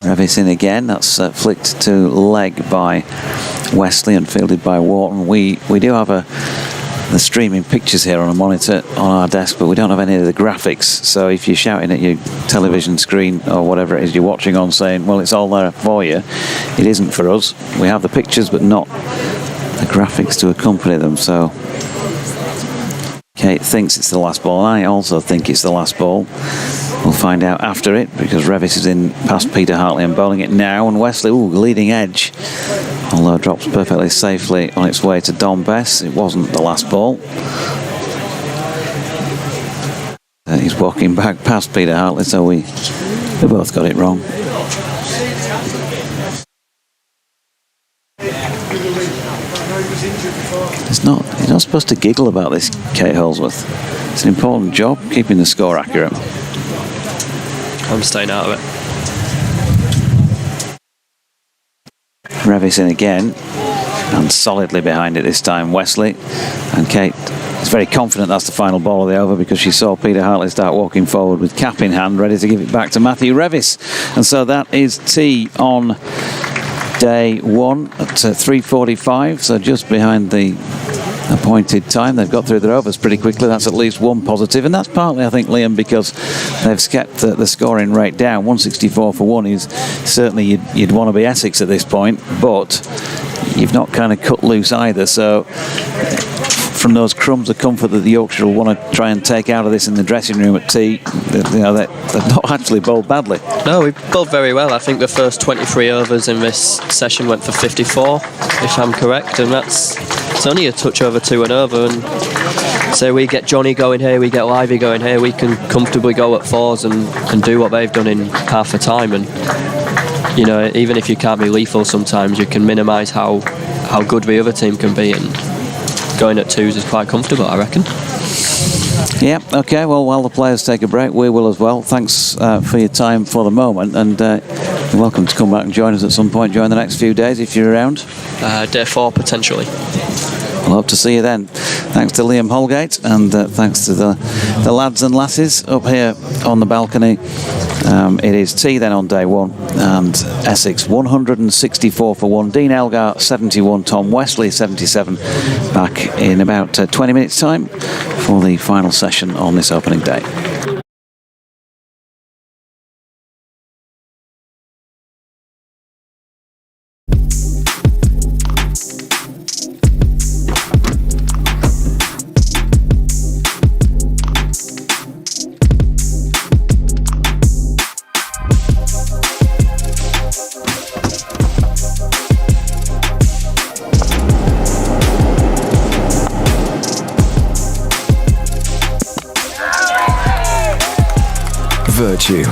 Revis in again. That's flicked to leg by Wesley and fielded by Wharton. We do have the streaming pictures here on a monitor on our desk, but we don't have any of the graphics. So if you're shouting at your television screen or whatever it is you're watching on saying, well, it's all there for you, it isn't for us. We have the pictures but not the graphics to accompany them. So Kate thinks it's the last ball, and I also think it's the last ball. We'll find out after it, because Revis is in past Peter Hartley and bowling it now, and Wesley, leading edge, although drops perfectly safely on its way to Don Bess. It wasn't the last ball. He's walking back past Peter Hartley, so we both got it wrong. You're not supposed to giggle about this, Kate Holsworth. It's an important job, keeping the score accurate. I'm staying out of it. Revis in again, and solidly behind it this time, Wesley. And Kate is very confident that's the final ball of the over, because she saw Peter Hartley start walking forward with cap in hand, ready to give it back to Matthew Revis. And so that is tea on day 1 at 3:45, so just behind the appointed time. They've got through their overs pretty quickly. That's at least one positive, and that's partly, I think, Liam, because they've kept the scoring rate down. 164 for 1 is certainly you'd want to be Essex at this point, but you've not kind of cut loose either. So from those crumbs of comfort that the Yorkshire will want to try and take out of this in the dressing room at tea, they've not actually bowled badly. No, we bowled very well. I think the first 23 overs in this session went for 54, if I'm correct, and it's only a touch over 2 and over. And so we get Johnny going here, we get Livy going here, we can comfortably go at 4s and do what they've done in half a time. And you know, even if you can't be lethal, sometimes you can minimise how good the other team can be, and going at 2s is quite comfortable, I reckon. Yeah, okay, well, while the players take a break, we will as well. Thanks for your time for the moment, and you're welcome to come back and join us at some point during the next few days if you're around. Day 4, potentially. We'll hope to see you then. Thanks to Liam Holgate, and thanks to the lads and lasses up here on the balcony. It is tea then on day 1, and Essex 164 for 1, Dean Elgar 71, Tom Wesley 77, back in about 20 minutes time for the final session on this opening day. Vertu,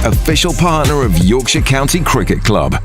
official partner of Yorkshire County Cricket Club.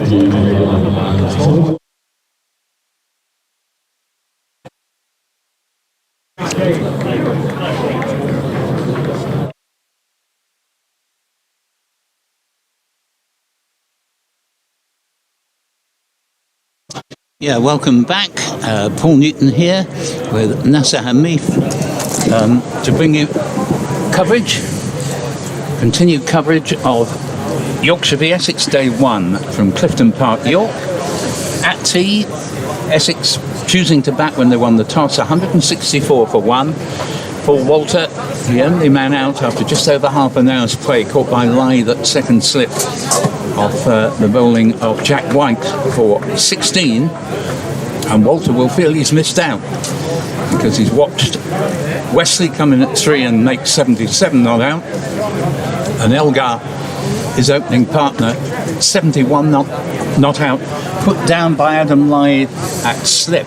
Yeah, welcome back. Paul Newton here with Nasser Hamif to bring you continued coverage of Yorkshire v Essex Day 1 from Clifton Park, York. At tea, Essex choosing to bat when they won the toss, 164 for 1. Paul Walter, the only man out after just over half an hour's play, caught by Lythe at second slip off the bowling of Jack White for 16, and Walter will feel he's missed out because he's watched Wesley come in at 3 and make 77 not out, and Elgar, his opening partner, 71 not out, put down by Adam Lythe at slip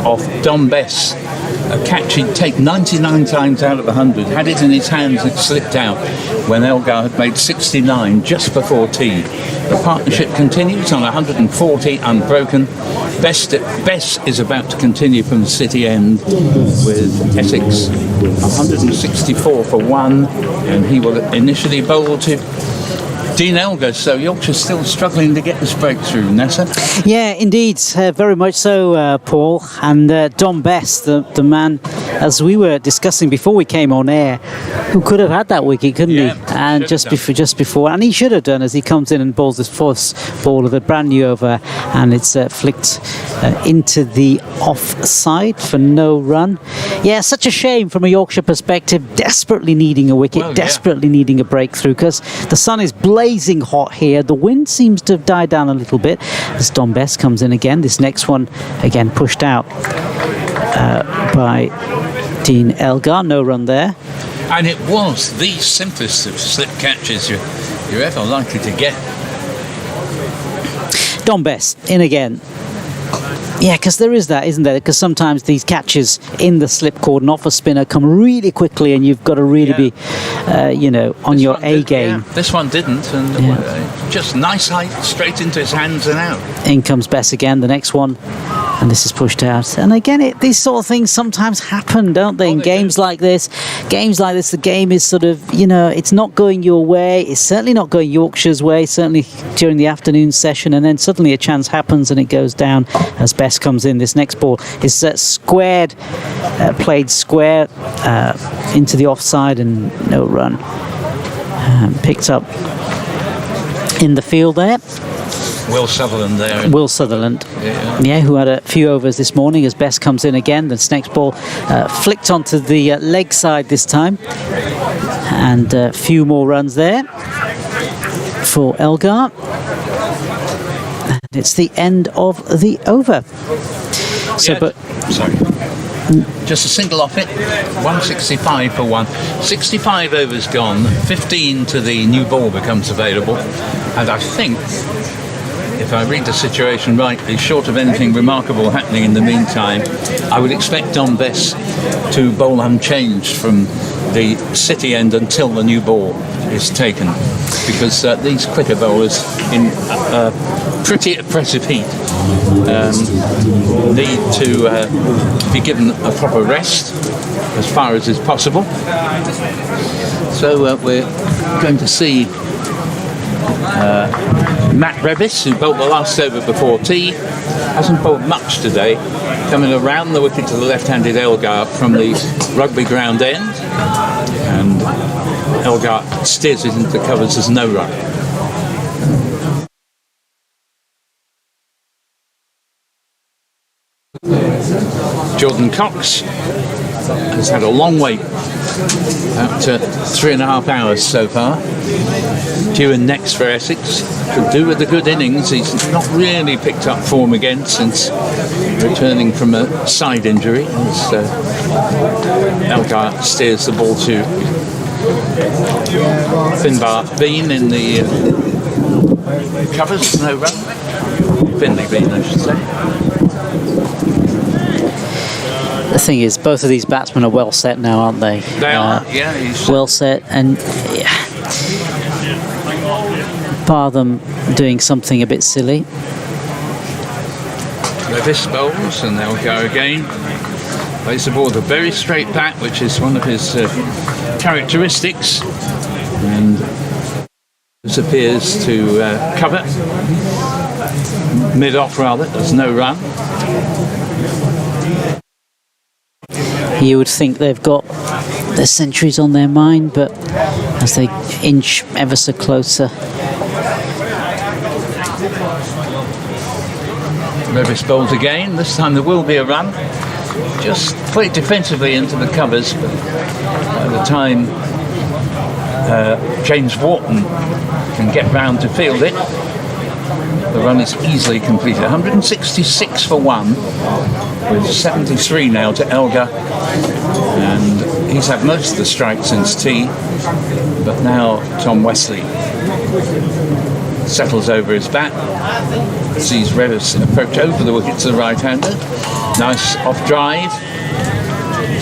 off Dom Bess, a catch he'd take 99 times out of 100, had it in his hands and slipped out when Elgar had made 69 just before tea. The partnership continues on 140 unbroken. Bess is about to continue from the city end with Essex 164 for 1, and he will initially bowl to Dean Elgar, so Yorkshire's still struggling to get this breakthrough, Nessa. Yeah, indeed, very much so, Paul. And Dom Bess, the man, as we were discussing before we came on air, who could have had that wicket, couldn't he? And just before, and he should have done, as he comes in and bowls his first ball of a brand new over, and it's flicked into the offside for no run. Yeah, such a shame from a Yorkshire perspective, desperately needing a wicket, desperately needing a breakthrough, because the sun is blazing hot here. The wind seems to have died down a little bit as Dom Bess comes in again. This next one again pushed out by Dean Elgar. No run there. And it was the simplest of slip catches you're ever likely to get. Dom Bess in again. Yeah, because there is that, isn't there? Because sometimes these catches in the slip cordon off a spinner come really quickly, and you've got to really be, on your A game. Yeah, this one didn't, and just nice height, straight into his hands and out. In comes Bess again, the next one, and this is pushed out. And again, these sort of things sometimes happen, don't they? In games like this, the game is sort of, it's not going your way. It's certainly not going Yorkshire's way, certainly during the afternoon session, and then suddenly a chance happens and it goes down as Bess comes in. This next ball is played square into the offside and no run. Picked up in the field there. Will Sutherland there. Will Sutherland, who had a few overs this morning as Bess comes in again. The next ball flicked onto the leg side this time. And a few more runs there for Elgar. And it's the end of the over. Just a single off it, 165 for 1. 65 overs gone, 15 to the new ball becomes available. And I think, if I read the situation rightly, short of anything remarkable happening in the meantime, I would expect Dom Bess to bowl unchanged from the city end until the new ball is taken, because these quicker bowlers in pretty oppressive heat need to be given a proper rest as far as is possible. So we're going to see Matt Revis, who bowled the last over before tea, hasn't bowled much today, coming around the wicket to the left-handed Elgar from the rugby ground end, and Elgar steers it into the covers as no run. Jordan Cox has had a long wait, up to 3.5 hours so far. Due in next for Essex. Could do with a good innings. He's not really picked up form again since returning from a side injury. As Elgar steers the ball to Finbar Bean in the covers, no run. Finley Bean, I should say. The thing is, both of these batsmen are well set now, aren't they? They are, yeah. Well set, and bar them doing something a bit silly. Levis bowls, and they'll go again. Plays the ball with a very straight bat, which is one of his characteristics, and disappears to cover. Mid-off rather, there's no run. You would think they've got their centuries on their mind, but as they inch ever so closer. Levis bowls again. This time there will be a run. Just played defensively into the covers, but by the time James Wharton can get round to field it, the run is easily completed. 166 for 1, with 73 now to Elgar, and he's had most of the strikes since tee, but now Tom Wesley settles over his bat, sees Revis approach over the wicket to the right-hander. Nice off drive,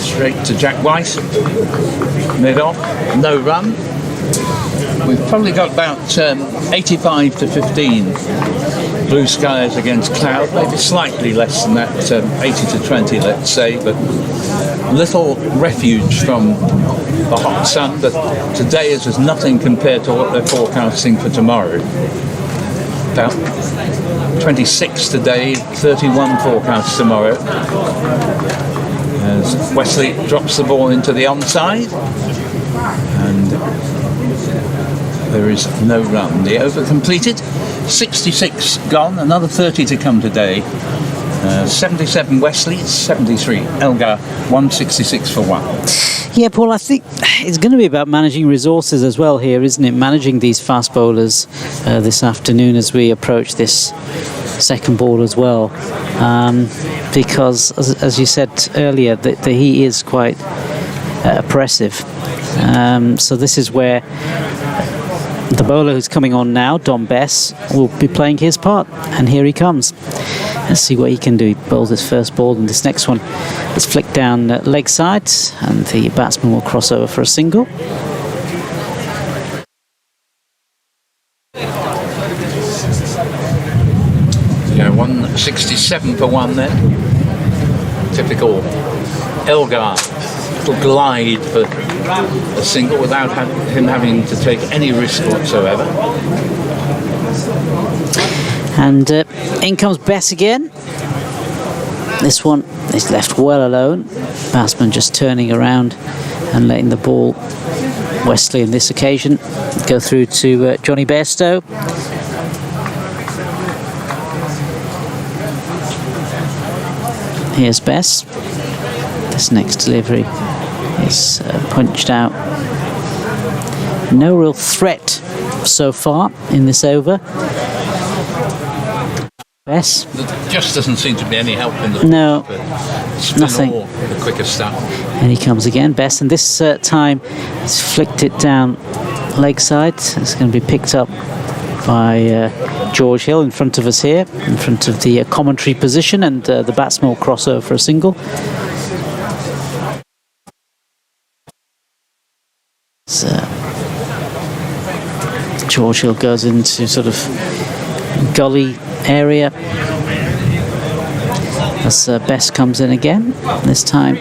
straight to Jack Weiss, mid-off, no run. We've probably got about 85 to 15 blue skies against cloud, maybe slightly less than that, 80 to 20 let's say, but little refuge from the hot sun. But today is as nothing compared to what they're forecasting for tomorrow. About 26 today, 31 forecast tomorrow. As Wesley drops the ball into the onside, and there is no run. The over completed, 66 gone, another 30 to come today. 77 Wesley, 73 Elgar, 166 for 1. Yeah, Paul, I think it's going to be about managing resources as well here, isn't it? Managing these fast bowlers this afternoon as we approach this second ball as well. Because, as you said earlier, the heat is quite oppressive. So this is where the bowler who's coming on now, Dom Bess, will be playing his part. And here he comes. Let's see what he can do. He bowls his first ball, and this next one is flicked down leg side, and the batsman will cross over for a single. Yeah, 167 for 1 there. Typical Elgar. Little glide for a single without him having to take any risk whatsoever. And in comes Bess again. This one is left well alone. Batsman just turning around and letting the ball, Wesley on this occasion, go through to Johnny Bairstow. Here's Bess. This next delivery is punched out. No real threat so far in this over. Bess. There just doesn't seem to be any help in the no, nothing. The quicker stuff. And he comes again, Bess, and this time he's flicked it down leg side. It's going to be picked up by George Hill in front of us here, in front of the commentary position, and the batsman will cross over for a single. So, George Hill goes into sort of gully area as Bess comes in again. This time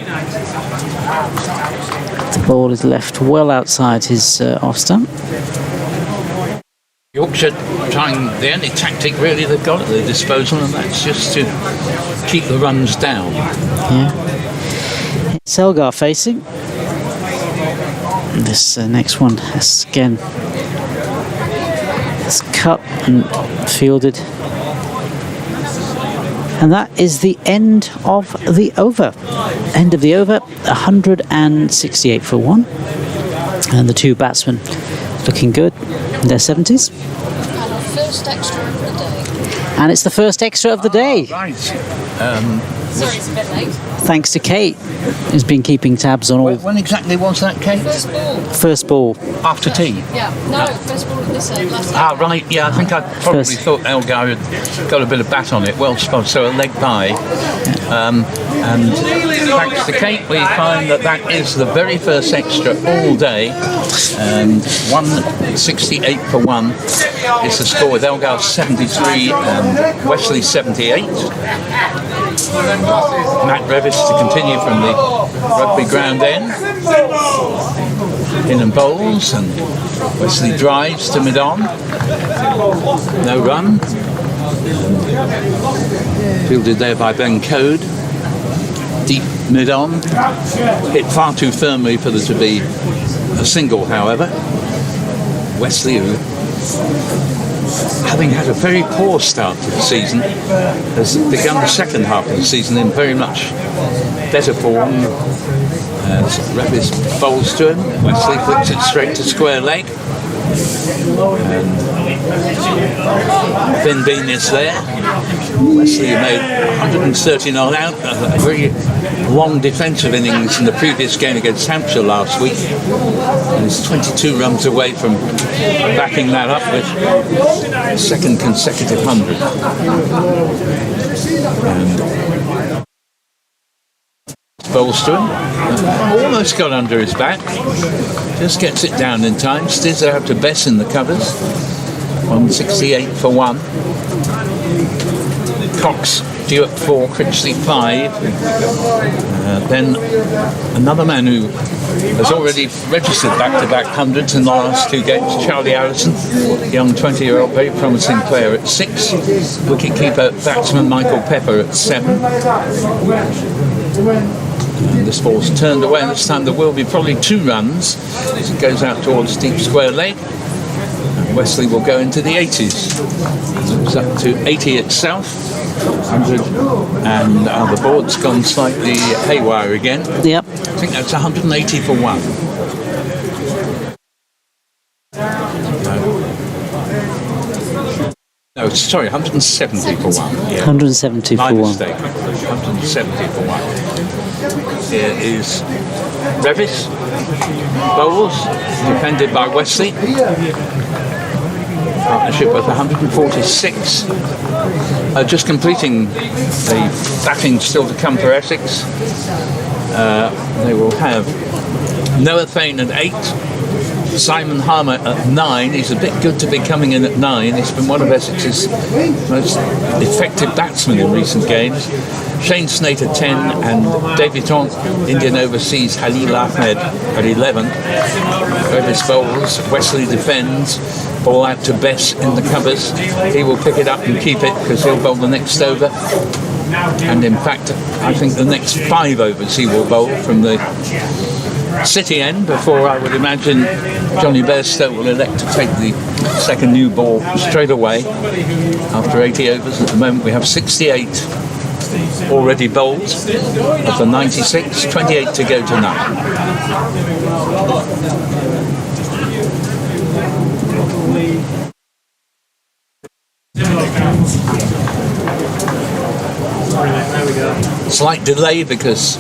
the ball is left well outside his off stump. Yorkshire trying the only tactic really they've got at their disposal, and that's just to keep the runs down. Yeah. Elgar facing. This next one is again is cut and fielded. And that is the end of the over. End of the over, 168 for 1. And the two batsmen looking good in their 70s. And our first extra of the day. And it's the first extra of the day. Right. Sorry, it's a bit late. Thanks to Kate, who's been keeping tabs on all. When exactly was that, Kate? First ball. First ball. After tea? Yeah. No, first ball of this end. Last Ah, right. Yeah, I think I probably First. thought Elgar had got a bit of bat on it. Well spotted, so a leg by. And thanks to Kate, we find that is the very first extra all day. 168 for 1 is the score, with Elgar 73 and Wesley 78. Matt Revis to continue from the rugby ground end. In and bowls, and Wesley drives to mid-on. No run. Fielded there by Ben Code. Deep mid-on. Hit far too firmly for there to be a single, however. Wesley, who, having had a very poor start to the season, has begun the second half of the season in very much better form. As Revis bowls to him, Wesley flicks it straight to square leg. And Finn Bean is there. Wesley made 139 out, a very long defensive innings in the previous game against Hampshire last week. And is 22 runs away from backing that up with a second consecutive 100. And bowls to him, almost got under his back, just gets it down in time. Steers out to Bess in the covers, 168 for 1. Cox due at 4, Critchley 5. Then another man who has already registered back-to-back hundreds in the last 2 games, Charlie Allison, young 20-year-old, very promising player at 6. Wicket-keeper batsman Michael Pepper at 7. And this ball's turned away, and this time there will be probably 2 runs as it goes out towards deep square leg. And Wesley will go into the 80s. It's up to 80 itself. 100, and the board's gone slightly haywire again. Yep. I think that's 180 for 1. No, sorry, 170 for 1. Yeah. 170 My for 1. mistake. 170 for 1. Here is Revis. Bowles, defended by Wesley. Partnership with 146. Just completing the batting still to come for Essex. They will have Noah Thane at 8. Simon Harmer at 9. He's a bit good to be coming in at 9. He's been one of Essex's most effective batsmen in recent games. Shane Snate at 10 and debutant Indian overseas Halil Ahmed at 11. Revis bowls, Wesley defends, ball out to Bess in the covers. He will pick it up and keep it because he'll bowl the next over. And in fact, I think the next 5 overs he will bowl from the City end before I would imagine Johnny Bairstow will elect to take the second new ball straight away after 80 overs. At the moment we have 68 already bowled of the 96, 28 to go to none. Slight delay because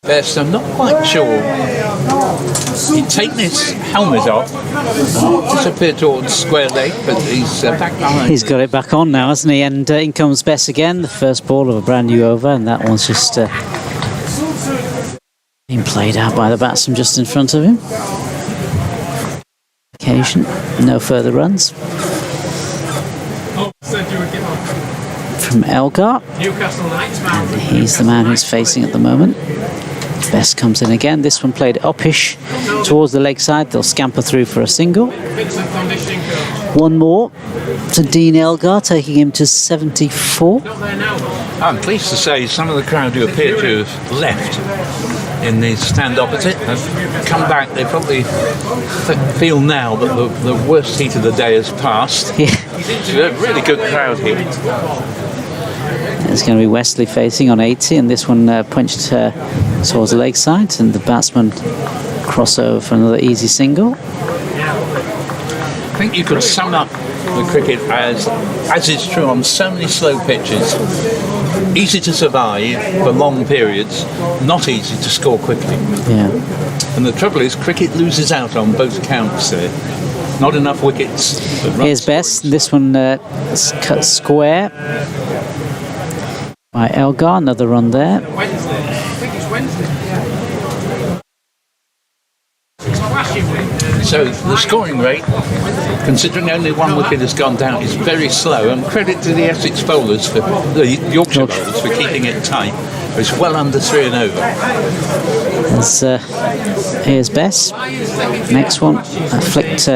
Best, I'm not quite sure. He'd taken his helmet off and disappeared towards square leg, but he's back behind. He's got it back on now, hasn't he? And in comes Bess again, the first ball of a brand new over, and that one's just being played out by the batsman just in front of him. Occasion, no further runs. From Elgar. And he's the man who's facing at the moment. Best comes in again. This one played uppish towards the leg side. They'll scamper through for a single. One more to Dean Elgar, taking him to 74. I'm pleased to say some of the crowd who appear to have left in the stand opposite have come back. They probably feel now that the worst heat of the day has passed. Yeah. It's a really good crowd here. It's going to be Wesley facing on 80, and this one punched towards the leg side, and the batsman crossover for another easy single. I think you could sum up the cricket as is true on so many slow pitches. easy to survive for long periods, not easy to score quickly. Yeah. And the trouble is, cricket loses out on both counts there. Not enough wickets. Here's Best. This one is cut square by Elgar. Another run there. So the scoring rate, considering only one wicket has gone down, is very slow. And credit to the Essex bowlers, for the Yorkshire bowlers, for keeping it tight. It's well under 3 and over. Here's Bess. Next one, flicked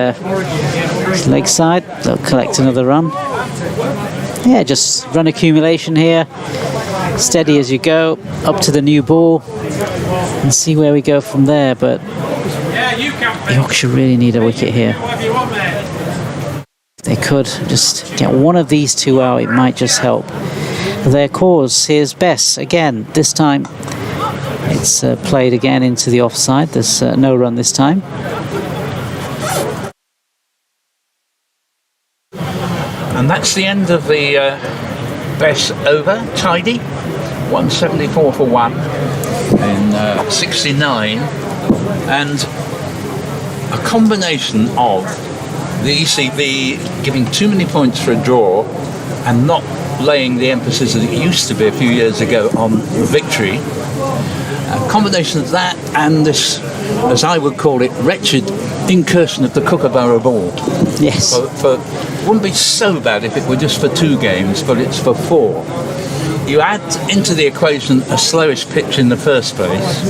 leg side. They'll collect another run. Yeah, just run accumulation here. Steady as you go, up to the new ball, and see where we go from there. But Yorkshire really need a wicket here. If they could just get one of these two out, it might just help their cause. Here's Bess again. This time it's played again into the offside. There's no run this time. And that's the end of the Bess over. Tidy. 174 for 1 in 69. And a combination of the ECB giving too many points for a draw and not laying the emphasis that it used to be a few years ago on victory. A combination of that and this, as I would call it, wretched incursion of the Kookaburra ball. Yes. It wouldn't be so bad if it were just for 2 games, but it's for 4. You add into the equation a slowish pitch in the first place,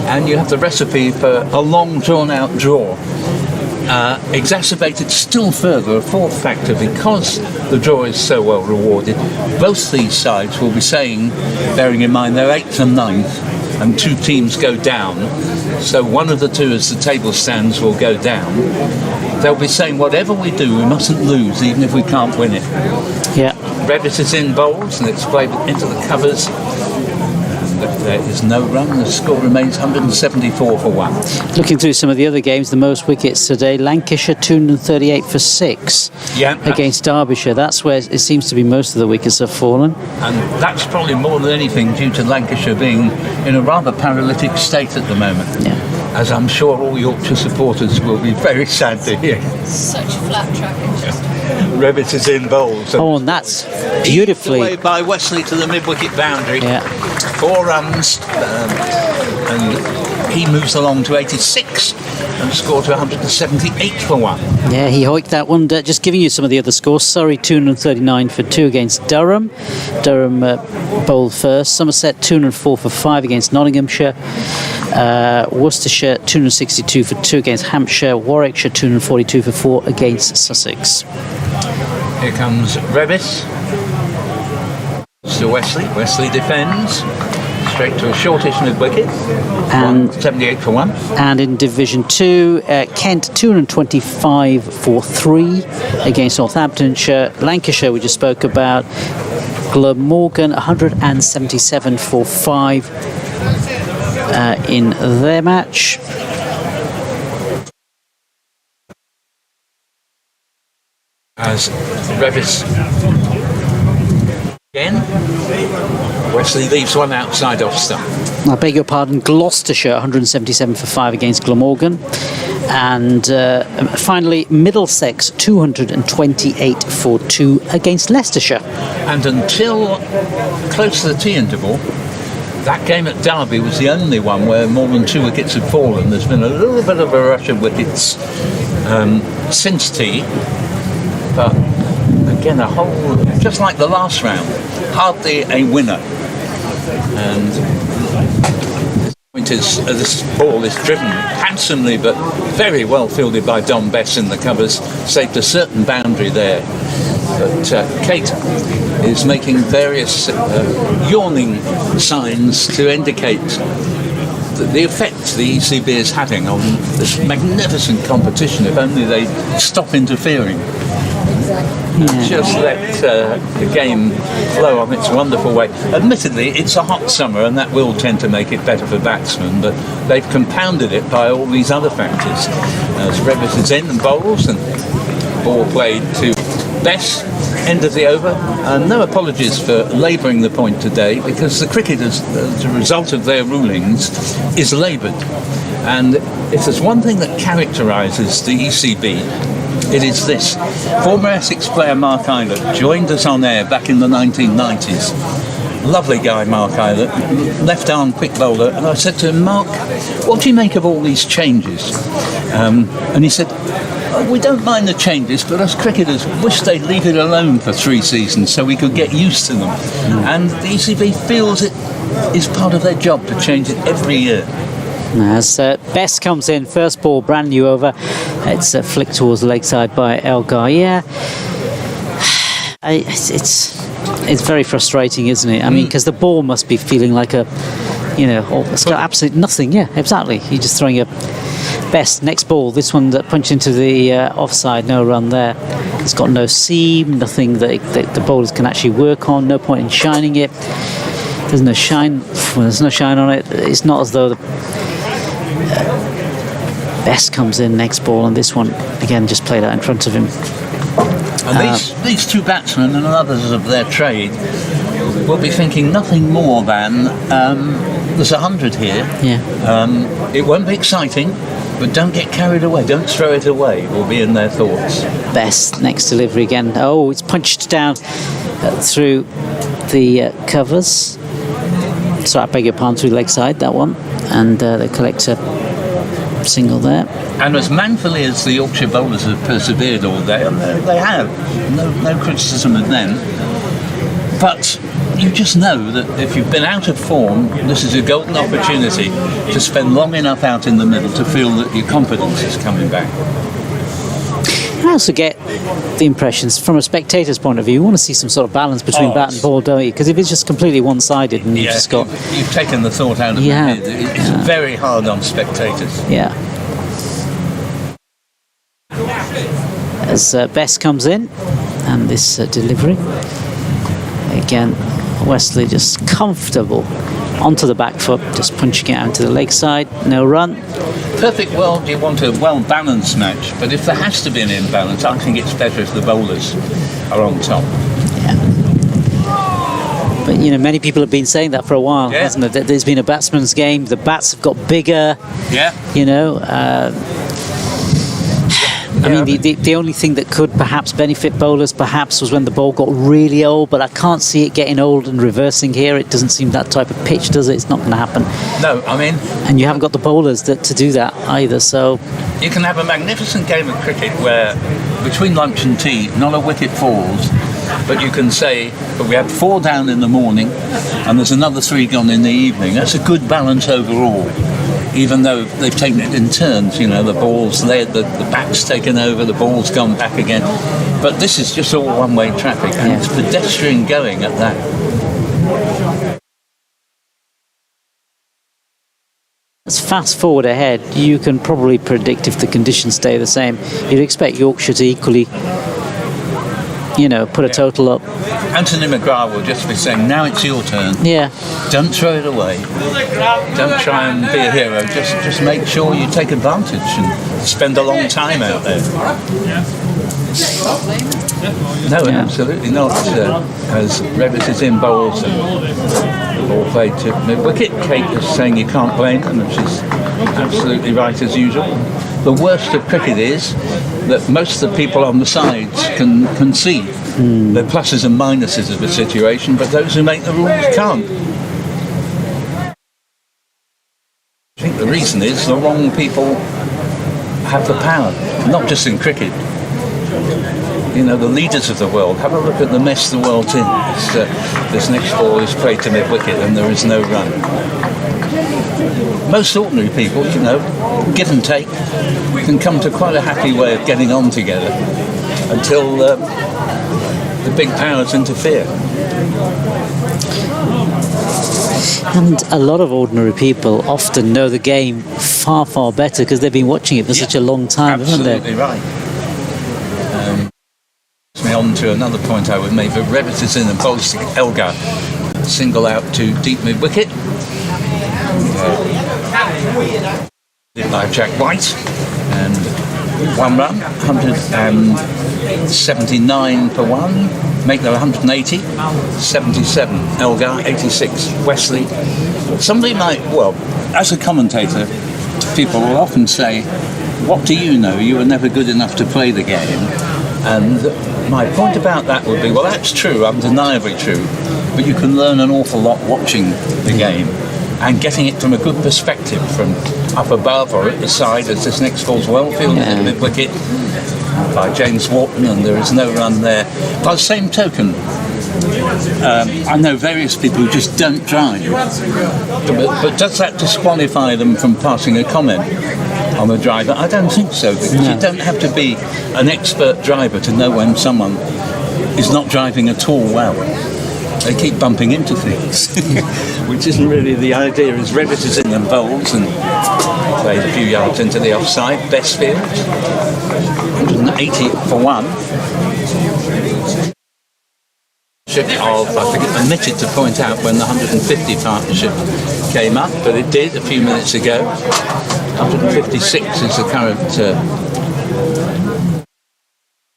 and you have the recipe for a long drawn-out draw. Exacerbated still further, a fourth factor, because the draw is so well rewarded. Both these sides will be saying, bearing in mind they're 8th and 9th, and 2 teams go down, so one of the 2 as the table stands will go down. They'll be saying, whatever we do, we mustn't lose, even if we can't win it. Yeah. Revitt is in bowls, and it's played into the covers. There is no run. The score remains 174 for 1. Looking through some of the other games, the most wickets today, Lancashire 238 for 6 against Derbyshire. That's where it seems to be most of the wickets have fallen. And that's probably more than anything due to Lancashire being in a rather paralytic state at the moment. Yeah. As I'm sure all Yorkshire supporters will be very sad to hear. Such a flat track. Revitt is in bowls. Oh, and that's beautifully away by Wesley to the mid-wicket boundary. Yeah. 4 runs, and he moves along to 86 and scored to 178 for 1. Yeah, he hoiked that one. Just giving you some of the other scores. Surrey 239 for 2 against Durham. Durham bowled first. Somerset 204 for 5 against Nottinghamshire. Worcestershire 262 for 2 against Hampshire. Warwickshire 242 for 4 against Sussex. Here comes Revitt. To Wesley. Wesley defends. Straight to a shortish mid-wicket. And 78 for 1. And in Division 2, Kent 225 for 3 against Northamptonshire. Lancashire we just spoke about. Glamorgan 177 for 5 in their match. As Revitt again, Wesley leaves one outside off stump. I beg your pardon, Gloucestershire 177 for 5 against Glamorgan. And finally, Middlesex 228 for 2 against Leicestershire. And until close to the tea interval, that game at Derby was the only one where more than 2 wickets had fallen. There's been a little bit of a rush of wickets since tea, but again, a whole, just like the last round, hardly a winner. And the point is, this ball is driven handsomely, but very well fielded by Don Bess in the covers, saved a certain boundary there. But Kate is making various yawning signs to indicate the effect the ECB is having on this magnificent competition, if only they stop interfering. Just let the game flow on its wonderful way. Admittedly, it's a hot summer, and that will tend to make it better for batsmen, but they've compounded it by all these other factors. As Revitt is in and bowls, and ball played to Best, end of the over. No apologies for labouring the point today, because the cricket, as a result of their rulings, is laboured. And if there's one thing that characterises the ECB, it is this. Former Essex player Mark Eilert joined us on air back in the 1990s. Lovely guy, Mark Eilert, left arm quick bowler. And I said to him, Mark, what do you make of all these changes? And he said, we don't mind the changes, but us cricketers wish they'd leave it alone for 3 seasons so we could get used to them. And the ECB feels it is part of their job to change it every year. As Best comes in, first ball, brand new over. It's flicked towards the leg side by Elgar. Yeah, it's very frustrating, isn't it? I mean, because the ball must be feeling like it's got absolutely nothing. Yeah, exactly. You're just throwing a Best. Next ball, this one that punched into the offside, no run there. It's got no seam, nothing that the bowlers can actually work on. No point in shining it. There's no shine. Well, there's no shine on it. It's not as though the Best comes in next ball, and this one again just played out in front of him. And these two batsmen and others of their trade will be thinking nothing more than there's 100 here. Yeah. It won't be exciting, but don't get carried away. Don't throw it away. Will be in their thoughts. Best next delivery again. Oh, it's punched down through the covers. Sorry, I beg your pardon, through leg side, that one. And they collect a single there. And as manfully as the Yorkshire bowlers have persevered all day, and they have, no criticism of them, but you just know that if you've been out of form, this is a golden opportunity to spend long enough out in the middle to feel that your confidence is coming back. I also get the impressions from a spectator's point of view, you want to see some sort of balance between bat and ball, don't you? Because if it's just completely one-sided and you've just got... You've taken the thought out of the head. It's very hard on spectators. Yeah. As Best comes in, and this delivery. Again, Wesley just comfortable onto the back foot, just punching it out to the leg side, no run. Perfect world, you want a well-balanced match, but if there has to be an imbalance, I think it's better if the bowlers are on top. Yeah. But, many people have been saying that for a while, hasn't it? That there's been a batsman's game, the bats have got bigger, I mean, the only thing that could perhaps benefit bowlers perhaps was when the ball got really old, but I can't see it getting old and reversing here. It doesn't seem that type of pitch, does it? It's not going to happen. No, I mean... And you haven't got the bowlers to do that either, so... You can have a magnificent game of cricket where, between lunch and tea, not a wicket falls, but you can say, but we had 4 down in the morning, and there's another 3 gone in the evening. That's a good balance overall. Even though they've taken it in turns, the ball's led, the bat's taken over, the ball's gone back again. But this is just all one-way traffic, and it's pedestrian going at that. Let's fast forward ahead. You can probably predict if the conditions stay the same. You'd expect Yorkshire to equally, put a total up. Anthony McGrath will just be saying, now it's your turn. Yeah. Don't throw it away. Don't try and be a hero. Just make sure you take advantage and spend a long time out there. No, absolutely not. As Revis is in bowls and the ball played to mid-wicket, Kate is saying you can't blame them, and she's absolutely right as usual. The worst of cricket is that most of the people on the sides can see the pluses and minuses of the situation, but those who make the rules can't. I think the reason is the wrong people have the power, not just in cricket. The leaders of the world. Have a look at the mess the world's in. This next ball is played to mid-wicket and there is no run. Most ordinary people, give and take, can come to quite a happy way of getting on together until the big powers interfere. And a lot of ordinary people often know the game far, far better because they've been watching it for such a long time, haven't they? Absolutely right. Me on to another point I would make, but Revis is in and bowls to Elgar. Single out to deep mid-wicket. By Jack White. And one run, 179 for one. Maitland 180, 77. Elgar 86. Wesley. Somebody might, well, as a commentator, people will often say, "What do you know? You were never good enough to play the game." And my point about that would be, well, that's true, undeniably true, but you can learn an awful lot watching the game and getting it from a good perspective, from up above or at the side, as this next ball's well fielded at mid-wicket by James Wharton, and there is no run there. By the same token, I know various people who just don't drive, but does that disqualify them from passing a comment on the driver? I don't think so, because you don't have to be an expert driver to know when someone is not driving at all well. They keep bumping into things, which isn't really the idea. Is Revitt is in them bowls and played a few yards into the offside. Best field, 180 for one. I think it's omitted to point out when the 150 partnership came up, but it did a few minutes ago. 156 is the current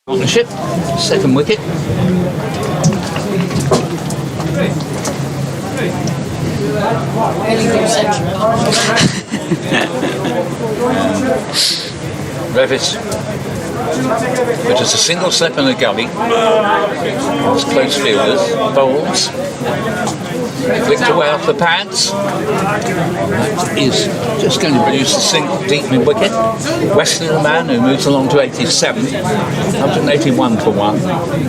partnership. Second wicket. Revitt, but it's a single slip in the gully. It's close fielders, bowls, flicked away off the pads. That is just going to produce a single deep mid wicket. Wesley, the man who moves along to 87, 181 for one.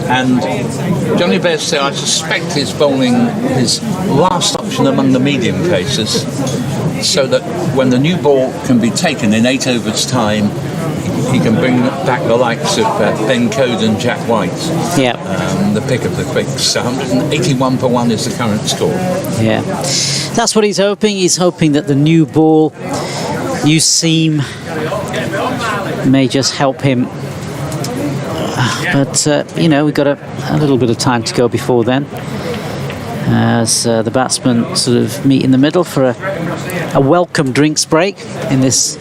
And Johnny Bairstow, I suspect, is bowling his last option among the medium pacers, so that when the new ball can be taken in 8 overs' time, he can bring back the likes of Ben Code and Jack White. Yeah. The pick of the quicks. So 181 for one is the current score. Yeah. That's what he's hoping. He's hoping that the new ball, new seam, may just help him. But, we've got a little bit of time to go before then, as the batsmen sort of meet in the middle for a welcome drinks break in this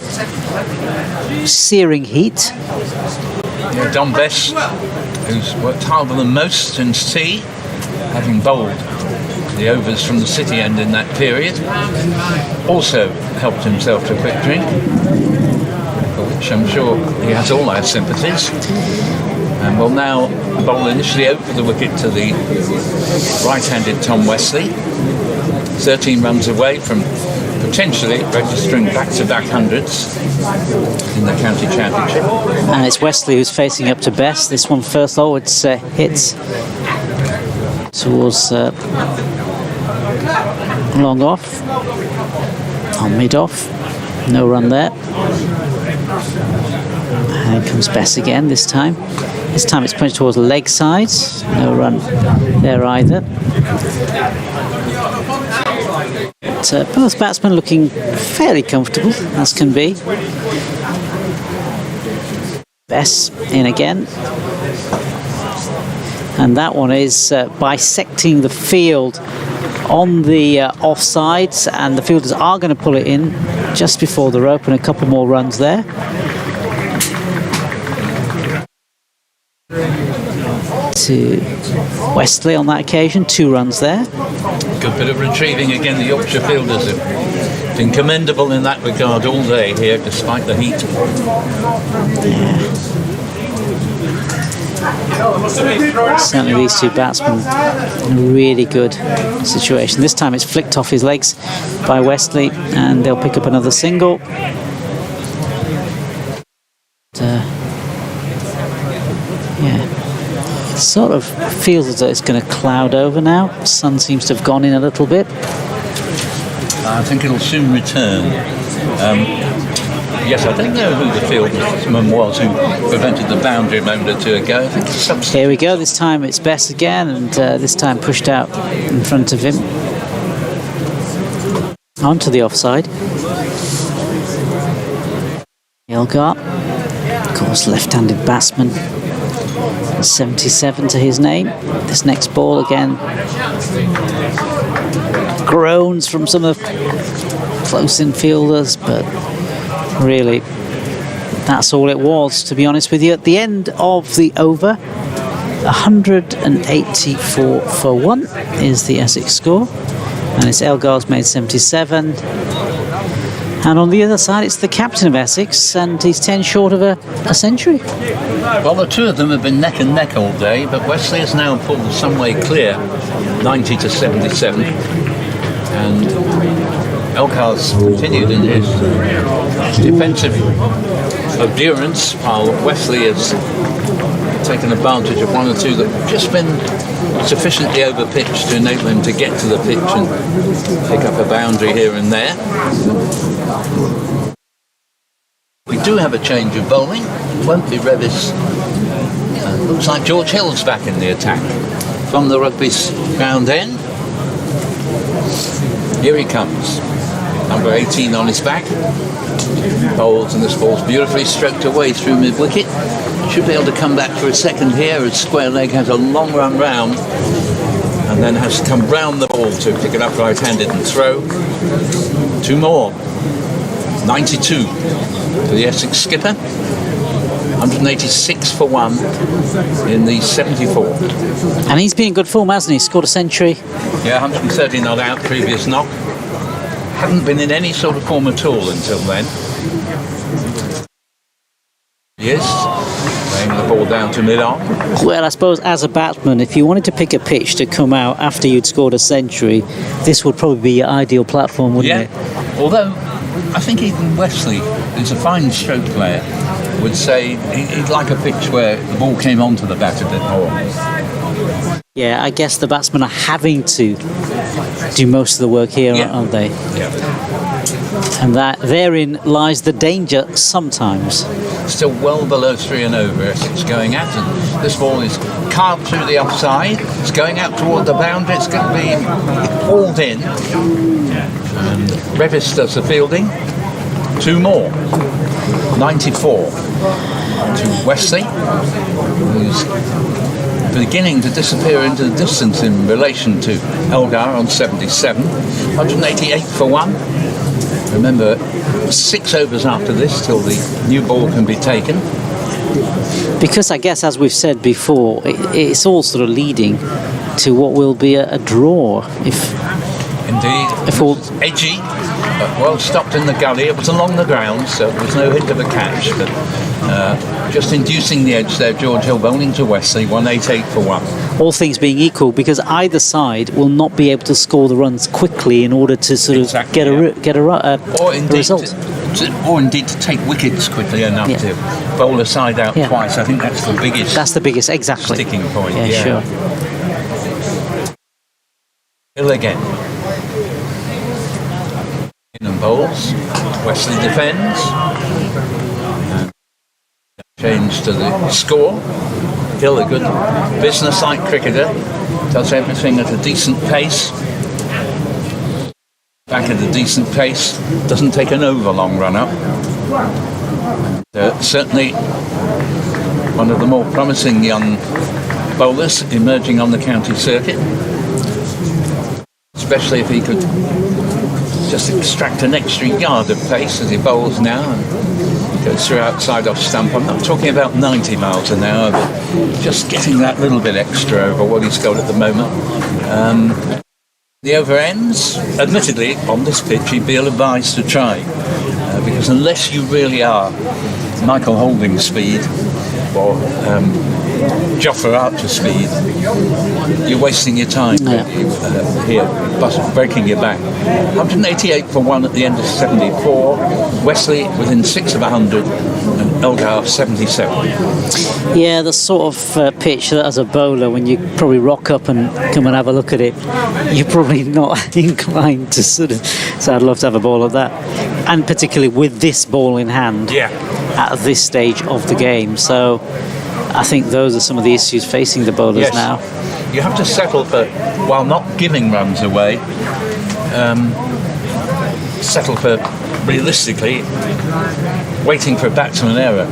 searing heat. Don Bess, who's worked harder than most since tea, having bowled the overs from the City end in that period, also helped himself to a quick drink, for which I'm sure he has all our sympathies, and will now bowl initially over the wicket to the right-handed Tom Wesley, 13 runs away from potentially registering back-to-back hundreds in the county championship. And it's Wesley who's facing up to Bess. This one first though, it's hits towards long off, on mid off, no run there. And in comes Bess again this time. This time it's punched towards the leg side, no run there either. But both batsmen looking fairly comfortable, as can be. Bess in again. And that one is bisecting the field on the offsides, and the fielders are going to pull it in just before the rope, and a couple more runs there. To Wesley on that occasion, 2 runs there. Good bit of retrieving again. The Yorkshire fielders have been commendable in that regard all day here, despite the heat. Yeah. Certainly these two batsmen in a really good situation. This time it's flicked off his legs by Wesley, and they'll pick up another single. Sort of feels as though it's going to cloud over now. The sun seems to have gone in a little bit. I think it'll soon return. Yes, I don't know who the fieldsman was who prevented the boundary a moment or two ago. I think it's Here we go. This time it's Bess again, and this time pushed out in front of him. Onto the offside. Elgar, of course, left-handed batsman. 77 to his name. This next ball again. Groans from some of the close infielders, but really That's all it was, to be honest with you. At the end of the over, 184 for 1 is the Essex score. And it's Elgar's made 77. And on the other side, it's the captain of Essex, and he's 10 short of a century. Well, the two of them have been neck and neck all day, but Wesley has now pulled some way clear, 90 to 77. And Elgar's continued in his defensive adherence, while Wesley has taken advantage of one or two that have just been sufficiently over-pitched to enable him to get to the pitch and pick up a boundary here and there. We do have a change of bowling. It won't be Revis. Looks like George Hill's back in the attack from the rugby's ground end. Here he comes. Number 18 on his back. Bowls, and this ball's beautifully stroked away through mid-wicket. Should be able to come back for a second here as square leg has a long run round and then has to come round the ball to pick it up right-handed and throw. Two more. 92 for the Essex skipper. 186 for 1 in the 74. And he's been in good form, hasn't he? Scored a century. Yeah, 130 not out, previous knock. Hadn't been in any sort of form at all until then. Yes, laying the ball down to mid-on. Well, I suppose as a batsman, if you wanted to pick a pitch to come out after you'd scored a century, this would probably be your ideal platform, wouldn't it? Although I think even Wesley, who's a fine stroke player, would say he'd like a pitch where the ball came onto the bat a bit more. Yeah, I guess the batsmen are having to do most of the work here, aren't they? Yeah. And that therein lies the danger sometimes. Still well below 3 and over, Essex going at, and this ball is carved through the offside. It's going out toward the boundary. It's going to be hauled in. And Revis does the fielding. Two more. 94 to Wesley, who's beginning to disappear into the distance in relation to Elgar on 77. 188 for 1. Remember, 6 overs after this till the new ball can be taken. Because I guess, as we've said before, it's all sort of leading to what will be a draw. Indeed, it was edgy, but well stopped in the gully. It was along the ground, so there was no hint of a catch, but just inducing the edge there. George Hill bowling to Wesley, 188 for 1. All things being equal, because either side will not be able to score the runs quickly in order to sort of get a result. Or indeed to take wickets quickly enough to bowl a side out twice. I think that's the biggest. That's the biggest, exactly. Sticking point. Yeah, sure. Hill again. In and bowls. Wesley defends. And change to the score. Hill, a good business-like cricketer, does everything at a decent pace. Back at a decent pace, doesn't take an over-long run-up. Certainly one of the more promising young bowlers emerging on the county circuit, especially if he could just extract an extra yard of pace as he bowls now and goes through outside off stump. I'm not talking about 90 miles an hour, but just getting that little bit extra over what he's got at the moment. The over ends, admittedly, on this pitch, he'd be ill-advised to try, because unless you really are Michael Holding speed or Jofra Archer speed, you're wasting your time here, breaking your back. 188 for 1 at the end of 74. Wesley within 6 of 100, and Elgar 77. Yeah, the sort of pitch that as a bowler, when you probably rock up and come and have a look at it, you're probably not inclined to sort of say, I'd love to have a ball of that. And particularly with this ball in hand at this stage of the game. So I think those are some of the issues facing the bowlers now. You have to settle for, while not giving runs away, settle for, realistically, waiting for a batsman error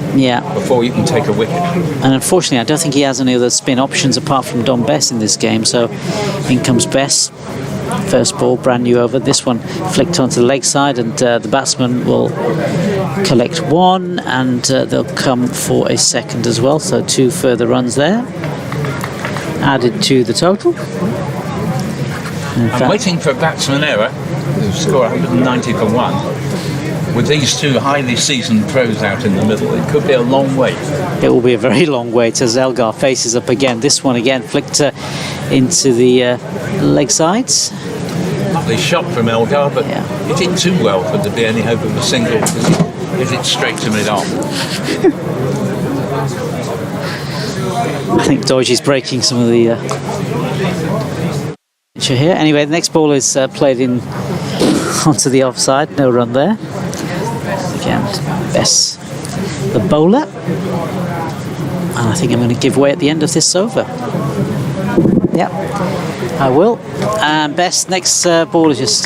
before you can take a wicket. And unfortunately, I don't think he has any other spin options apart from Don Bess in this game. So in comes Bess. First ball, brand new over. This one flicked onto the leg side, and the batsman will collect one, and they'll come for a second as well. So 2 further runs there, added to the total. I'm waiting for a batsman error who score 190 for 1. With these two highly seasoned pros out in the middle, it could be a long wait. It will be a very long wait as Elgar faces up again. This one again flicked into the leg sides. Lovely shot from Elgar, but it did too well for there to be any hope of a single because he hit it straight to mid-on. I think Dodge breaking some of the picture here. Anyway, the next ball is played in onto the offside. No run there. Again, Bess, the bowler. And I think I'm going to give way at the end of this over. Yep, I will. And Bess, next ball is just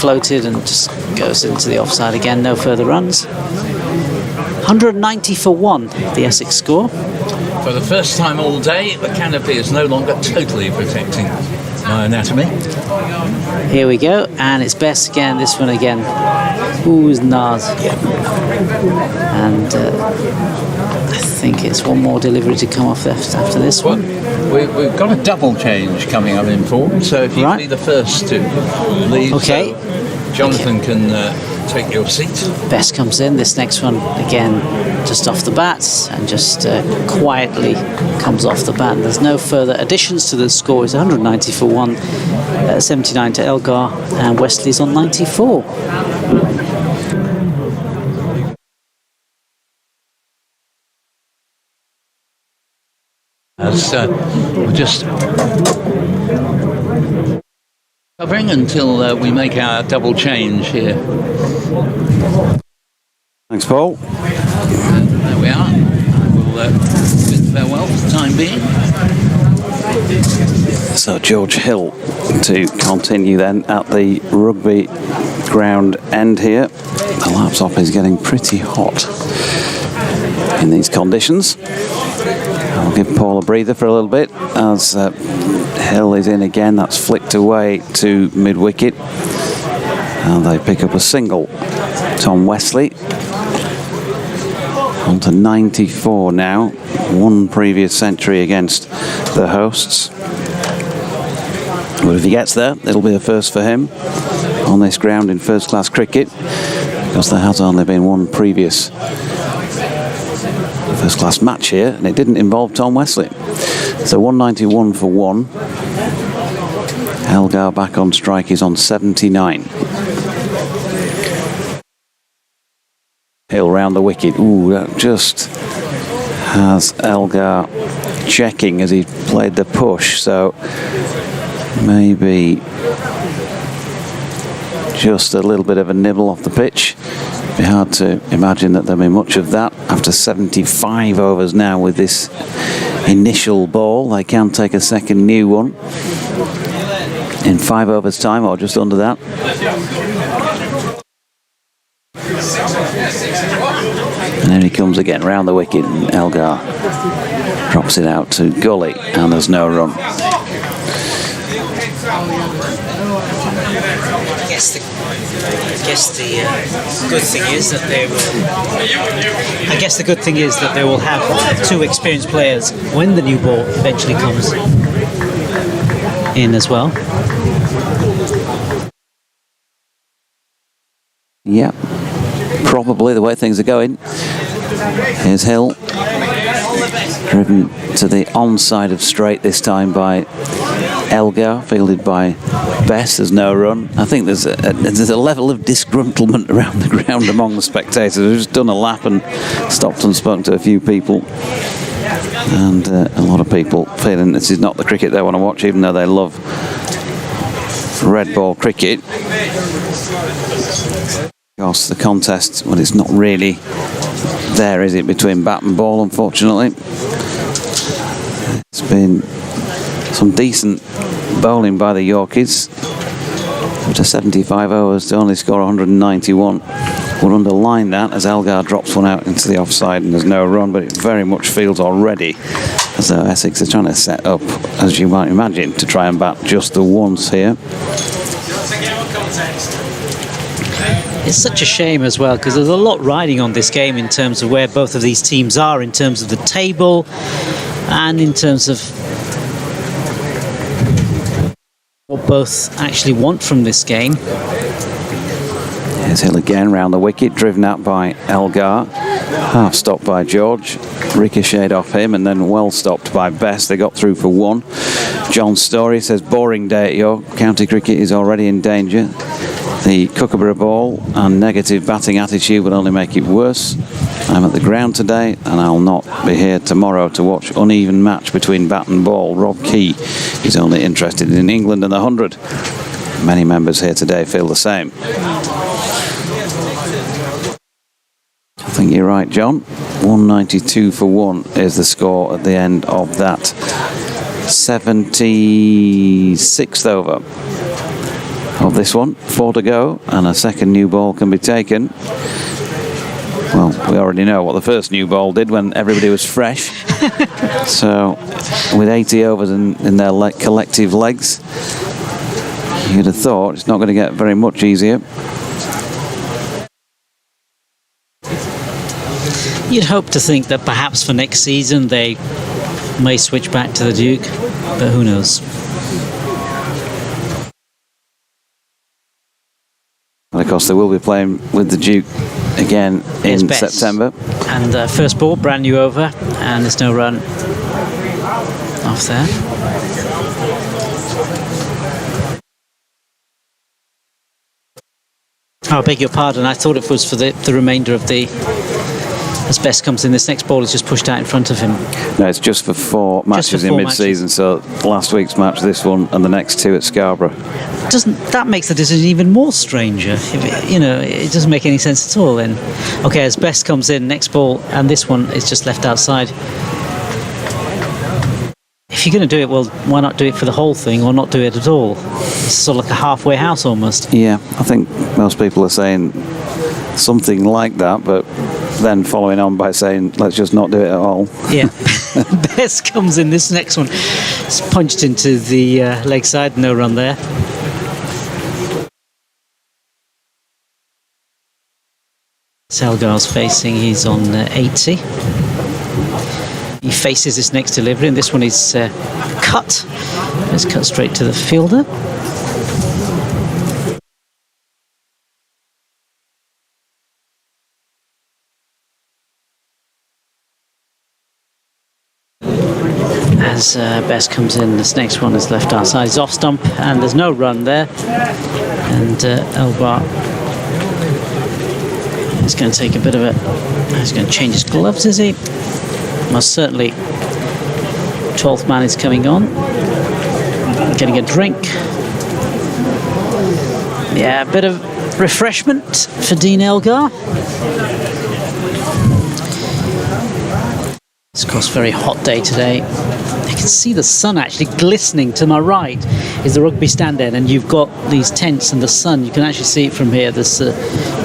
floated and just goes into the offside again. No further runs. 190 for 1, the Essex score. For the first time all day, the canopy is no longer totally protecting my anatomy. Here we go, and it's Bess again. This one again. Who's Naz? And I think it's one more delivery to come off after this one. We've got a double change coming up in form, so if you can be the first to leave, okay. So Jonathan can take your seat. Bess comes in. This next one again, just off the bat, and just quietly comes off the bat. There's no further additions to the score. It's 190 for 1, 79 to Elgar, and Wesley's on 94. As we're just covering until we make our double change here. Thanks, Paul. There we are. We'll bid farewell for the time being. So George Hill to continue then at the rugby ground end here. The laptop is getting pretty hot in these conditions. I'll give Paul a breather for a little bit as Hill is in again. That's flicked away to mid-wicket. And they pick up a single. Tom Wesley on to 94 now. One previous century against the hosts. But if he gets there, it'll be a first for him on this ground in first-class cricket, because there has only been one previous first-class match here, and it didn't involve Tom Wesley. So 191 for 1. Elgar back on strike is on 79. Hill round the wicket. Ooh, that just has Elgar checking as he played the push, so maybe just a little bit of a nibble off the pitch. Be hard to imagine that there'll be much of that after 75 overs now with this initial ball. They can take a second new one in 5 overs time, or just under that. And then he comes again round the wicket, and Elgar drops it out to gully, and there's no run. The good thing is that they will. I guess the good thing is that they will have 2 experienced players when the new ball eventually comes in as well. Yeah, probably the way things are going. Here's Hill, driven to the onside of straight this time by Elgar, fielded by Bess. There's no run. I think there's a level of disgruntlement around the ground among the spectators. They've just done a lap and stopped and spoken to a few people, and a lot of people feeling this is not the cricket they want to watch, even though they love red ball cricket. Of course, the contest, well, it's not really there, is it, between bat and ball, unfortunately. It's been some decent bowling by the Yorkies. After 75 overs to only score 191. We'll underline that as Elgar drops one out into the offside and there's no run, but it very much feels already as though Essex are trying to set up, as you might imagine, to try and bat just the once here. It's such a shame as well, because there's a lot riding on this game in terms of where both of these teams are, in terms of the table and in terms of what both actually want from this game. Here's Hill again round the wicket, driven out by Elgar, half stopped by George, ricocheted off him and then well stopped by Best. They got through for one. John Story says boring day at York, county cricket is already in danger. The Kookaburra ball and negative batting attitude will only make it worse. I'm at the ground today and I'll not be here tomorrow to watch uneven match between bat and ball. Rob Key is only interested in England and the 100. Many members here today feel the same. I think you're right, John. 192 for 1 is the score at the end of that 76th over of this one. 4 to go and a second new ball can be taken. Well, we already know what the first new ball did when everybody was fresh. So with 80 overs in their collective legs, you'd have thought it's not going to get very much easier. You'd hope to think that perhaps for next season they may switch back to the Duke, but who knows. And of course they will be playing with the Duke again in September. And first ball, brand new over, and there's no run off there. Oh, I beg your pardon, I thought it was for the remainder of the... As Best comes in, this next ball is just pushed out in front of him. No, it's just for 4 matches in mid-season, so last week's match, this one, and the next 2 at Scarborough. That makes the decision even more stranger? It doesn't make any sense at all then. Okay, as Best comes in, next ball, and this one is just left outside. If you're going to do it, well, why not do it for the whole thing or not do it at all? It's sort of like a halfway house almost. Yeah, I think most people are saying something like that, but then following on by saying, let's just not do it at all. Yeah. Best comes in, this next one. It's punched into the leg side, no run there. Selgar's facing, he's on 80. He faces his next delivery, and this one is cut. It's cut straight to the fielder. As Best comes in, this next one is left outside. He's off stump, and there's no run there. And Elbar is going to take a bit of he's going to change his gloves, is he? Most certainly. 12th man is coming on. Getting a drink. Yeah, a bit of refreshment for Dean Elgar. It's of course a very hot day today. You can see the sun actually glistening. To my right is the rugby stand end, and you've got these tents and the sun. You can actually see it from here. There's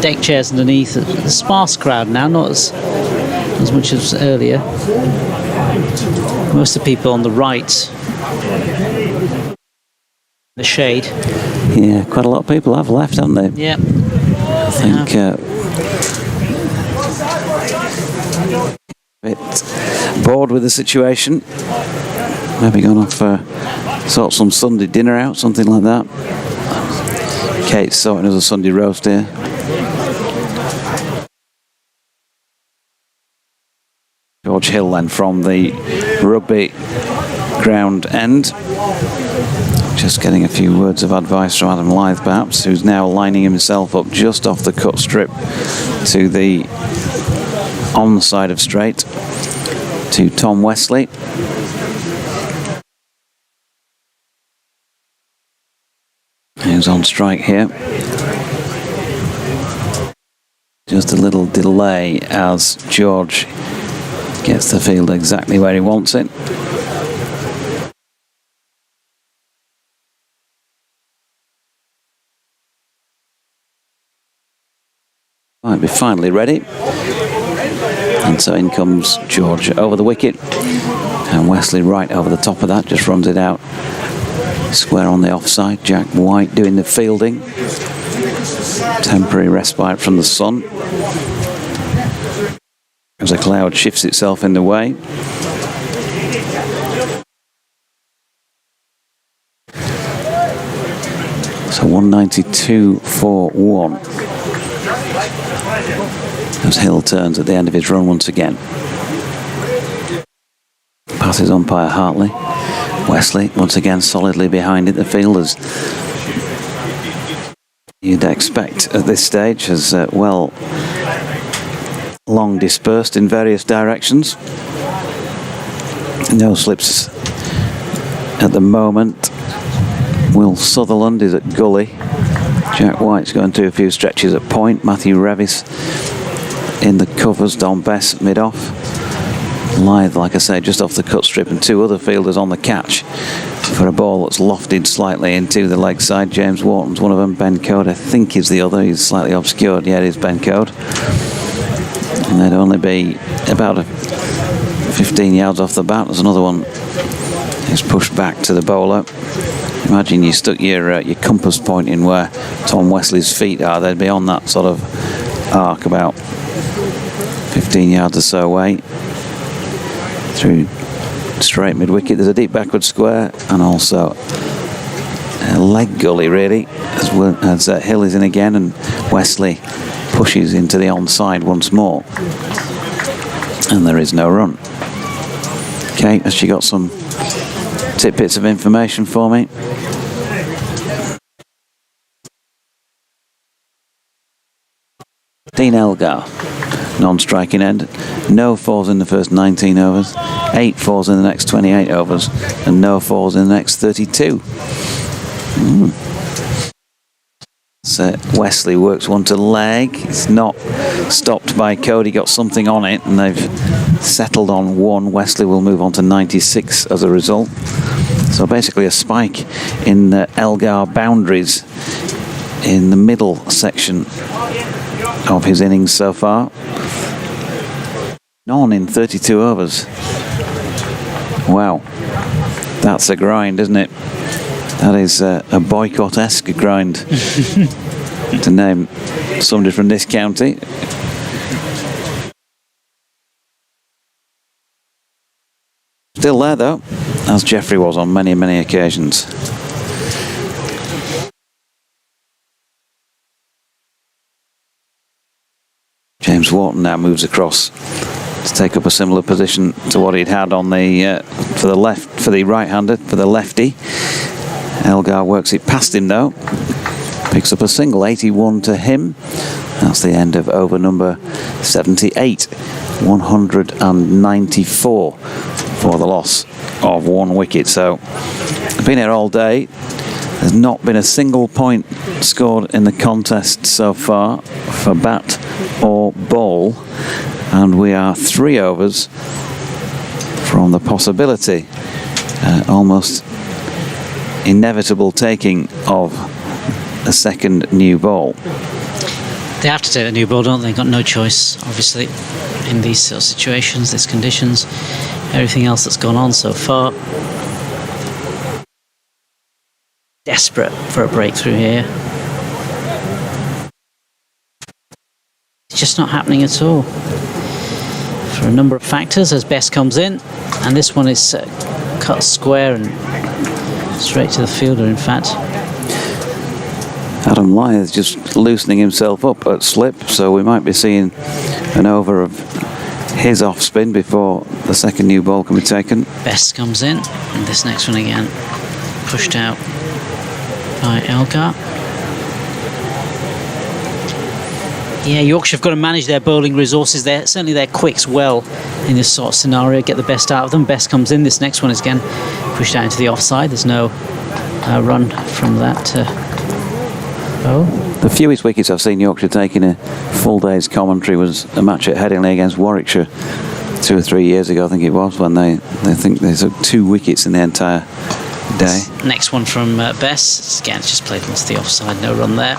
deck chairs underneath. A sparse crowd now, not as much as earlier. Most of the people on the right, the shade. Yeah, quite a lot of people have left, haven't they? Yeah. I think a bit bored with the situation. Maybe gone off for sort of some Sunday dinner out, something like that. Kate's sorting us a Sunday roast here. George Hill then from the rugby ground end. Just getting a few words of advice from Adam Lyth perhaps, who's now lining himself up just off the cut strip to the on side of straight to Tom Wesley. Who's on strike here. Just a little delay as George gets the field exactly where he wants it. Might be finally ready. And so in comes George over the wicket. And Wesley right over the top of that, just runs it out Square on the offside. Jack White doing the fielding. Temporary respite from the sun as a cloud shifts itself in the way. So 192.41 as Hill turns at the end of his run once again. Passes umpire Hartley. Wesley once again solidly behind it. The fielders, you'd expect at this stage, as well long dispersed in various directions. No slips at the moment. Will Sutherland is at gully. Jack White's going through a few stretches at point. Matthew Revis in the covers. Don Bess mid-off. Lythe, like I say, just off the cut strip, and two other fielders on the catch for a ball that's lofted slightly into the leg side. James Wharton's one of them. Ben Code, I think, is the other. He's slightly obscured. Yeah, it is Ben Code. And they'd only be about 15 yards off the bat. There's another one who's pushed back to the bowler. Imagine you stuck your compass point in where Tom Wesley's feet are. They'd be on that sort of arc about 15 yards or so away. Through straight mid-wicket. There's a deep backward square and also a leg gully, really, as Hill is in again, and Wesley pushes into the onside once more. And there is no run. Okay, has she got some tidbits of information for me? Dean Elgar, non-striking end. No fours in the first 19 overs, 8 fours in the next 28 overs, and no fours in the next 32. So Wesley works one to leg. It's not stopped by Cody. Got something on it, and they've settled on one. Wesley will move on to 96 as a result. So basically a spike in the Elgar boundaries in the middle section of his innings so far. None in 32 overs. Wow, that's a grind, isn't it? That is a boycott-esque grind, to name somebody from this county. Still there, though, as Jeffrey was on many, many occasions. James Wharton now moves across to take up a similar position to what he'd had on the for the right-hander, for the lefty. Elgar works it past him though. Picks up a single, 81 to him. That's the end of over number 78. 194 for the loss of one wicket. So I've been here all day. There's not been a single point scored in the contest so far for bat or ball, and we are 3 overs from the possibility, almost inevitable taking of a second new ball. They have to take a new ball, don't they? They've got no choice, obviously, in these sort of situations, these conditions, everything else that's gone on so far. Desperate for a breakthrough here. It's just not happening at all. For a number of factors, as Best comes in, and this one is cut square and straight to the fielder, in fact. Adam Lythe just loosening himself up at slip, so we might be seeing an over of his off spin before the second new ball can be taken. Best comes in, and this next one again pushed out by Elgar. Yeah, Yorkshire have got to manage their bowling resources there. Certainly their quicks well in this sort of scenario, get the best out of them. Best comes in. This next one is again pushed out into the offside. There's no run from that bow. The fewest wickets I've seen Yorkshire take in a full day's commentary was a match at Headingley against Warwickshire 2 or 3 years ago, I think it was, when they think they took 2 wickets in the entire day. Next one from Bess. Again, it's just played into the offside. No run there.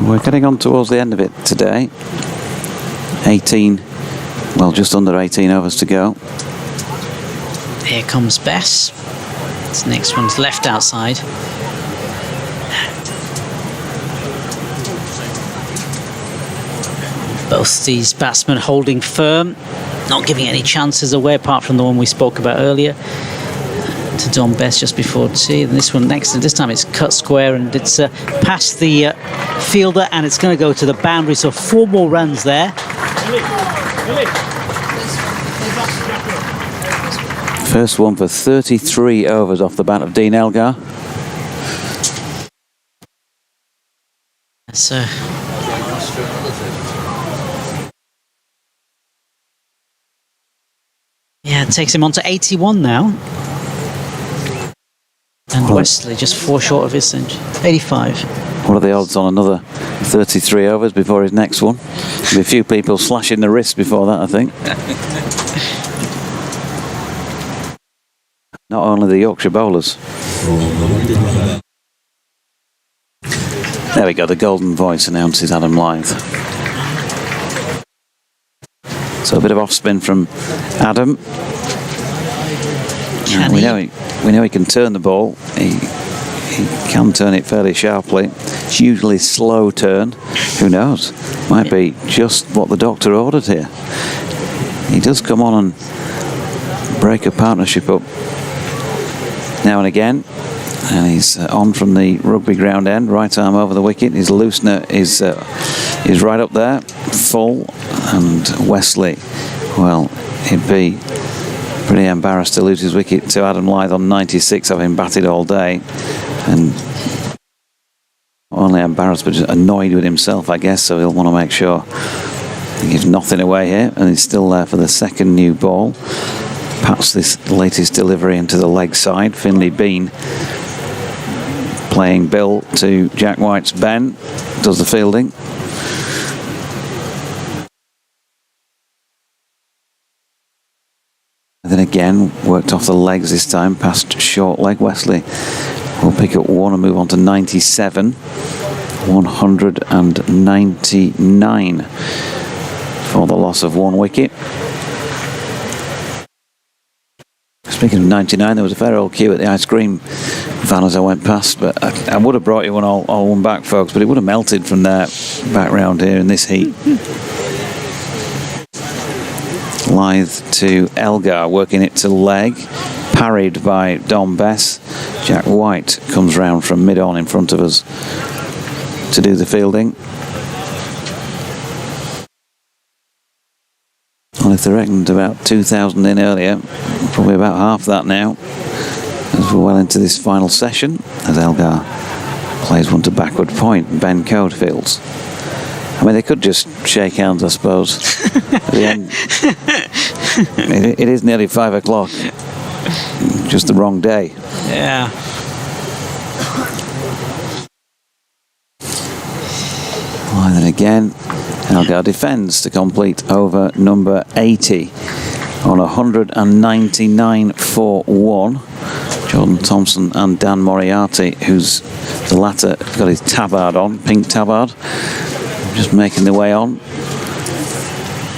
We're getting on towards the end of it today. 18, well, just under 18 overs to go. Here comes Bess. This next one's left outside. Both these batsmen holding firm, not giving any chances away apart from the one we spoke about earlier to Dom Bess just before tea. And this one next, and this time it's cut square and it's past the fielder and it's going to go to the boundary. So 4 more runs there. First one for 33 overs off the bat of Dean Elgar. So yeah, it takes him on to 81 now. And Wesley just 4 short of his century. 85. What are the odds on another 33 overs before his next one? There'll be a few people slashing the wrist before that, I think. Not only the Yorkshire bowlers. There we go, the golden voice announces Adam Lyth. So a bit of off spin from Adam. We know he can turn the ball. He can turn it fairly sharply. It's usually slow turn. Who knows? Might be just what the doctor ordered here. He does come on and break a partnership up now and again. And he's on from the rugby ground end, right arm over the wicket. His loosener is right up there, full. And Wesley, well, he'd be pretty embarrassed to lose his wicket to Adam Lyth on 96, having batted all day. And not only embarrassed, but just annoyed with himself, I guess. So he'll want to make sure he gives nothing away here. And he's still there for the second new ball. Pats this latest delivery into the leg side. Finlay Bean playing Bill to Jack White's Ben. Does the fielding. And then again, worked off the legs this time, past short leg. Wesley will pick up 1 and move on to 97. 199 for the loss of 1 wicket. Speaking of 99, there was a fair old queue at the ice cream van as I went past, but I would have brought you one all one back, folks, but it would have melted from there back round here in this heat. Lyth to Elgar, working it to leg, parried by Dom Bess. Jack White comes round from mid-on in front of us to do the fielding. Well, if they reckoned about 2,000 in earlier, probably about half that now, as we're well into this final session, as Elgar plays one to backward point. Ben Code fields. I mean, they could just shake hands, I suppose. At the end, it is nearly 5 o'clock. Just the wrong day. Yeah. Well, then again, Elgar defends to complete over number 80 on 199 for 1. Jordan Thompson and Dan Moriarty, who's the latter got his tabard on, pink tabard, just making their way on,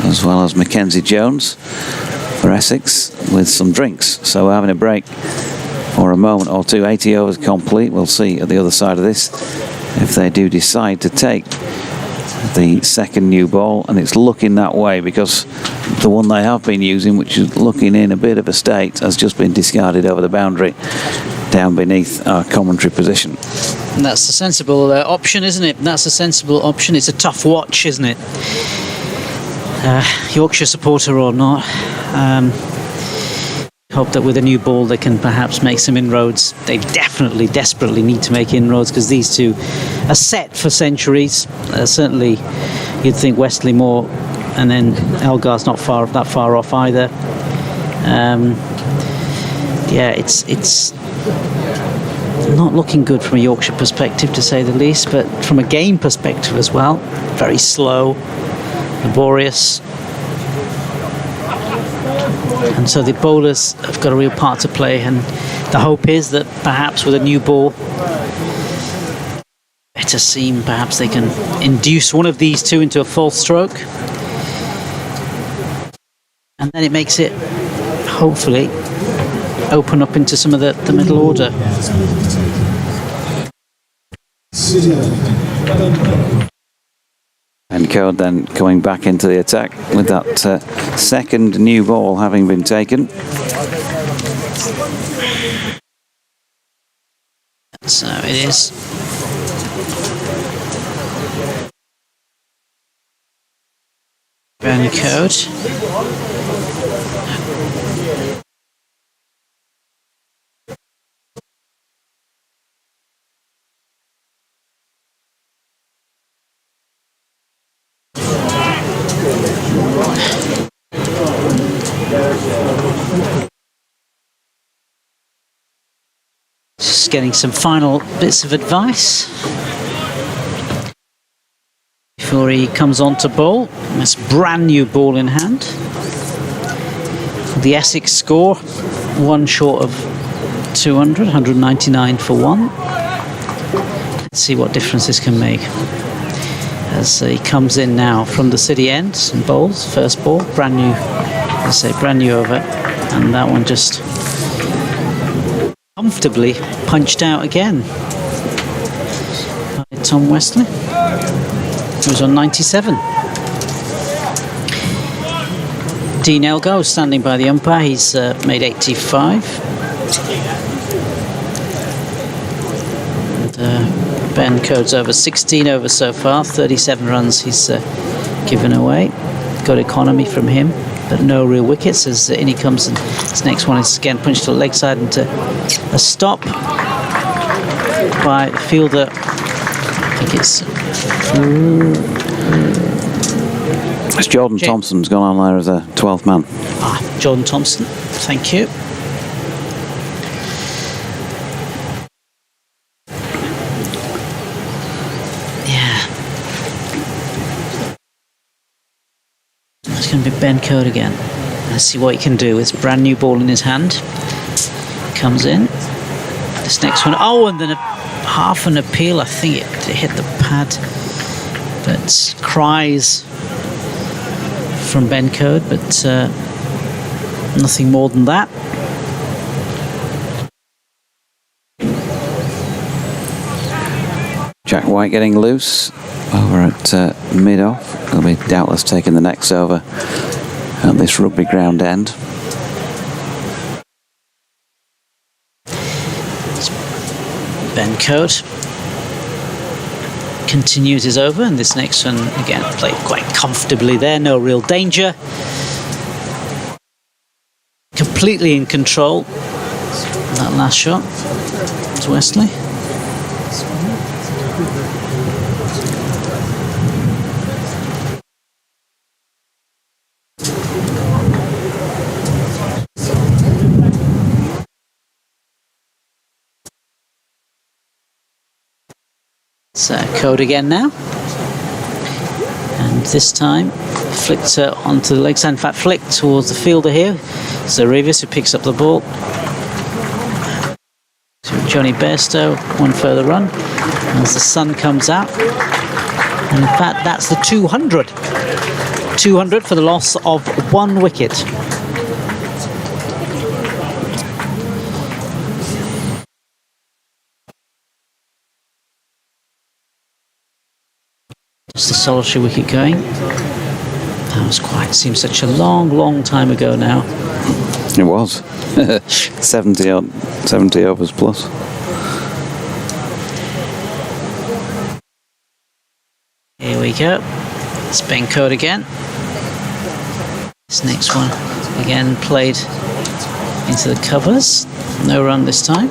as well as Mackenzie Jones for Essex with some drinks. So we're having a break for a moment or two. 80 overs complete. We'll see at the other side of this if they do decide to take the second new ball, and it's looking that way because the one they have been using, which is looking in a bit of a state, has just been discarded over the boundary down beneath our commentary position. And that's a sensible option, isn't it? That's a sensible option. It's a tough watch, isn't it? Yorkshire supporter or not. Hope that with a new ball they can perhaps make some inroads. They definitely, desperately need to make inroads because these two are set for centuries. Certainly, you'd think Wesley more, and then Elgar's not that far off either. Yeah, it's not looking good from a Yorkshire perspective, to say the least, but from a game perspective as well. Very slow, laborious. And so the bowlers have got a real part to play, and the hope is that perhaps with a new ball, better seam, perhaps they can induce one of these two into a false stroke, and then it makes it hopefully open up into some of the middle order. And Code then coming back into the attack with that second new ball having been taken. So it is. Ben Code. Just getting some final bits of advice before he comes on to bowl. This brand new ball in hand. The Essex score, one short of 200, 199 for one. Let's see what difference this can make. As he comes in now from the city end and bowls, first ball, brand new, let's say brand new over, and that one just comfortably punched out again by Tom Westley, who was on 97. Dean Elgar standing by the umpire, he's made 85. And, Ben Code's over 16 over so far, 37 runs he's given away. Good economy from him, but no real wickets as in he comes, and his next one is again punched to the leg side into a stop by fielder. I think It's Jordan Thompson's gone on there as a 12th man. Jordan Thompson, thank you. It's going to be Ben Code again. Let's see what he can do. It's a brand new ball in his hand. Comes in. This next one. Oh, and then half an appeal. I think it hit the pad. But cries from Ben Code, but nothing more than that. Jack White getting loose over at mid-off. He'll be doubtless taking the next over at this rugby ground end. Ben Code continues his over, and this next one again played quite comfortably there, no real danger. Completely in control. That last shot to Wesley. Code again now, and this time flicked onto the leg side. In fact, flicked towards the fielder here. So Revis, who picks up the ball. So Johnny Bairstow, one further run as the sun comes out. And in fact, that's the 200. 200 for the loss of one wicket. Just a solitary wicket going. That was quite, seems such a long time ago now. It was. 70 overs plus. Here we go. It's Ben Code again. This next one again played into the covers. No run this time.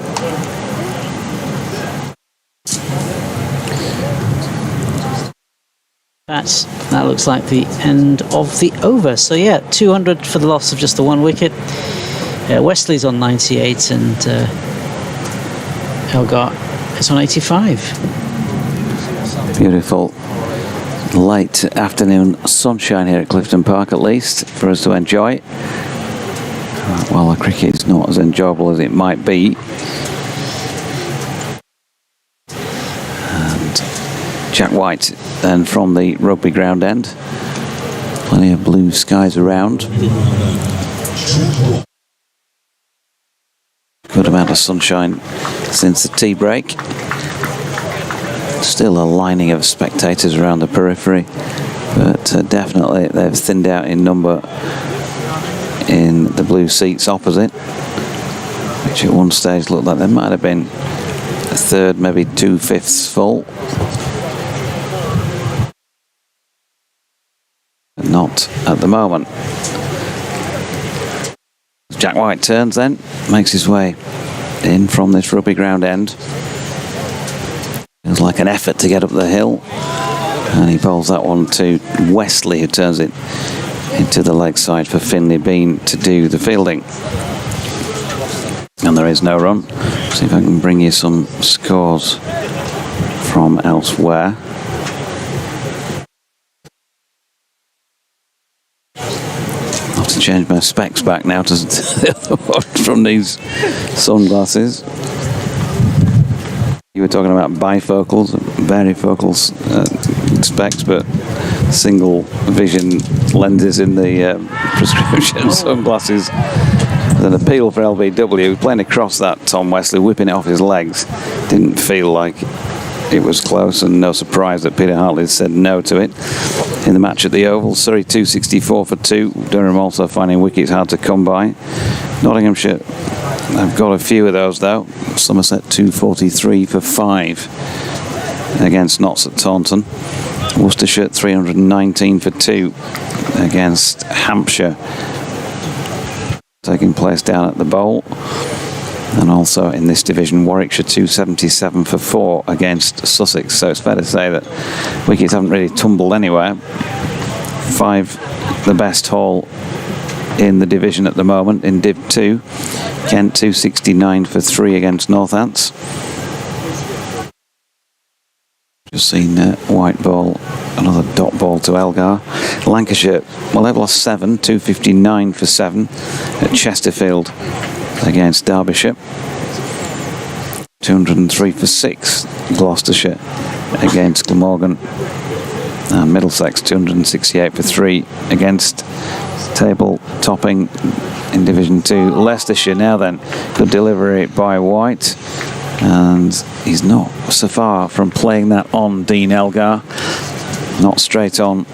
That looks like the end of the over. So yeah, 200 for the loss of just the one wicket. Wesley's on 98 and Elgar is on 85. Beautiful late afternoon sunshine here at Clifton Park, at least, for us to enjoy. While the cricket is not as enjoyable as it might be. Jack White then from the rugby ground end. Plenty of blue skies around. Good amount of sunshine since the tea break. Still a lining of spectators around the periphery, but definitely they've thinned out in number in the blue seats opposite, which at one stage looked like they might have been a third, maybe 2/5 full. But not at the moment. Jack White turns then, makes his way in from this rugby ground end. Feels like an effort to get up the hill, and he bowls that one to Wesley, who turns it into the leg side for Finlay Bean to do the fielding. And there is no run. See if I can bring you some scores from elsewhere. I'll have to change my specs back now to the other one from these sunglasses. You were talking about bifocals, varifocals specs, but single vision lenses in the prescription sunglasses. There's an appeal for LBW. Playing across that, Tom Wesley, whipping it off his legs. Didn't feel like it was close, and no surprise that Peter Hartley said no to it. In the match at the Oval, Surrey 264 for 2. Durham also finding wickets hard to come by. Nottinghamshire have got a few of those though. Somerset 243 for 5 against Notts at Taunton. Worcestershire 319 for 2 against Hampshire, taking place down at the Bowl. And also in this division, Warwickshire 277 for 4 against Sussex. So it's fair to say that wickets haven't really tumbled anywhere. 5 the best haul in the division at the moment in Div 2. Kent 269 for 3 against Northants. Just seen White ball, another dot ball to Elgar. Lancashire, well, they've lost 7, 259 for 7 at Chesterfield against Derbyshire. 203 for 6 Gloucestershire against Glamorgan. And Middlesex 268 for 3 against table topping in Division 2 Leicestershire. Now then, good delivery by White, and he's not so far from playing that on Dean Elgar. Not straight on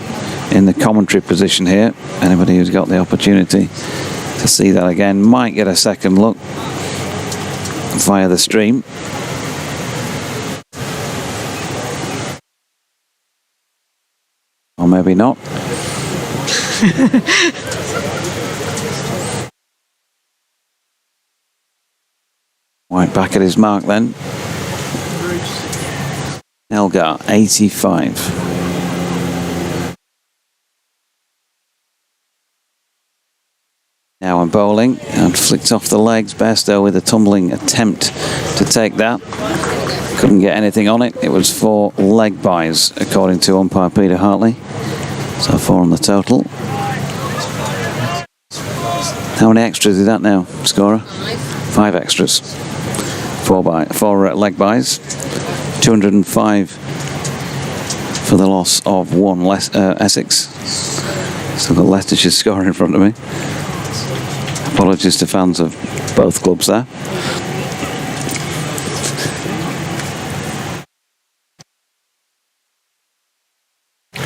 in the commentary position here. Anybody who's got the opportunity to see that again might get a second look via the stream. Or maybe not. White back at his mark then. Elgar 85. Now I'm bowling and flicked off the legs. Bairstow with a tumbling attempt to take that. Couldn't get anything on it. It was 4 leg byes according to umpire Peter Hartley. So 4 on the total. How many extras is that now, scorer? 5 extras. 4 leg byes. 205 for the loss of 1 Essex. So the Leicestershire score in front of me. Apologies to fans of both clubs there.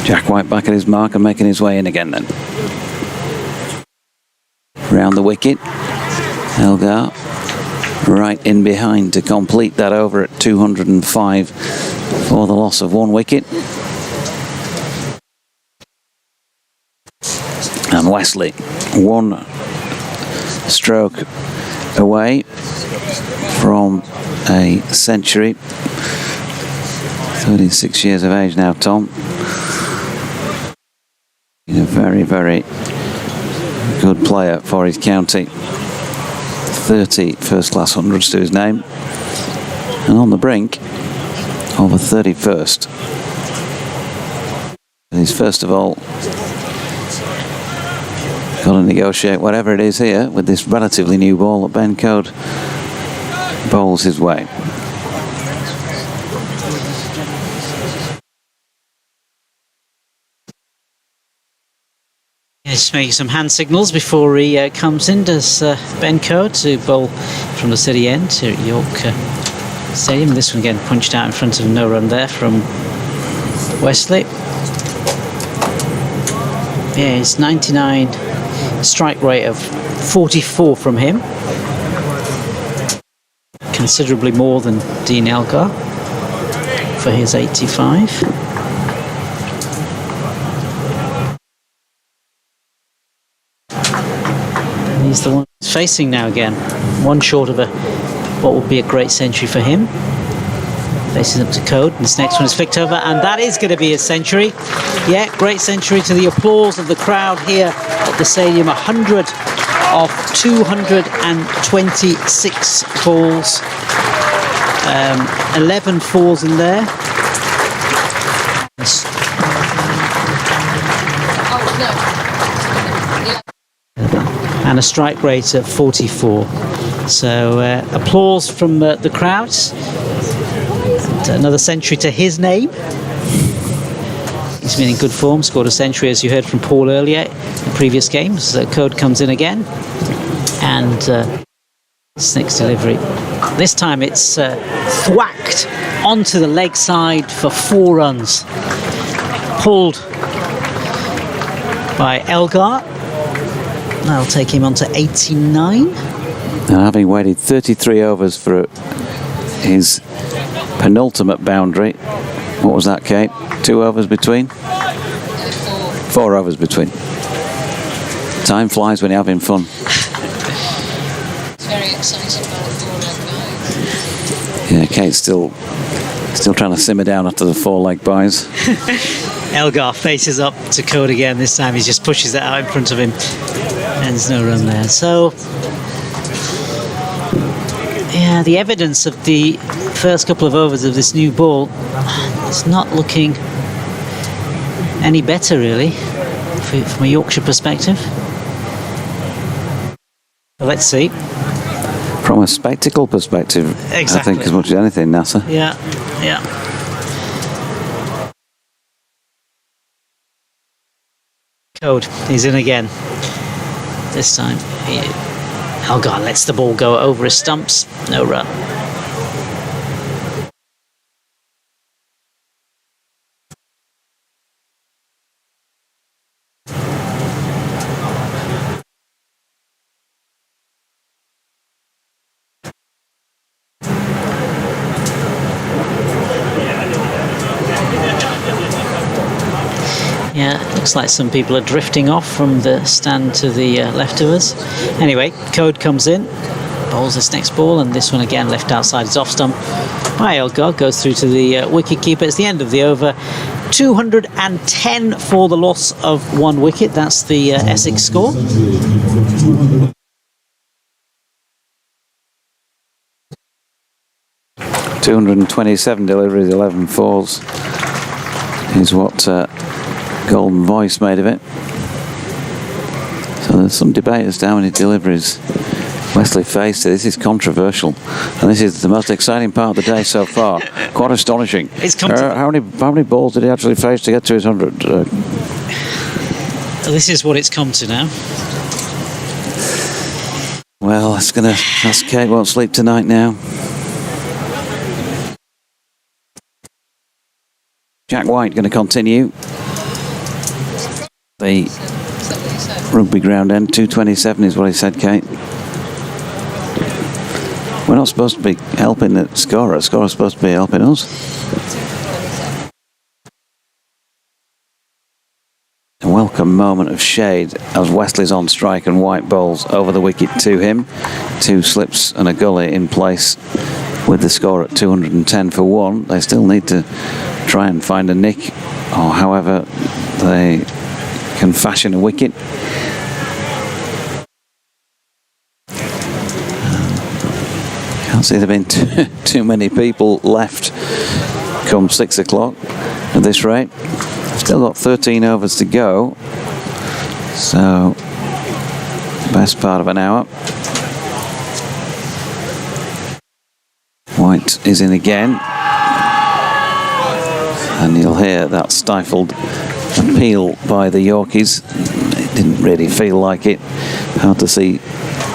Jack White back at his mark and making his way in again then. Round the wicket. Elgar right in behind to complete that over at 205 for the loss of 1 wicket. And Wesley 1 stroke away from a century. 36 years of age now, Tom. He's a very, very good player for his county. 30 first-class hundreds to his name. And on the brink of a 31st. He's first of all got to negotiate whatever it is here with this relatively new ball that Ben Code bowls his way. He's making some hand signals before he comes in. Does Ben Coe to bowl from the city end here at York Stadium. This one again punched out in front of no run there from Wesley. Yeah, it's 99 strike rate of 44 from him. Considerably more than Dean Elgar for his 85. And he's the one facing now again. One short of what would be a great century for him. Facing up to Code. This next one is flicked over, and that is going to be a century. Yeah, great century to the applause of the crowd here at the stadium. 100 of 226 balls. 11 fours in there. And a strike rate of 44. So applause from the crowds. Another century to his name. He's been in good form, scored a century as you heard from Paul earlier in previous games. Code comes in again, and this next delivery. This time it's thwacked onto the leg side for 4 runs. Pulled by Elgar. That'll take him on to 89. And having waited 33 overs for his penultimate boundary. What was that, Kate? 2 overs between? 4 overs between. Time flies when you're having fun. It's very exciting about a 4-leg Yeah, Kate's still trying to simmer down after the 4-leg buys. Elgar faces up to Code again. This time he just pushes it out in front of him. And there's no run there. So, yeah, the evidence of the first couple of overs of this new ball is not looking any better, really, from a Yorkshire perspective. But let's see. From a spectacle perspective, Exactly. I think as much as anything, NASA. Yeah, yeah. Code, he's in again. This time, Elgar lets the ball go over his stumps. No run. Yeah, looks like some people are drifting off from the stand to the left of us. Anyway, Code comes in, bowls this next ball, and this one again left outside his off stump by Elgar, goes through to the wicket keeper. It's the end of the over. 210 for the loss of 1 wicket. That's the Essex score. .227 deliveries, 11 fours is what Golden Voice made of it. So there's some debate as to how many deliveries Wesley faced. This is controversial, and this is the most exciting part of the day so far. Quite astonishing. It's come to how many balls did he actually face to get to his 100? This is what it's come to now. Well, that's Kate won't sleep tonight now. Jack White going to continue. The rugby ground end, 227 is what he said, Kate. We're not supposed to be helping the scorer. The scorer's supposed to be helping us. A welcome moment of shade as Wesley's on strike and White bowls over the wicket to him. 2 slips and a gully in place with the score at 210 for 1. They still need to try and find a nick, or however they can fashion a wicket. Can't see there being too many people left come 6 o'clock at this rate. Still got 13 overs to go, so best part of an hour. White is in again, and you'll hear that stifled appeal by the Yorkies. It didn't really feel like it. Hard to see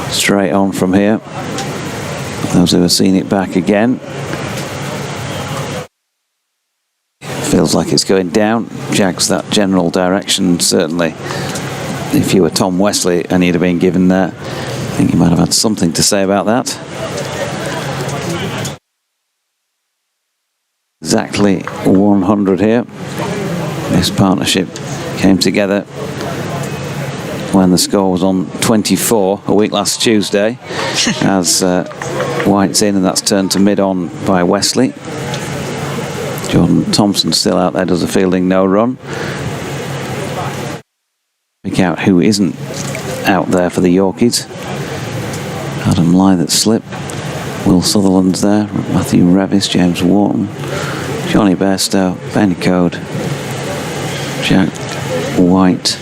straight on from here. Those who have seen it back again. Feels like it's going down. Jags that general direction, certainly. If you were Tom Wesley and you'd have been given that, I think you might have had something to say about that. Exactly 100 here. This partnership came together when the score was on 24 a week last Tuesday, as White's in, and that's turned to mid-on by Wesley. Jordan Thompson still out there, does a fielding no run. Pick out who isn't out there for the Yorkies. Adam Lythett slip. Will Sutherland's there. Matthew Revis, James Wharton, Johnny Bairstow, Ben Code, Jack White,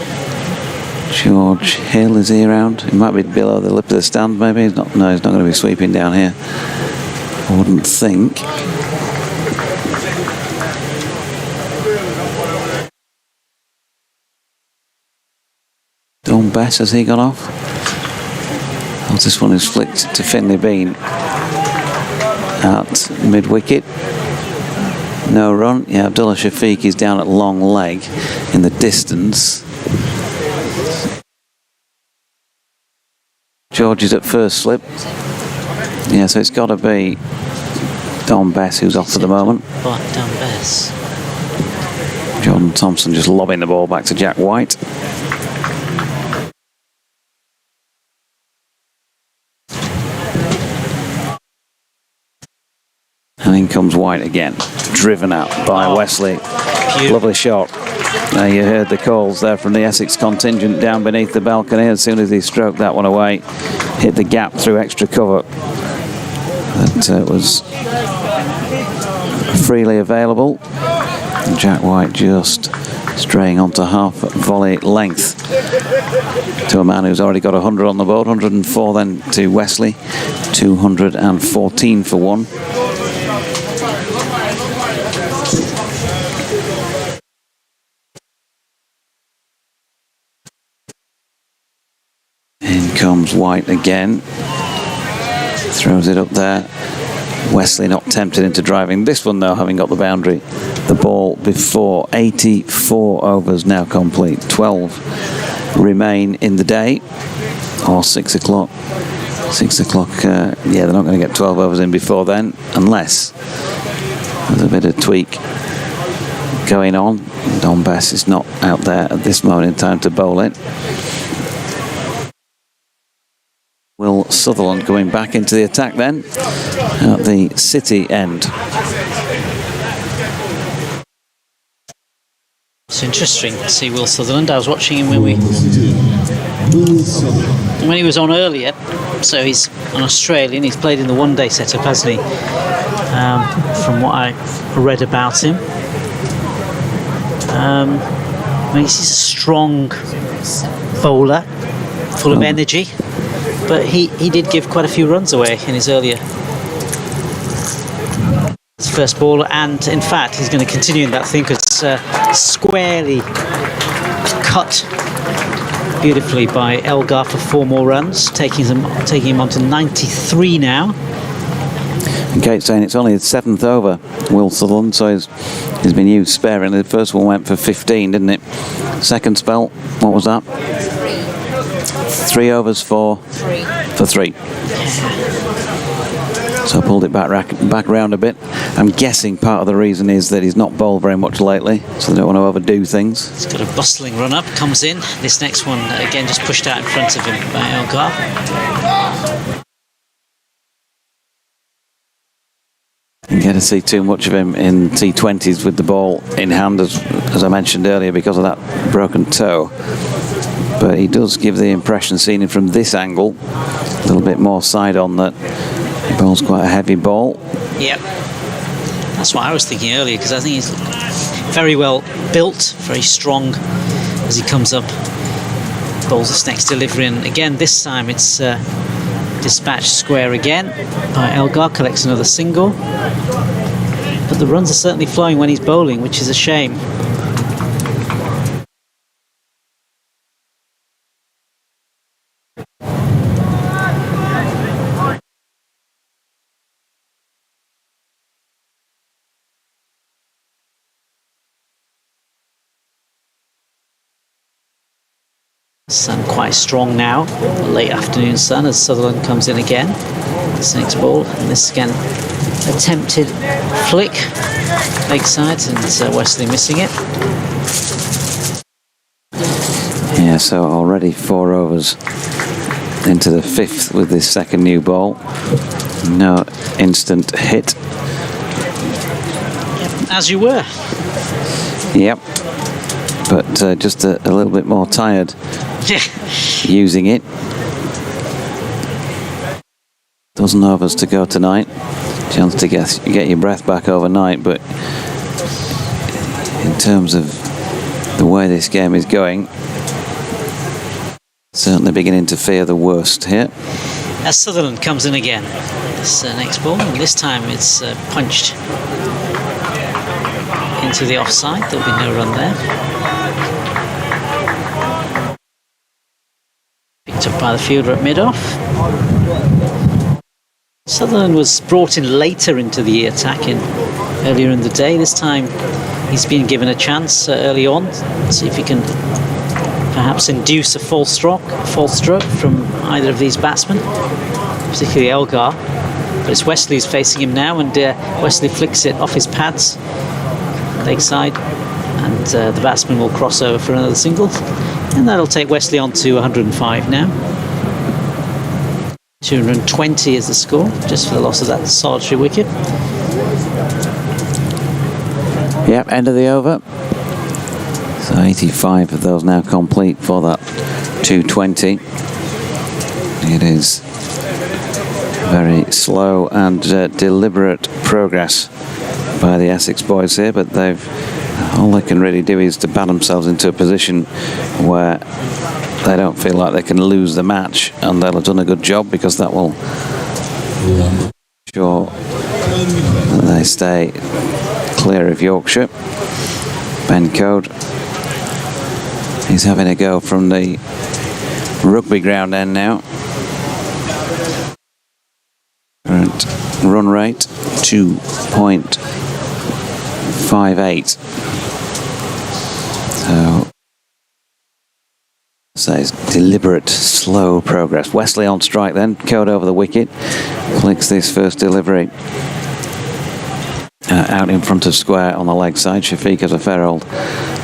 George Hill. Is he around? He might be below the lip of the stand, maybe. He's not going to be sweeping down here, I wouldn't think. Don Bess, has he gone off? Oh, this one is flicked to Finlay Bean at mid-wicket. No run. Yeah, Abdullah Shafiq is down at long leg in the distance. George is at first slip. Yeah, so it's got to be Don Bess who's off for the moment. Don Bess. Jordan Thompson just lobbing the ball back to Jack White. And in comes White again, driven out by Wesley. Lovely shot. Now you heard the calls there from the Essex contingent down beneath the balcony. As soon as he stroked that one away, hit the gap through extra cover. That was freely available. And Jack White just straying onto half volley length to a man who's already got 100 on the board. 104 then to Wesley, 214 for one. In comes White again. Throws it up there. Wesley not tempted into driving this one though, having got the boundary. The ball before. 84 overs now complete. 12 remain in the day. Or 6 o'clock. 6 o'clock, yeah, they're not going to get 12 overs in before then, unless there's a bit of tweak going on. Don Bess is not out there at this moment in time to bowl it. Will Sutherland going back into the attack then at the City end. It's interesting to see Will Sutherland. I was watching him when he was on earlier. So he's an Australian. He's played in the one-day setup, hasn't he? From what I read about him. He's a strong bowler, full of energy. But he did give quite a few runs away in his earlier first ball, and in fact he's going to continue in that thing because squarely cut beautifully by Elgar for 4 more runs, taking him on to 93 now. And Kate's saying it's only his 7th over, Will Sutherland, so he's been used sparingly. The first one went for 15, didn't it? Second spell, what was that? 3 overs for 3. So I pulled it back round a bit. I'm guessing part of the reason is that he's not bowled very much lately, so they don't want to overdo things. He's got a bustling run up, comes in. This next one again just pushed out in front of him by Elgar. You get to see too much of him in T20s with the ball in hand, as I mentioned earlier, because of that broken toe. But he does give the impression, seen him from this angle, a little bit more side on, that he bowls quite a heavy ball. Yep. That's what I was thinking earlier, because I think he's very well built, very strong as he comes up, bowls this next delivery, and again this time it's dispatched square again by Elgar, collects another single. But the runs are certainly flowing when he's bowling, which is a shame. Sun quite strong now, late afternoon sun as Sutherland comes in again. This next ball, and this again, attempted flick, leg side, and Wesley missing it. Yeah, so already 4 overs into the 5th with this second new ball. No instant hit. As you were. Yep. But just a little bit more tired using it. Dozen overs to go tonight. Chance to get your breath back overnight, but in terms of the way this game is going, certainly beginning to fear the worst here. As Sutherland comes in again, this next ball, and this time it's punched into the offside. There'll be no run there. Picked up by the fielder at mid-off. Sutherland was brought in later into the attacking earlier in the day. This time he's been given a chance early on. See if he can perhaps induce a false stroke from either of these batsmen, particularly Elgar. But it's Wesley who's facing him now, and Wesley flicks it off his pads, leg side, and the batsman will cross over for another single, and that'll take Wesley on to 105 now. 220 is the score, just for the loss of that solitary wicket. Yep, end of the over. So 85 of those now complete for that 220. It is very slow and deliberate progress by the Essex boys here, but all they can really do is to bat themselves into a position where they don't feel like they can lose the match, and they'll have done a good job, because that will ensure that they stay clear of Yorkshire. Ben Code, he's having a go from the rugby ground end now. Current run rate 2.58. So it's deliberate, slow progress. Wesley on strike then, Code over the wicket, flicks this first delivery out in front of square on the leg side. Shafiq as a Ferrold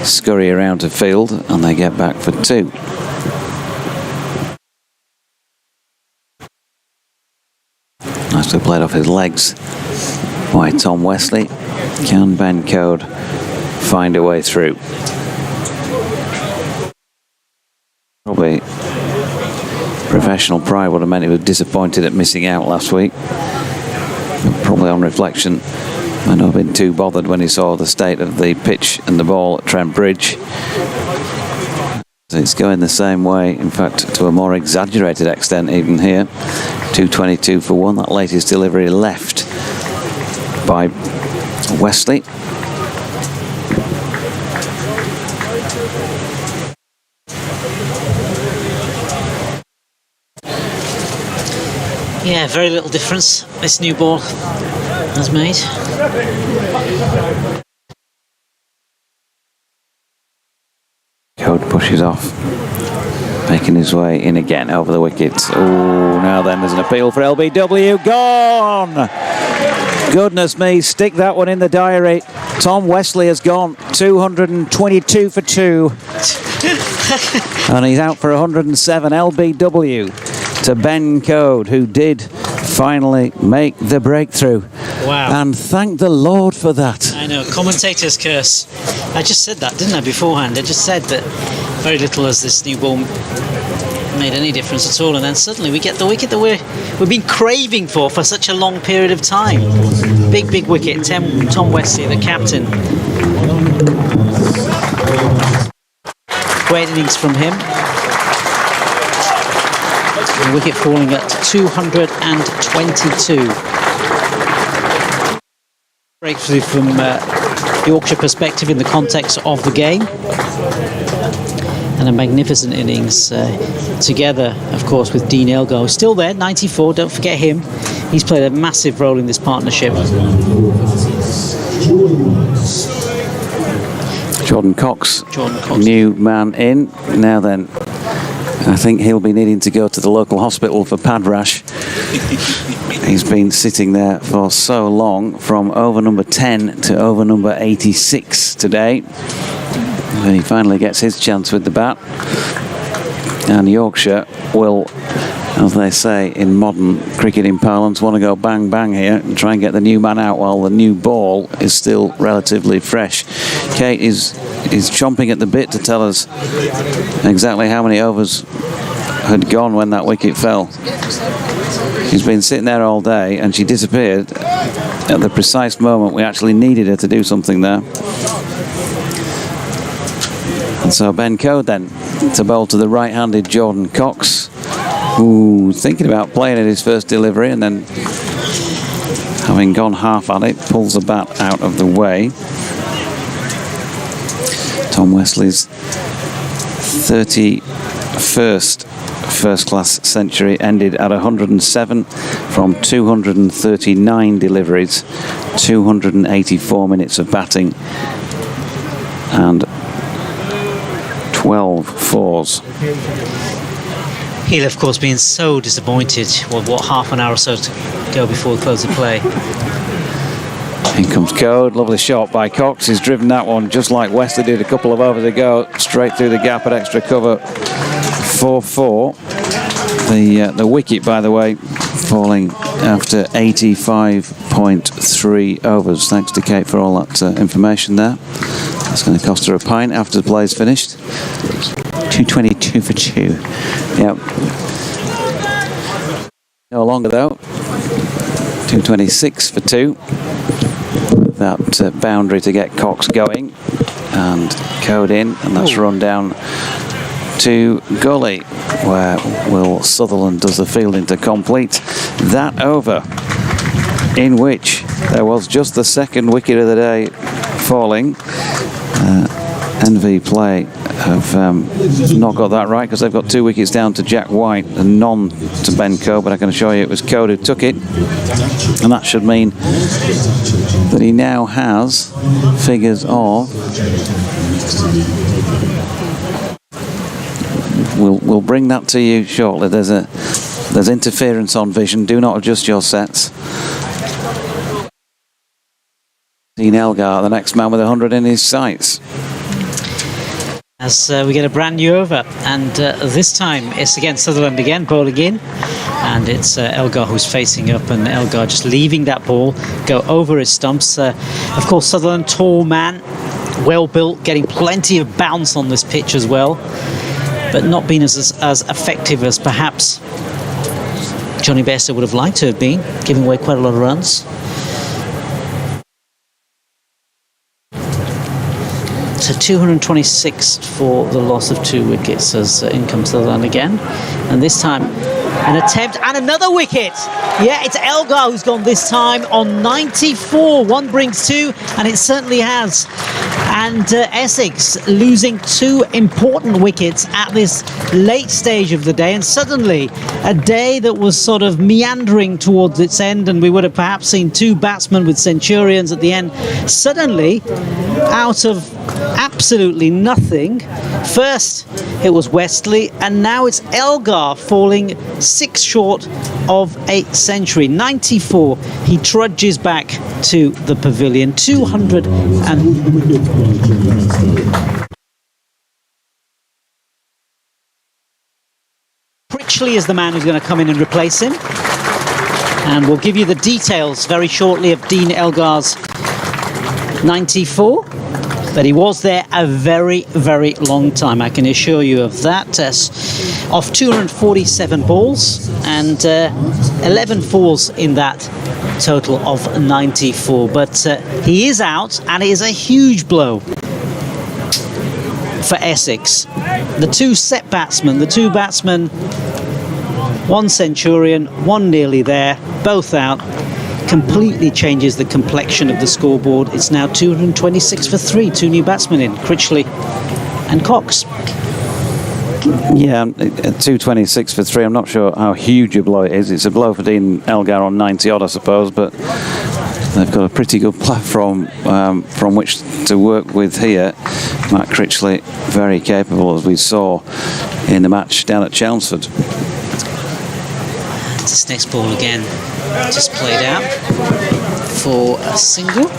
scurry around to field, and they get back for 2. Nicely played off his legs by Tom Wesley. Can Ben Code find a way through? Probably professional pride would have meant he was disappointed at missing out last week. Probably on reflection, might not have been too bothered when he saw the state of the pitch and the ball at Trent Bridge. So it's going the same way, in fact to a more exaggerated extent even here. 222 for 1, that latest delivery left by Wesley. Yeah, very little difference this new ball has made. Code pushes off, making his way in again over the wicket. Oh, now then there's an appeal for LBW. Gone! Goodness me, stick that one in the diary. Tom Wesley has gone 222 for 2. And he's out for 107. LBW to Ben Code, who did finally make the breakthrough. Wow. And thank the Lord for that. I know, commentator's curse. I just said that, didn't I, beforehand? I just said that very little has this new ball made any difference at all, and then suddenly we get the wicket that we've been craving for such a long period of time. Big wicket. Tom Wesley, the captain. Great innings from him. The wicket falling at 222. Breakthrough from Yorkshire perspective in the context of the game. And a magnificent innings together, of course, with Dean Elgar, who's still there, 94, don't forget him. He's played a massive role in this partnership. Jordan Cox, new man in. Now then, I think he'll be needing to go to the local hospital for pad rash. He's been sitting there for so long, from over number 10 to over number 86 today. And he finally gets his chance with the bat. And Yorkshire will, as they say in modern cricketing parlance, want to go bang bang here and try and get the new man out while the new ball is still relatively fresh. Kate is chomping at the bit to tell us exactly how many overs had gone when that wicket fell. She's been sitting there all day and she disappeared at the precise moment we actually needed her to do something there. And so Ben Coe then to bowl to the right-handed Jordan Cox, who thinking about playing at his first delivery, and then having gone half at it, pulls the bat out of the way. Tom Wesley's 31st first-class century ended at 107 from 239 deliveries, 284 minutes of batting, and 12 fours. He'll, of course, been so disappointed. What, half an hour or so to go before the close of play. In comes Code, lovely shot by Cox. He's driven that one just like Wesley did a couple of overs ago, straight through the gap at extra cover. 4-4. The wicket, by the way, falling after 85.3 overs. Thanks to Kate for all that information there. That's going to cost her a pint after the play's finished. 222 for 2. Yep. No longer though. 226 for 2. That boundary to get Cox going, and Code in, and that's run down to Gully, where Will Sutherland does the fielding to complete that over, in which there was just the second wicket of the day falling. NV Play have not got that right, because they've got 2 wickets down to Jack White and none to Ben Coe, but I can assure you it was Code who took it, and that should mean that he now has figures of, we'll bring that to you shortly. There's interference on vision, do not adjust your sets. Dean Elgar, the next man with 100 in his sights. As we get a brand new over, and this time it's again Sutherland again bowling in, and it's Elgar who's facing up, and Elgar just leaving that ball go over his stumps. Of course, Sutherland, tall man, well built, getting plenty of bounce on this pitch as well, but not being as effective as perhaps Johnny Bairstow would have liked to have been, giving away quite a lot of runs. So 226 for the loss of 2 wickets as in comes Sutherland again, and this time an attempt and another wicket. Yeah, it's Elgar who's gone this time on 94. 1 brings 2, and it certainly has. And Essex losing 2 important wickets at this late stage of the day, and suddenly a day that was sort of meandering towards its end, and we would have perhaps seen 2 batsmen with centurions at the end. Suddenly, out of absolutely nothing, first it was Wesley, and now it's Elgar falling 6 short of a century. 94. He trudges back to the pavilion. 200 and Critchley is the man who's going to come in and replace him, and we'll give you the details very shortly of Dean Elgar's 94. But he was there a very, very long time, I can assure you of that. Off 247 balls and 11 fours in that total of 94. But he is out, and it is a huge blow for Essex. The 2 set batsmen, 1 centurion, 1 nearly there, both out. Completely changes the complexion of the scoreboard. It's now 226 for 3. 2 new batsmen in, Critchley and Cox. Yeah, 226 for 3. I'm not sure how huge a blow it is. It's a blow for Dean Elgar on 90 odd, I suppose, but they've got a pretty good platform from which to work with here. Matt Critchley, very capable, as we saw in the match down at Chelmsford. This next ball again, just played out for a single.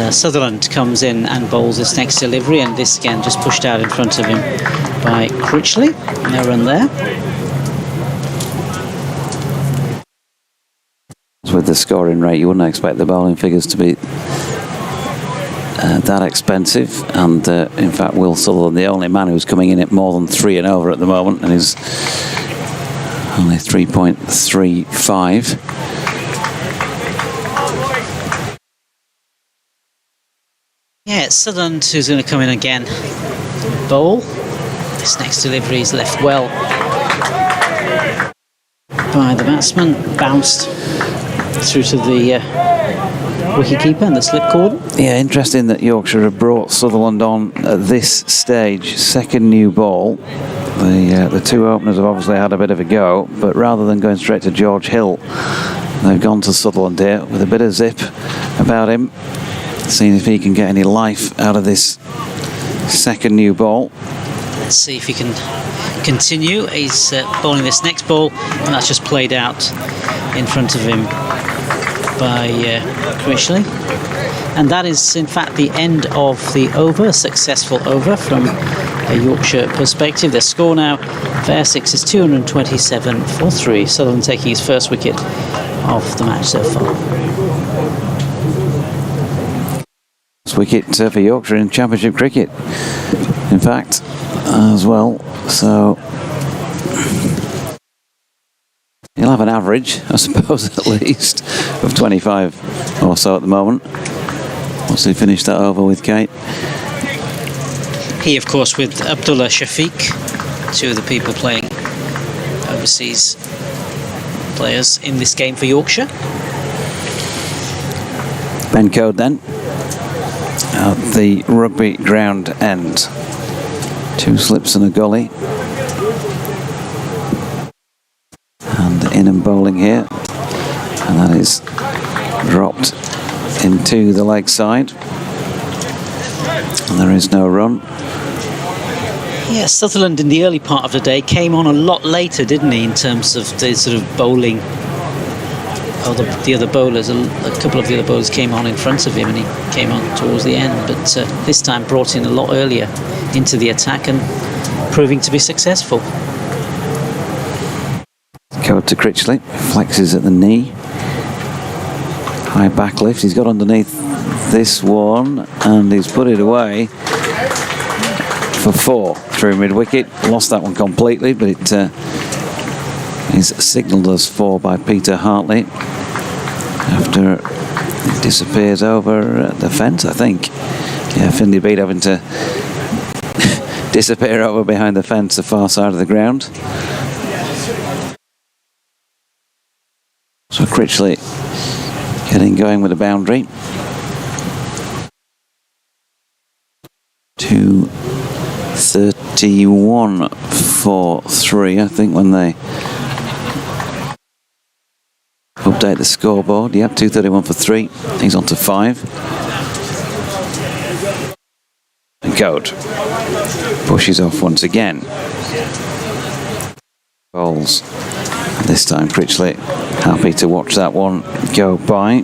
Sutherland comes in and bowls this next delivery, and this again just pushed out in front of him by Critchley. No run there. With the scoring rate, you wouldn't expect the bowling figures to be that expensive, and in fact Will Sutherland, the only man who's coming in at more than 3 and over at the moment, and is only 3.35. Yeah, it's Sutherland who's going to come in again. Bowl. This next delivery is left well by the batsman. Bounced through to the wicketkeeper and the slip cord. Yeah, interesting that Yorkshire have brought Sutherland on at this stage. Second new ball. The two openers have obviously had a bit of a go, but rather than going straight to George Hill, they've gone to Sutherland here with a bit of zip about him, seeing if he can get any life out of this second new ball. Let's see if he can continue. He's bowling this next ball, and that's just played out in front of him by Critchley. And that is in fact the end of the over, a successful over from a Yorkshire perspective. The score now for Essex is 227 for 3. Sutherland taking his first wicket of the match so far. Wicket for Yorkshire in Championship cricket, in fact, as well. So he'll have an average, I suppose, at least of 25 or so at the moment. Once he finished that over with Kate. He, of course, with Abdullah Shafiq, two of the people playing overseas players in this game for Yorkshire. Ben Code then at the rugby ground end. 2 slips and a gully. And in and bowling here. And that is dropped into the leg side. And there is no run. Yeah, Sutherland in the early part of the day came on a lot later, didn't he, in terms of the sort of bowling. Oh, the other bowlers, a couple of the other bowlers came on in front of him, and he came on towards the end, but this time brought in a lot earlier into the attack and proving to be successful. Code to Critchley, flexes at the knee. High back lift, he's got underneath this one, and he's put it away for 4 through mid-wicket. Lost that one completely, but it is signalled as 4 by Peter Hartley after it disappears over the fence, I think. Yeah, Finley Beat having to disappear over behind the fence, the far side of the ground. So Critchley getting going with a boundary. 2:31 for 3, I think, when they update the scoreboard. Yeah, 2:31 for 3. He's on to 5. And Code pushes off once again. Bowls. This time Critchley happy to watch that one go by.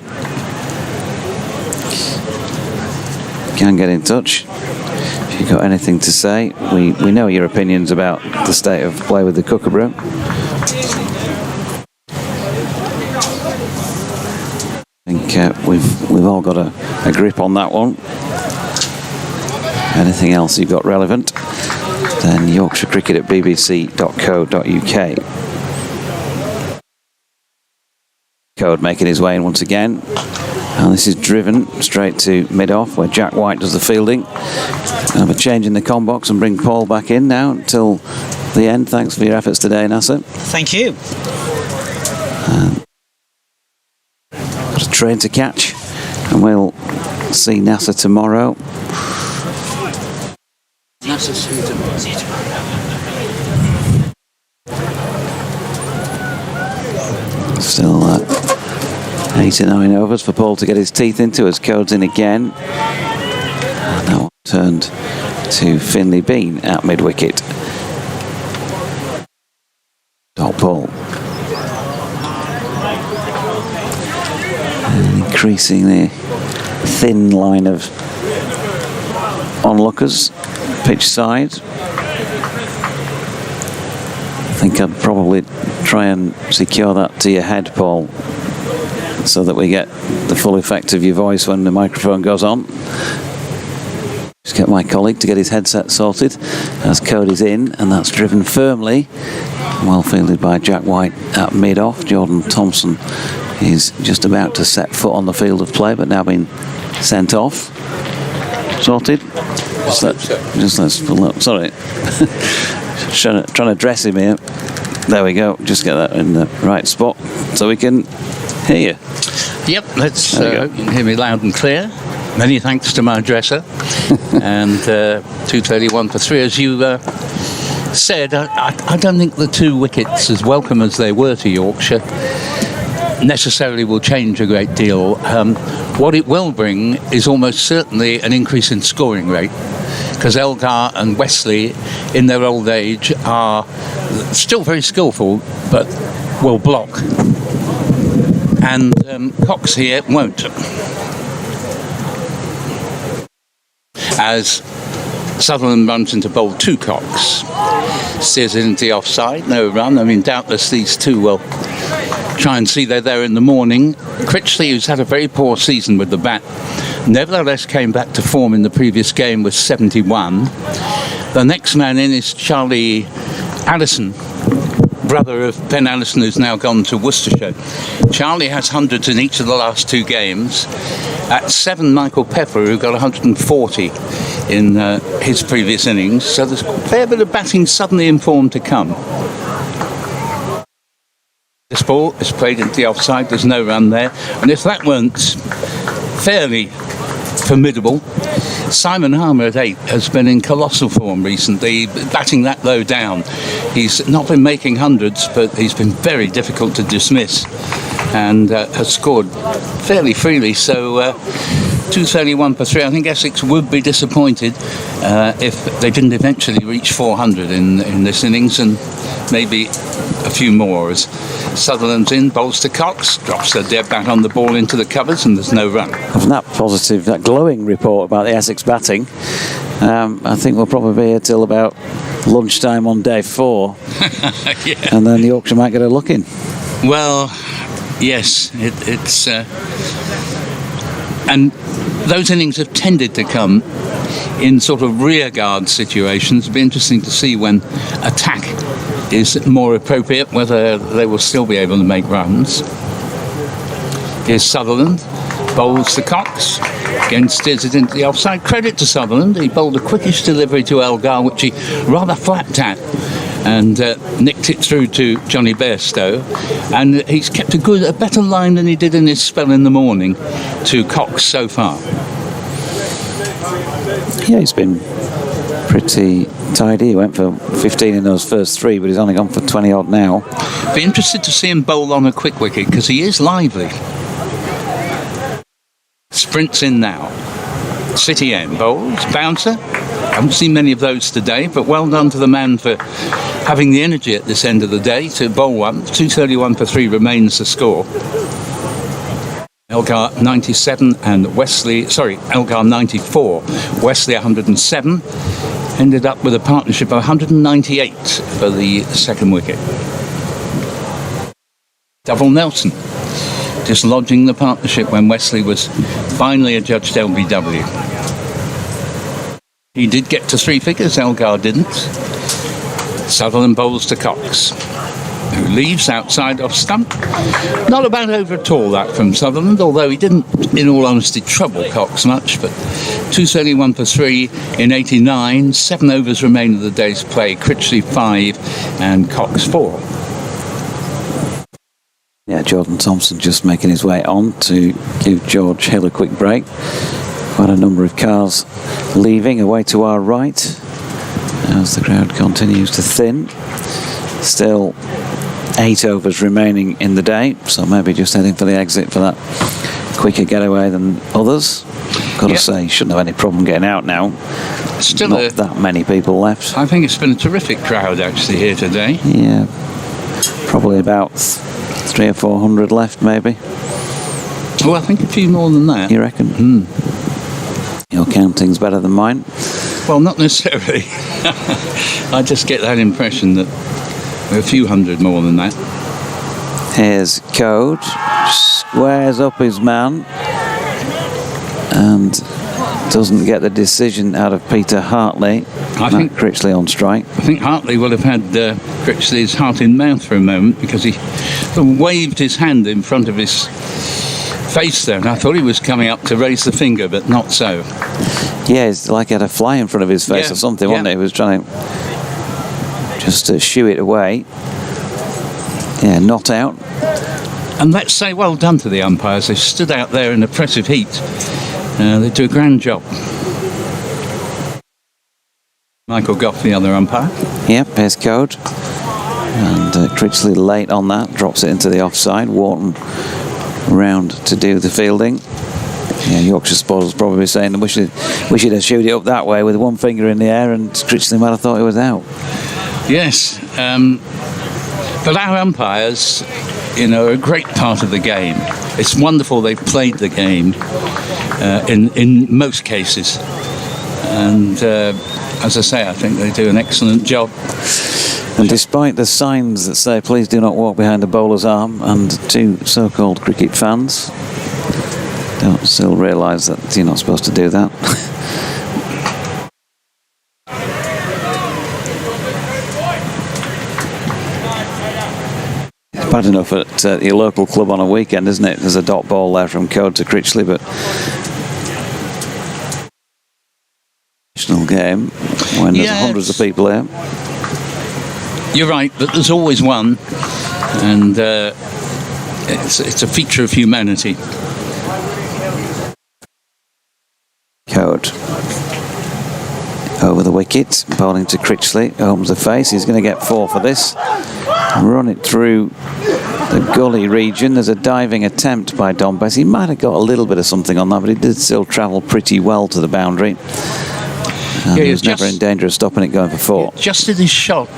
Can get in touch if you've got anything to say. We know your opinions about the state of play with the Kookaburra. I think we've all got a grip on that one. Anything else you've got relevant? then Yorkshire Cricket at bbc.co.uk. Code making his way in once again, and this is driven straight to mid-off where Jack White does the fielding. Have a change in the com box and bring Paul back in now until the end. Thanks for your efforts today, Nasser. Thank you. Got a train to catch, and we'll see Nasser tomorrow. Nasser, see you tomorrow. Still 8 or 9 overs for Paul to get his teeth into as Code's in again. And now turned to Finley Bean at mid-wicket. Dot ball. An increasingly thin line of onlookers pitch side. I think I'd probably try and secure that to your head, Paul, so that we get the full effect of your voice when the microphone goes on. Just get my colleague to get his headset sorted as Code is in, and that's driven firmly, well fielded by Jack White at mid-off. Jordan Thompson is just about to set foot on the field of play, but now been sent off. Sorted. Let's pull up. Sorry. trying to dress him here. There we go. Just get that in the right spot so we can hear you. Yep, let's hope you can hear me loud and clear. Many thanks to my dresser. And 231 for 3. As you said, I don't think the 2 wickets, as welcome as they were to Yorkshire, necessarily will change a great deal. What it will bring is almost certainly an increase in scoring rate, because Elgar and Wesley, in their old age, are still very skillful, but will block. And Cox here won't. As Sutherland runs into bowl 2 Cox, steers it into the offside, no run. I mean, doubtless these two will try and see they're there in the morning. Critchley, who's had a very poor season with the bat, nevertheless came back to form in the previous game with 71. The next man in is Charlie Allison, brother of Ben Allison, who's now gone to Worcestershire. Charlie has hundreds in each of the last 2 games. At 7, Michael Pepper, who got 140 in his previous innings. So there's a fair bit of batting suddenly in form to come. This ball is played into the offside. There's no run there. And if that weren't fairly formidable, Simon Harmer at 8 has been in colossal form recently, batting that low down. He's not been making hundreds, but he's been very difficult to dismiss and has scored fairly freely. So 231 for 3. I think Essex would be disappointed if they didn't eventually reach 400 in this innings, and maybe a few more. As Sutherland's in, bowls to Cox, drops the dead bat on the ball into the covers, and there's no run. From that positive, that glowing report about the Essex batting, I think we'll probably be here till about lunchtime on day 4. Yeah. And then Yorkshire might get a look in. Well, yes, it's and those innings have tended to come in sort of rearguard situations. It'll be interesting to see when attack is more appropriate, whether they will still be able to make runs. Here's Sutherland, bowls to Cox, again steers it into the offside. Credit to Sutherland, he bowled a quickish delivery to Elgar, which he rather flapped at, and nicked it through to Johnny Bairstow, and he's kept a better line than he did in his spell in the morning to Cox so far. Yeah, he's been pretty tidy. He went for 15 in those first 3, but he's only gone for 20 odd now. Be interested to see him bowl on a quick wicket, because he is lively. Sprints in now. City end, bowls, bouncer. Haven't seen many of those today, but well done to the man for having the energy at this end of the day to bowl one. 231 for 3 remains the score. Elgar 97 and Elgar 94. Wesley 107. Ended up with a partnership of 198 for the second wicket. Double Nelson dislodging the partnership when Wesley was finally adjudged LBW. He did get to 3 figures, Elgar didn't. Sutherland bowls to Cox, who leaves outside off stump. Not about over at all, that from Sutherland, although he didn't, in all honesty, trouble Cox much, but 231 for 3 in 89, 7 overs remain of the day's play, Critchley 5 and Cox 4. Yeah, Jordan Thompson just making his way on to give George Hill a quick break. Quite a number of cars leaving away to our right as the crowd continues to thin. Still 8 overs remaining in the day, so maybe just heading for the exit for that quicker getaway than others. Got to say, shouldn't have any problem getting out now. Still not that many people left. I think it's been a terrific crowd actually here today. Yeah, probably about 300 or 400 left, maybe. Oh, I think a few more than that. You reckon? Your counting's better than mine. Well, not necessarily. I just get that impression that we're a few hundred more than that. Here's Code, squares up his man and doesn't get the decision out of Peter Hartley. I think Critchley on strike. I think Hartley will have had Critchley's heart in mouth for a moment because he waved his hand in front of his face there, and I thought he was coming up to raise the finger, but not so. Yeah, it's like he had a fly in front of his face or something, wasn't it? He was trying to just shoo it away. Yeah, not out. And let's say well done to the umpires. They stood out there in oppressive heat. They do a grand job. Michael Goff, the other umpire. Yep, here's Code. And Critchley late on that, drops it into the offside. Wharton round to do the fielding. Yeah, Yorkshire supporters probably saying we should have shooed it up that way with one finger in the air, and Critchley might have thought it was out. Yes, but our umpires, are a great part of the game. It's wonderful they've played the game in most cases, and as I say, I think they do an excellent job. And despite the signs that say please do not walk behind the bowler's arm, and 2 so-called cricket fans don't still realise that you're not supposed to do that. It's bad enough at your local club on a weekend, isn't it? There's a dot ball there from Code to Critchley, but national game when there's hundreds of people there. You're right, but there's always one, and it's a feature of humanity. Code over the wicket, bowling to Critchley, opens the face. He's going to get 4 for this. Run it through the gully region. There's a diving attempt by Dombes. He might have got a little bit of something on that, but he did still travel pretty well to the boundary. And he was never in danger of stopping it going for 4. Just did his shot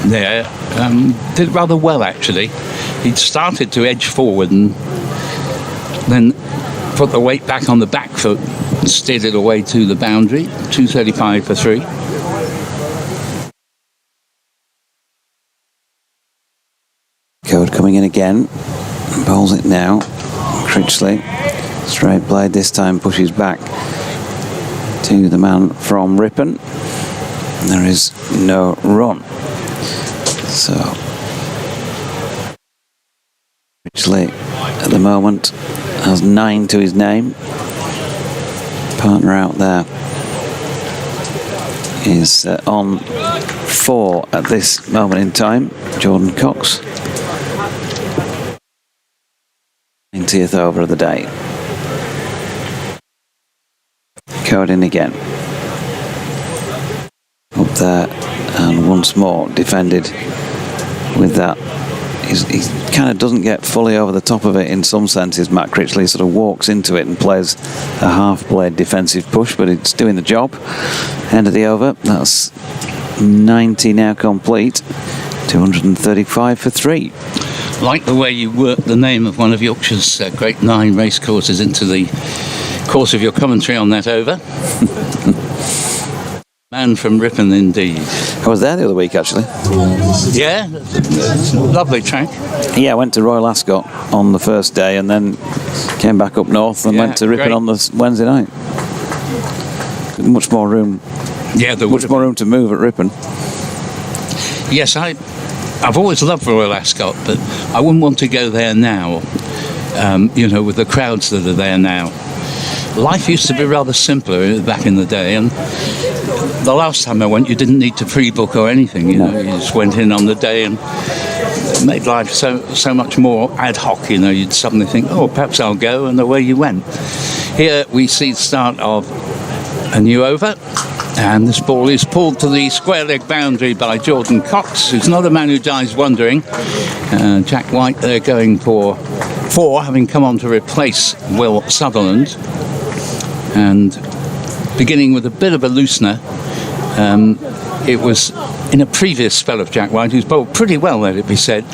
there, did rather well actually. He'd started to edge forward and then put the weight back on the back foot and steered it away to the boundary. 235 for 3. Code coming in again, bowls it now. Critchley, straight play, this time pushes back to the man from Ripon. There is no run. So Critchley at the moment has 9 to his name. Partner out there is on 4 at this moment in time, Jordan Cox. 90th over of the day. Code in again. Up there, and once more defended with that. He kind of doesn't get fully over the top of it in some senses, Matt Critchley. Sort of walks into it and plays a half-blade defensive push, but it's doing the job. End of the over. That's 90 now complete. 235 for 3. Like the way you work the name of one of Yorkshire's great 9 race courses into the course of your commentary on that over. Man from Ripon indeed. I was there the other week actually. Yeah, it's a lovely track. Yeah, I went to Royal Ascot on the first day and then came back up north and went to Ripon on the Wednesday night. Much more room Yeah, there would Much have more room to move at Ripon. Yes, I've always loved Royal Ascot, but I wouldn't want to go there now, with the crowds that are there now. Life used to be rather simpler back in the day, and the last time I went, you didn't need to pre-book or anything, you just went in on the day, and it made life so much more ad hoc, you'd suddenly think, oh, perhaps I'll go, and away you went. Here we see the start of a new over. And this ball is pulled to the square leg boundary by Jordan Cox, who's not a man who dies wondering. Jack White there going for 4, having come on to replace Will Sutherland. And beginning with a bit of a loosener, it was in a previous spell of Jack White, who's bowled pretty well, let it be said,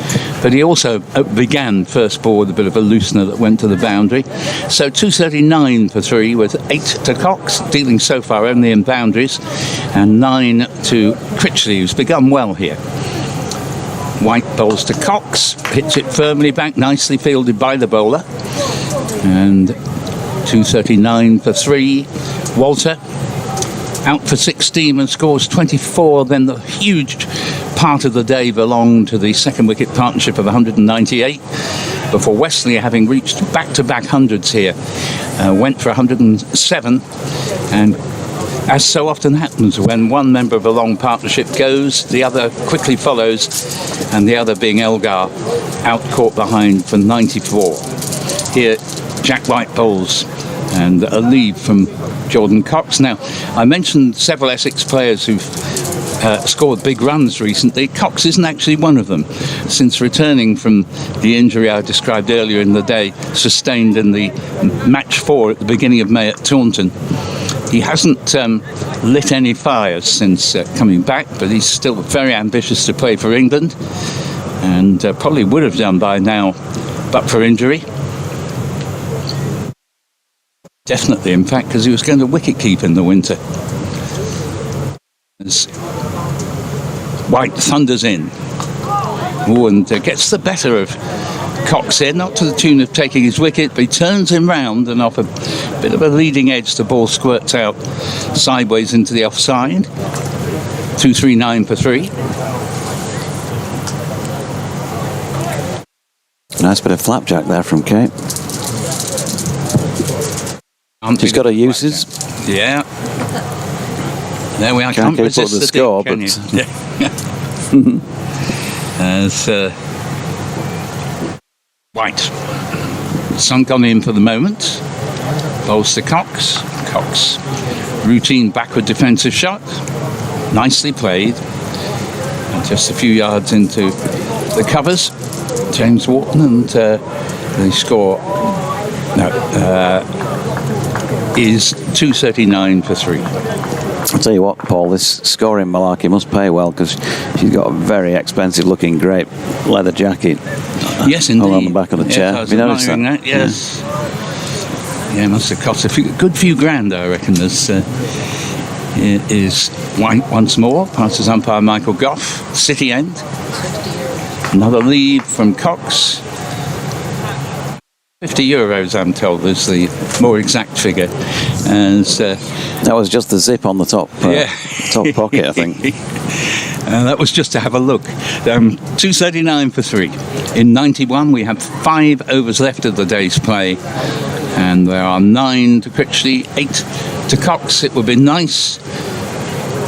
but he also began first ball with a bit of a loosener that went to the boundary. So 239 for 3 with 8 to Cox, dealing so far only in boundaries, and 9 to Critchley, who's begun well here. White bowls to Cox, hits it firmly back, nicely fielded by the bowler, and 239 for 3. Walter out for 16 and scores 24. Then the huge part of the day belonged to the second wicket partnership of 198, before Wesley, having reached back-to-back hundreds here, went for 107. And as so often happens when one member of a long partnership goes, the other quickly follows, and the other being Elgar, out caught behind for 94. Here Jack White bowls, and a lead from Jordan Cox. Now, I mentioned several Essex players who've scored big runs recently. Cox isn't actually one of them. Since returning from the injury I described earlier in the day, sustained in the match 4 at the beginning of May at Taunton, he hasn't lit any fires since coming back, but he's still very ambitious to play for England, and probably would have done by now, but for injury. Definitely, in fact, because he was going to wicket keep in the winter. As White thunders in. Oh, and gets the better of Cox here, not to the tune of taking his wicket, but he turns him round, and off a bit of a leading edge, the ball squirts out sideways into the offside. 239 for 3. Nice bit of flapjack there from Kate. She's got her uses. Yeah. There we are. Can't keep up the score, but as White sunk on in for the moment. Bowls to Cox. Cox, routine backward defensive shot, nicely played. And just a few yards into the covers, James Wharton, and the score is 239 for 3. I'll tell you what, Paul, this scoring malarkey must pay well, because she's got a very expensive looking grey leather jacket. Yes, indeed. All on the back of the chair. Have you noticed that? Yes. Yeah, it must have cost a good few grand, I reckon. This is White once more. Passes umpire Michael Goff. City end. Another lead from Cox. €50, I'm told, is the more exact figure. And that was just the zip on the top pocket, I think. That was just to have a look. 239 for 3. In 91, we have 5 overs left of the day's play, and there are 9 to Critchley, 8 to Cox. It would be nice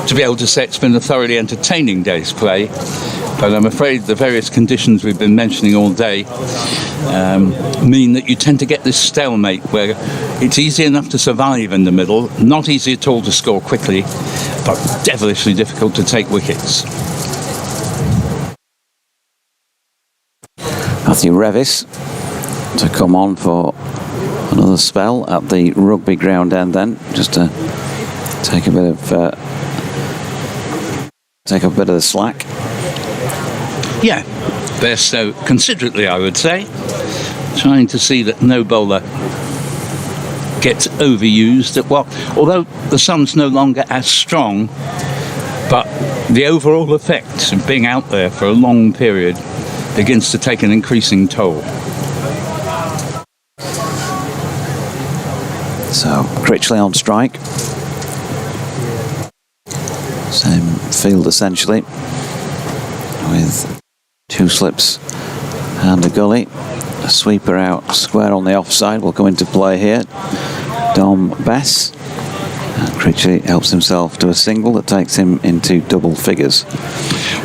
to be able to say it's been a thoroughly entertaining day's play, but I'm afraid the various conditions we've been mentioning all day mean that you tend to get this stalemate where it's easy enough to survive in the middle, not easy at all to score quickly, but devilishly difficult to take wickets. Matthew Revis to come on for another spell at the rugby ground end then, just to take a bit of the slack. Yeah, they're so considerately, I would say, trying to see that no bowler gets overused. Although the sun's no longer as strong, but the overall effect of being out there for a long period begins to take an increasing toll. So Critchley on strike. Same field essentially, with 2 slips and a gully. A sweeper out square on the offside will come into play here. Dom Bess. And Critchley helps himself to a single that takes him into double figures.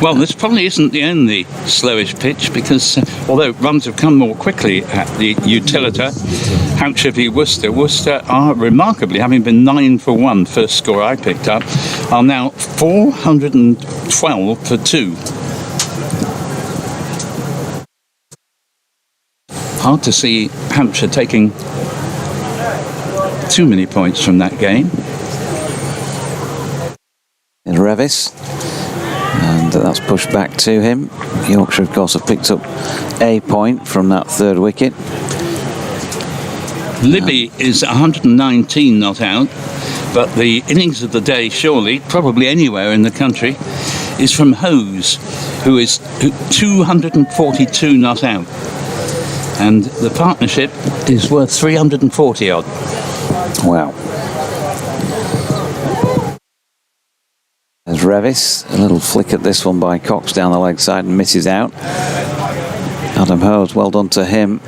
Well, this probably isn't the only slowish pitch, because although runs have come more quickly at the Utilita, Hampshire v Worcester, Worcester are remarkably, having been 9 for 1, first score I picked up, are now 412 for 2. Hard to see Hampshire taking too many points from that game. In Revis, and that's pushed back to him. Yorkshire, of course, have picked up a point from that 3rd wicket. Libby is 119 not out, but the innings of the day, surely, probably anywhere in the country, is from Hose, who is 242 not out. And the partnership is worth 340 odd. Wow. There's Revis, a little flick at this one by Cox down the leg side and misses out. Adam Hose, well done to him.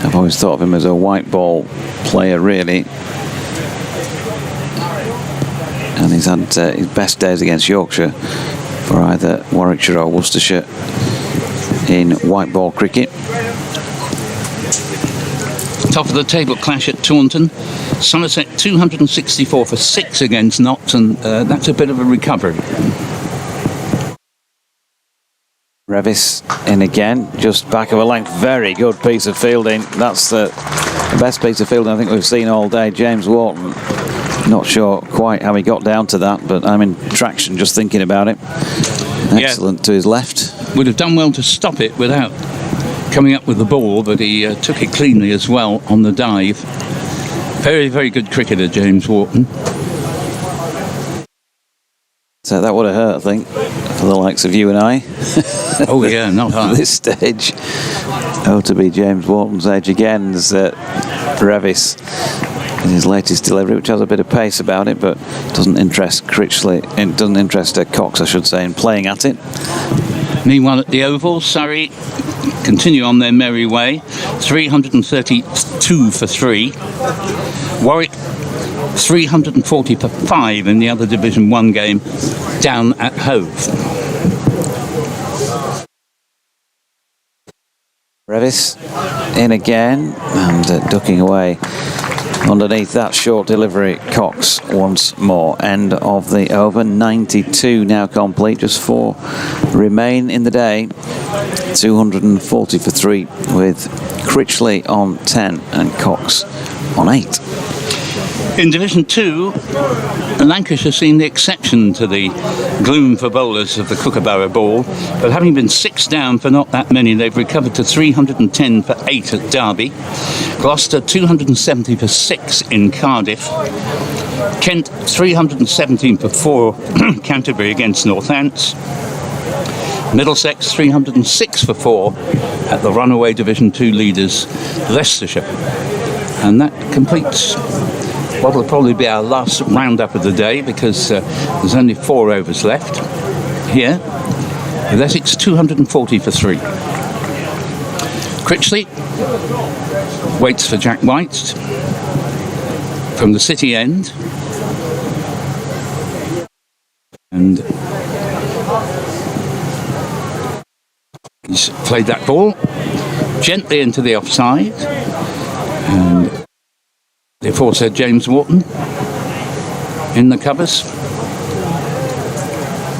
I've always thought of him as a white ball player, really. And he's had his best days against Yorkshire for either Warwickshire or Worcestershire in white ball cricket. Top of the table clash at Taunton. Somerset 264 for 6 against Notts, and that's a bit of a recovery. Revis in again, just back of a length. Very good piece of fielding. That's the best piece of fielding I think we've seen all day. James Wharton, not sure quite how he got down to that, but I'm in traction just thinking about it. Excellent to his left. Would have done well to stop it without coming up with the ball, but he took it cleanly as well on the dive. Very, very good cricketer, James Wharton. So that would have hurt, I think, for the likes of you and I. Oh yeah, not hard. At this stage. Oh, to be James Wharton's age again as Revis in his latest delivery, which has a bit of pace about it, but doesn't interest Critchley, it doesn't interest Cox, I should say, in playing at it. Meanwhile, at the Oval, Surrey continue on their merry way. 332 for 3. Warwick 340 for 5 in the other Division 1 game down at Hove. Revis in again and ducking away underneath that short delivery. Cox once more. End of the over. 92 now complete. Just 4 remain in the day. 240 for 3 with Critchley on 10 and Cox on 8. In Division 2, Lancashire seemed the exception to the gloom for bowlers of the Kookaburra ball, but having been 6 down for not that many, they've recovered to 310 for 8 at Derby. Gloucester 270 for 6 in Cardiff. Kent 317 for 4 Canterbury against Northants. Middlesex 306 for 4 at the runaway Division 2 leaders Leicestershire. And that completes what will probably be our last roundup of the day, because there's only 4 overs left here. With Essex 240 for 3. Critchley waits for Jack White from the city end. And he's played that ball gently into the offside. And the aforesaid James Wharton in the covers.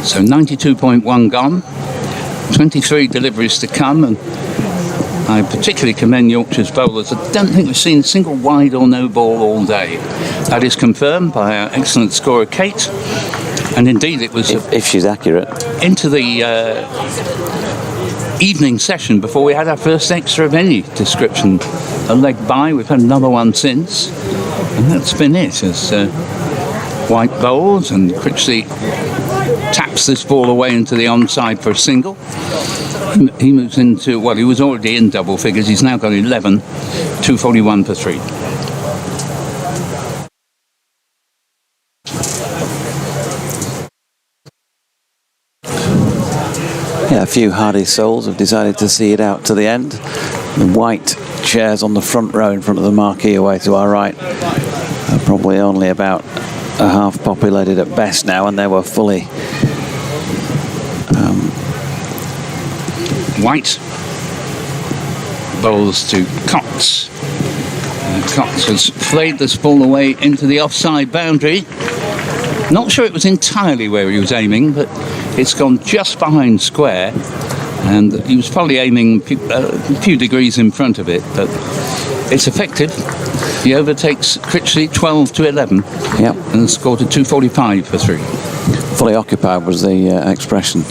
So 92.1 gone. 23 deliveries to come, and I particularly commend Yorkshire's bowlers. I don't think we've seen a single wide or no ball all day. That is confirmed by our excellent scorer Kate, and indeed it was if she's accurate into the evening session before we had our first extra of any description. A leg by, we've had another one since, and that's been it as White bowls and Critchley taps this ball away into the onside for a single. He moves into, well, he was already in double figures. He's now got 11, 241 for 3. Yeah, a few hardy souls have decided to see it out to the end. The white chairs on the front row in front of the marquee away to our right are probably only about a half populated at best now, and they were fully White bowls to Cox. Cox has flayed this ball away into the offside boundary. Not sure it was entirely where he was aiming, but it's gone just behind square, and he was probably aiming a few degrees in front of it, but it's effective. He overtakes Critchley 12-11. Yep. And scored a 2.45 for 3. Fully occupied was the expression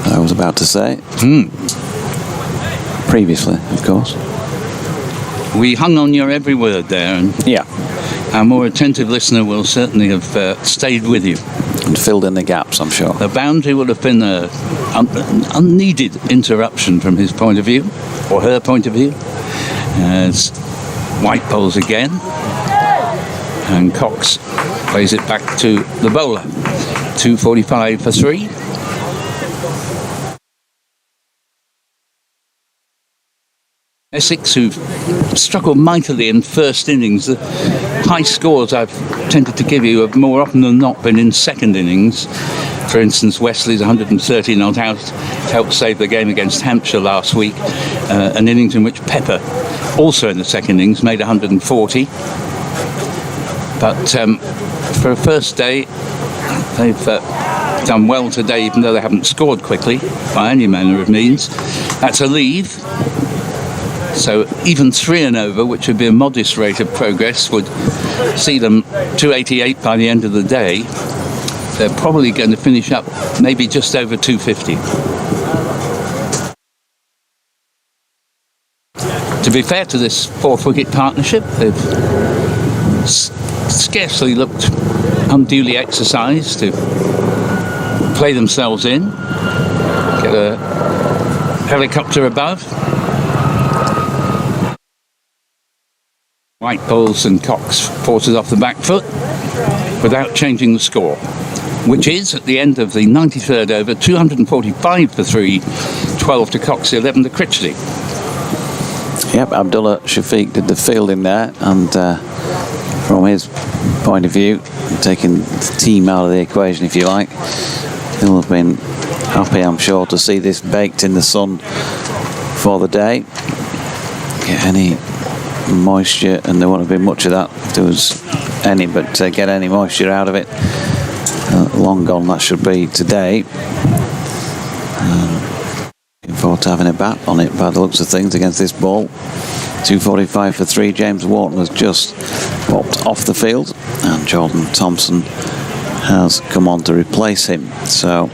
I was about to say. Previously, of course. We hung on your every word there, and Yeah. our more attentive listener will certainly have stayed with you. And filled in the gaps, I'm sure. The boundary would have been an unneeded interruption from his point of view, or her point of view. As White bowls again, and Cox plays it back to the bowler. 2.45 for 3. Essex, who've struggled mightily in first innings. The high scores I've tended to give you have more often than not been in second innings. For instance, Wesley's 130 not out helped save the game against Hampshire last week, an innings in which Pepper, also in the second innings, made 140. But for a first day, they've done well today, even though they haven't scored quickly by any manner of means. That's a leave. So even 3 and over, which would be a modest rate of progress, would see them 288 by the end of the day. They're probably going to finish up maybe just over 250. To be fair to this 4th wicket partnership, they've scarcely looked unduly exercised to play themselves in, get a helicopter above. White bowls and Cox forces off the back foot without changing the score, which is, at the end of the 93rd over, 245 for 3, 12 to Cox, 11 to Critchley. Yep, Abdullah Shafiq did the fielding there, and from his point of view, taking the team out of the equation, if you like, he'll have been happy, I'm sure, to see this baked in the sun for the day. Get any moisture, and there won't have been much of that if there was any, but get any moisture out of it. Long gone that should be today. Looking forward to having a bat on it by the looks of things against this ball. 245 for 3. James Wharton has just popped off the field, and Jordan Thompson has come on to replace him. So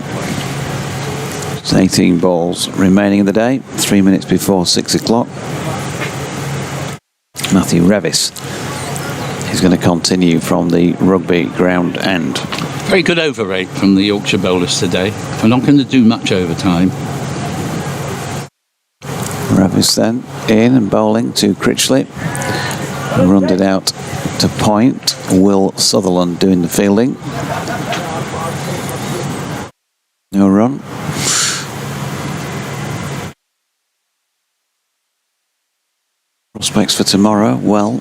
it's 18 balls remaining in the day, 3 minutes before 6 o'clock. Matthew Revis is going to continue from the rugby ground end. Very good over rate from the Yorkshire bowlers today. We're not going to do much overtime. Revis then in and bowling to Critchley. Runned it out to point. Will Sutherland doing the fielding. No run. Prospects for tomorrow, well,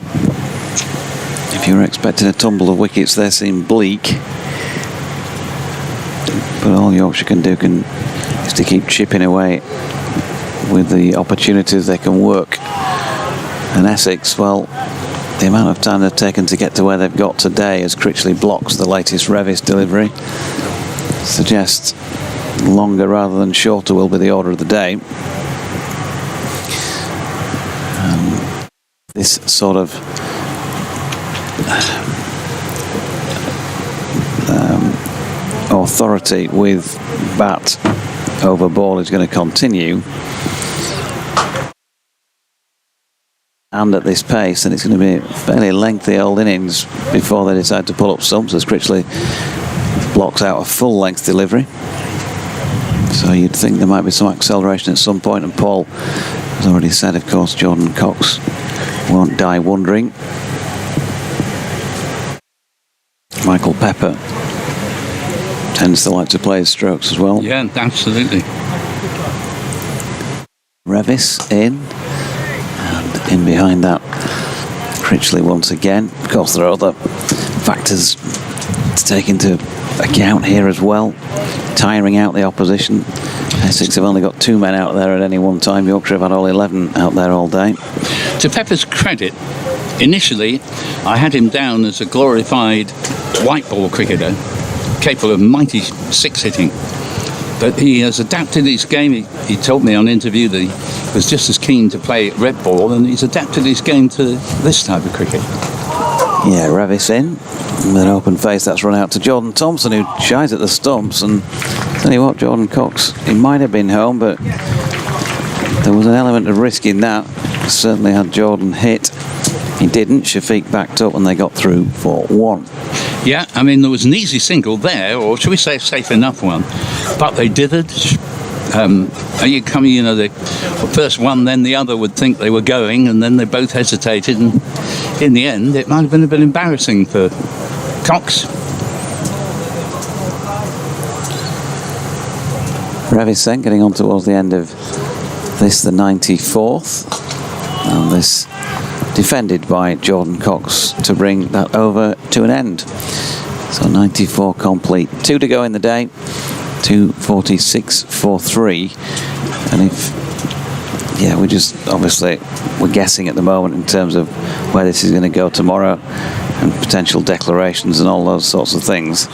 if you're expecting a tumble of wickets, they seem bleak. But all Yorkshire can do is to keep chipping away with the opportunities they can work. And Essex, well, the amount of time they've taken to get to where they've got today as Critchley blocks the latest Revis delivery suggests longer rather than shorter will be the order of the day. This sort of authority with bat over ball is going to continue, and at this pace, and it's going to be a fairly lengthy old innings before they decide to pull up stumps as Critchley blocks out a full length delivery. So you'd think there might be some acceleration at some point, and Paul has already said, of course, Jordan Cox won't die wondering. Michael Pepper tends to like to play his strokes as well. Yeah, absolutely. Revis in, and in behind that, Critchley once again. Of course, there are other factors to take into account here as well. Tiring out the opposition. Essex have only got 2 men out there at any one time. Yorkshire have had all 11 out there all day. To Pepper's credit, initially I had him down as a glorified white ball cricketer, capable of mighty six hitting. But he has adapted his game. He told me on interview that he was just as keen to play red ball, and he's adapted his game to this type of cricket. Yeah, Revis in with an open face. That's run out to Jordan Thompson, who shies at the stumps. And tell you what, Jordan Cox, he might have been home, but there was an element of risk in that. Certainly had Jordan hit. He didn't. Shafiq backed up and they got through for 1. Yeah, I mean, there was an easy single there, or should we say a safe enough one, but they dithered. You know, the first one, then the other would think they were going, and then they both hesitated, and in the end it might have been a bit embarrassing for Cox. Revis then getting on towards the end of this, the 94th, and this defended by Jordan Cox to bring that over to an end. So 94 complete. 2 to go in the day. 2:46 for 3. And we're guessing at the moment in terms of where this is going to go tomorrow and potential declarations and all those sorts of things.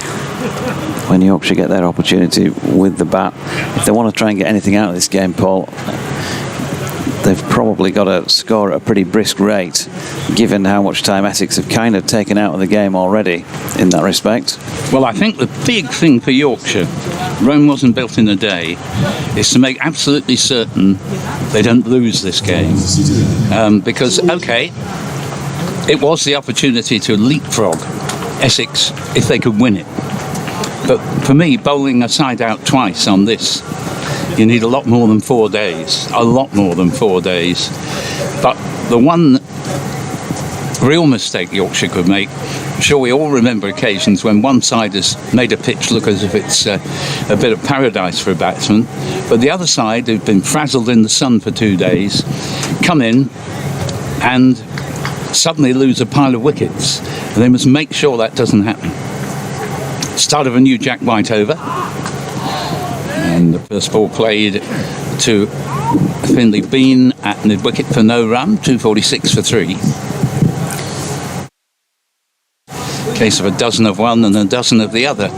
When Yorkshire get their opportunity with the bat, if they want to try and get anything out of this game, Paul, they've probably got to score at a pretty brisk rate, given how much time Essex have kind of taken out of the game already in that respect. Well, I think the big thing for Yorkshire, Rome wasn't built in a day, is to make absolutely certain they don't lose this game. Because, okay, it was the opportunity to leapfrog Essex if they could win it. But for me, bowling a side out twice on this, you need a lot more than 4 days. A lot more than 4 days. But the one real mistake Yorkshire could make, I'm sure we all remember occasions when one side has made a pitch look as if it's a bit of paradise for a batsman, but the other side, who've been frazzled in the sun for 2 days, come in and suddenly lose a pile of wickets. And they must make sure that doesn't happen. Start of a new Jack White over. And the first ball played to Finley Bean at mid-wicket for no run, 2:46 for 3. Case of a dozen of one and a dozen of the other,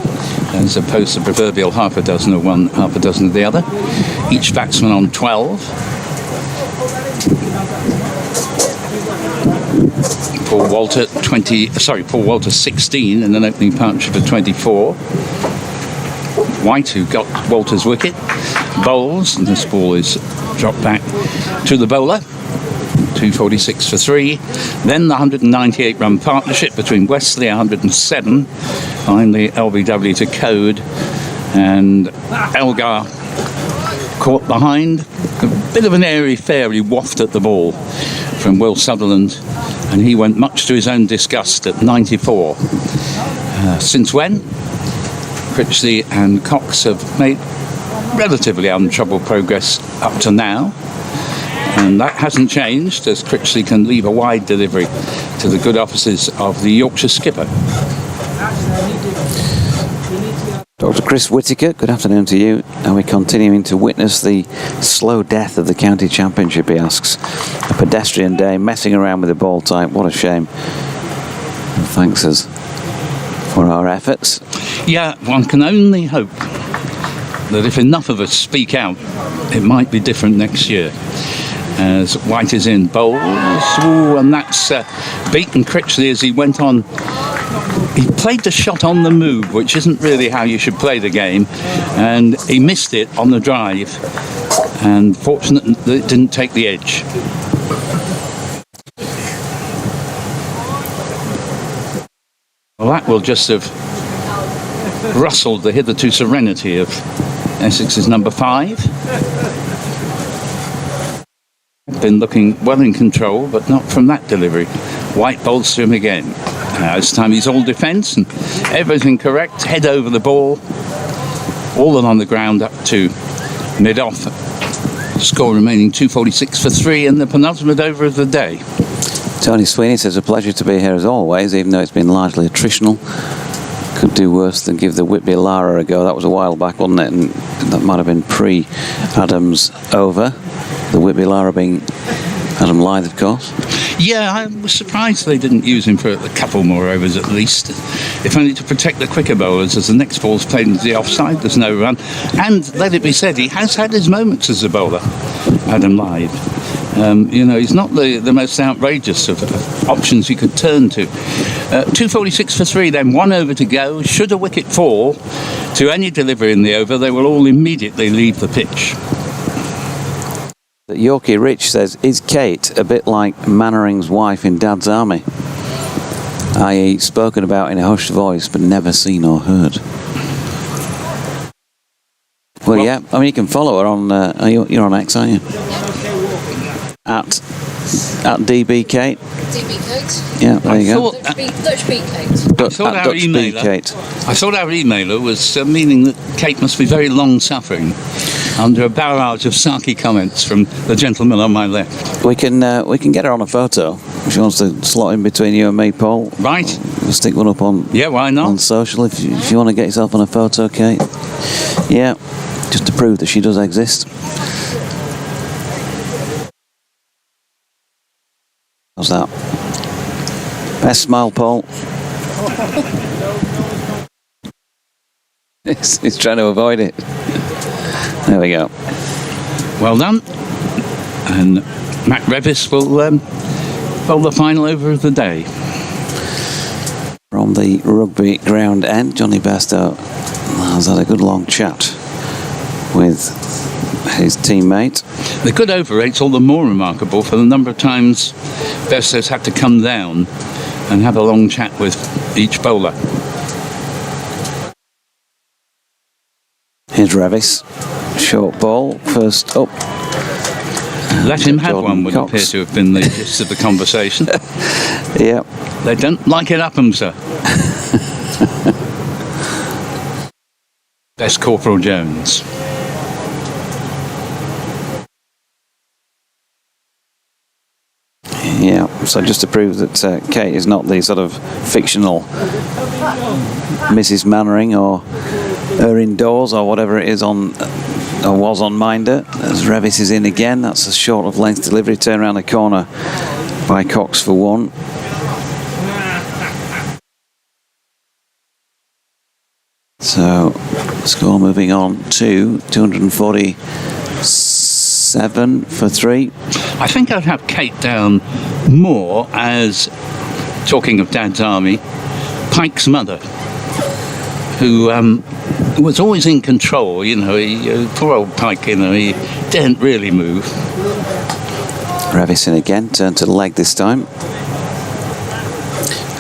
as opposed to the proverbial half a dozen of one, half a dozen of the other. Each batsman on 12. Paul Walter 16 in an opening partnership of 24. White, who got Walter's wicket, bowls, and this ball is dropped back to the bowler, 2:46 for 3. Then the 198-run partnership between Wesley, 107, finally LBW to Code, and Elgar caught behind. A bit of an airy-fairy waft at the ball from Will Sutherland, and he went much to his own disgust at 94. Since when? Critchley and Cox have made relatively untroubled progress up to now, and that hasn't changed, as Critchley can leave a wide delivery to the good offices of the Yorkshire skipper. Dr. Chris Whittaker, good afternoon to you. Are we continuing to witness the slow death of the county championship, he asks. A pedestrian day, messing around with the ball type, what a shame. And thanks us for our efforts. Yeah, one can only hope that if enough of us speak out, it might be different next year. As White is in bowls, and that's beaten Critchley as he went on. He played the shot on the move, which isn't really how you should play the game, and he missed it on the drive, and fortunate that it didn't take the edge. Well, that will just have rustled the hitherto serenity of Essex's number 5. Been looking well in control, but not from that delivery. White bowls to him again. This time he's all defence and everything correct. Head over the ball, all on the ground up to mid-off. Score remaining 2:46 for 3 in the penultimate over of the day. Tony Sweeney says, a pleasure to be here as always, even though it's been largely attritional. Could do worse than give the Whitby Lara a go. That was a while back, wasn't it? And that might have been pre-Adam's over. The Whitby Lara being Adam Lyth, of course. Yeah, I was surprised they didn't use him for a couple more overs at least. If only to protect the quicker bowlers, as the next ball's played into the offside, there's no run. And let it be said, he has had his moments as a bowler, Adam Lyth. He's not the most outrageous of options you could turn to. 2:46 for 3, then 1 over to go. Should a wicket fall to any delivery in the over, they will all immediately leave the pitch. Yorkie Rich says, is Kate a bit like Mannering's wife in Dad's Army? I.e. spoken about in a hushed voice, but never seen or heard. Well, yeah, I mean, you can follow her on, you're on X, aren't you? At DB Kate. DB Kate. Yeah, there you go. Dutch beat Kate. I thought our emailer was meaning that Kate must be very long-suffering under a barrage of sarky comments from the gentleman on my left. We can get her on a photo if she wants to slot in between you and me, Paul. Right. We'll stick one up on. Yeah, why not? On social if you want to get yourself on a photo, Kate. Yeah, just to prove that she does exist. How's that? Best smile, Paul. He's trying to avoid it. There we go. Well done. And Matt Revis will bowl the final over of the day. From the rugby ground end, Johnny Bairstow has had a good long chat with his teammate. The good over rate's all the more remarkable for the number of times Bairstow's had to come down and have a long chat with each bowler. Here's Revis. Short ball, first up. Let him have Jordan one would Cox. appear to have been the gist of the conversation. Yep. They don't like it up 'em, sir. Best Corporal Jones. Yeah, so just to prove that Kate is not the sort of fictional Mrs. Mannering or her indoors or whatever it is on or was on Minder. As Revis is in again, that's a short of length delivery, turn around the corner by Cox for 1. So score moving on to 247 for 3. I think I'd have Kate down more as, talking of Dad's Army, Pike's mother, who was always in control. Poor old Pike, he didn't really move. Revis in again, turn to the leg this time.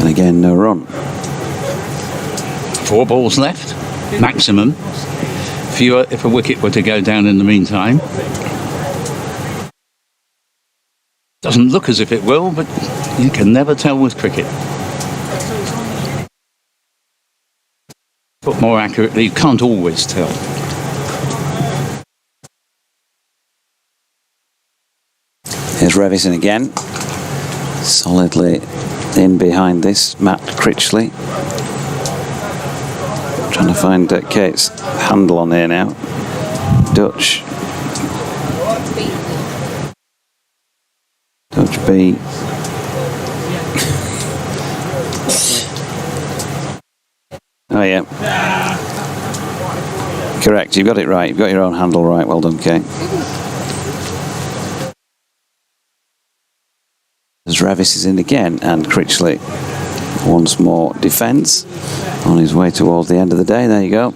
And again, no run. 4 balls left, maximum. Fewer if a wicket were to go down in the meantime. Doesn't look as if it will, but you can never tell with cricket. But more accurately, you can't always tell. Here's Revison again. Solidly in behind this, Matt Critchley. Trying to find Kate's handle on here now. Dutch B. Oh yeah. Correct, you've got it right. You've got your own handle right. Well done, Kate. As Revis is in again, and Critchley once more defends on his way towards the end of the day. There you go.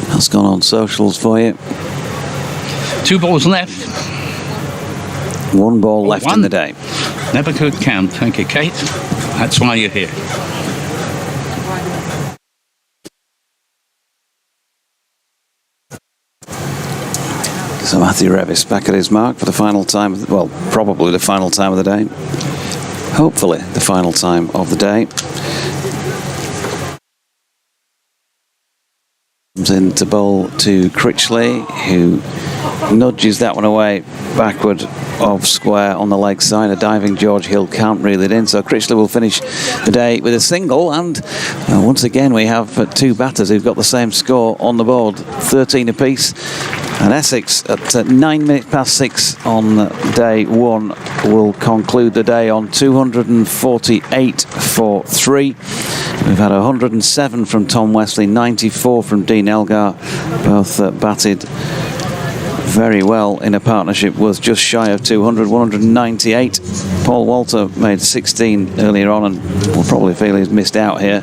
That's gone on socials for you. 2 balls left. 1 ball left in the day. Never could count. Thank you, Kate. That's why you're here. So Matthew Revis back at his mark for the final time, well, probably the final time of the day. Hopefully the final time of the day. comes in to bowl to Critchley, who nudges that one away backward of square on the leg side. A diving George Hill can't reel it in, so Critchley will finish the day with a single. And once again we have two batters who've got the same score on the board, 13 apiece. And Essex at 9 minutes past 6 on day one will conclude the day on 248 for 3. We've had 107 from Tom Wesley, 94 from Dean Elgar. Both batted very well in a partnership was just shy of 200, 198. Paul Walter made 16 earlier on and will probably feel he's missed out here,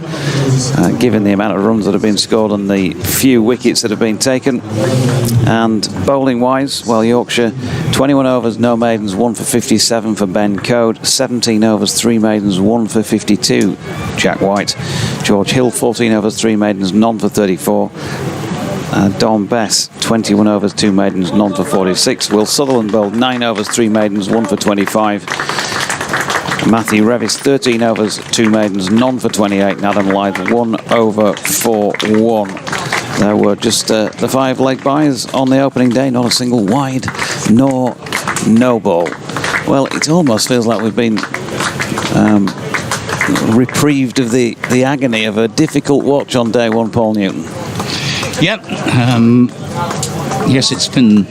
given the amount of runs that have been scored and the few wickets that have been taken. And bowling wise, well, Yorkshire 21 overs, no maidens, 1 for 57 for Ben Code, 17 overs, 3 maidens, 1 for 52 Jack White, George Hill 14 overs, 3 maidens, none for 34. Don Bess, 21 overs, 2 maidens, none for 46. Will Sutherland bowled 9 overs, 3 maidens, 1 for 25. Matthew Revis, 13 overs, 2 maidens, none for 28. And Adam Lyth, 1 over for 1. There were just the 5 leg byes on the opening day, not a single wide nor no ball. Well, it almost feels like we've been reprieved of the agony of a difficult watch on day one, Paul Newton. Yep. Yes, it's been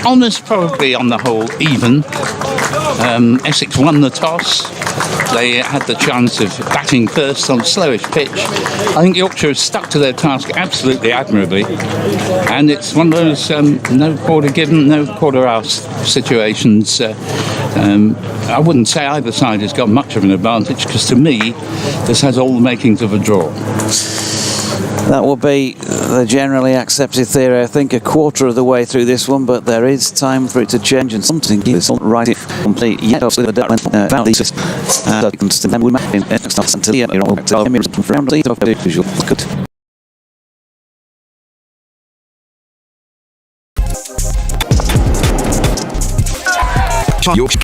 almost probably on the whole even. Essex won the toss. They had the chance of batting first on slowish pitch. I think Yorkshire has stuck to their task absolutely admirably. And it's one of those no quarter given, no quarter asked situations. I wouldn't say either side has got much of an advantage, because to me, this has all the makings of a draw. That will be the generally accepted theory, I think, a quarter of the way through this one, but there is time for it to change, and something is right complete yet of the Yorkshire